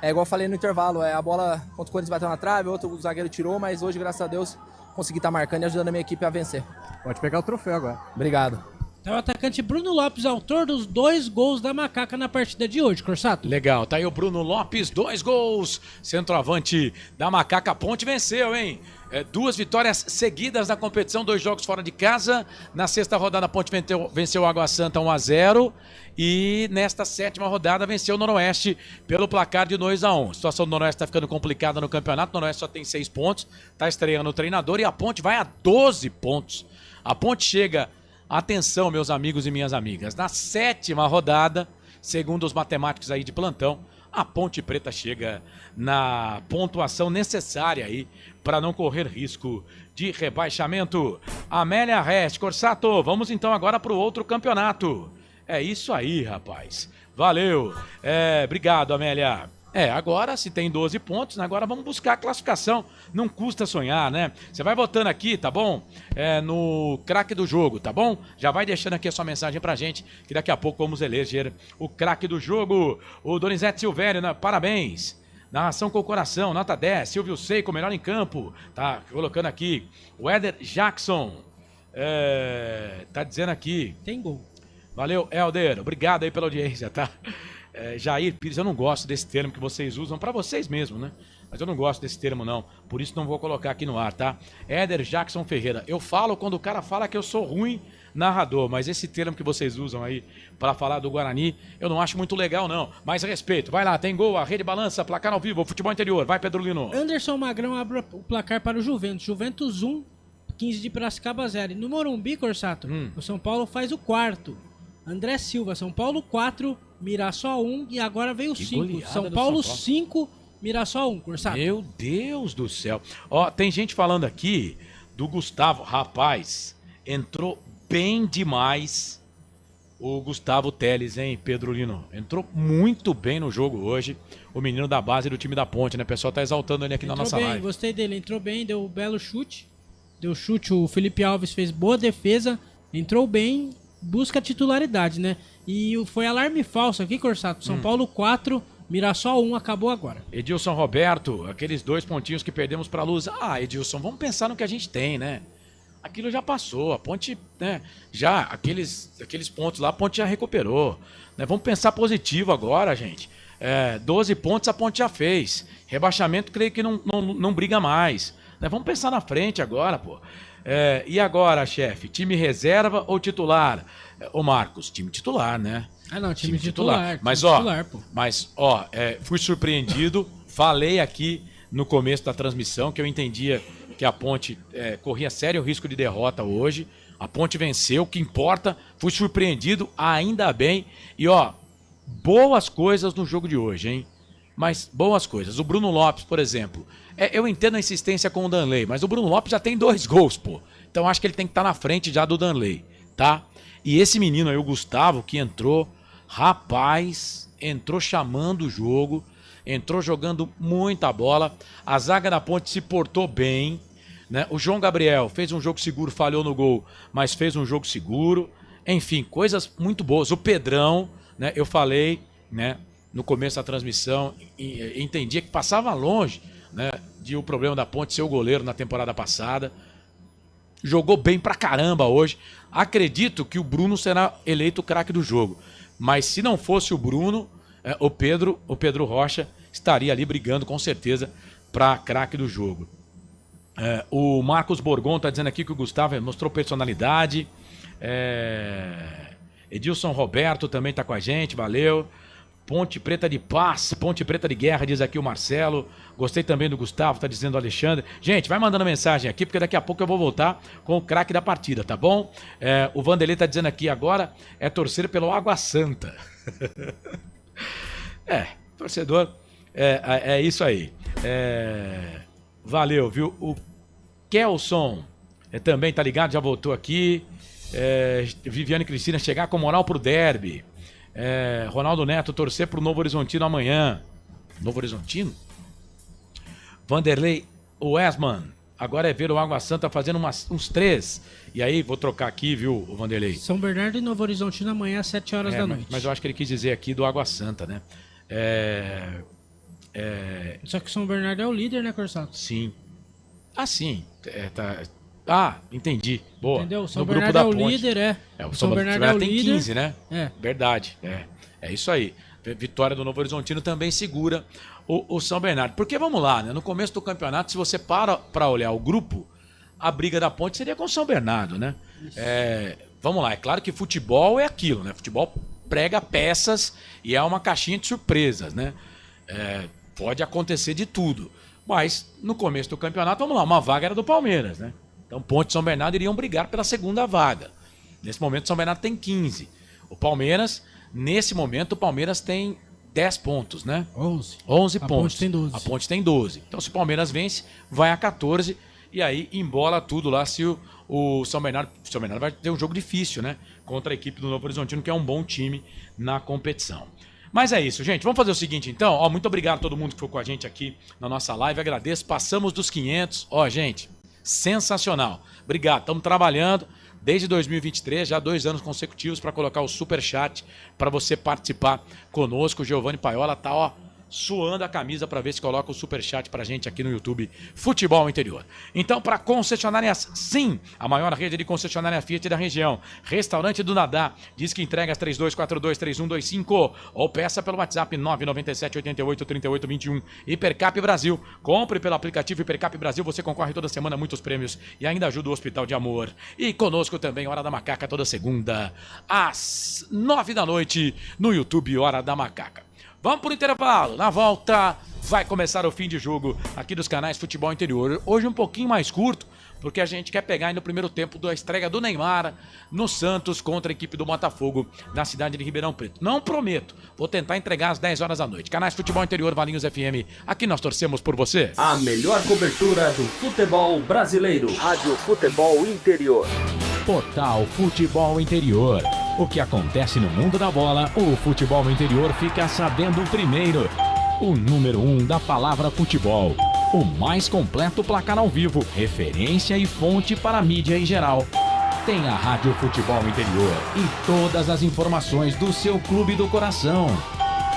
Igual eu falei no intervalo, a bola contra o Corinthians bateu na trave, outro zagueiro tirou, mas hoje, graças a Deus, consegui estar marcando e ajudando a minha equipe a vencer. Pode pegar o troféu agora. Obrigado. Então o atacante Bruno Lopes, autor dos 2 gols da Macaca na partida de hoje, Corsato. Legal, tá aí o Bruno Lopes, 2 gols. Centroavante da Macaca. Ponte venceu, hein? 2 vitórias seguidas na competição, 2 jogos fora de casa. Na 6ª rodada a Ponte venceu o Água Santa 1-0. E nesta 7ª rodada venceu o Noroeste pelo placar de 2-1. A situação do Noroeste está ficando complicada no campeonato. O Noroeste só tem 6 pontos, está estreando o treinador e a Ponte vai a 12 pontos. A Ponte chega... Atenção, meus amigos e minhas amigas, na 7ª rodada, segundo os matemáticos aí de plantão, a Ponte Preta chega na pontuação necessária aí para não correr risco de rebaixamento. Amélia Rest, Corsato, vamos então agora para o outro campeonato. É isso aí, rapaz. Valeu. Obrigado, Amélia. Agora se tem 12 pontos, agora vamos buscar a classificação. Não custa sonhar, né? Você vai votando aqui, tá bom? No craque do jogo, tá bom? Já vai deixando aqui a sua mensagem pra gente, que daqui a pouco vamos eleger o craque do jogo. O Donizete Silvério, né? Parabéns. Narração com o coração, nota 10. Silvio Seiko, melhor em campo. Tá colocando aqui. O Éder Jackson. Tá dizendo aqui. Tem gol. Valeu, Helder. Obrigado aí pela audiência, tá? Jair Pires, eu não gosto desse termo que vocês usam, pra vocês mesmo, né? Mas eu não gosto desse termo, não. Por isso não vou colocar aqui no ar, tá? Éder Jackson Ferreira. Eu falo quando o cara fala que eu sou ruim narrador, mas esse termo que vocês usam aí para falar do Guarani, eu não acho muito legal, não. Mas respeito. Vai lá, tem gol, a rede balança, placar ao vivo, futebol interior. Vai, Pedro Lino. Anderson Magrão abre o placar para o Juventus. Juventus 1, 15 de Piracicaba 0. E no Morumbi, Corsato, o São Paulo faz o 4º. André Silva, São Paulo 4, Mirassol 1 e agora veio o 5. São Paulo 5, Mirassol 1, Corsato. Meu Deus do céu. Ó, tem gente falando aqui do Gustavo. Rapaz, entrou bem demais o Gustavo Teles, hein, Pedro Lino? Entrou muito bem no jogo hoje. O menino da base do time da Ponte, né? O pessoal tá exaltando ele aqui na nossa live. Gostei dele, entrou bem, deu um belo chute. Deu chute, o Felipe Alves fez boa defesa, entrou bem, busca titularidade, né? E foi alarme falso aqui, Corsato. São Paulo 4, Mirassol 1, acabou agora. Edilson Roberto, aqueles 2 pontinhos que perdemos pra Luz. Ah, Edilson, vamos pensar no que a gente tem, né? Aquilo já passou, a Ponte, né? Já, aqueles pontos lá, a Ponte já recuperou. Né? Vamos pensar positivo agora, gente. 12 pontos a Ponte já fez. Rebaixamento, creio que não briga mais. Né? Vamos pensar na frente agora, pô. E agora, chefe? Time reserva ou titular? Ô Marcos, time titular, né? Ah, não, time titular. Mas, fui surpreendido. Falei aqui no começo da transmissão que eu entendia que a Ponte corria sério risco de derrota hoje. A Ponte venceu, o que importa. Fui surpreendido, ainda bem. E, boas coisas no jogo de hoje, hein? Mas boas coisas. O Bruno Lopes, por exemplo. Eu entendo a insistência com o Danley, mas o Bruno Lopes já tem 2 gols, pô. Então acho que ele tem que estar na frente já do Danley, tá? E esse menino aí, o Gustavo, que entrou, rapaz, entrou chamando o jogo, entrou jogando muita bola. A zaga da Ponte se portou bem, né? O João Gabriel fez um jogo seguro, falhou no gol, mas fez um jogo seguro. Enfim, coisas muito boas. O Pedrão, né? Eu falei, né? No começo da transmissão, entendia que passava longe, né, de o problema da Ponte ser o goleiro na temporada passada. Jogou bem pra caramba hoje. Acredito que o Bruno será eleito o craque do jogo. Mas se não fosse o Bruno, o Pedro Rocha estaria ali brigando com certeza pra craque do jogo. O Marcos Borgon tá dizendo aqui que o Gustavo mostrou personalidade. Edilson Roberto também tá com a gente, valeu. Ponte Preta de paz, Ponte Preta de guerra, diz aqui o Marcelo. Gostei também do Gustavo, tá dizendo o Alexandre. Gente, vai mandando mensagem aqui, porque daqui a pouco eu vou voltar com o craque da partida, tá bom? O Vanderlei tá dizendo aqui agora, torcer pelo Água Santa. Torcedor, é isso aí. Valeu, viu? O Kelson também tá ligado, já voltou aqui. Viviane Cristina chegar com moral pro derby. Ronaldo Neto, torcer pro Novo Horizontino amanhã. Novo Horizontino? Vanderlei Westman, Agora é ver o Água Santa fazendo uns 3. E aí, vou trocar aqui, viu, Vanderlei? São Bernardo e Novo Horizontino amanhã às 7 horas da noite. Mas eu acho que ele quis dizer aqui do Água Santa, né? Só que São Bernardo é o líder, né, Corsato? Sim. Sim. Entendi. Boa. Entendeu? São no Bernardo grupo da é o Ponte. líder, O São Bernardo é o tem líder. 15, né? É. Verdade. É isso aí. Vitória do Novo Horizontino também segura o São Bernardo. Porque vamos lá, né? No começo do campeonato, se você para olhar o grupo, a briga da Ponte seria com o São Bernardo, né? Vamos lá, é claro que futebol é aquilo, né? Futebol prega peças e é uma caixinha de surpresas, né? Pode acontecer de tudo. Mas no começo do campeonato, vamos lá, uma vaga era do Palmeiras, né? Então Ponte e São Bernardo iriam brigar pela segunda vaga. Nesse momento, o São Bernardo tem 15. O Palmeiras, nesse momento, o Palmeiras tem 10 pontos, né? 11 pontos. Ponte tem 12. A Ponte tem 12. Então, se o Palmeiras vence, vai a 14. E aí embola tudo lá se o São Bernardo vai ter um jogo difícil, né? Contra a equipe do Novo Horizontino, que é um bom time na competição. Mas é isso, gente. Vamos fazer o seguinte, então. Muito obrigado a todo mundo que ficou com a gente aqui na nossa live. Agradeço. Passamos dos 500. Gente, sensacional. Obrigado. Estamos trabalhando desde 2023, já 2 anos consecutivos, para colocar o superchat para você participar conosco. O Giovanni Paiola tá, suando a camisa para ver se coloca o superchat pra gente aqui no YouTube Futebol Interior. Então, para concessionárias Sim, a maior rede de concessionária Fiat da região. Restaurante do Nadá, diz que entregas 3242-3125 ou peça pelo WhatsApp 997-88-3821. Hipercap Brasil, compre pelo aplicativo Hipercap Brasil, você concorre toda semana a muitos prêmios e ainda ajuda o Hospital de Amor. E conosco também, Hora da Macaca, toda segunda às 9 da noite no YouTube Hora da Macaca. Vamos pro intervalo. Na volta vai começar o fim de jogo aqui dos canais Futebol Interior. Hoje um pouquinho mais curto, porque a gente quer pegar ainda o primeiro tempo da estreia do Neymar no Santos contra a equipe do Botafogo na cidade de Ribeirão Preto. Não prometo, vou tentar entregar às 10 horas da noite. Canais Futebol Interior, Valinhos FM, aqui nós torcemos por você. A melhor cobertura do futebol brasileiro. Rádio Futebol Interior. Portal Futebol Interior. O que acontece no mundo da bola, o futebol interior fica sabendo primeiro. O número 1 da palavra futebol. O mais completo placar ao vivo, referência e fonte para a mídia em geral. Tem a Rádio Futebol Interior e todas as informações do seu clube do coração.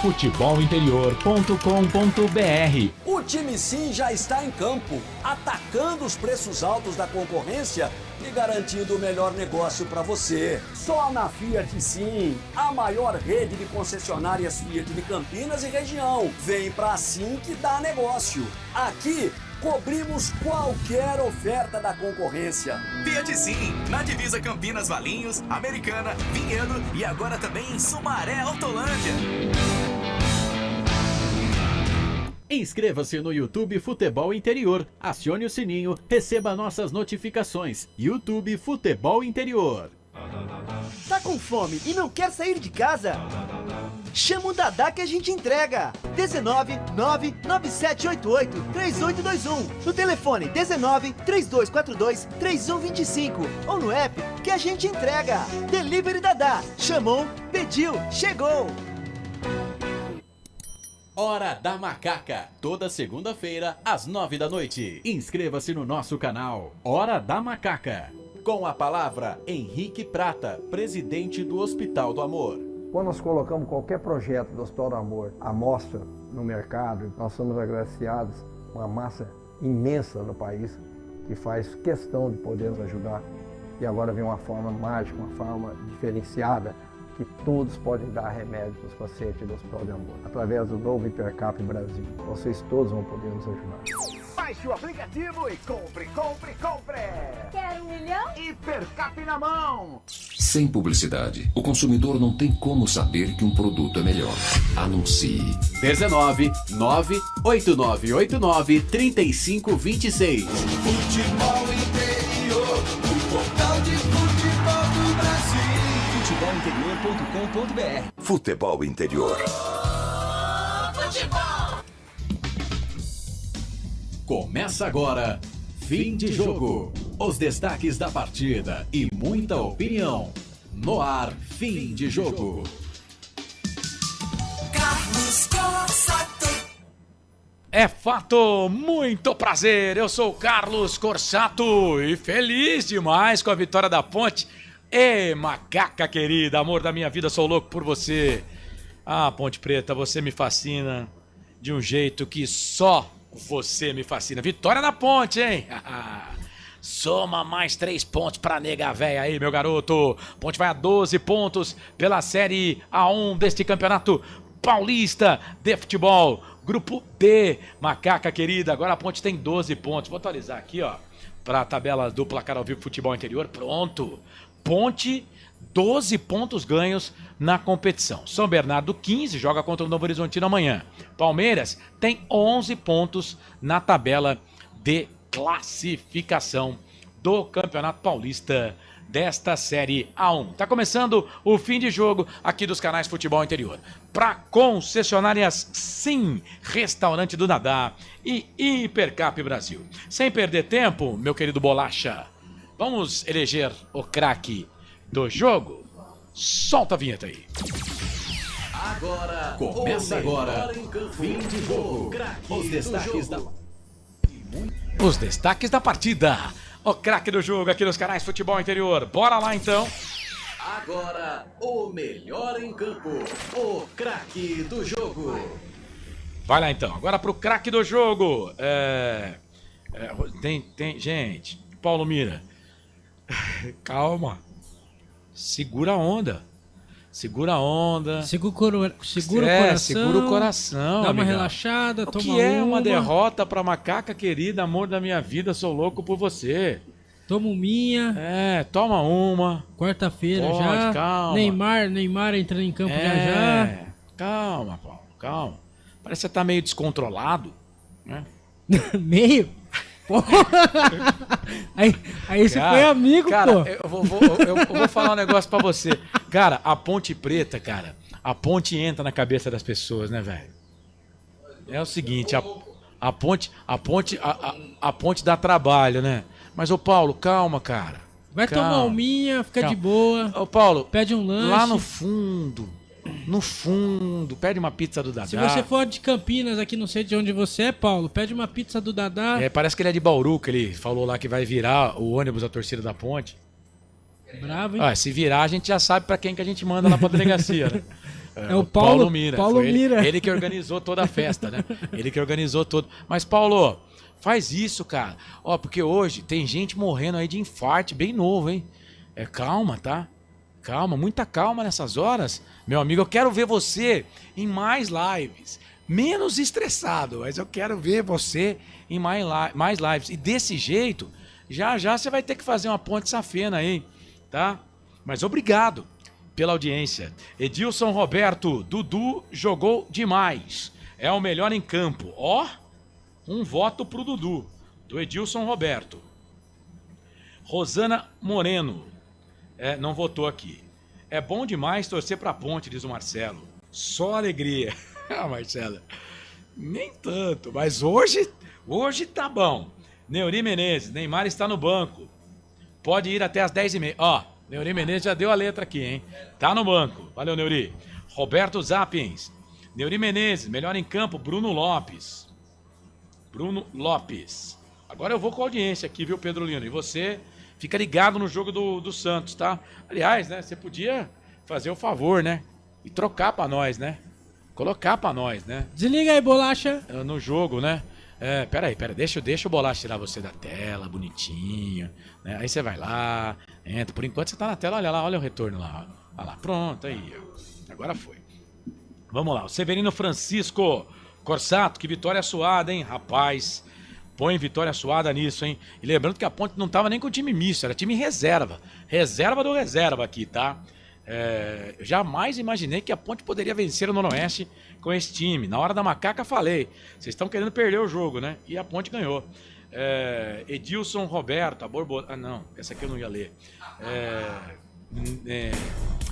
futebolinterior.com.br. O time Sim já está em campo, atacando os preços altos da concorrência e garantindo o melhor negócio para você. Só na Fiat Sim, a maior rede de concessionárias Fiat de Campinas e região. Vem pra Sim que dá negócio. Aqui cobrimos qualquer oferta da concorrência. Fiat Sim, na divisa Campinas, Valinhos, Americana, Vinhedo e agora também em Sumaré, Autolândia. Inscreva-se no YouTube Futebol Interior, acione o sininho, receba nossas notificações. YouTube Futebol Interior. Tá com fome e não quer sair de casa? Chama o Dadá que a gente entrega. 19997883821. No telefone 1932423125 ou no app que a gente entrega. Delivery Dadá. Chamou, pediu, chegou. Hora da Macaca, toda segunda-feira às 9 da noite. Inscreva-se no nosso canal Hora da Macaca. Com a palavra Henrique Prata, presidente do Hospital do Amor. Quando nós colocamos qualquer projeto do Hospital do Amor à mostra no mercado, nós somos agraciados com uma massa imensa no país que faz questão de poder nos ajudar. E agora vem uma forma mágica, uma forma diferenciada, que todos podem dar remédio para os pacientes do Hospital de Amor. Através do novo Hipercap Brasil. Vocês todos vão poder nos ajudar. Baixe o aplicativo e compre. Quer 1 milhão? Hipercap na mão. Sem publicidade, o consumidor não tem como saber que um produto é melhor. Anuncie. 19 98989 3526. Futebol Interior, o portal de futebol do Brasil. futebolinterior.com.br. Futebol Interior. Futebol. Começa agora, fim de jogo. Os destaques da partida e muita opinião. No ar, fim de jogo. Carlos Corsato. É fato, muito prazer, eu sou o Carlos Corsato e feliz demais com a vitória da Ponte. Ê, macaca querida, amor da minha vida, sou louco por você. Ah, Ponte Preta, você me fascina de um jeito que só você me fascina. Vitória da Ponte, hein? Soma mais 3 pontos pra nega véia aí, meu garoto. Ponte vai a 12 pontos pela Série A1 deste campeonato paulista de futebol. Grupo D, macaca querida. Agora a Ponte tem 12 pontos. Vou atualizar aqui, ó, pra tabela do placar ao vivo futebol interior. Pronto. Ponte, 12 pontos ganhos na competição. São Bernardo, 15, joga contra o Novo Horizontino amanhã. Palmeiras tem 11 pontos na tabela de classificação do Campeonato Paulista desta Série A1. Tá começando o fim de jogo aqui dos canais Futebol Interior. Para concessionárias Sim, Restaurante do Dadá e Hipercap Brasil. Sem perder tempo, meu querido Bolacha, vamos eleger o craque do jogo? Solta a vinheta aí. Agora, começa agora, fim de jogo. Os destaques da partida. O craque do jogo aqui nos canais Futebol Interior. Bora lá então. Agora, o melhor em campo, o craque do jogo. Vai lá então, agora pro craque do jogo. Gente, Paulo Mira. Calma. Segura a onda. Segura a onda. Segura o coração. Segura o coração. Dá uma amigão. relaxada, toma uma. O que é uma derrota pra macaca querida, amor da minha vida, sou louco por você. Toma minha. Toma uma. Quarta-feira já. Calma. Neymar entrando em campo já. Calma, Paulo, calma. Parece que você tá meio descontrolado, né? Meio? Aí você foi amigo, cara, pô. Eu vou falar um negócio pra você. Cara, a Ponte Preta, cara, a Ponte entra na cabeça das pessoas, né, velho? É o seguinte, a Ponte dá trabalho, né? Mas, ô Paulo, calma, cara. Vai tomar uma, fica de boa. Ô Paulo, pede um lanche. Lá no fundo, pede uma pizza do Dadá. Se você for de Campinas, aqui não sei de onde você é, Paulo, pede uma pizza do Dadá. Parece que ele é de Bauru, que ele falou lá que vai virar o ônibus da torcida da Ponte. Bravo, hein? Se virar, a gente já sabe pra quem que a gente manda lá pra delegacia, né? É o Paulo Mira. Paulo Mira. Ele que organizou toda a festa, né? Ele que organizou tudo. Mas, Paulo, faz isso, cara. Porque hoje tem gente morrendo aí de infarto, bem novo, hein? Calma, tá? Calma, muita calma nessas horas. Meu amigo, eu quero ver você em mais lives. Menos estressado, mas eu quero ver você em mais lives. E desse jeito, já você vai ter que fazer uma ponte safena aí, tá? Mas obrigado pela audiência. Edilson Roberto, Dudu jogou demais. É o melhor em campo. Um voto pro Dudu, do Edilson Roberto. Rosana Moreno. Não votou aqui. É bom demais torcer pra Ponte, diz o Marcelo. Só alegria. Marcelo, nem tanto, mas hoje tá bom. Neuri Menezes, Neymar está no banco. Pode ir até as 10h30. Neuri Menezes já deu a letra aqui, hein? Tá no banco. Valeu, Neuri. Roberto Zappins. Neuri Menezes, melhor em campo, Bruno Lopes. Agora eu vou com a audiência aqui, viu, Pedro Lino? E você... Fica ligado no jogo do Santos, tá? Aliás, né? Você podia fazer o favor, né? E trocar pra nós, né? Colocar pra nós, né? Desliga aí, Bolacha. No jogo, né? Peraí. Deixa o Bolacha tirar você da tela, bonitinho. Né? Aí você vai lá, entra. Por enquanto você tá na tela, olha o retorno lá. Olha lá, pronto, aí. Agora foi. Vamos lá, o Severino Francisco Corsato, que vitória suada, hein? Rapaz... Põe vitória suada nisso, hein? E lembrando que a Ponte não tava nem com time misto, era time reserva. Reserva do reserva aqui, tá? Eu jamais imaginei que a Ponte poderia vencer o Noroeste com esse time. Na hora da macaca falei, vocês estão querendo perder o jogo, né? E a Ponte ganhou. Edilson Roberto, a Borboleta... não, essa aqui eu não ia ler.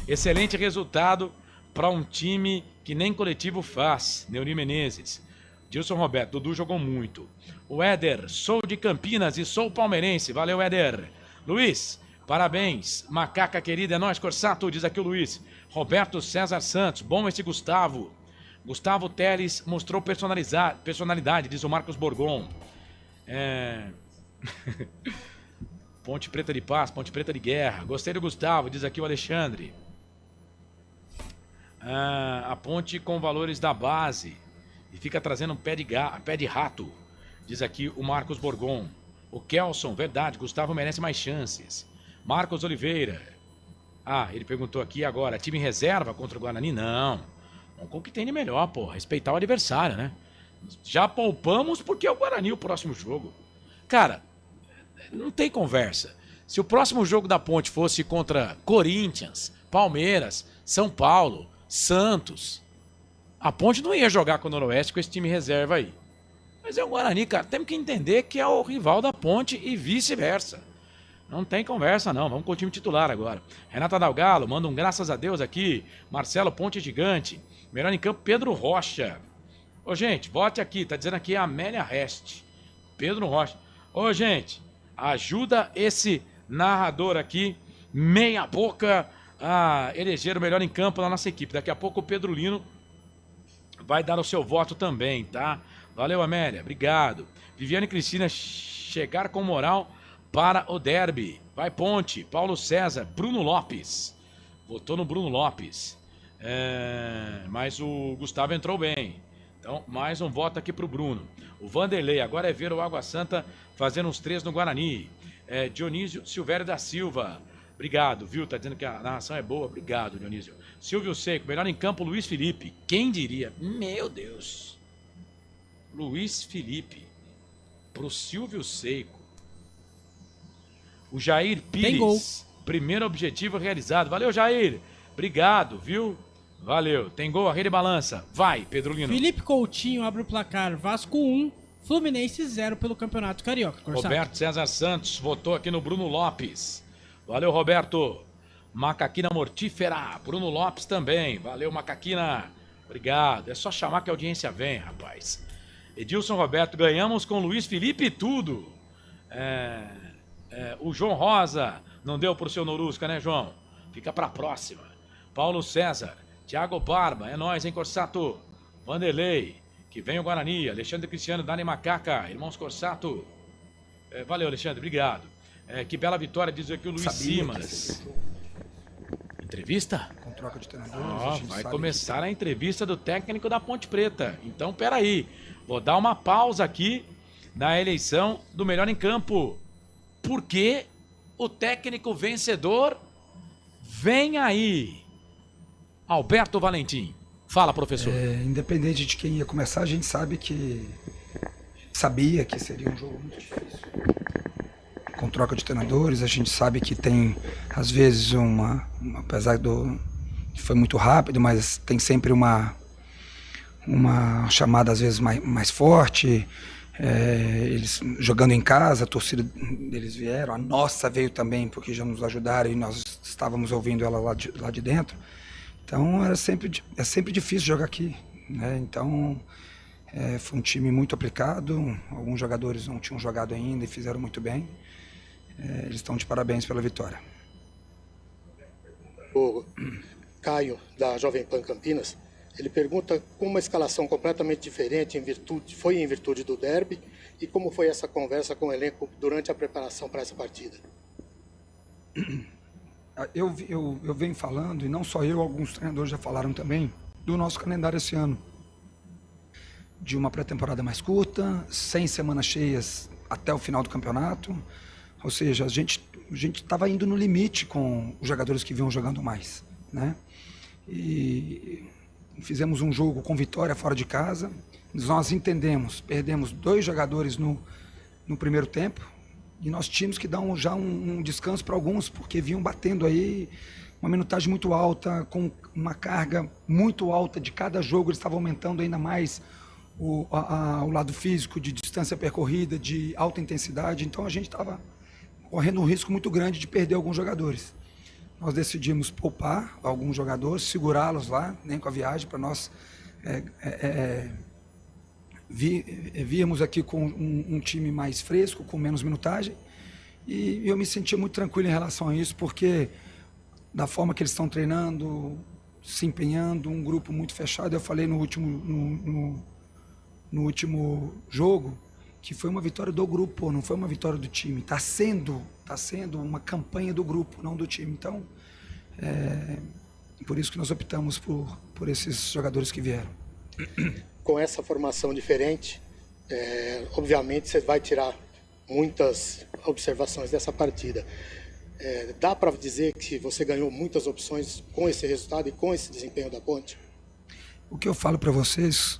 Excelente resultado para um time que nem coletivo faz. Neuri Menezes. Dilson Roberto, Dudu jogou muito. O Éder, sou de Campinas e sou palmeirense. Valeu, Éder. Luiz, parabéns. Macaca querida, é nóis, Corsato, diz aqui o Luiz. Roberto César Santos, bom esse Gustavo. Gustavo Teles mostrou personalidade, diz o Marcos Borgon. Ponte Preta de paz, Ponte Preta de guerra. Gostei do Gustavo, diz aqui o Alexandre. A Ponte com valores da base e fica trazendo um pé de rato, diz aqui o Marcos Borgon. O Kelson, verdade, Gustavo merece mais chances. Marcos Oliveira. Ele perguntou aqui agora, time reserva contra o Guarani? Não. Vamos com o que tem de melhor, pô. Respeitar o adversário, né? Já poupamos porque é o Guarani o próximo jogo. Cara, não tem conversa. Se o próximo jogo da Ponte fosse contra Corinthians, Palmeiras, São Paulo, Santos, a Ponte não ia jogar com o Noroeste com esse time reserva aí. Mas é o Guarani, cara. Temos que entender que é o rival da Ponte e vice-versa. Não tem conversa, não. Vamos com o time titular agora. Renata Dalgalo, manda um graças a Deus aqui. Marcelo Ponte Gigante. Melhor em campo, Pedro Rocha. Ô, gente, vote aqui. Tá dizendo aqui a Amélia Reste. Pedro Rocha. Ô, gente, ajuda esse narrador aqui, meia boca, a eleger o melhor em campo da nossa equipe. Daqui a pouco o Pedro Lino vai dar o seu voto também, tá? Valeu, Amélia. Obrigado. Viviane Cristina, chegar com moral para o derby. Vai, Ponte. Paulo César. Bruno Lopes. Votou no Bruno Lopes. Mas o Gustavo entrou bem. Então, mais um voto aqui pro Bruno. O Vanderlei. Agora é ver o Água Santa fazendo uns 3 no Guarani. Dionísio Silvério da Silva. Obrigado, viu? Tá dizendo que a narração é boa. Obrigado, Dionísio. Silvio Seco. Melhor em campo, Luiz Felipe. Quem diria? Meu Deus. Luiz Felipe. Pro Silvio Seco. O Jair Pires, primeiro objetivo realizado. Valeu, Jair. Obrigado, viu? Valeu. Tem gol, a rede balança. Vai, Pedro Lino. Felipe Coutinho abre o placar. Vasco 1, Fluminense 0 pelo Campeonato Carioca. Roberto César Santos votou aqui no Bruno Lopes. Valeu, Roberto. Macaquina Mortífera. Bruno Lopes também. Valeu, Macaquina. Obrigado. É só chamar que a audiência vem, rapaz. Edilson Roberto, ganhamos com Luiz Felipe e tudo. O João Rosa, não deu pro seu Norusca, né, João? Fica pra próxima. Paulo César, Thiago Barba, é nóis, hein, Corsato? Vanderlei, que vem o Guarani. Alexandre Cristiano, Dani Macaca, irmãos Corsato. Valeu, Alexandre, obrigado. Que bela vitória, diz aqui o Luiz Simas. Entrevista? Com troca de treinadores. Vai começar a entrevista do técnico da Ponte Preta. Então, peraí. Vou dar uma pausa aqui na eleição do melhor em campo. Porque o técnico vencedor vem aí. Alberto Valentim. Fala, professor. Independente de quem ia começar, a gente sabia que seria um jogo muito difícil. Com troca de treinadores, a gente sabe que tem, às vezes, apesar que foi muito rápido, mas tem sempre uma chamada, às vezes, mais forte. Eles jogando em casa, a torcida deles vieram, a nossa veio também, porque já nos ajudaram e nós estávamos ouvindo ela lá de dentro. Então é sempre difícil jogar aqui, né? Então foi um time muito aplicado, alguns jogadores não tinham jogado ainda e fizeram muito bem. Eles estão de parabéns pela vitória. O Caio, da Jovem Pan Campinas, ele pergunta como uma escalação completamente diferente foi em virtude do derby e como foi essa conversa com o elenco durante a preparação para essa partida. Eu venho falando, e não só eu, alguns treinadores já falaram também, do nosso calendário esse ano. De uma pré-temporada mais curta, 100 semanas cheias até o final do campeonato. Ou seja, a gente estava indo no limite com os jogadores que vinham jogando mais, né? E fizemos um jogo com vitória fora de casa. Nós perdemos 2 jogadores no primeiro tempo. E nós tínhamos que dar já um descanso para alguns, porque vinham batendo aí uma minutagem muito alta, com uma carga muito alta de cada jogo. Eles estavam aumentando ainda mais o lado físico, de distância percorrida, de alta intensidade. Então a gente estava correndo um risco muito grande de perder alguns jogadores. Nós decidimos poupar alguns jogadores, segurá-los lá, nem com a viagem, para nós víamos aqui com um time mais fresco, com menos minutagem, e eu me senti muito tranquilo em relação a isso, porque da forma que eles estão treinando, se empenhando, um grupo muito fechado. Eu falei no último jogo que foi uma vitória do grupo, não foi uma vitória do time. Tá sendo uma campanha do grupo, não do time. Então, por isso que nós optamos por esses jogadores que vieram. Com essa formação diferente, obviamente você vai tirar muitas observações dessa partida. Dá para dizer que você ganhou muitas opções com esse resultado e com esse desempenho da Ponte? O que eu falo para vocês,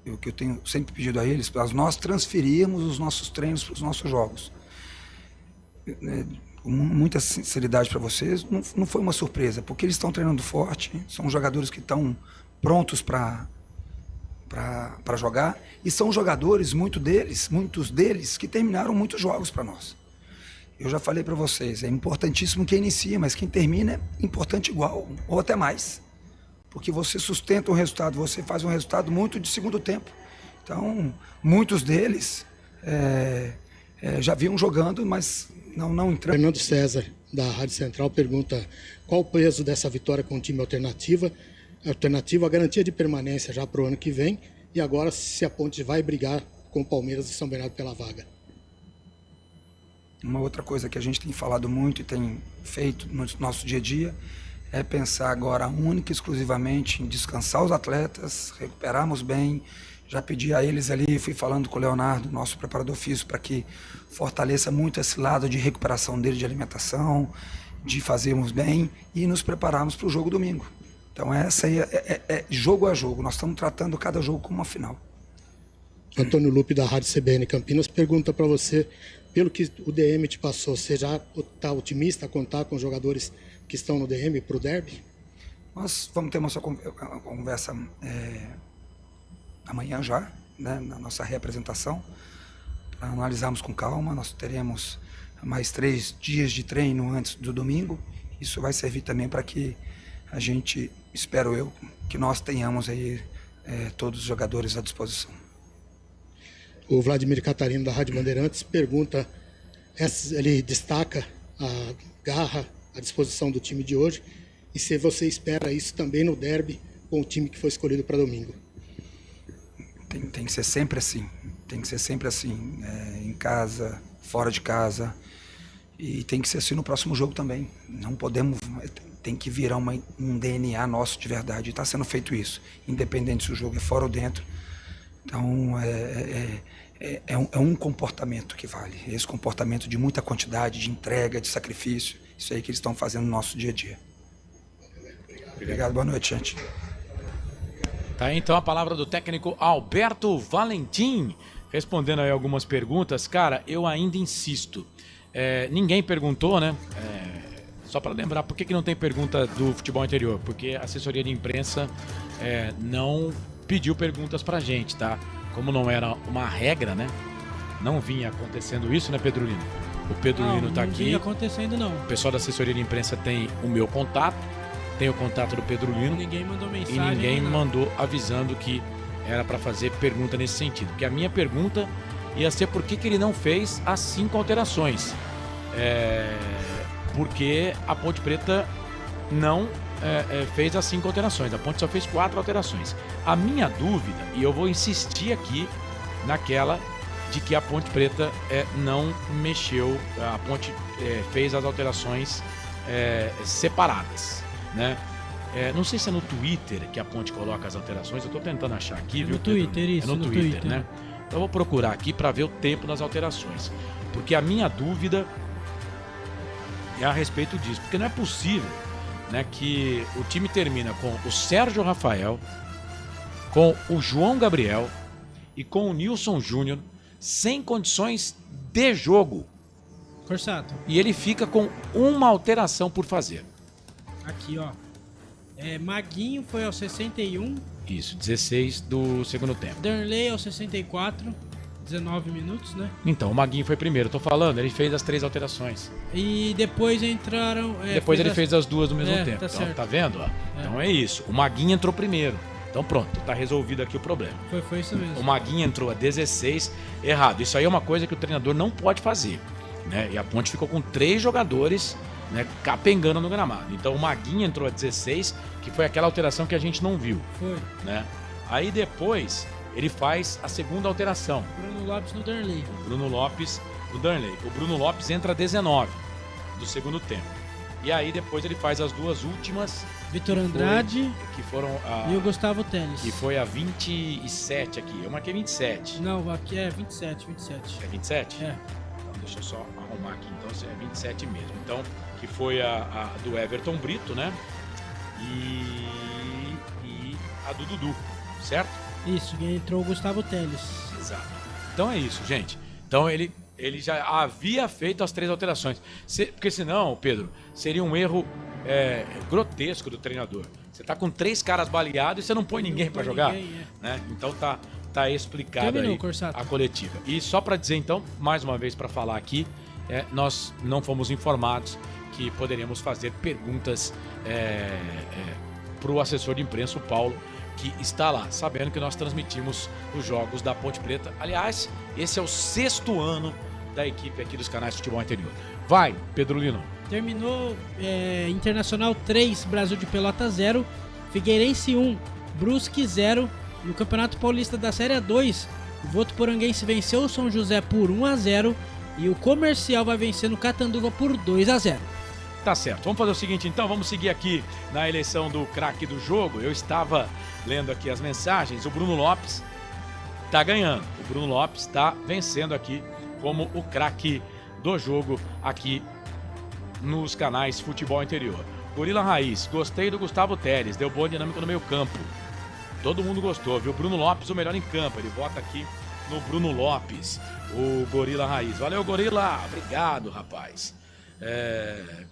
o que eu tenho sempre pedido a eles, para nós transferirmos os nossos treinos para os nossos jogos. Com muita sinceridade para vocês, não foi uma surpresa, porque eles estão treinando forte, são jogadores que estão prontos para jogar, e são jogadores, muitos deles, que terminaram muitos jogos para nós. Eu já falei para vocês, é importantíssimo quem inicia, mas quem termina é importante igual, ou até mais. Porque você sustenta um resultado, você faz um resultado muito de segundo tempo. Então, muitos deles já vinham jogando, mas não entrando. Fernando César, da Rádio Central, pergunta qual o peso dessa vitória com o time alternativa, a garantia de permanência já para o ano que vem, e agora se a Ponte vai brigar com o Palmeiras e São Bernardo pela vaga. Uma outra coisa que a gente tem falado muito e tem feito no nosso dia a dia é pensar agora única e exclusivamente em descansar os atletas, recuperarmos bem. Já pedi a eles ali, fui falando com o Leonardo, nosso preparador físico, para que fortaleça muito esse lado de recuperação dele, de alimentação, de fazermos bem e nos prepararmos para o jogo domingo. Então essa aí é jogo a jogo, nós estamos tratando cada jogo como uma final. Antônio Lupe, da Rádio CBN Campinas, pergunta para você, pelo que o DM te passou, você já está otimista a contar com os jogadores que estão no DM para o derby? Nós vamos ter uma conversa amanhã já, né, na nossa reapresentação, para analisarmos com calma. Nós teremos mais 3 dias de treino antes do domingo. Isso vai servir também para que a gente, espero eu, que nós tenhamos aí todos os jogadores à disposição. O Vladimir Catarino, da Rádio Bandeirantes, pergunta, ele destaca a garra, a disposição do time de hoje, e se você espera isso também no derby com o time que foi escolhido para domingo. Tem que ser sempre assim, em casa, fora de casa, e tem que ser assim no próximo jogo também. Não podemos, tem que virar um DNA nosso de verdade, e está sendo feito isso, independente se o jogo é fora ou dentro. Então é um comportamento que vale, esse comportamento de muita quantidade, de entrega, de sacrifício, isso aí que eles estão fazendo no nosso dia a dia. Obrigado, boa noite, gente. Tá aí então a palavra do técnico Alberto Valentim, respondendo aí algumas perguntas. Cara, eu ainda insisto, ninguém perguntou, né? Só para lembrar, por que não tem pergunta do futebol interior? Porque a assessoria de imprensa não pediu perguntas pra gente, tá? Como não era uma regra, né? Não vinha acontecendo isso, né, Pedrolino? O Pedrolino tá aqui. Não vinha acontecendo, não. O pessoal da assessoria de imprensa tem o meu contato, tem o contato do Pedrolino. Ninguém mandou mensagem. E ninguém mandou avisando que era para fazer pergunta nesse sentido. Porque a minha pergunta ia ser por que ele não fez as 5 alterações. Porque a Ponte Preta não fez as 5 alterações. A Ponte só fez 4 alterações. A minha dúvida, e eu vou insistir aqui naquela de que a Ponte Preta não mexeu, a Ponte fez as alterações separadas, né? Não sei se é no Twitter que a Ponte coloca as alterações, eu estou tentando achar aqui, viu? No Twitter, isso. É no Twitter, né? Então eu vou procurar aqui para ver o tempo das alterações, porque a minha dúvida é a respeito disso, porque não é possível, né, que o time termina com o Sérgio Rafael, com o João Gabriel e com o Nilson Júnior sem condições de jogo. Forçado. E ele fica com uma alteração por fazer. Aqui, ó. Maguinho foi ao 61. Isso, 16 do segundo tempo. Darley ao 64. 19 minutos, né? Então, o Maguinho foi primeiro, eu tô falando, ele fez as 3 alterações. E depois entraram... depois ele fez as 2 no mesmo tempo. Tá então, certo. tá vendo? Ó? Então é isso. O Maguinho entrou primeiro. Então pronto, tá resolvido aqui o problema. Foi isso mesmo. O Maguinho entrou a 16, errado. Isso aí é uma coisa que o treinador não pode fazer, né? E a Ponte ficou com 3 jogadores né, capengando no gramado. Então o Maguinho entrou a 16, que foi aquela alteração que a gente não viu. Foi. Né? Aí depois ele faz a segunda alteração. Bruno Lopes no Darley. Bruno Lopes no Darley. O Bruno Lopes entra a 19 do segundo tempo. E aí depois ele faz as duas últimas. Vitor Andrade que foram e o Gustavo Teles. Que foi a 27 aqui. Eu marquei 27. Não, aqui é 27. É 27? É. Então deixa eu só arrumar aqui. Então é 27 mesmo. Então, que foi a do Everton Brito, né? E a do Dudu, certo? Isso, e entrou o Gustavo Teles. Exato. Então é isso, gente. Então ele já havia feito as 3 alterações. Porque senão, Pedro, seria um erro grotesco do treinador. Você tá com 3 caras baleados e você não põe ninguém para jogar. Né? Então tá explicado aí a coletiva. E só para dizer então, mais uma vez para falar aqui, nós não fomos informados que poderíamos fazer perguntas para o assessor de imprensa, o Paulo, que está lá, sabendo que nós transmitimos os jogos da Ponte Preta. Aliás, esse é o 6º ano da equipe aqui dos canais Futebol Interior. Vai, Pedro Lino. Terminou Internacional 3, Brasil de Pelota 0, Figueirense 1, Brusque 0. No Campeonato Paulista da Série 2, o Votuporanguense venceu o São José por 1-0 e o Comercial vai vencer no Catanduva por 2-0. Tá certo, vamos fazer o seguinte então, vamos seguir aqui na eleição do craque do jogo. Eu estava lendo aqui as mensagens, o Bruno Lopes tá ganhando, o Bruno Lopes tá vencendo aqui como o craque do jogo aqui nos canais Futebol Interior. Gorila Raiz, gostei do Gustavo Teles, deu boa dinâmica no meio campo. Todo mundo gostou, viu? Bruno Lopes, o melhor em campo, ele vota aqui no Bruno Lopes, o Gorila Raiz. Valeu, Gorila, obrigado, rapaz.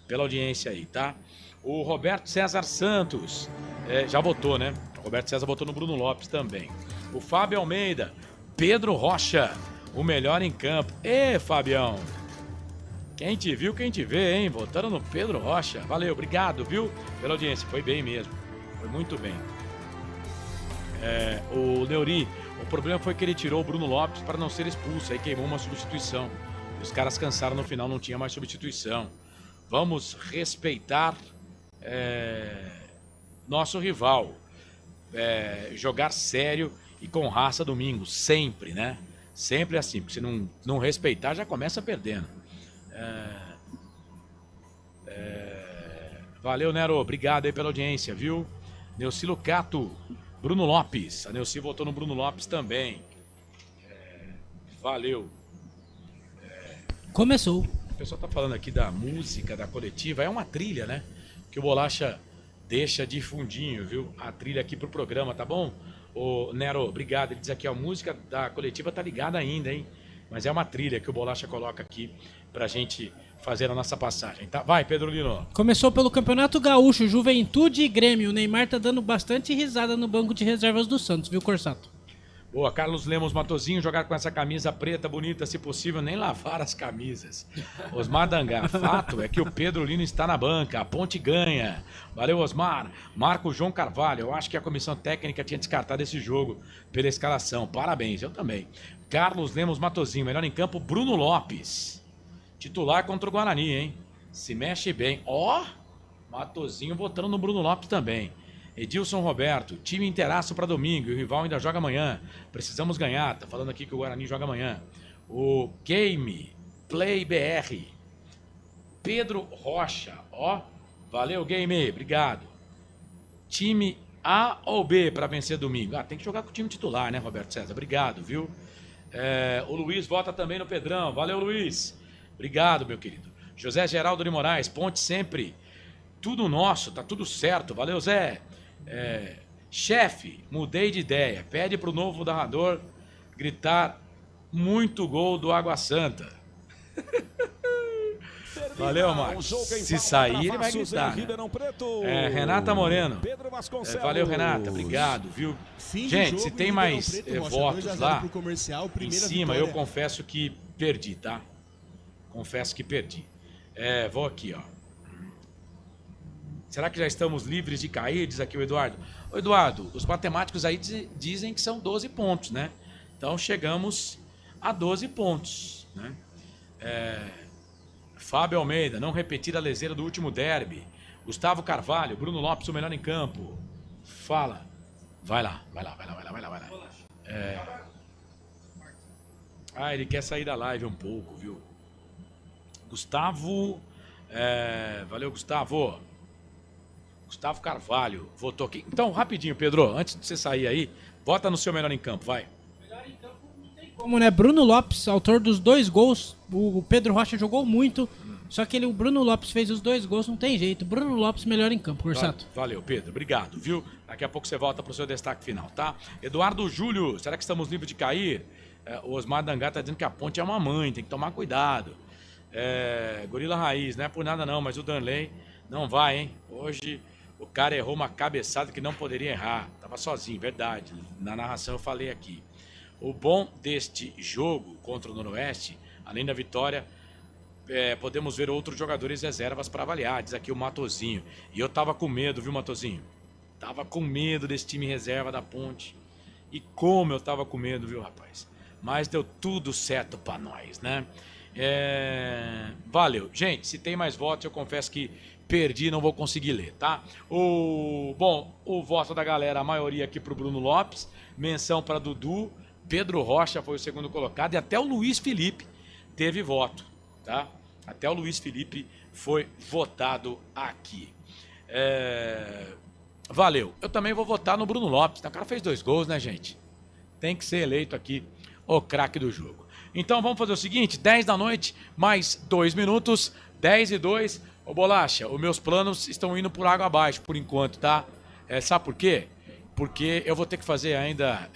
Pela audiência aí, tá? O Roberto César Santos já votou, né? O Roberto César votou no Bruno Lopes também. O Fábio Almeida, Pedro Rocha, o melhor em campo. Ê, Fabião, quem te viu, quem te vê, hein? Votando no Pedro Rocha. Valeu, obrigado, viu? Pela audiência, foi bem mesmo, foi muito bem. O Neuri, o problema foi que ele tirou o Bruno Lopes para não ser expulso, aí queimou uma substituição. Os caras cansaram no final, não tinha mais substituição. Vamos respeitar nosso rival. Jogar sério e com raça domingo, sempre, né? Sempre assim, porque se não respeitar já começa perdendo. Valeu, Nero, obrigado aí pela audiência, viu? Neuci Lucato, Bruno Lopes, a Neuci votou no Bruno Lopes também. Valeu. Começou. O pessoal tá falando aqui da música, da coletiva, é uma trilha, né? Que o Bolacha deixa de fundinho, viu? A trilha aqui pro programa, tá bom? Ô, Nero, obrigado. Ele diz aqui, a música da coletiva tá ligada ainda, hein? Mas é uma trilha que o Bolacha coloca aqui pra gente fazer a nossa passagem, tá? Vai, Pedro Lino. Começou pelo Campeonato Gaúcho, Juventude e Grêmio. O Neymar tá dando bastante risada no banco de reservas do Santos, viu, Corsato? Boa, Carlos Lemos Matozinho, jogar com essa camisa preta bonita, se possível, nem lavar as camisas. Osmar Dangá, fato é que o Pedro Lino está na banca, a Ponte ganha. Valeu, Osmar. Marco João Carvalho, eu acho que a comissão técnica tinha descartado esse jogo pela escalação. Parabéns, eu também. Carlos Lemos Matozinho, melhor em campo, Bruno Lopes. Titular contra o Guarani, hein? Se mexe bem. Ó, Matozinho votando no Bruno Lopes também. Edilson Roberto, time inteiraço para domingo e o rival ainda joga amanhã. Precisamos ganhar, tá falando aqui que o Guarani joga amanhã. O Game Play BR, Pedro Rocha, ó, valeu Game, obrigado. Time A ou B para vencer domingo? Ah, tem que jogar com o time titular, né, Roberto César? Obrigado, viu? O Luiz vota também no Pedrão, valeu Luiz, obrigado meu querido. José Geraldo de Moraes, Ponte sempre, tudo nosso, tá tudo certo, valeu Zé. Chefe, mudei de ideia. Pede pro novo narrador gritar muito gol do Água Santa. Valeu, Marcos. Se sair, ele vai gritar. Né? Renata Moreno. Valeu, Renata. Obrigado, viu? Gente, se tem mais votos lá em cima, eu confesso que perdi, tá? Confesso que perdi. Vou aqui, ó. Será que já estamos livres de cair? Diz aqui o Eduardo. Ô, Eduardo, os matemáticos aí dizem que são 12 pontos, né? Então chegamos a 12 pontos, né? Fábio Almeida, não repetir a leseira do último derby. Gustavo Carvalho, Bruno Lopes, o melhor em campo. Fala. Vai lá. Ele quer sair da live um pouco, viu? Gustavo. Valeu, Gustavo. Gustavo Carvalho votou aqui. Então, rapidinho, Pedro, antes de você sair aí, vota no seu melhor em campo, vai. Melhor em campo não tem como, né? Bruno Lopes, autor dos 2 gols. O Pedro Rocha jogou muito. Só que o Bruno Lopes fez os 2 gols, não tem jeito. Bruno Lopes melhor em campo, Corsato. Valeu, Pedro. Obrigado, viu? Daqui a pouco você volta pro seu destaque final, tá? Eduardo Júlio, será que estamos livres de cair? O Osmar Dangá tá dizendo que a ponte é uma mãe, tem que tomar cuidado. Gorila Raiz, não é por nada não, mas o Danley não vai, hein? Hoje o cara errou uma cabeçada que não poderia errar. Tava sozinho, verdade. Na narração eu falei aqui. O bom deste jogo contra o Noroeste, além da vitória, podemos ver outros jogadores reservas para avaliar, diz aqui o Matozinho. E eu tava com medo, viu, Matozinho? Tava com medo desse time reserva da Ponte. E como eu tava com medo, viu, rapaz? Mas deu tudo certo para nós, né? Valeu. Gente, se tem mais votos, eu confesso que perdi, não vou conseguir ler, tá? O voto da galera, a maioria aqui pro Bruno Lopes, menção para Dudu, Pedro Rocha foi o segundo colocado e até o Luiz Felipe teve voto, tá? Até o Luiz Felipe foi votado aqui. Valeu. Eu também vou votar no Bruno Lopes. O cara fez 2 gols, né, gente? Tem que ser eleito aqui o craque do jogo. Então vamos fazer o seguinte, 10 da noite, mais 2 minutos, 10:02. Ô Bolacha, os meus planos estão indo por água abaixo por enquanto, tá? Sabe por quê? Porque eu vou ter que fazer ainda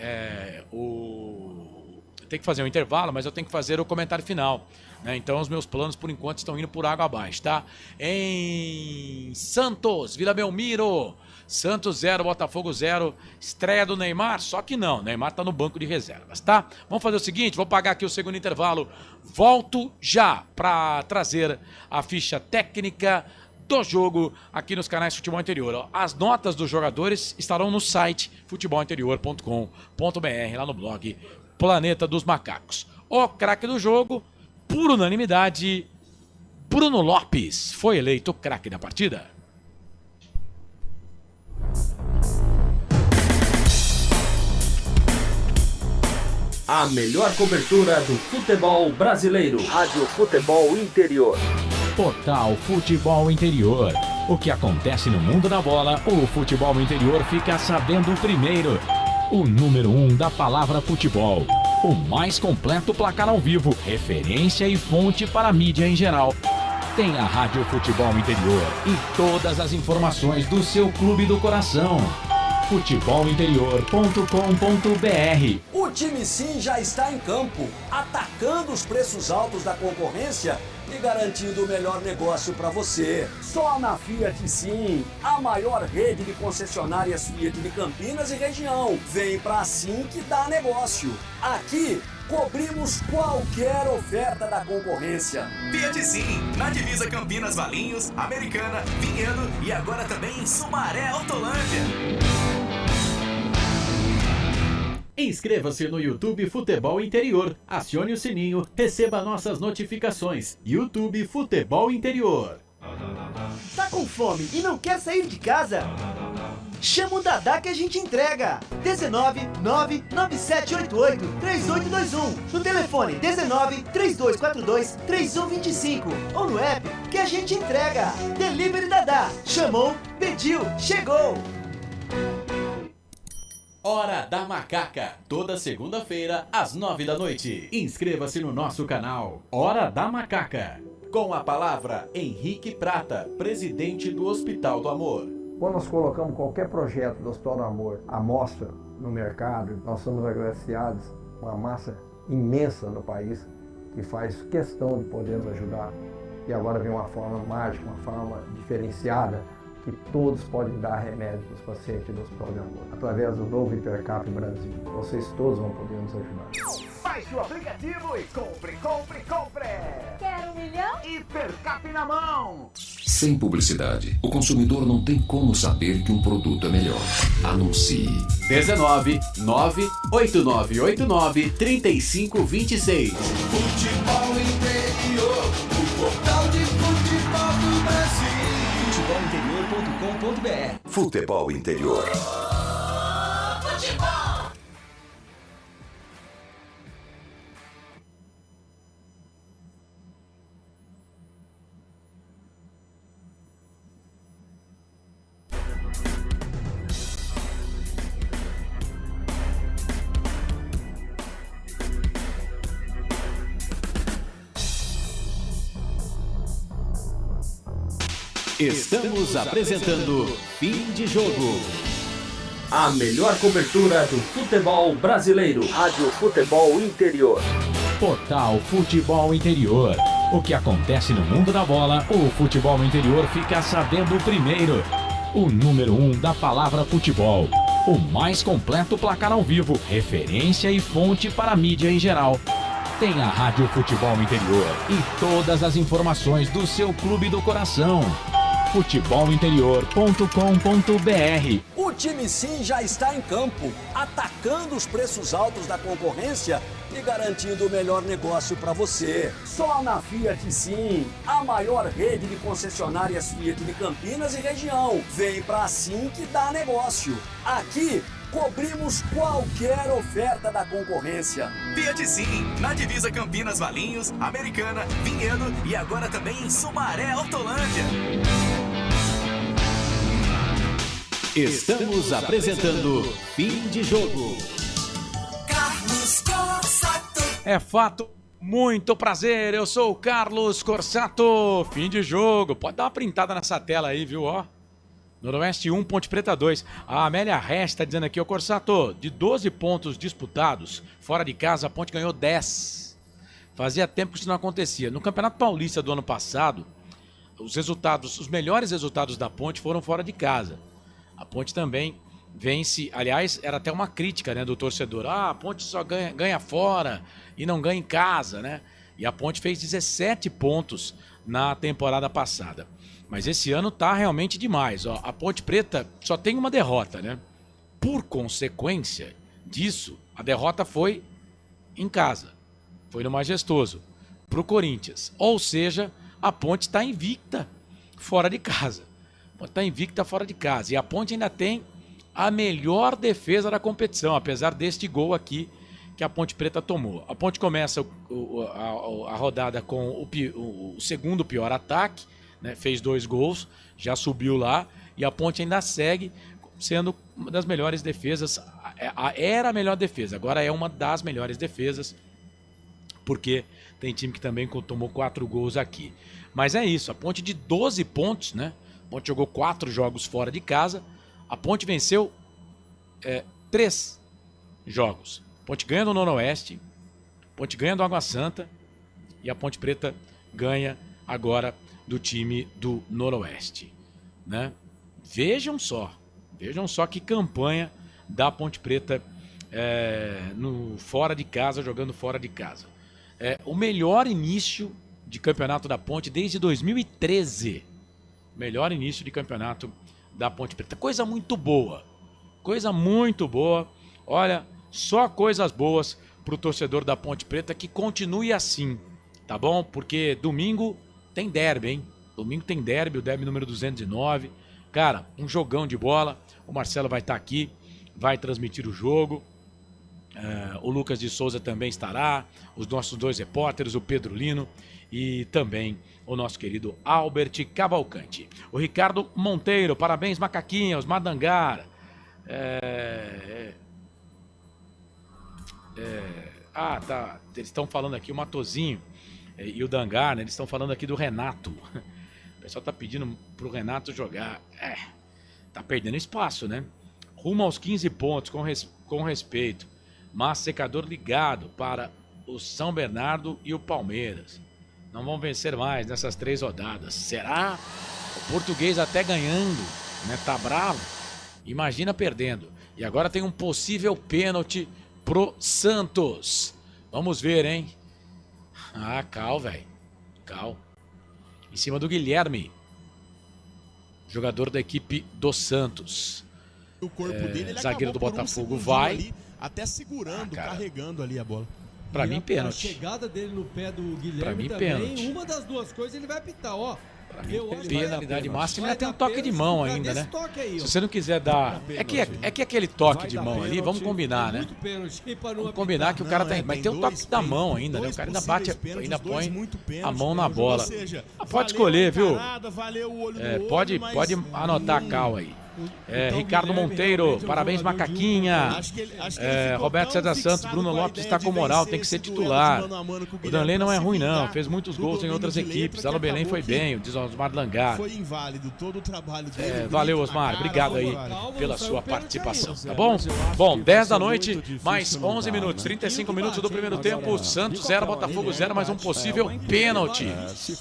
Tem que fazer um intervalo, mas eu tenho que fazer o comentário final, né? Então os meus planos por enquanto estão indo por água abaixo, tá? Em Santos, Vila Belmiro, Santos 0, Botafogo 0, estreia do Neymar, só que não, Neymar tá no banco de reservas, tá? Vamos fazer o seguinte, vou pagar aqui o segundo intervalo, volto já para trazer a ficha técnica do jogo aqui nos canais Futebol Interior. As notas dos jogadores estarão no site futebolinterior.com.br, lá no blog Planeta dos Macacos. O craque do jogo, por unanimidade, Bruno Lopes foi eleito o craque da partida. A melhor cobertura do futebol brasileiro. Rádio Futebol Interior. Portal Futebol Interior. O que acontece no mundo da bola, o futebol interior fica sabendo primeiro. O número 1 da palavra futebol. O mais completo placar ao vivo, referência e fonte para a mídia em geral. Tem a Rádio Futebol Interior e todas as informações do seu clube do coração. futebolinterior.com.br. O time Sim já está em campo, atacando os preços altos da concorrência e garantindo o melhor negócio para você. Só na Fiat Sim, a maior rede de concessionárias Fiat de Campinas e região. Vem pra Sim que dá negócio. Aqui cobrimos qualquer oferta da concorrência. Fiat Sim, na divisa Campinas, Valinhos, Americana, Vinhedo e agora também em Sumaré, Autolândia. Inscreva-se no YouTube Futebol Interior, acione o sininho, receba nossas notificações. YouTube Futebol Interior. Tá com fome e não quer sair de casa? Chama o Dadá que a gente entrega. 19997883821. No telefone 1932423125 ou no app que a gente entrega. Delivery Dadá. Chamou, pediu, chegou. Hora da Macaca, toda segunda-feira às 9 da noite. Inscreva-se no nosso canal Hora da Macaca. Com a palavra Henrique Prata, presidente do Hospital do Amor. Quando nós colocamos qualquer projeto do Hospital do Amor à mostra no mercado, nós somos agraciados com uma massa imensa no país que faz questão de poder nos ajudar. E agora vem uma forma mágica, uma forma diferenciada, que todos podem dar remédio para os pacientes do Hospital do Amor. Através do novo Hipercap Brasil. Vocês todos vão poder nos ajudar. Baixe o aplicativo e compre, compre, compre! Quer 1 milhão? Hipercap na mão! Sem publicidade, o consumidor não tem como saber que um produto é melhor. Anuncie. 19 98989 3526. Futebol Interior, o portal de Futebol Interior. Estamos apresentando Fim de Jogo. A melhor cobertura do futebol brasileiro. Rádio Futebol Interior. Portal Futebol Interior. O que acontece no mundo da bola, o futebol no interior fica sabendo primeiro. O número 1 da palavra futebol. O mais completo placar ao vivo, referência e fonte para a mídia em geral. Tem a Rádio Futebol Interior e todas as informações do seu clube do coração. futebolinterior.com.br. O time Sim já está em campo, atacando os preços altos da concorrência e garantindo o melhor negócio para você. Só na Fiat Sim, a maior rede de concessionárias Fiat de Campinas e região. Vem pra Sim que dá negócio. Aqui cobrimos qualquer oferta da concorrência. Fiat Sim, na divisa Campinas, Valinhos, Americana, Vinhedo e agora também em Sumaré, Hortolândia. Estamos apresentando Fim de Jogo. Carlos Corsato. É fato, muito prazer, eu sou o Carlos Corsato. Fim de jogo, pode dar uma printada nessa tela aí, viu, ó. Noroeste 1, Ponte Preta 2. A Amélia Resta tá dizendo aqui, ô Corsato, de 12 pontos disputados, fora de casa, a Ponte ganhou 10. Fazia tempo que isso não acontecia. No Campeonato Paulista do ano passado, os melhores resultados da Ponte foram fora de casa. A Ponte também vence, aliás, era até uma crítica, né, do torcedor. Ah, a Ponte só ganha fora e não ganha em casa, né? E a Ponte fez 17 pontos na temporada passada. Mas esse ano tá realmente demais, ó. A Ponte Preta só tem uma derrota, né? Por consequência disso, a derrota foi em casa. Foi no Majestoso, pro Corinthians. Ou seja, a Ponte tá invicta fora de casa. Está invicta fora de casa. E a Ponte ainda tem a melhor defesa da competição, apesar deste gol aqui que a Ponte Preta tomou. A Ponte começa a rodada com o segundo pior ataque, né? Fez 2 gols, já subiu lá, e a Ponte ainda segue sendo uma das melhores defesas. Era a melhor defesa, agora é uma das melhores defesas, porque tem time que também tomou 4 gols aqui. Mas é isso, a Ponte de 12 pontos, né? A Ponte jogou 4 jogos fora de casa. A Ponte venceu 3 jogos. A Ponte ganha do Noroeste, a Ponte ganha do Água Santa e a Ponte Preta ganha agora do time do Noroeste, né? Vejam só que campanha da Ponte Preta no fora de casa, jogando fora de casa. O melhor início de campeonato da Ponte desde 2013. Melhor início de campeonato da Ponte Preta. Coisa muito boa. Olha, só coisas boas pro torcedor da Ponte Preta, que continue assim, tá bom? Porque domingo tem derby, hein? Domingo tem derby, o derby número 209. Cara, um jogão de bola. O Marcelo vai estar aqui, vai transmitir o jogo. O Lucas de Souza também estará. Os nossos 2 repórteres, o Pedro Lino e também o nosso querido Albert Cavalcante. O Ricardo Monteiro, parabéns Macaquinhos, Madangar. Tá. Eles estão falando aqui, o Matozinho e o Dangar, né? Eles estão falando aqui do Renato. O pessoal tá pedindo pro Renato jogar. Tá perdendo espaço, né? Rumo aos 15 pontos, com respeito. Mas secador ligado para o São Bernardo e o Palmeiras. Não vão vencer mais nessas 3 rodadas. Será? O Português até ganhando, né? Tá bravo. Imagina perdendo. E agora tem um possível pênalti pro Santos. Vamos ver, hein? Cal, velho. Cal. Em cima do Guilherme. Jogador da equipe do Santos. O corpo dele, ele zagueiro do acabou por Botafogo um vai. ali, até segurando, carregando ali a bola. Pra mim, pênalti. A chegada dele no pé do Guilherme pra mim, também, pênalti. uma das duas coisas ele vai apitar, ó. Penalidade máxima ainda tem um toque de mão ainda, né? Se você não quiser dar... É que aquele toque de mão ali, vamos combinar, né? Vamos combinar que o cara tem... Mas tem o toque da mão ainda, né? O cara ainda bate, ainda põe a mão na bola. Pode escolher, viu? Pode anotar a cal aí. Ricardo Monteiro, parabéns Macaquinha. Roberto César Santos, Bruno Lopes está com moral, tem que ser titular. O Danley não é ruim não, fez muitos gols em outras equipes. Alô Belém foi bem, diz Osmar Langar. Foi inválido todo o trabalho Valeu Osmar, obrigado aí pela sua participação, tá bom? Bom, 10 da noite, mais 11 minutos, 35 minutos do primeiro tempo. Santos 0, Botafogo 0, mais um possível pênalti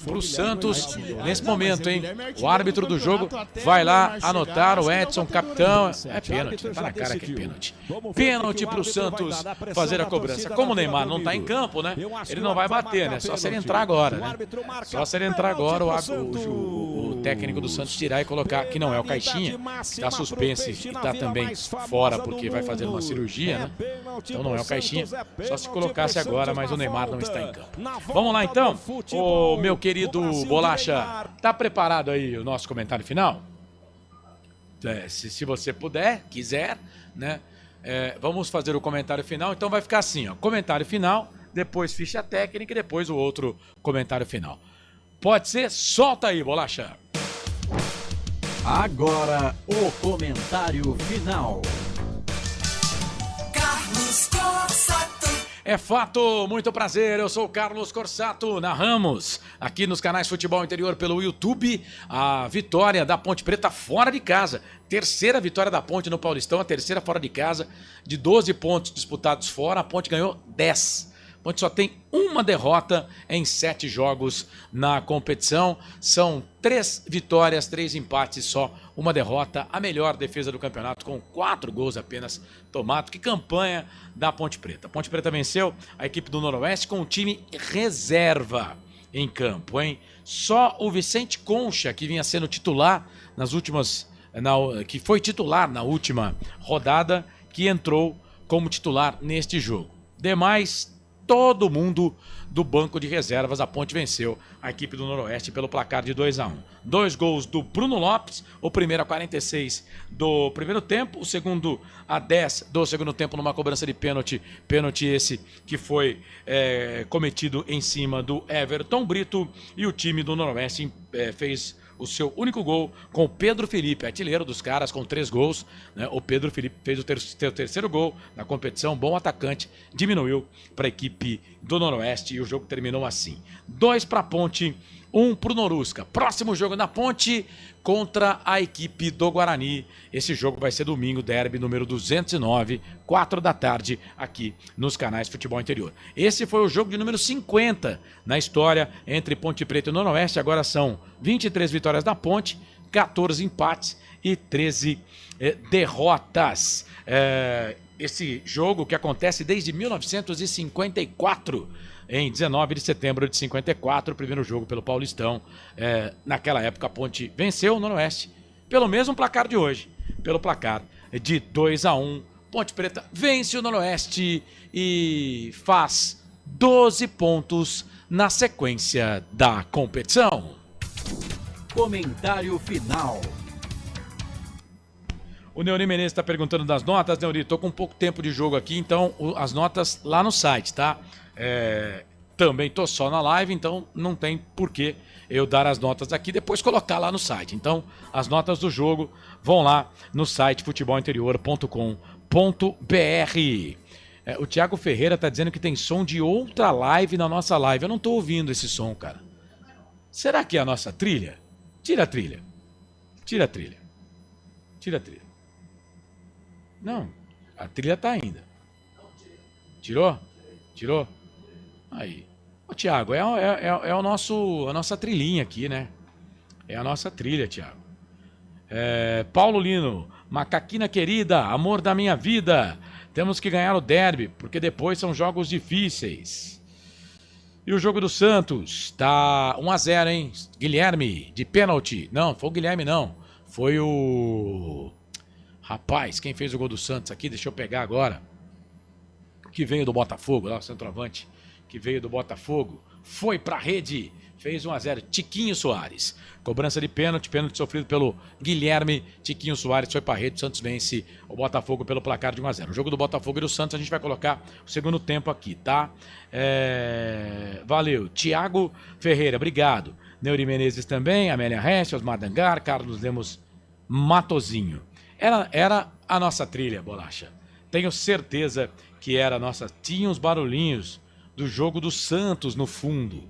pro Santos nesse momento, hein? O árbitro do jogo vai lá anotar. O Edson, capitão, é pênalti, tá na cara que é pênalti. Pênalti pro Santos fazer a cobrança. Como o Neymar não tá em campo, né? Ele não vai bater, né? Só se ele entrar agora, né? Só se ele entrar agora, o técnico do Santos tirar e colocar, que não é o Caixinha, tá suspenso e tá também fora porque vai fazer uma cirurgia, né? Então não é o Caixinha, só se colocasse agora, mas o Neymar não está em campo. Vamos lá então, o meu querido Bolacha, tá preparado aí o nosso comentário final? Se você puder, quiser, né? Vamos fazer o comentário final. Então vai ficar assim, ó, comentário final, depois ficha técnica e depois o outro comentário final. Pode ser? Solta aí, Bolacha. Agora o comentário final. Carlos Corsato. É fato, muito prazer, eu sou o Carlos Corsato, narramos aqui nos canais Futebol Interior pelo YouTube a vitória da Ponte Preta fora de casa, terceira vitória da Ponte no Paulistão, a terceira fora de casa, de 12 pontos disputados fora, a Ponte ganhou 10. A Ponte só tem uma derrota em 7 jogos na competição, são 3 vitórias, 3 empates, só uma derrota, a melhor defesa do campeonato com 4 gols apenas tomados. Que campanha da Ponte Preta. A Ponte Preta venceu a equipe do Noroeste com um time reserva em campo, hein? Só o Vicente Concha, que vinha sendo titular nas últimas, que foi titular na última rodada, que entrou como titular neste jogo. Demais, todo mundo do banco de reservas. A Ponte venceu a equipe do Noroeste pelo placar de 2-1. 2 gols do Bruno Lopes, o primeiro a 46 do primeiro tempo, o segundo a 10 do segundo tempo numa cobrança de pênalti. Pênalti esse que foi cometido em cima do Everton Brito, e o time do Noroeste fez o seu único gol com o Pedro Felipe, artilheiro dos caras, com 3 gols, né? O Pedro Felipe fez o terceiro gol na competição, bom atacante, diminuiu para a equipe do Noroeste e o jogo terminou assim. 2 para a Ponte, 1 para o Norusca. Próximo jogo na Ponte contra a equipe do Guarani. Esse jogo vai ser domingo, derby número 209, 4 da tarde, aqui nos canais Futebol Interior. Esse foi o jogo de número 50 na história entre Ponte Preta e Noroeste. Agora são 23 vitórias da Ponte, 14 empates e 13 derrotas. Esse jogo que acontece desde 1954, em 19 de setembro de 54, o primeiro jogo pelo Paulistão. Naquela época a Ponte venceu o Noroeste pelo mesmo placar de hoje, pelo placar de 2-1. Ponte Preta vence o Noroeste e faz 12 pontos na sequência da competição. Comentário final. O Neuri Menezes está perguntando das notas. Neuri, estou com pouco tempo de jogo aqui, então as notas lá no site, tá? Também estou só na live, então não tem porquê eu dar as notas aqui, depois colocar lá no site. Então, as notas do jogo vão lá no site futebolinterior.com.br. O Thiago Ferreira está dizendo que tem som de outra live na nossa live. Eu não estou ouvindo esse som, cara. Será que é a nossa trilha? Tira a trilha. Tira a trilha. Tira a trilha. Não, a trilha tá ainda. Tirou? Tirou? Aí. Ô, Thiago, é a nossa trilhinha aqui, né? É a nossa trilha, Thiago. Paulo Lino, Macaquina querida, amor da minha vida. Temos que ganhar o derby, porque depois são jogos difíceis. E o jogo do Santos tá 1-0, hein? Guilherme, de pênalti. Não, foi o Guilherme, não. Foi o... Rapaz, quem fez o gol do Santos aqui? Deixa eu pegar agora. Que veio do Botafogo, lá, o centroavante. que veio do Botafogo, foi pra rede, fez 1-0, Tiquinho Soares. Cobrança de pênalti sofrido pelo Guilherme, Tiquinho Soares foi pra rede, o Santos vence o Botafogo pelo placar de 1-0. O jogo do Botafogo e do Santos a gente vai colocar o segundo tempo aqui, tá? Valeu, Thiago Ferreira, obrigado. Neuri Menezes também, Amélia Reste, Osmar Dangar, Carlos Lemos Matozinho. Era a nossa trilha, Bolacha. Tenho certeza que era a nossa. Tinha uns barulhinhos do jogo do Santos no fundo.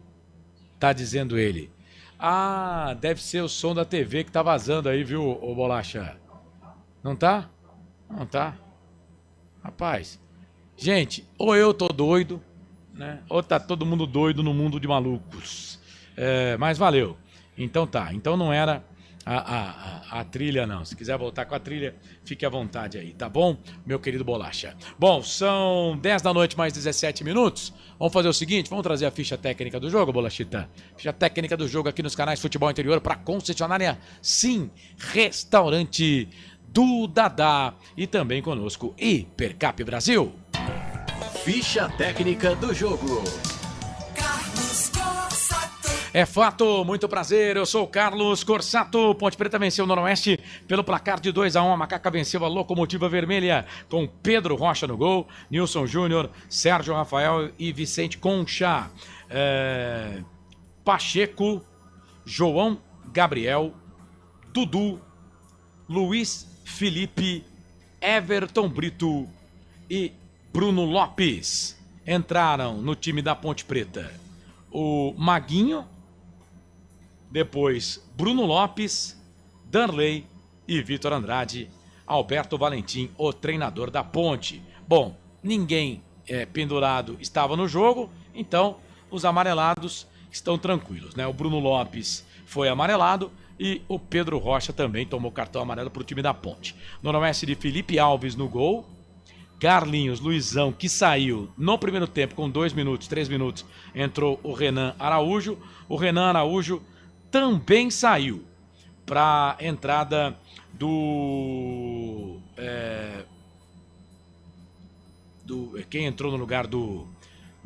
Tá dizendo ele. Ah, deve ser o som da TV que tá vazando aí, viu, ô Bolacha? Não tá? Não tá. Rapaz, gente, ou eu tô doido, né? Ou tá todo mundo doido no mundo de malucos. Mas valeu. Então tá. Então não era a trilha, não. Se quiser voltar com a trilha, fique à vontade aí, tá bom, meu querido Bolacha? Bom, são 10 da noite mais 17 minutos. Vamos fazer o seguinte, vamos trazer a ficha técnica do jogo, Bolachita. Ficha técnica do jogo aqui nos canais Futebol Interior para concessionária Sim, Restaurante do Dadá e também conosco Hipercap Brasil. Ficha técnica do jogo. É fato, muito prazer, eu sou o Carlos Corsato. Ponte Preta venceu o Noroeste pelo placar de 2-1. A Macaca venceu a Locomotiva Vermelha com Pedro Rocha no gol, Nilson Júnior, Sérgio Rafael e Vicente Concha. Pacheco, João Gabriel, Dudu, Luiz Felipe, Everton Brito e Bruno Lopes entraram no time da Ponte Preta. O Maguinho, depois Bruno Lopes, Danley e Vitor Andrade, Alberto Valentim, o treinador da Ponte. Bom, ninguém pendurado estava no jogo, então os amarelados estão tranquilos, né? O Bruno Lopes foi amarelado e o Pedro Rocha também tomou cartão amarelo para o time da Ponte. Noroeste de Felipe Alves no gol, Carlinhos, Luizão, que saiu no primeiro tempo com 2 minutos, 3 minutos, entrou o Renan Araújo. O Renan Araújo também saiu para a entrada quem entrou no lugar do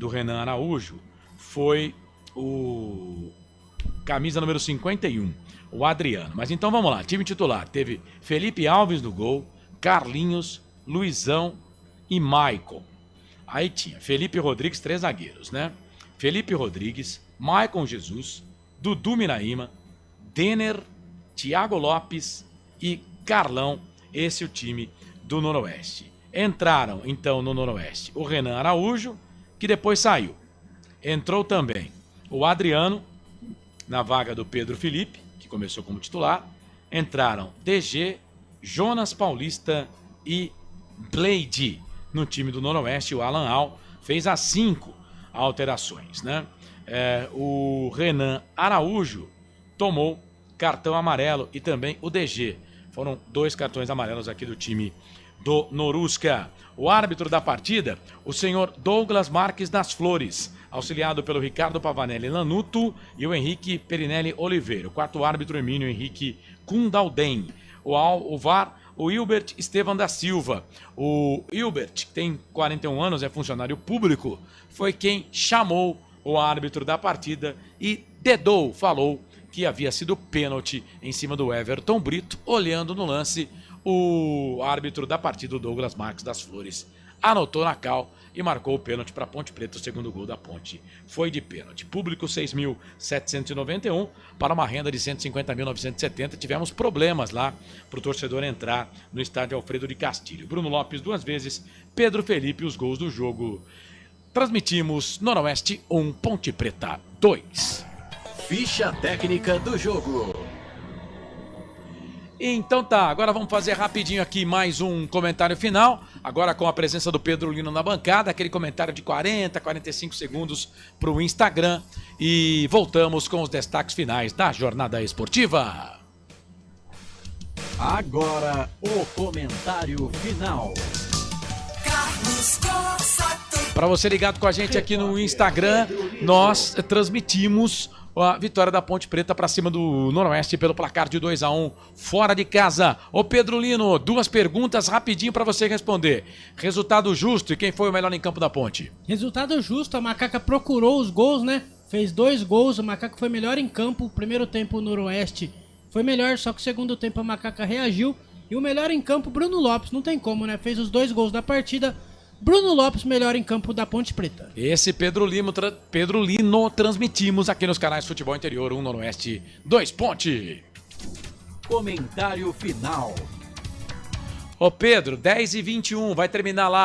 Renan Araújo foi o camisa número 51, o Adriano. Mas então vamos lá, time titular. Teve Felipe Alves no gol, Carlinhos, Luizão e Maicon. Aí tinha Felipe Rodrigues, 3 zagueiros, né? Felipe Rodrigues, Maicon Jesus, Dudu Miraíma, Denner, Thiago Lopes e Carlão. Esse é o time do Noroeste. Entraram então no Noroeste o Renan Araújo, que depois saiu. Entrou também o Adriano na vaga do Pedro Felipe, que começou como titular. Entraram DG, Jonas Paulista e Blade. No time do Noroeste, o Alan Al fez as 5 alterações, né? O Renan Araújo tomou cartão amarelo e também o DG. Foram 2 cartões amarelos aqui do time do Norusca. O árbitro da partida, o senhor Douglas Marques das Flores, auxiliado pelo Ricardo Pavanelli Lanuto e o Henrique Perinelli Oliveira. O quarto árbitro, Emílio Henrique Kundalden. O VAR, o Hilbert Estevam da Silva. O Hilbert, que tem 41 anos, é funcionário público, foi quem chamou o árbitro da partida e dedou, falou que havia sido pênalti em cima do Everton Brito. Olhando no lance, o árbitro da partida, o Douglas Marques das Flores, anotou na cal e marcou o pênalti para a Ponte Preta. O segundo gol da Ponte foi de pênalti. Público 6.791 para uma renda de 150.970. Tivemos problemas lá para o torcedor entrar no estádio Alfredo de Castilho. Bruno Lopes 2 vezes, Pedro Felipe os gols do jogo. Transmitimos Noroeste 1, Ponte Preta 2. Ficha técnica do jogo. Então tá, agora vamos fazer rapidinho aqui mais um comentário final, agora com a presença do Pedro Lino na bancada, aquele comentário de 40, 45 segundos para o Instagram e voltamos com os destaques finais da jornada esportiva. Agora o comentário final. Carlos Corsato. Para você ligado com a gente aqui no Instagram, nós transmitimos a vitória da Ponte Preta para cima do Noroeste pelo placar de 2-1 fora de casa. Ô Pedro Lino, 2 perguntas rapidinho para você responder. Resultado justo e quem foi o melhor em campo da Ponte? Resultado justo, a Macaca procurou os gols, né? Fez 2 gols, o Macaca foi melhor em campo. O primeiro tempo o Noroeste foi melhor, só que o segundo tempo a Macaca reagiu. E o melhor em campo, Bruno Lopes, não tem como, né? Fez os 2 gols da partida. Bruno Lopes, melhor em campo da Ponte Preta. Esse Pedro Lino transmitimos aqui nos canais Futebol Interior, 1 Noroeste, 2 Ponte. Comentário final. Ô Pedro, 10h21, vai terminar lá